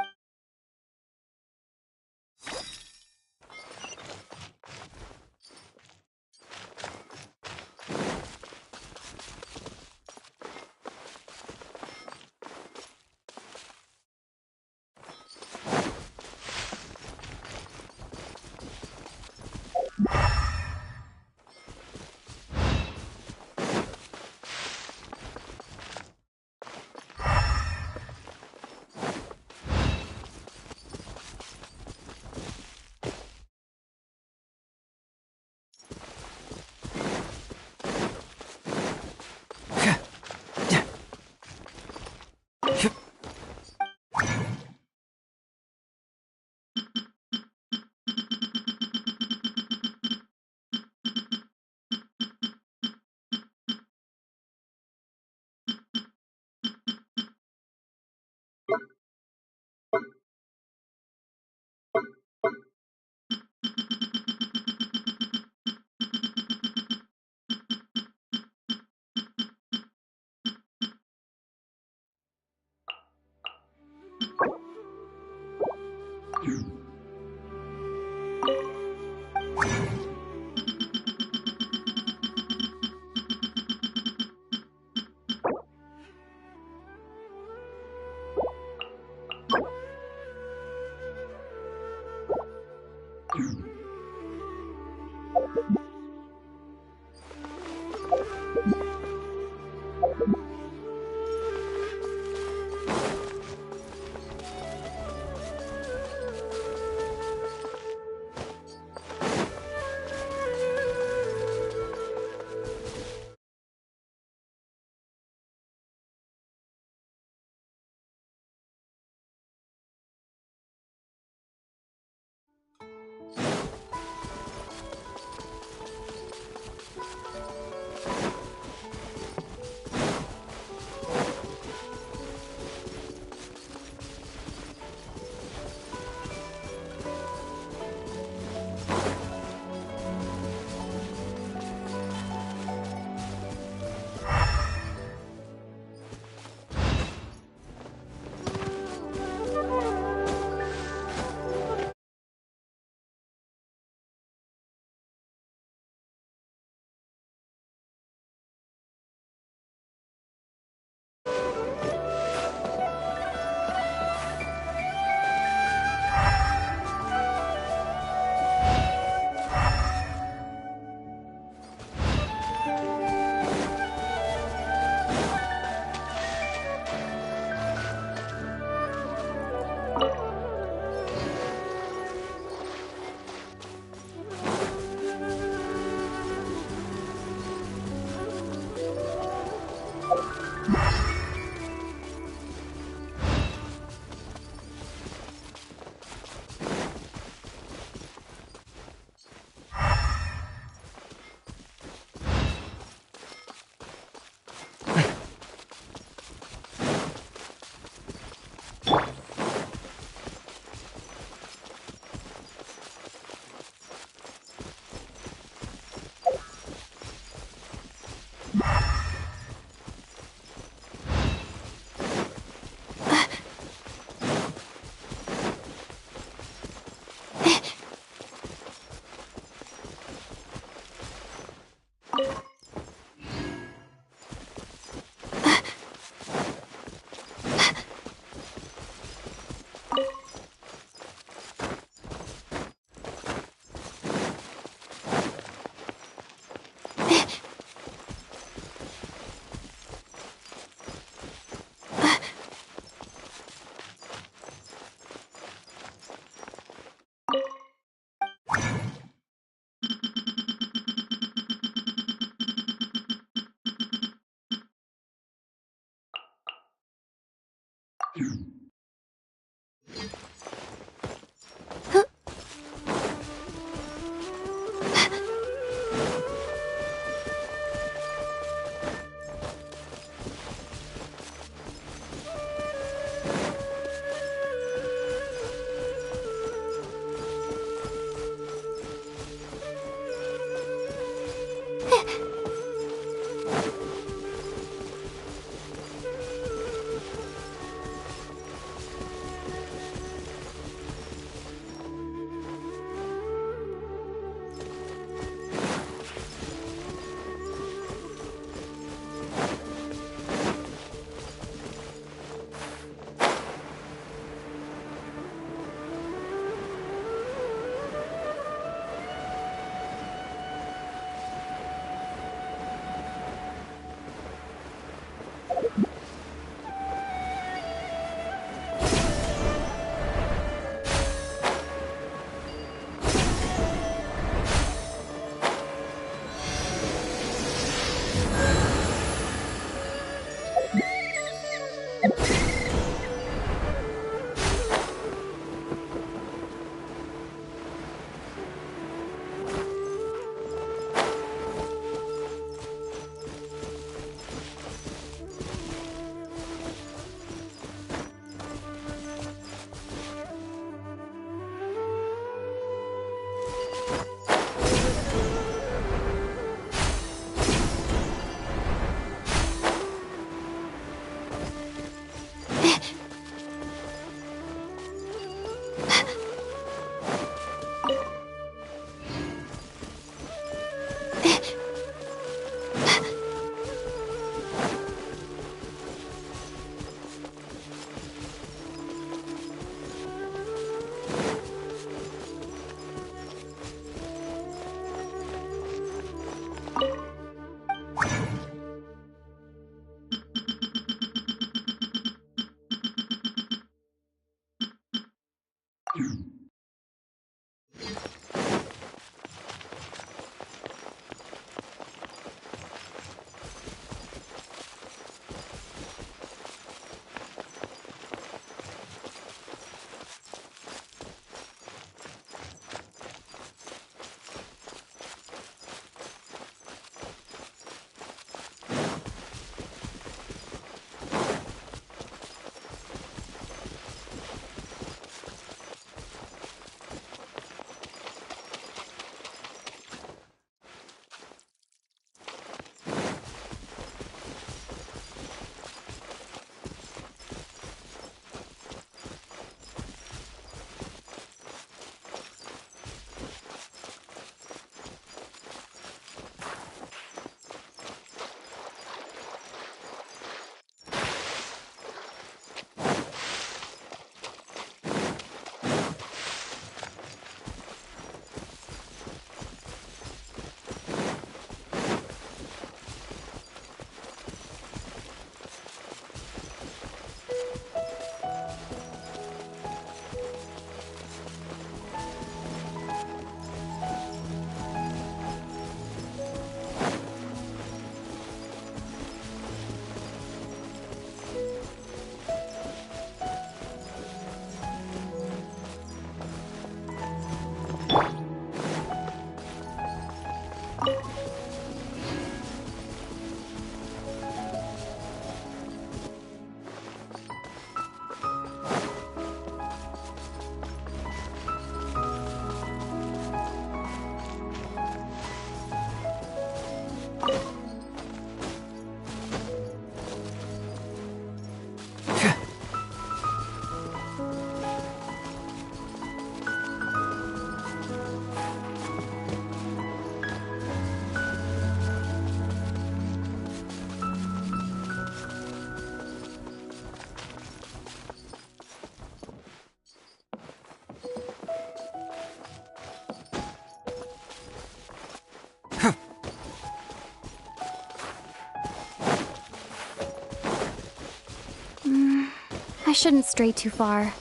I shouldn't stray too far.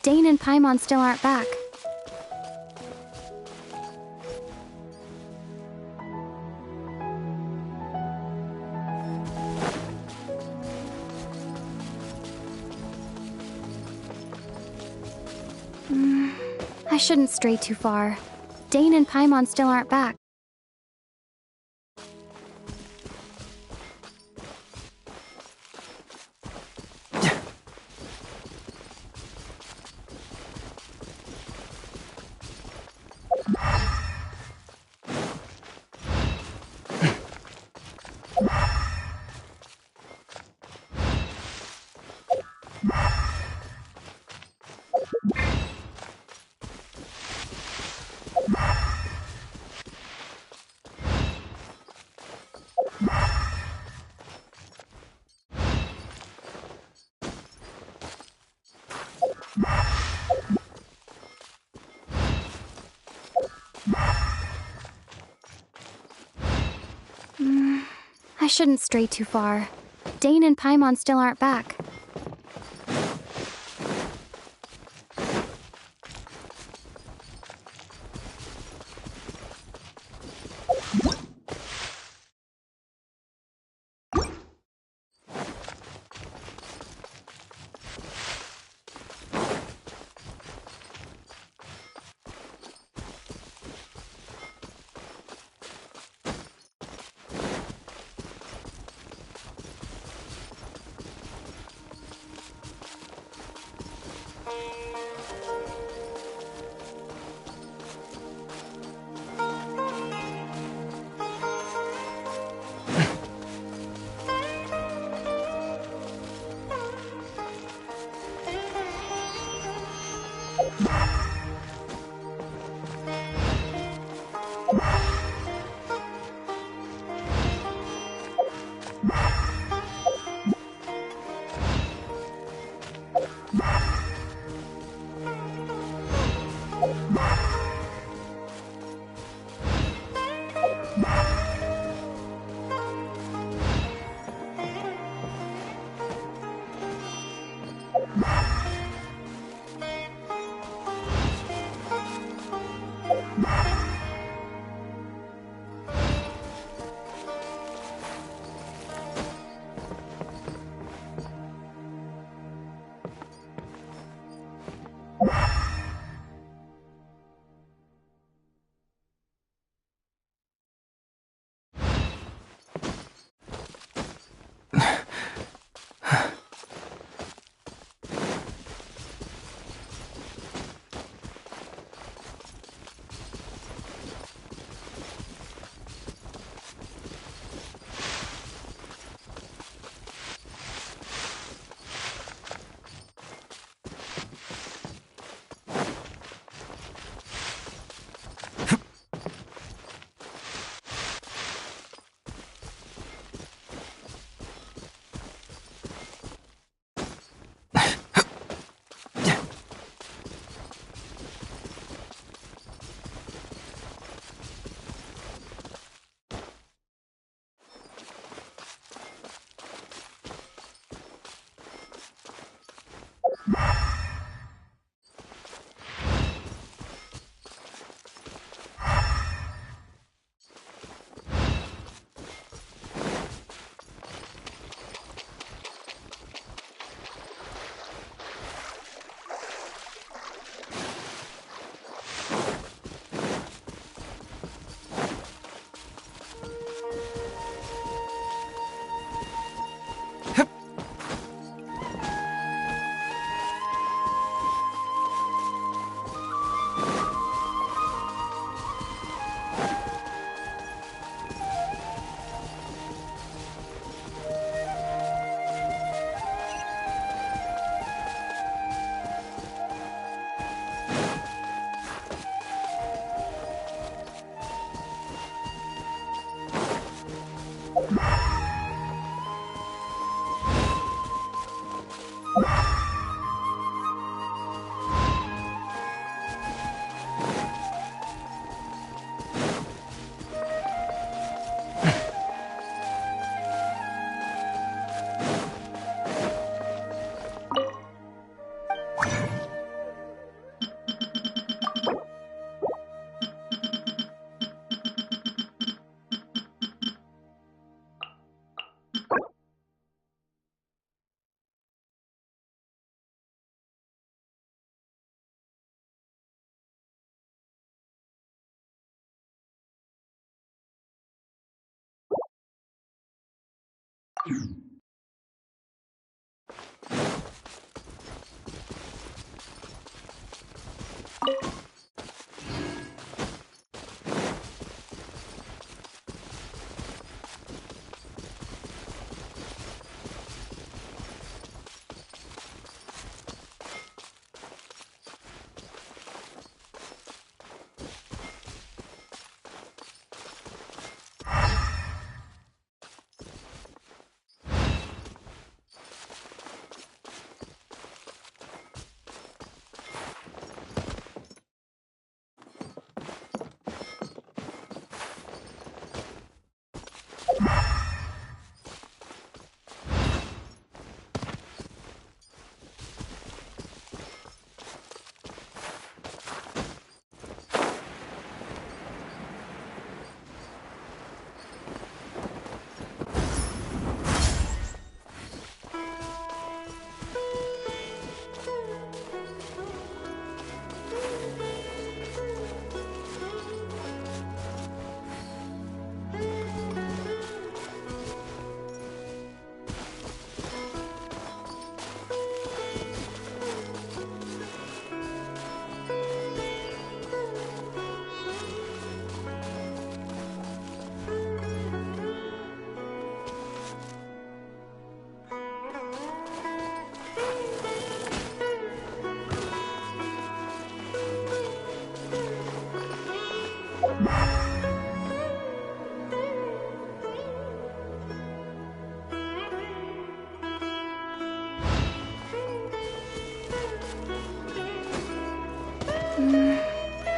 Dane and Paimon still aren't back. I shouldn't stray too far. Dane and Paimon still aren't back. I shouldn't stray too far. Dane and Paimon still aren't back.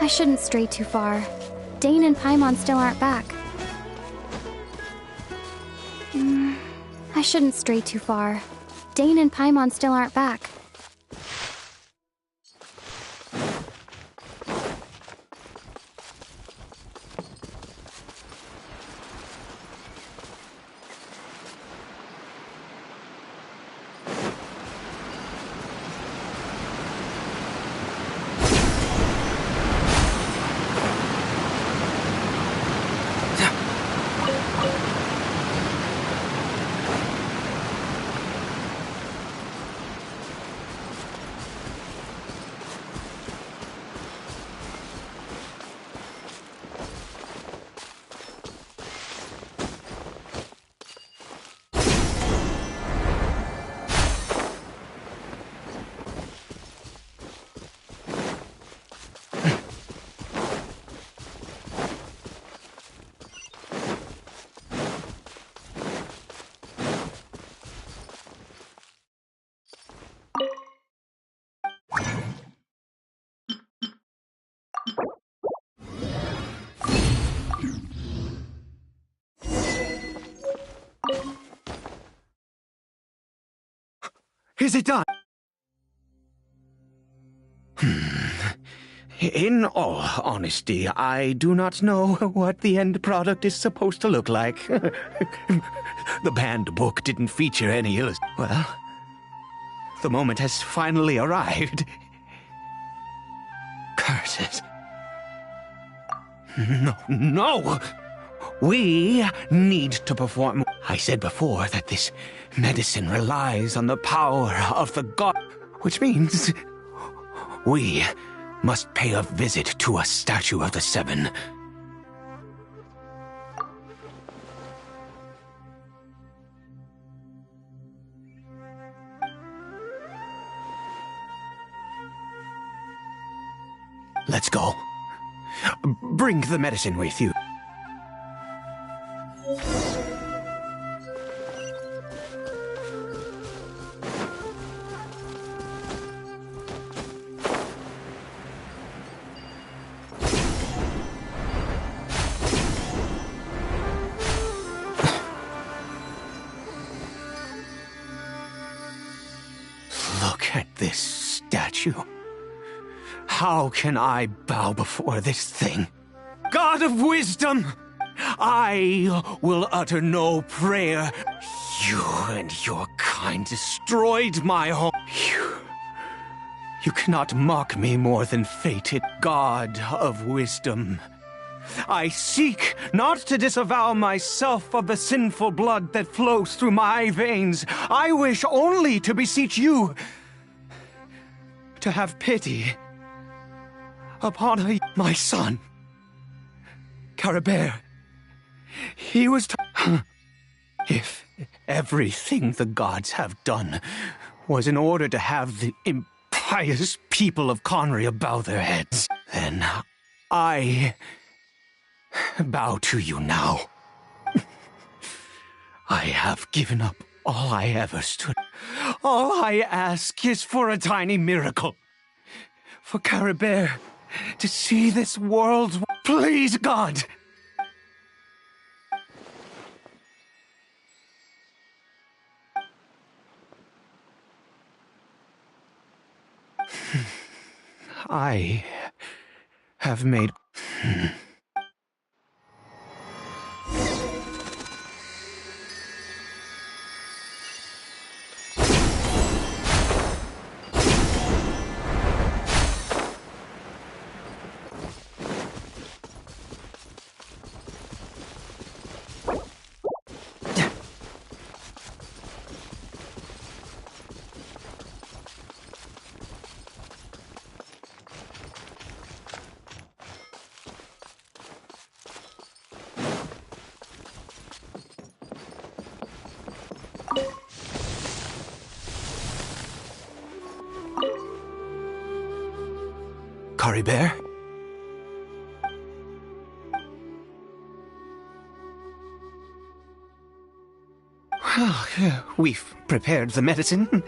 I shouldn't stray too far. Dane and Paimon still aren't back. I shouldn't stray too far. Dane and Paimon still aren't back. Is it done? In all honesty, I do not know what the end product is supposed to look like. The banned book didn't feature any illustration. Well, the moment has finally arrived. Curses. No! We need to perform. I said before that this medicine relies on the power of the god, which means we must pay a visit to a statue of the Seven. Let's go. Bring the medicine with you. Look at this statue. How can I bow before this thing? God of wisdom! I will utter no prayer. You and your kind destroyed my home. You cannot mock me more than fated God of wisdom. I seek not to disavow myself of the sinful blood that flows through my veins. I wish only to beseech you to have pity upon my son, Caribert. He was if everything the gods have done was in order to have the impious people of Conria bow their heads, then I bow to you now. I have given up all I ever stood. All I ask is for a tiny miracle. For Caribert to see this world. Please, God! I have made... Caribert? Well, we've prepared the medicine.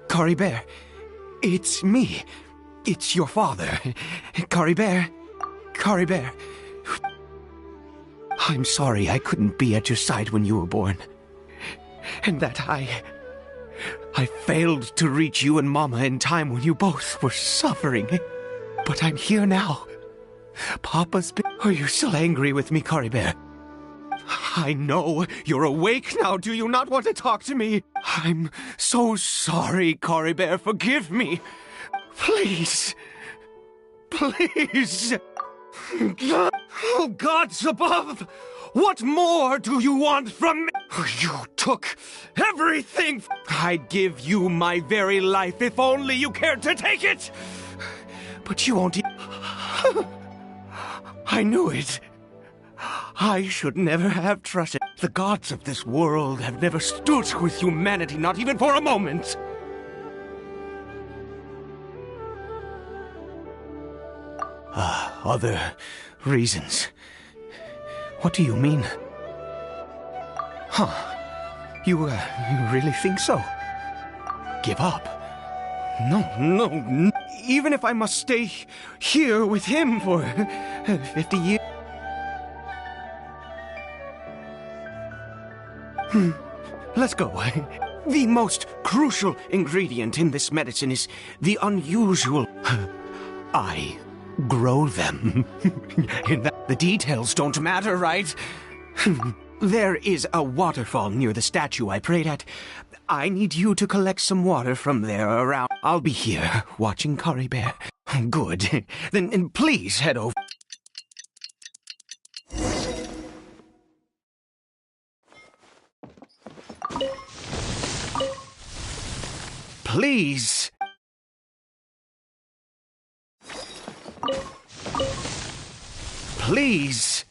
Caribert, it's me. It's your father. Caribert. Caribert. I'm sorry I couldn't be at your side when you were born. And that I failed to reach you and Mama in time when you both were suffering. But I'm here now. Papa's been... Are you still angry with me, Caribert? I know you're awake now. Do you not want to talk to me? I'm so sorry, Caribert. Forgive me. Please. Please. Oh, gods above! What more do you want from me? You took everything! I'd give you my very life if only you cared to take it! But you won't. I knew it. I should never have trusted. The gods of this world have never stood with humanity, not even for a moment. Other reasons. What do you mean? Huh. You really think so? Give up? No. Even if I must stay here with him for 50 years. Let's go. The most crucial ingredient in this medicine is the unusual... I grow them. The details don't matter, right? There is a waterfall near the statue I prayed at. I need you to collect some water from there around. I'll be here, watching Caribert. Good. Then please head over. Please. Please.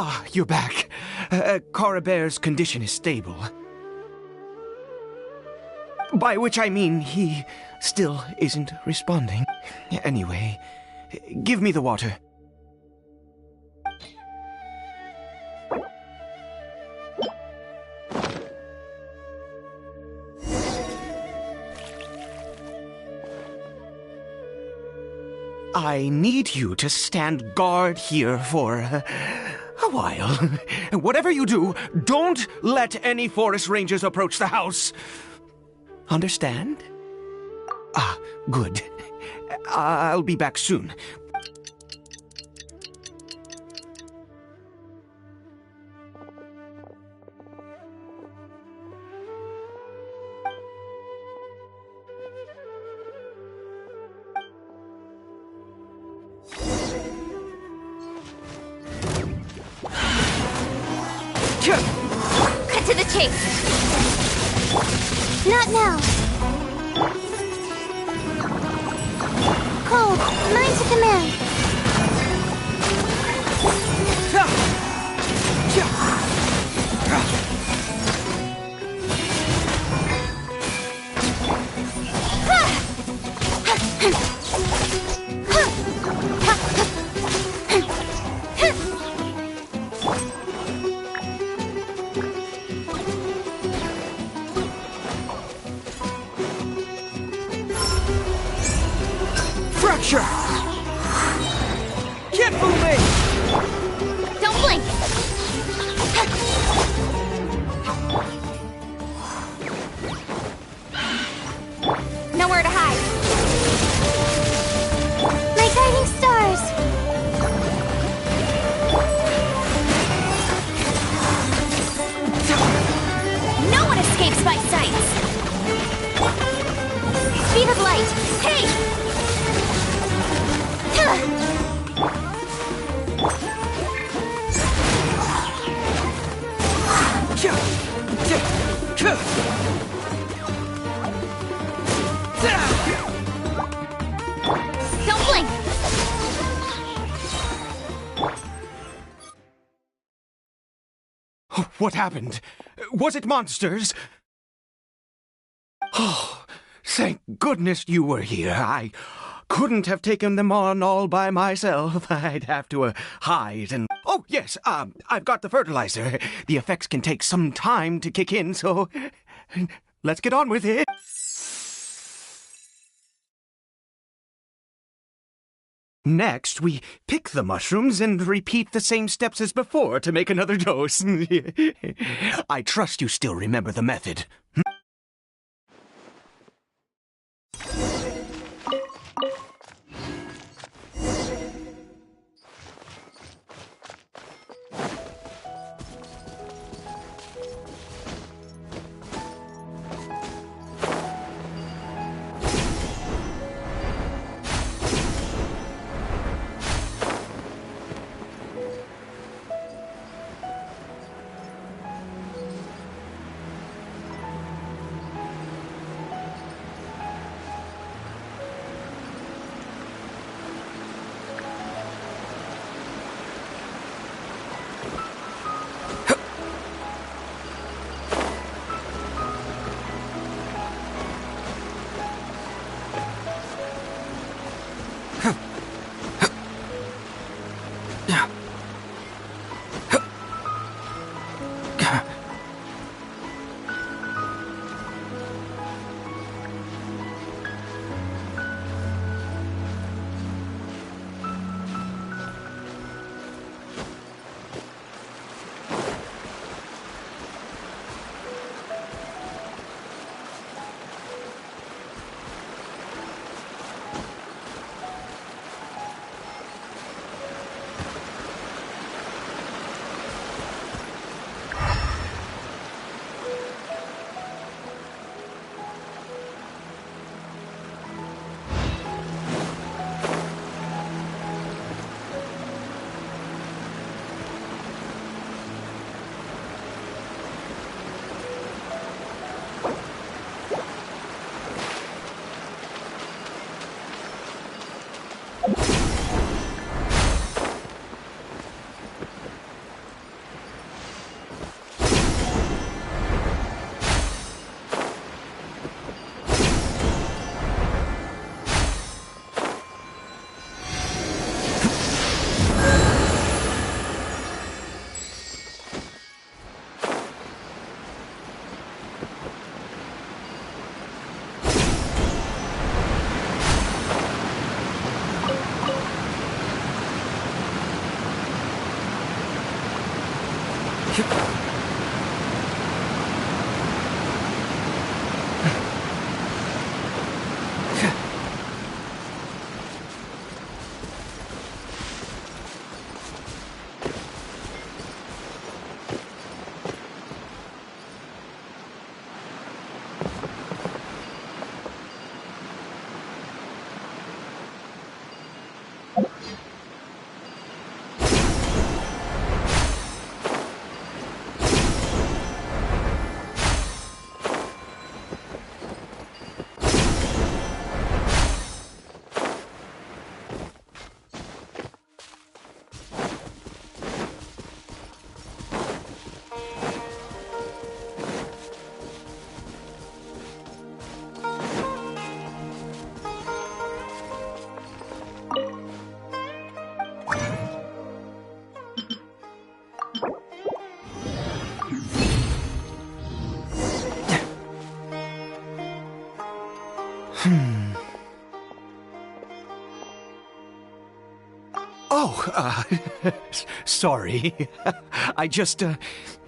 Ah, you're back. Carabear's condition is stable. By which I mean he still isn't responding. Anyway, give me the water. I need you to stand guard here for a while. Whatever you do, don't let any forest rangers approach the house. Understand? Ah, good. I'll be back soon. Cut to the chase! Not now! Cold, mine to command! Fracture! Can't fool me! Don't blink! Nowhere to hide! My guiding stars! No one escapes my sights! Speed of light! Hey! Don't blink! What happened? Was it monsters? Oh, thank goodness you were here. I couldn't have taken them on all by myself. I'd have to hide and... Oh, yes, I've got the fertilizer. The effects can take some time to kick in, so let's get on with it. Next, we pick the mushrooms and repeat the same steps as before to make another dose. I trust you still remember the method. Oh, sorry. I just,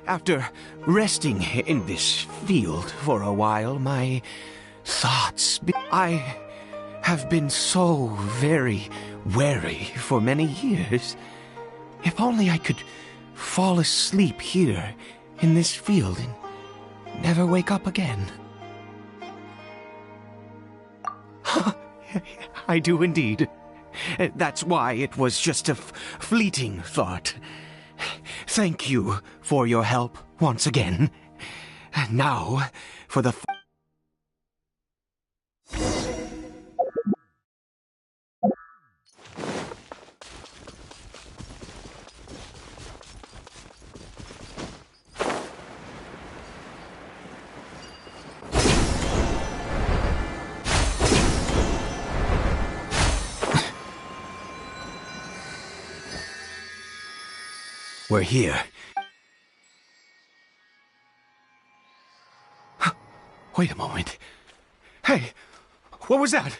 after resting in this field for a while, my thoughts... I have been so very wary for many years. If only I could fall asleep here in this field and never wake up again. I do indeed. That's why it was just a fleeting thought. Thank you for your help once again. Now, for the... We're here. Wait a moment. Hey, what was that?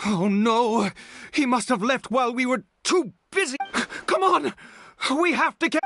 Oh no, he must have left while we were too busy. Come on, we have to get...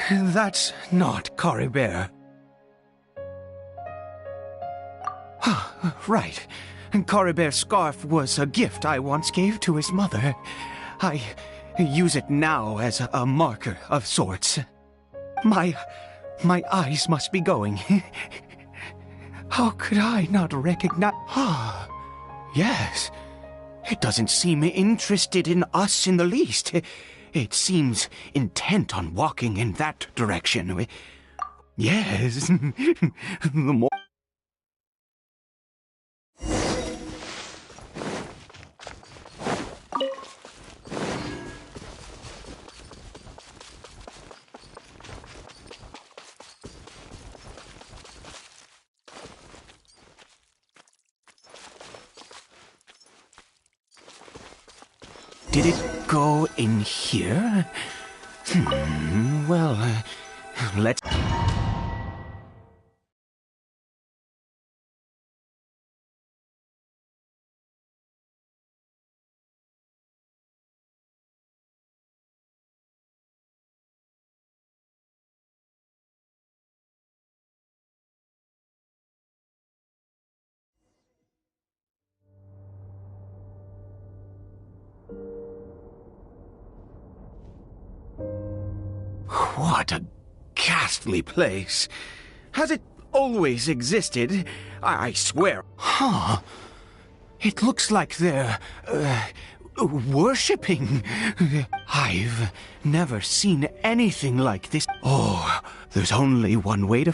That's not Coribert. Right. Coribert's scarf was a gift I once gave to his mother. I use it now as a marker of sorts. My eyes must be going. How could I not recognize... Yes. It doesn't seem interested in us in the least. It seems intent on walking in that direction. Yes. The more... Did it go in here? Well, let's... What a ghastly place. Has it always existed? I swear. Huh. It looks like they're, worshipping. I've never seen anything like this. Oh, there's only one way to...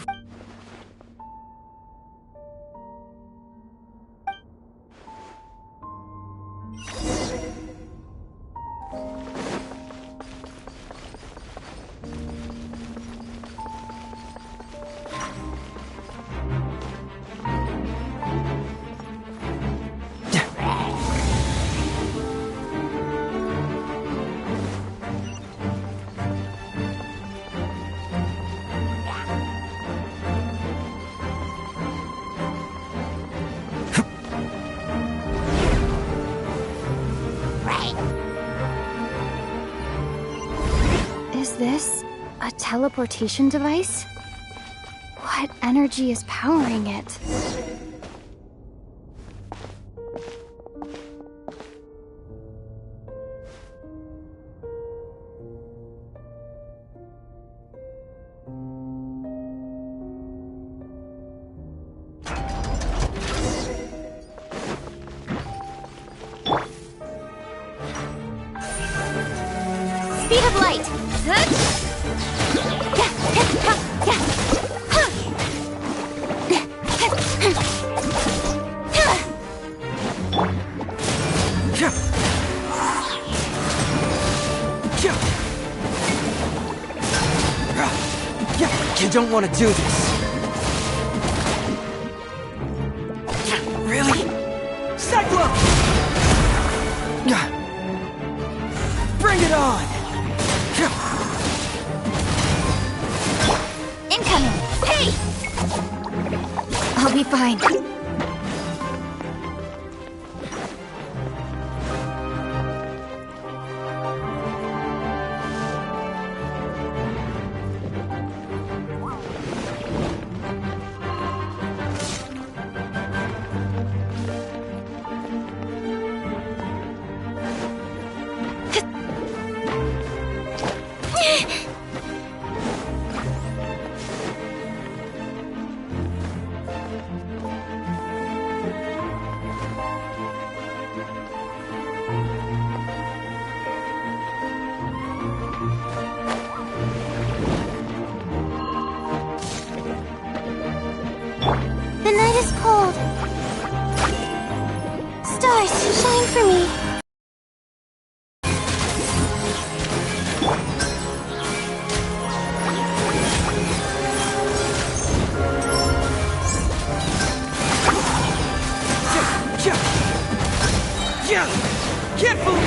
Is this a teleportation device? What energy is powering it? Speed of light! I don't want to do this. Really? Cyclone! Bring it on! Incoming! Hey! I'll be fine. The night is cold. Stars, shine for me. Can't fool me!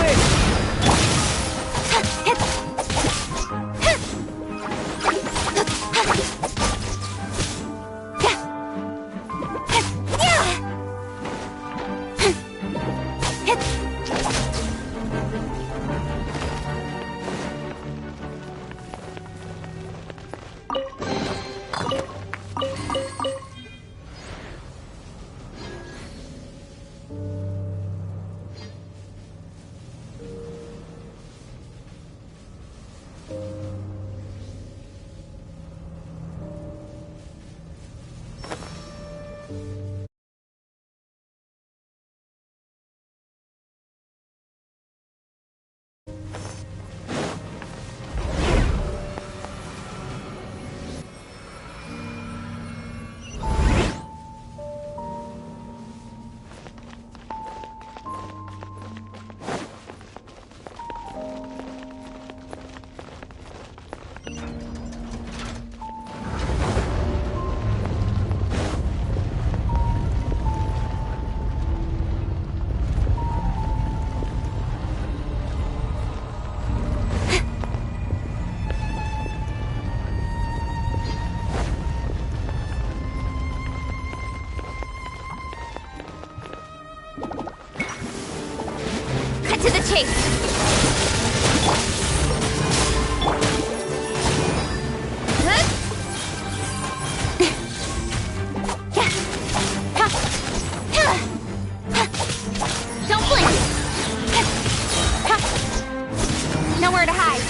To the chase! Don't blink! Nowhere to hide.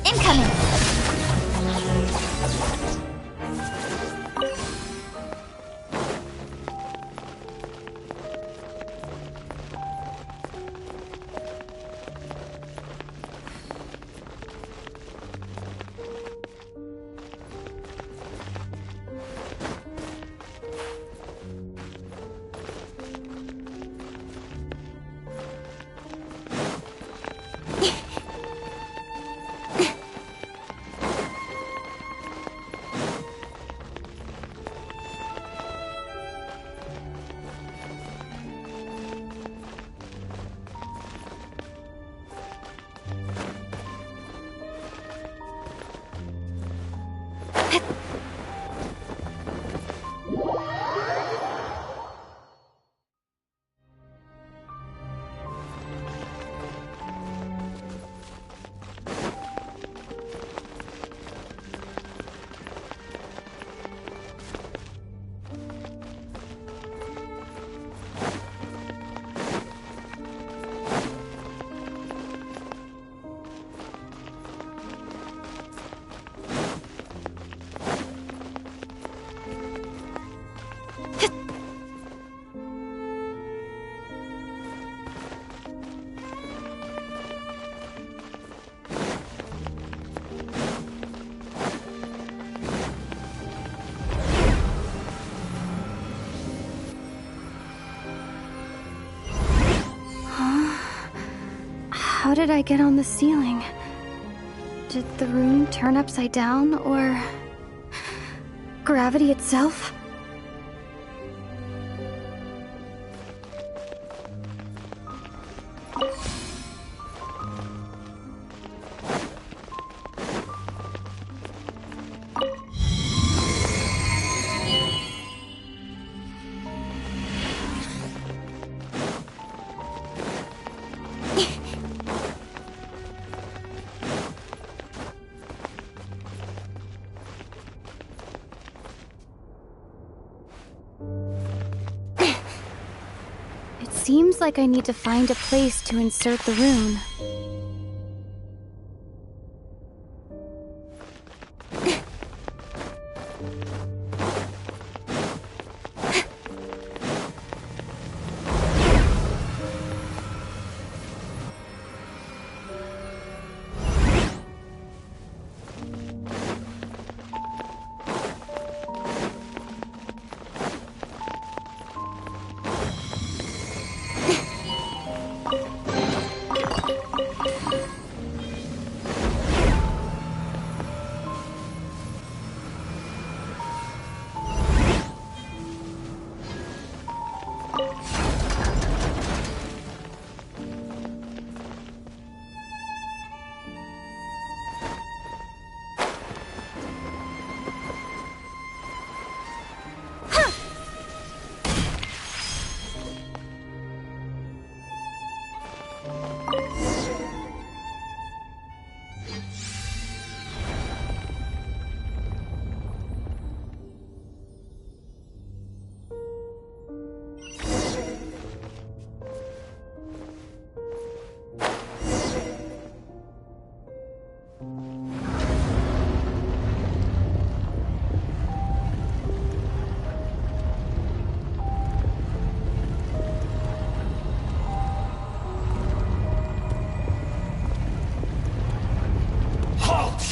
Incoming! How did I get on the ceiling? Did the rune turn upside down, or gravity itself? It seems like I need to find a place to insert the rune.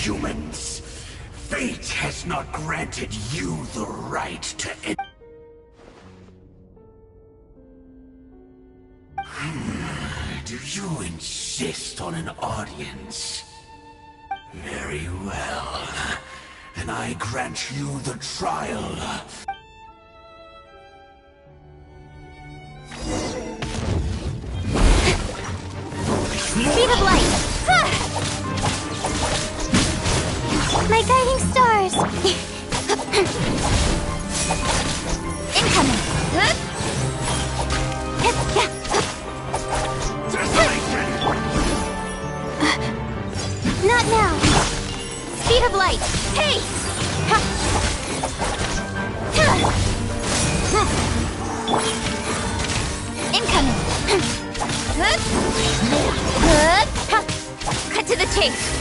Humans, fate has not granted you the right to end. Do you insist on an audience? Very well. Then I grant you the trial. Speed of light! My guiding stars! Incoming! Not now! Speed of light! Hey! Incoming! Cut to the chase!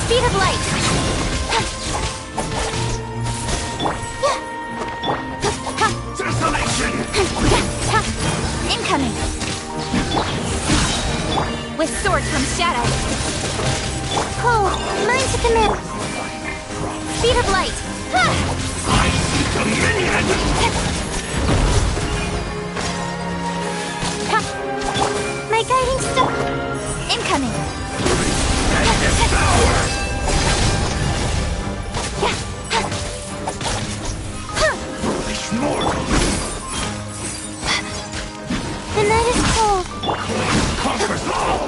Speed of light! Desolation! Incoming! With sword comes shadow. Oh, mine to command. Speed of light! I see dominion! My guiding star! Incoming! The night is cold. Conquers all!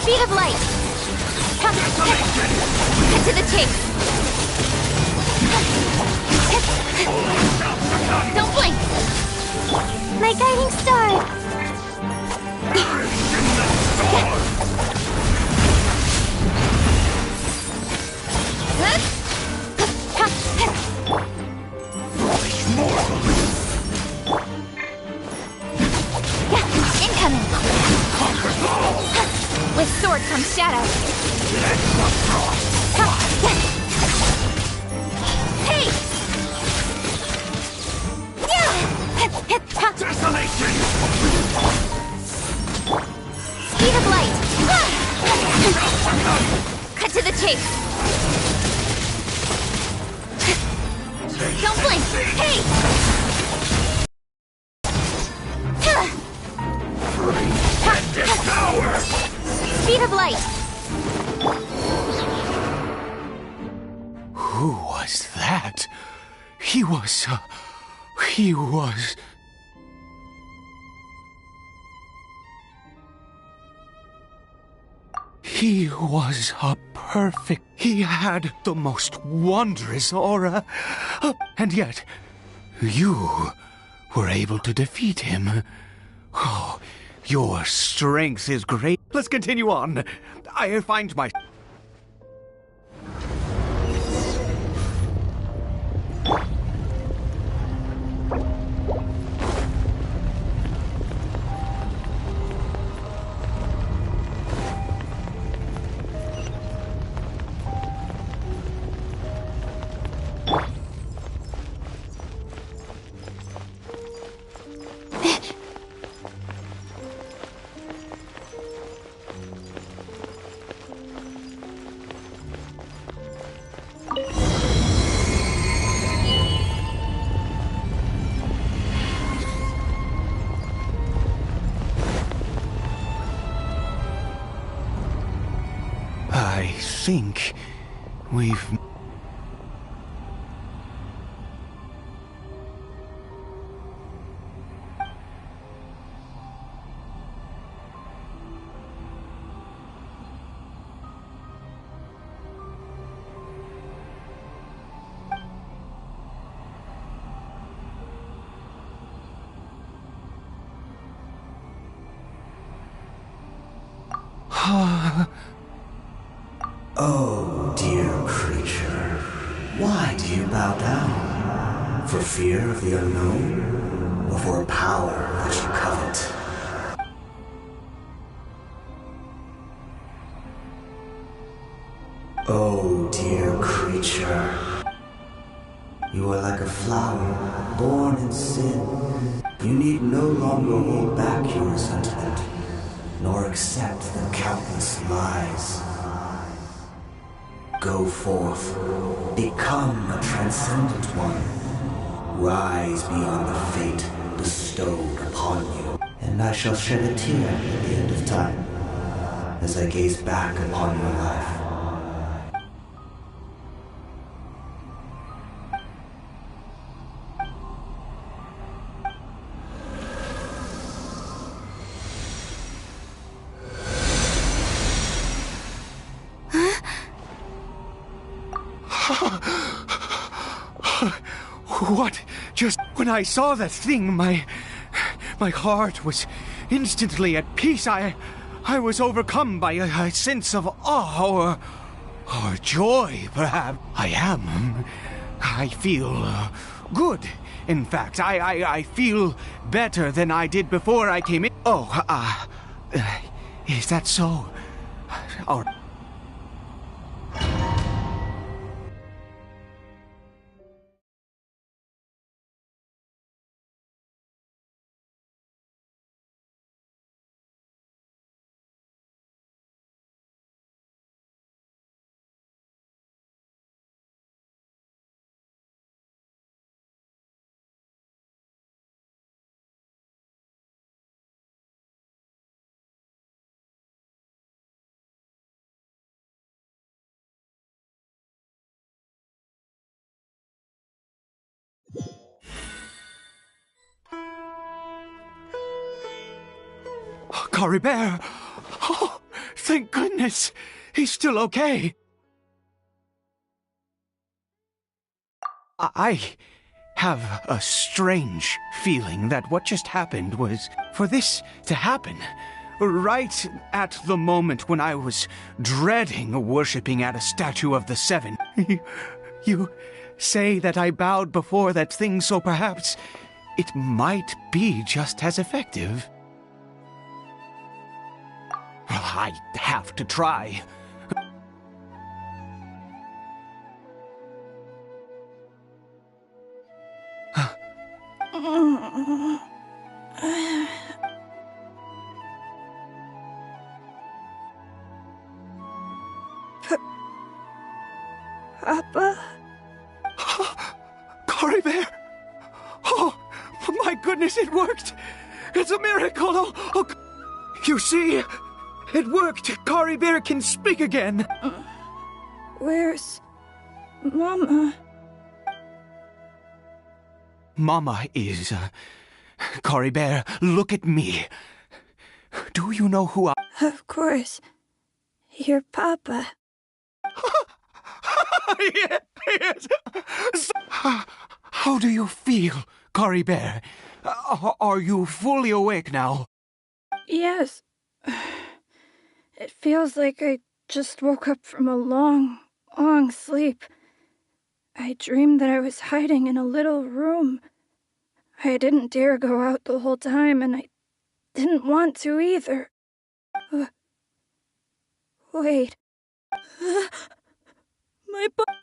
Speed of light! Cut to the chase! Don't blink! My guiding star! Incoming! With sword comes shadow. Hey! Desolation! Speed of light! Cut to the chase! Don't blink! Hey! Speed of light! Who was that? He was... He was a perfect... He had the most wondrous aura. And yet, you were able to defeat him. Oh, your strength is great. Let's continue on. I find my... I think we've... Oh, dear creature, why do you bow down? For fear of the unknown? Or for a power that you covet? Oh, dear creature, you are like a flower born in sin. You need no longer hold back your resentment, nor accept the countless lies. Go forth, become a transcendent one. Rise beyond the fate bestowed upon you. And I shall shed a tear at the end of time, as I gaze back upon your life. What? Just when I saw that thing, my heart was instantly at peace. I was overcome by a sense of awe or joy, perhaps. I feel good. In fact, I feel better than I did before I came in. Oh, is that so? All right. Caribert! Oh, thank goodness! He's still okay! I have a strange feeling that what just happened was for this to happen right at the moment when I was dreading worshipping at a statue of the Seven. You say that I bowed before that thing, so perhaps it might be just as effective. Well, I have to try. Papa? Caribert! Oh, my goodness, it worked! It's a miracle! Oh, you see? It worked! Cory Bear can speak again! Where's Mama? Mama is... Cory Bear, look at me. Do you know who I... Of course. Your Papa. Yes! How do you feel, Cory Bear? Are you fully awake now? Yes. It feels like I just woke up from a long, long sleep. I dreamed that I was hiding in a little room. I didn't dare go out the whole time, and I didn't want to either. Wait. My Papa?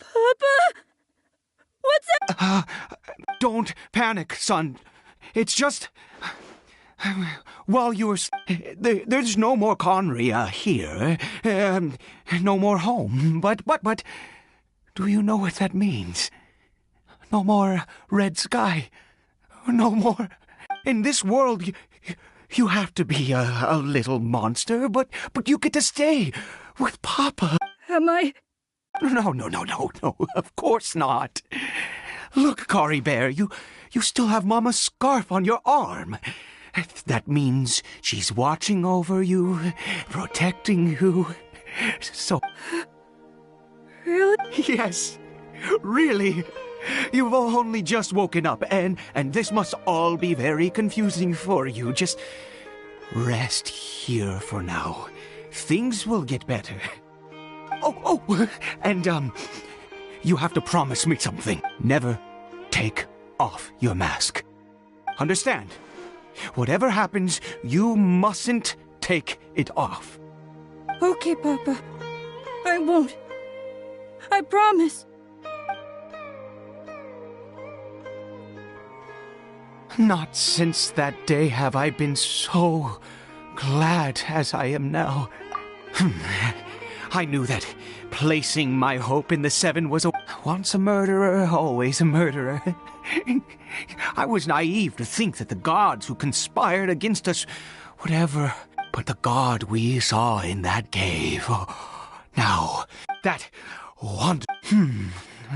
What's that? Don't panic, son. It's just... While you were... There's no more Conry here. No more home. But... Do you know what that means? No more red sky. No more... In this world, you have to be a little monster, but you get to stay with Papa. Am I... No, of course not. Look, Cory Bear, you still have Mama's scarf on your arm. That means she's watching over you, protecting you. So... Really? Yes, really. You've only just woken up, and this must all be very confusing for you. Just rest here for now. Things will get better. Oh, and, you have to promise me something. Never take off your mask. Understand? Whatever happens, you mustn't take it off. Okay, Papa. I won't. I promise. Not since that day have I been so glad as I am now. I knew that placing my hope in the Seven was once a murderer, always a murderer. I was naive to think that the gods who conspired against us would ever... But the god we saw in that cave... Now, that one...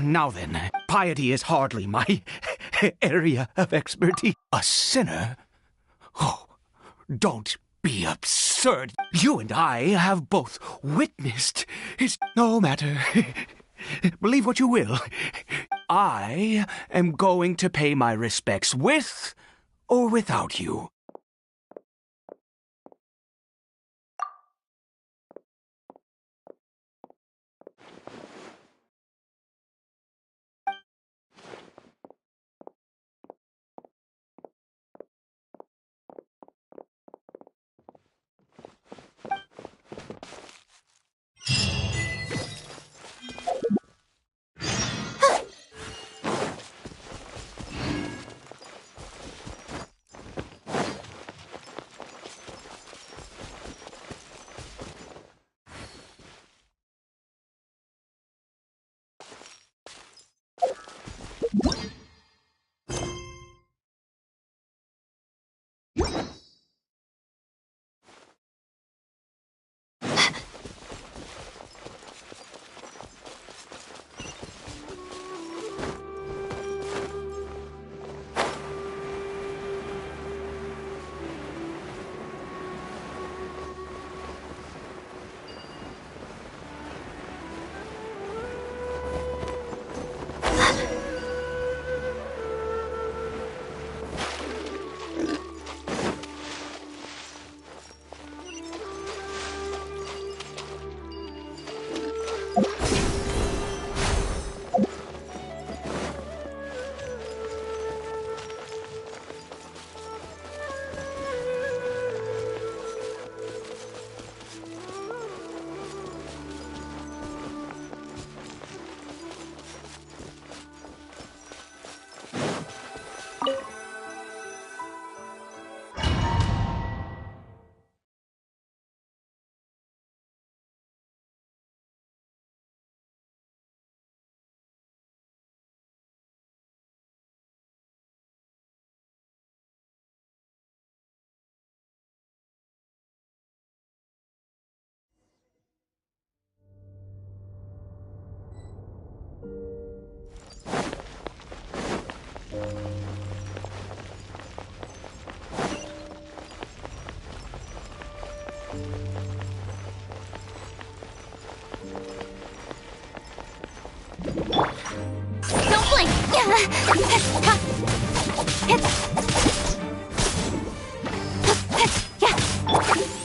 Now then, piety is hardly my area of expertise. A sinner? Oh, don't be absurd. You and I have both witnessed his... No matter. Believe what you will. I am going to pay my respects with or without you.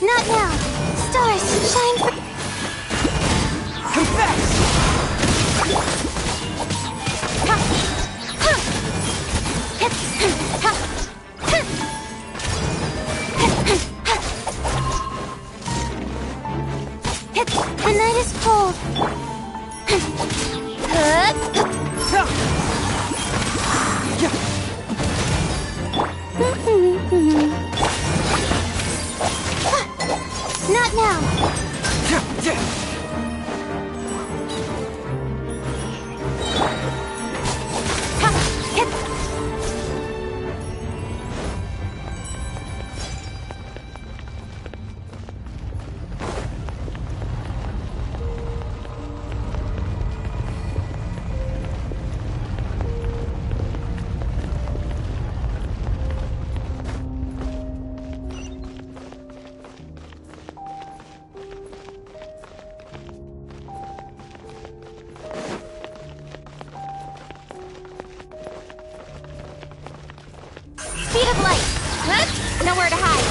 Not now. Stars, shine for... Confess! The night is cold. Not now. Speed of light. Nowhere to hide.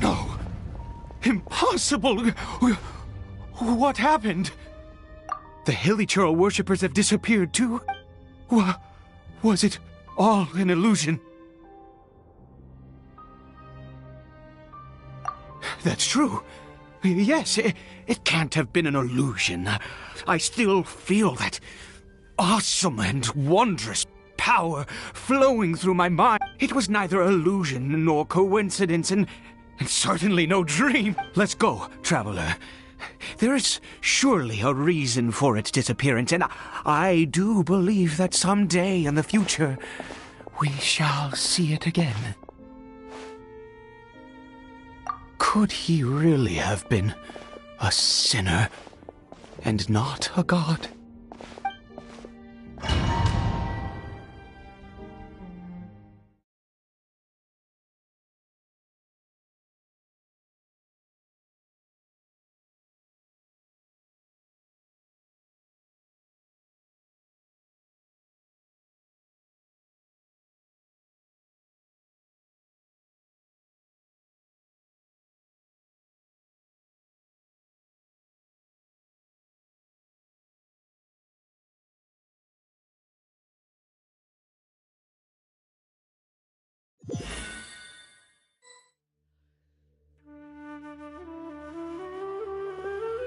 No. Impossible. What happened? The Hilichurl worshippers have disappeared too? Was it all an illusion? That's true. Yes, it can't have been an illusion. I still feel that awesome and wondrous power flowing through my mind. It was neither illusion nor coincidence, and certainly no dream. Let's go, traveler. There is surely a reason for its disappearance, and I do believe that someday in the future we shall see it again. Could he really have been a sinner and not a god?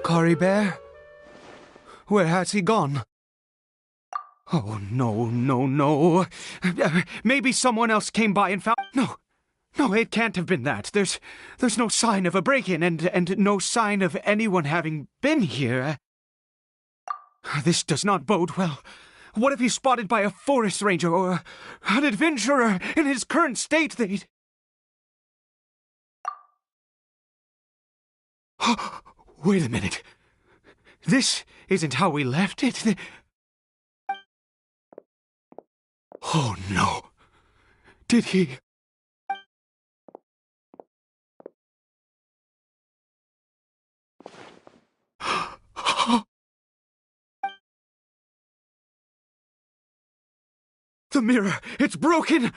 Cory Bear? Where has he gone? Oh, no. Maybe someone else came by and found... No, it can't have been that. There's no sign of a break-in and no sign of anyone having been here. This does not bode well. What if he's spotted by a forest ranger or an adventurer in his current state? They'd... Wait a minute. This isn't how we left it. Oh, no. Did he... The mirror! It's broken!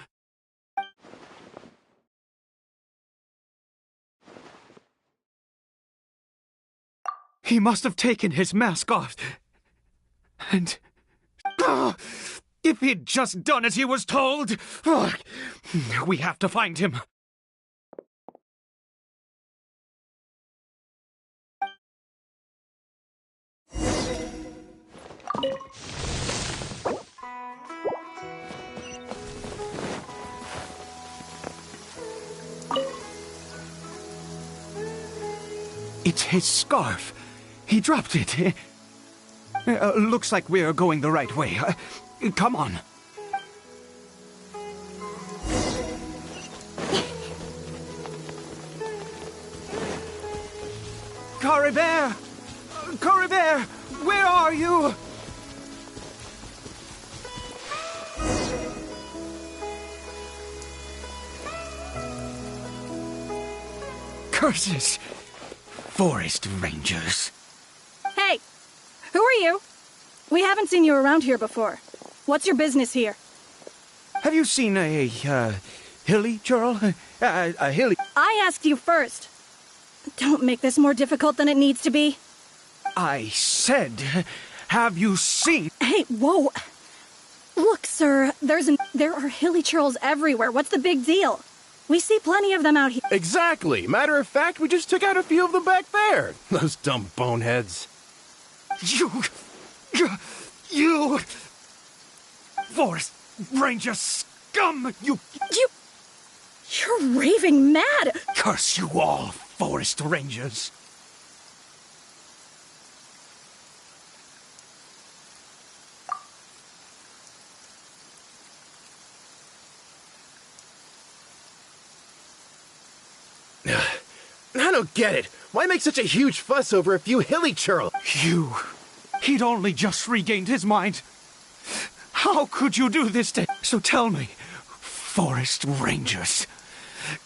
He must have taken his mask off. And... if he'd just done as he was told! We have to find him. It's his scarf. He dropped it. Looks like we're going the right way. Come on. Cory Bear! Cory Bear! Where are you? Curses! Forest Rangers. Hey! Who are you? We haven't seen you around here before. What's your business here? Have you seen a hilly churl? A hilly... I asked you first. Don't make this more difficult than it needs to be. I said, have you seen... Hey, whoa! Look, sir, there are hilly churls everywhere. What's the big deal? We see plenty of them out here. Exactly. Matter of fact, we just took out a few of them back there. Those dumb boneheads. You... Forest Ranger scum! You're raving mad! Curse you all, Forest Rangers! I don't get it. Why make such a huge fuss over a few hilly churl? He'd only just regained his mind. How could you do this to... So tell me, Forest Rangers,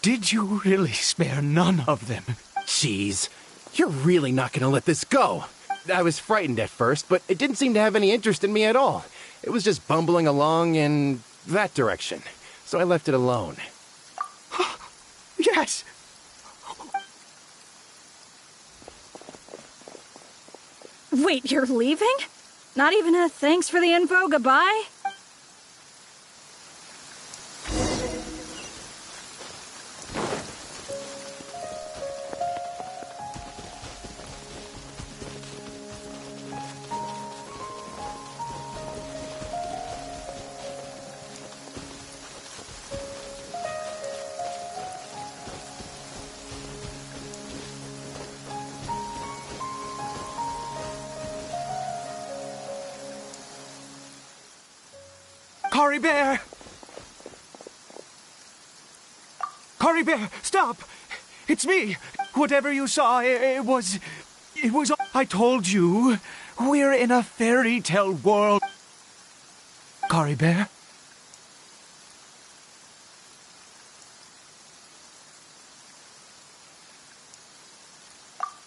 did you really spare none of them? Jeez, you're really not gonna let this go. I was frightened at first, but it didn't seem to have any interest in me at all. It was just bumbling along in that direction, so I left it alone. Yes! Wait, you're leaving? Not even a thanks for the info, goodbye? Cory Bear! Cory Bear, stop! It's me! Whatever you saw, it was... I told you, we're in a fairy tale world. Cory Bear?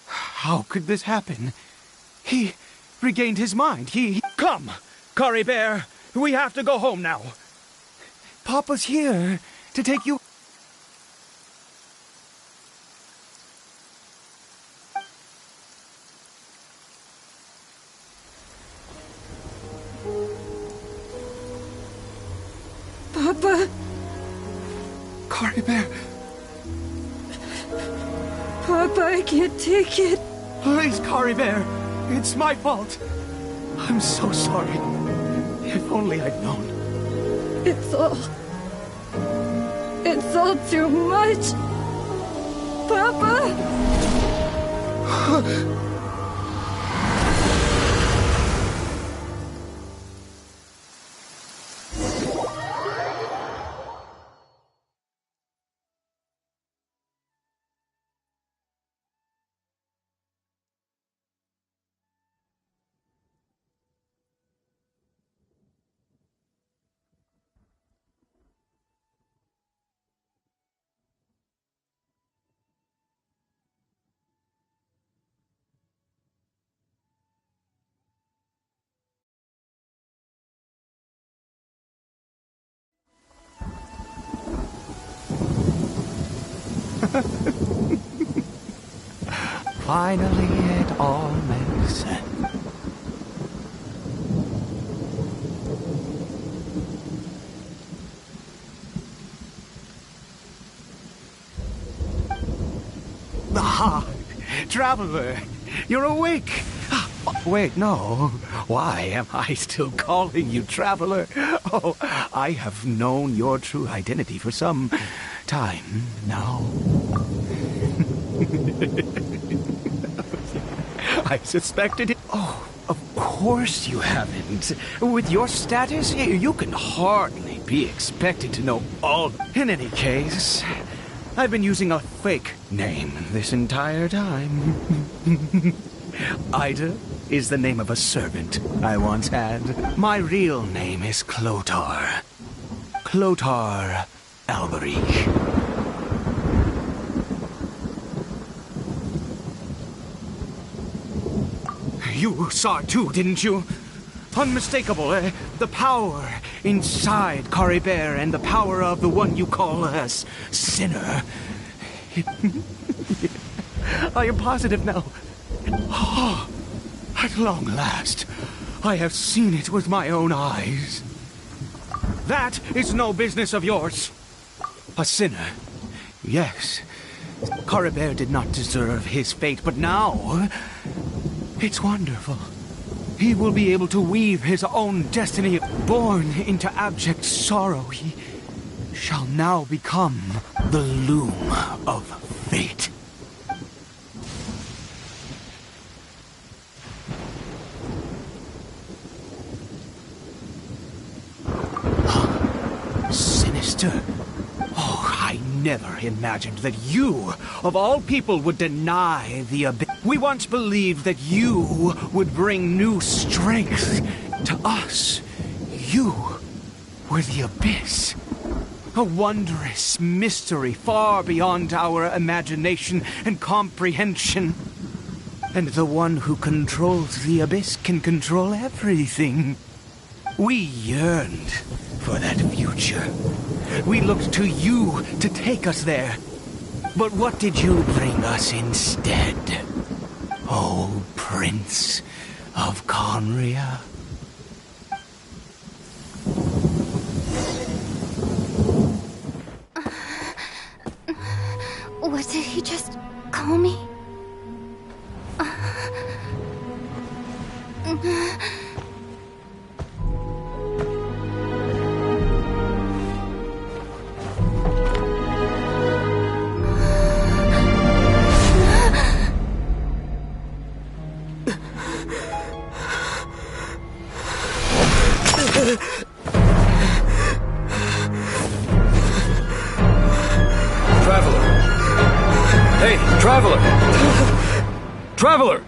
How could this happen? He regained his mind. Come, Cory Bear! We have to go home now. Papa's here to take you... Papa... Cory Bear... Papa, I can't take it. Please, Cory Bear. It's my fault. I'm so sorry. If only I'd known. It's all too much. Papa! Finally, it all makes sense. Ah, Traveler, you're awake. Wait, no. Why am I still calling you Traveler? Oh, I have known your true identity for some time now. I suspected it. Oh, of course you haven't. With your status, you can hardly be expected to know all. In any case, I've been using a fake name this entire time. Ida is the name of a servant I once had. My real name is Clotar. Clotar Alberich. You saw it too, didn't you? Unmistakable, eh? The power inside Caribert and the power of the one you call a sinner. I am positive now. Oh, at long last, I have seen it with my own eyes. That is no business of yours. A sinner. Yes, Caribert did not deserve his fate, but now it's wonderful. He will be able to weave his own destiny. Born into abject sorrow, he shall now become the loom of fate. Sinister. Oh, I never imagined that you, of all people, would deny the abyss. We once believed that you would bring new strength to us. You were the abyss. A wondrous mystery far beyond our imagination and comprehension. And the one who controls the abyss can control everything. We yearned for that future. We looked to you to take us there. But what did you bring us instead? Oh, Prince of Conria. What did he just call me? Traveler!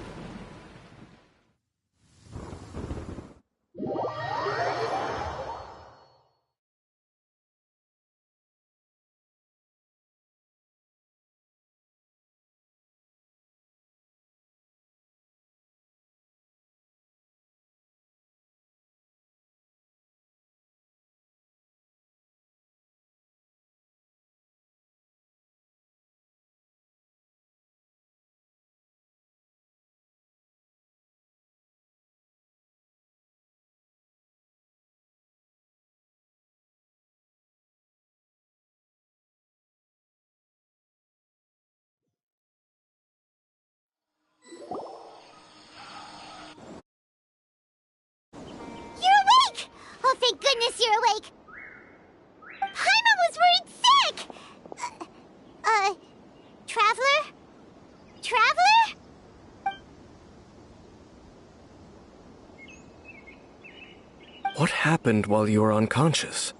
Oh, thank goodness you're awake! Paimon was worried sick! Traveler? Traveler? What happened while you were unconscious?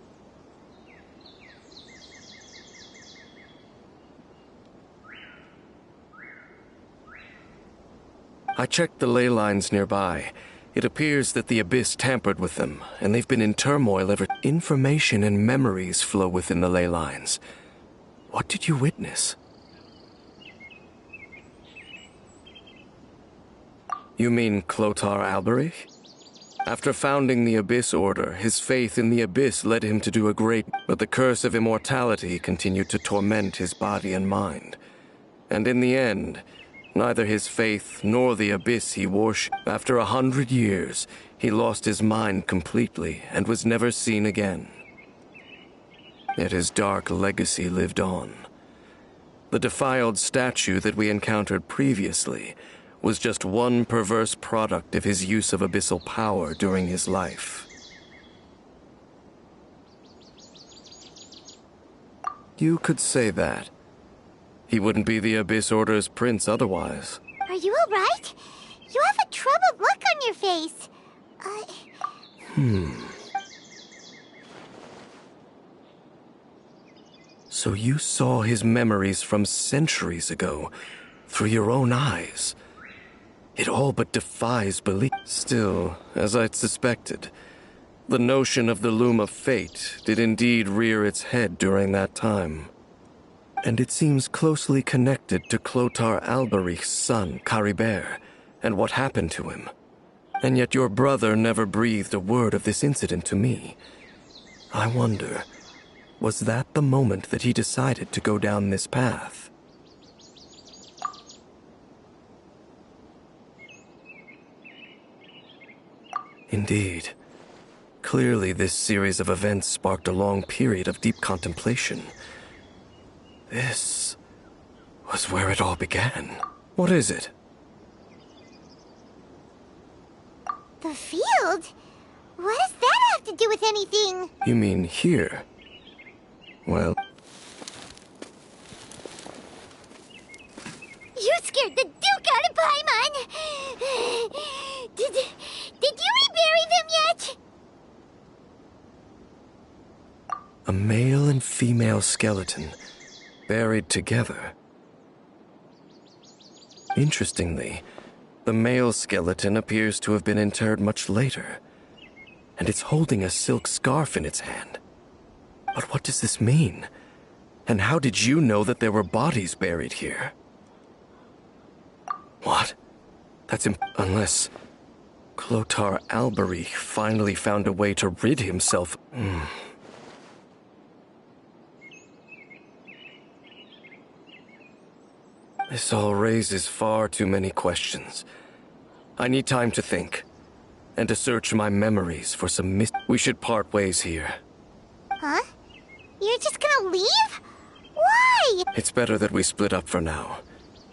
I checked the ley lines nearby. It appears that the Abyss tampered with them, and they've been in turmoil ever. Information and memories flow within the ley lines. What did you witness? You mean Clotar Alberich? After founding the Abyss Order, his faith in the Abyss led him to do a great... But the curse of immortality continued to torment his body and mind. And in the end, neither his faith nor the Abyss he worshipped. After 100 years, he lost his mind completely and was never seen again. Yet his dark legacy lived on. The defiled statue that we encountered previously was just one perverse product of his use of abyssal power during his life. You could say that. He wouldn't be the Abyss Order's prince otherwise. Are you alright? You have a troubled look on your face. So you saw his memories from centuries ago, through your own eyes. It all but defies belief. Still, as I'd suspected, the notion of the Loom of Fate did indeed rear its head during that time. And it seems closely connected to Clotar Alberich's son, Caribert, and what happened to him. And yet your brother never breathed a word of this incident to me. I wonder, was that the moment that he decided to go down this path? Indeed. Clearly, this series of events sparked a long period of deep contemplation. This was where it all began. What is it? The field? What does that have to do with anything? You mean here? Well... You scared the Duke out of Paimon! Did you rebury them yet? A male and female skeleton, buried together. Interestingly, the male skeleton appears to have been interred much later, and it's holding a silk scarf in its hand. But what does this mean? And how did you know that there were bodies buried here? What? That's unless Clotar Alberich finally found a way to rid himself... This all raises far too many questions. I need time to think, and to search my memories for some We should part ways here. Huh? You're just gonna leave? Why? It's better that we split up for now.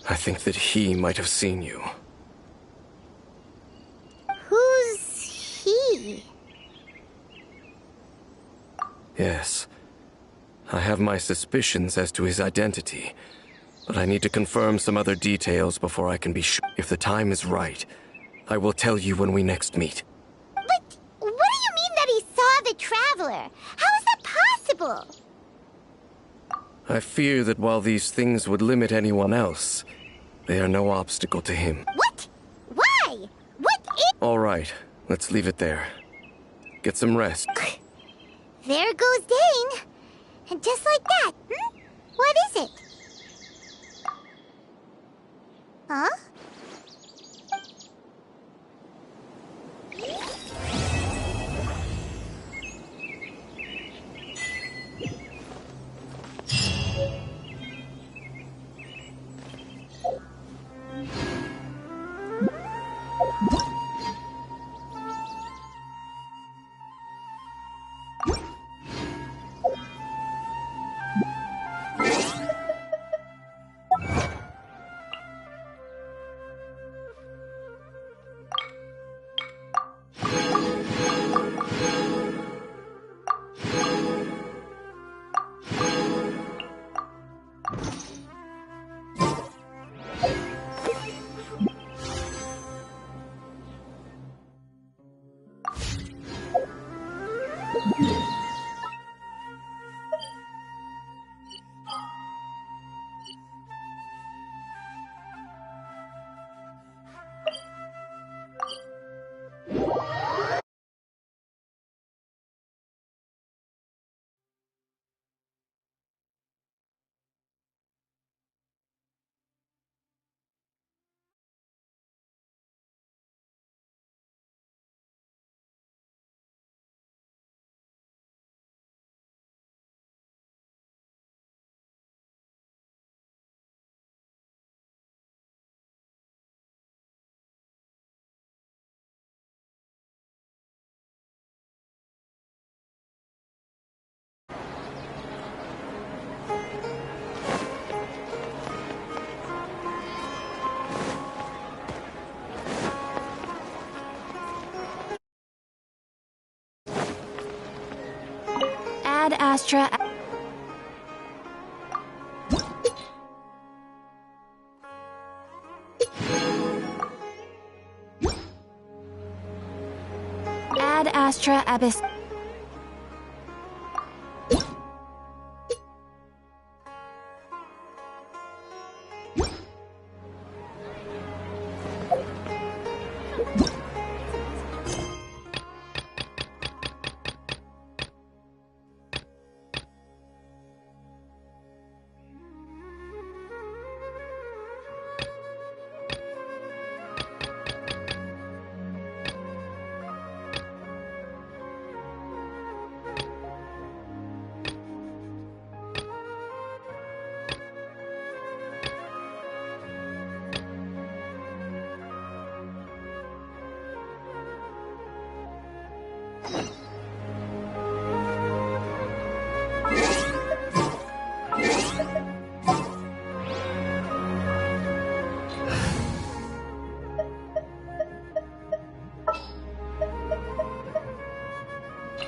I think that he might have seen you. Who's he? Yes. I have my suspicions as to his identity, but I need to confirm some other details before I can be sure. If the time is right, I will tell you when we next meet. But what do you mean that he saw the Traveler? How is that possible? I fear that while these things would limit anyone else, they are no obstacle to him. What? Why? What is... All right, let's leave it there. Get some rest. There goes Dane. And just like that, What is it? Huh? Ad Astra. Ad Astra Abyss.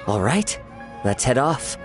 All right, let's head off.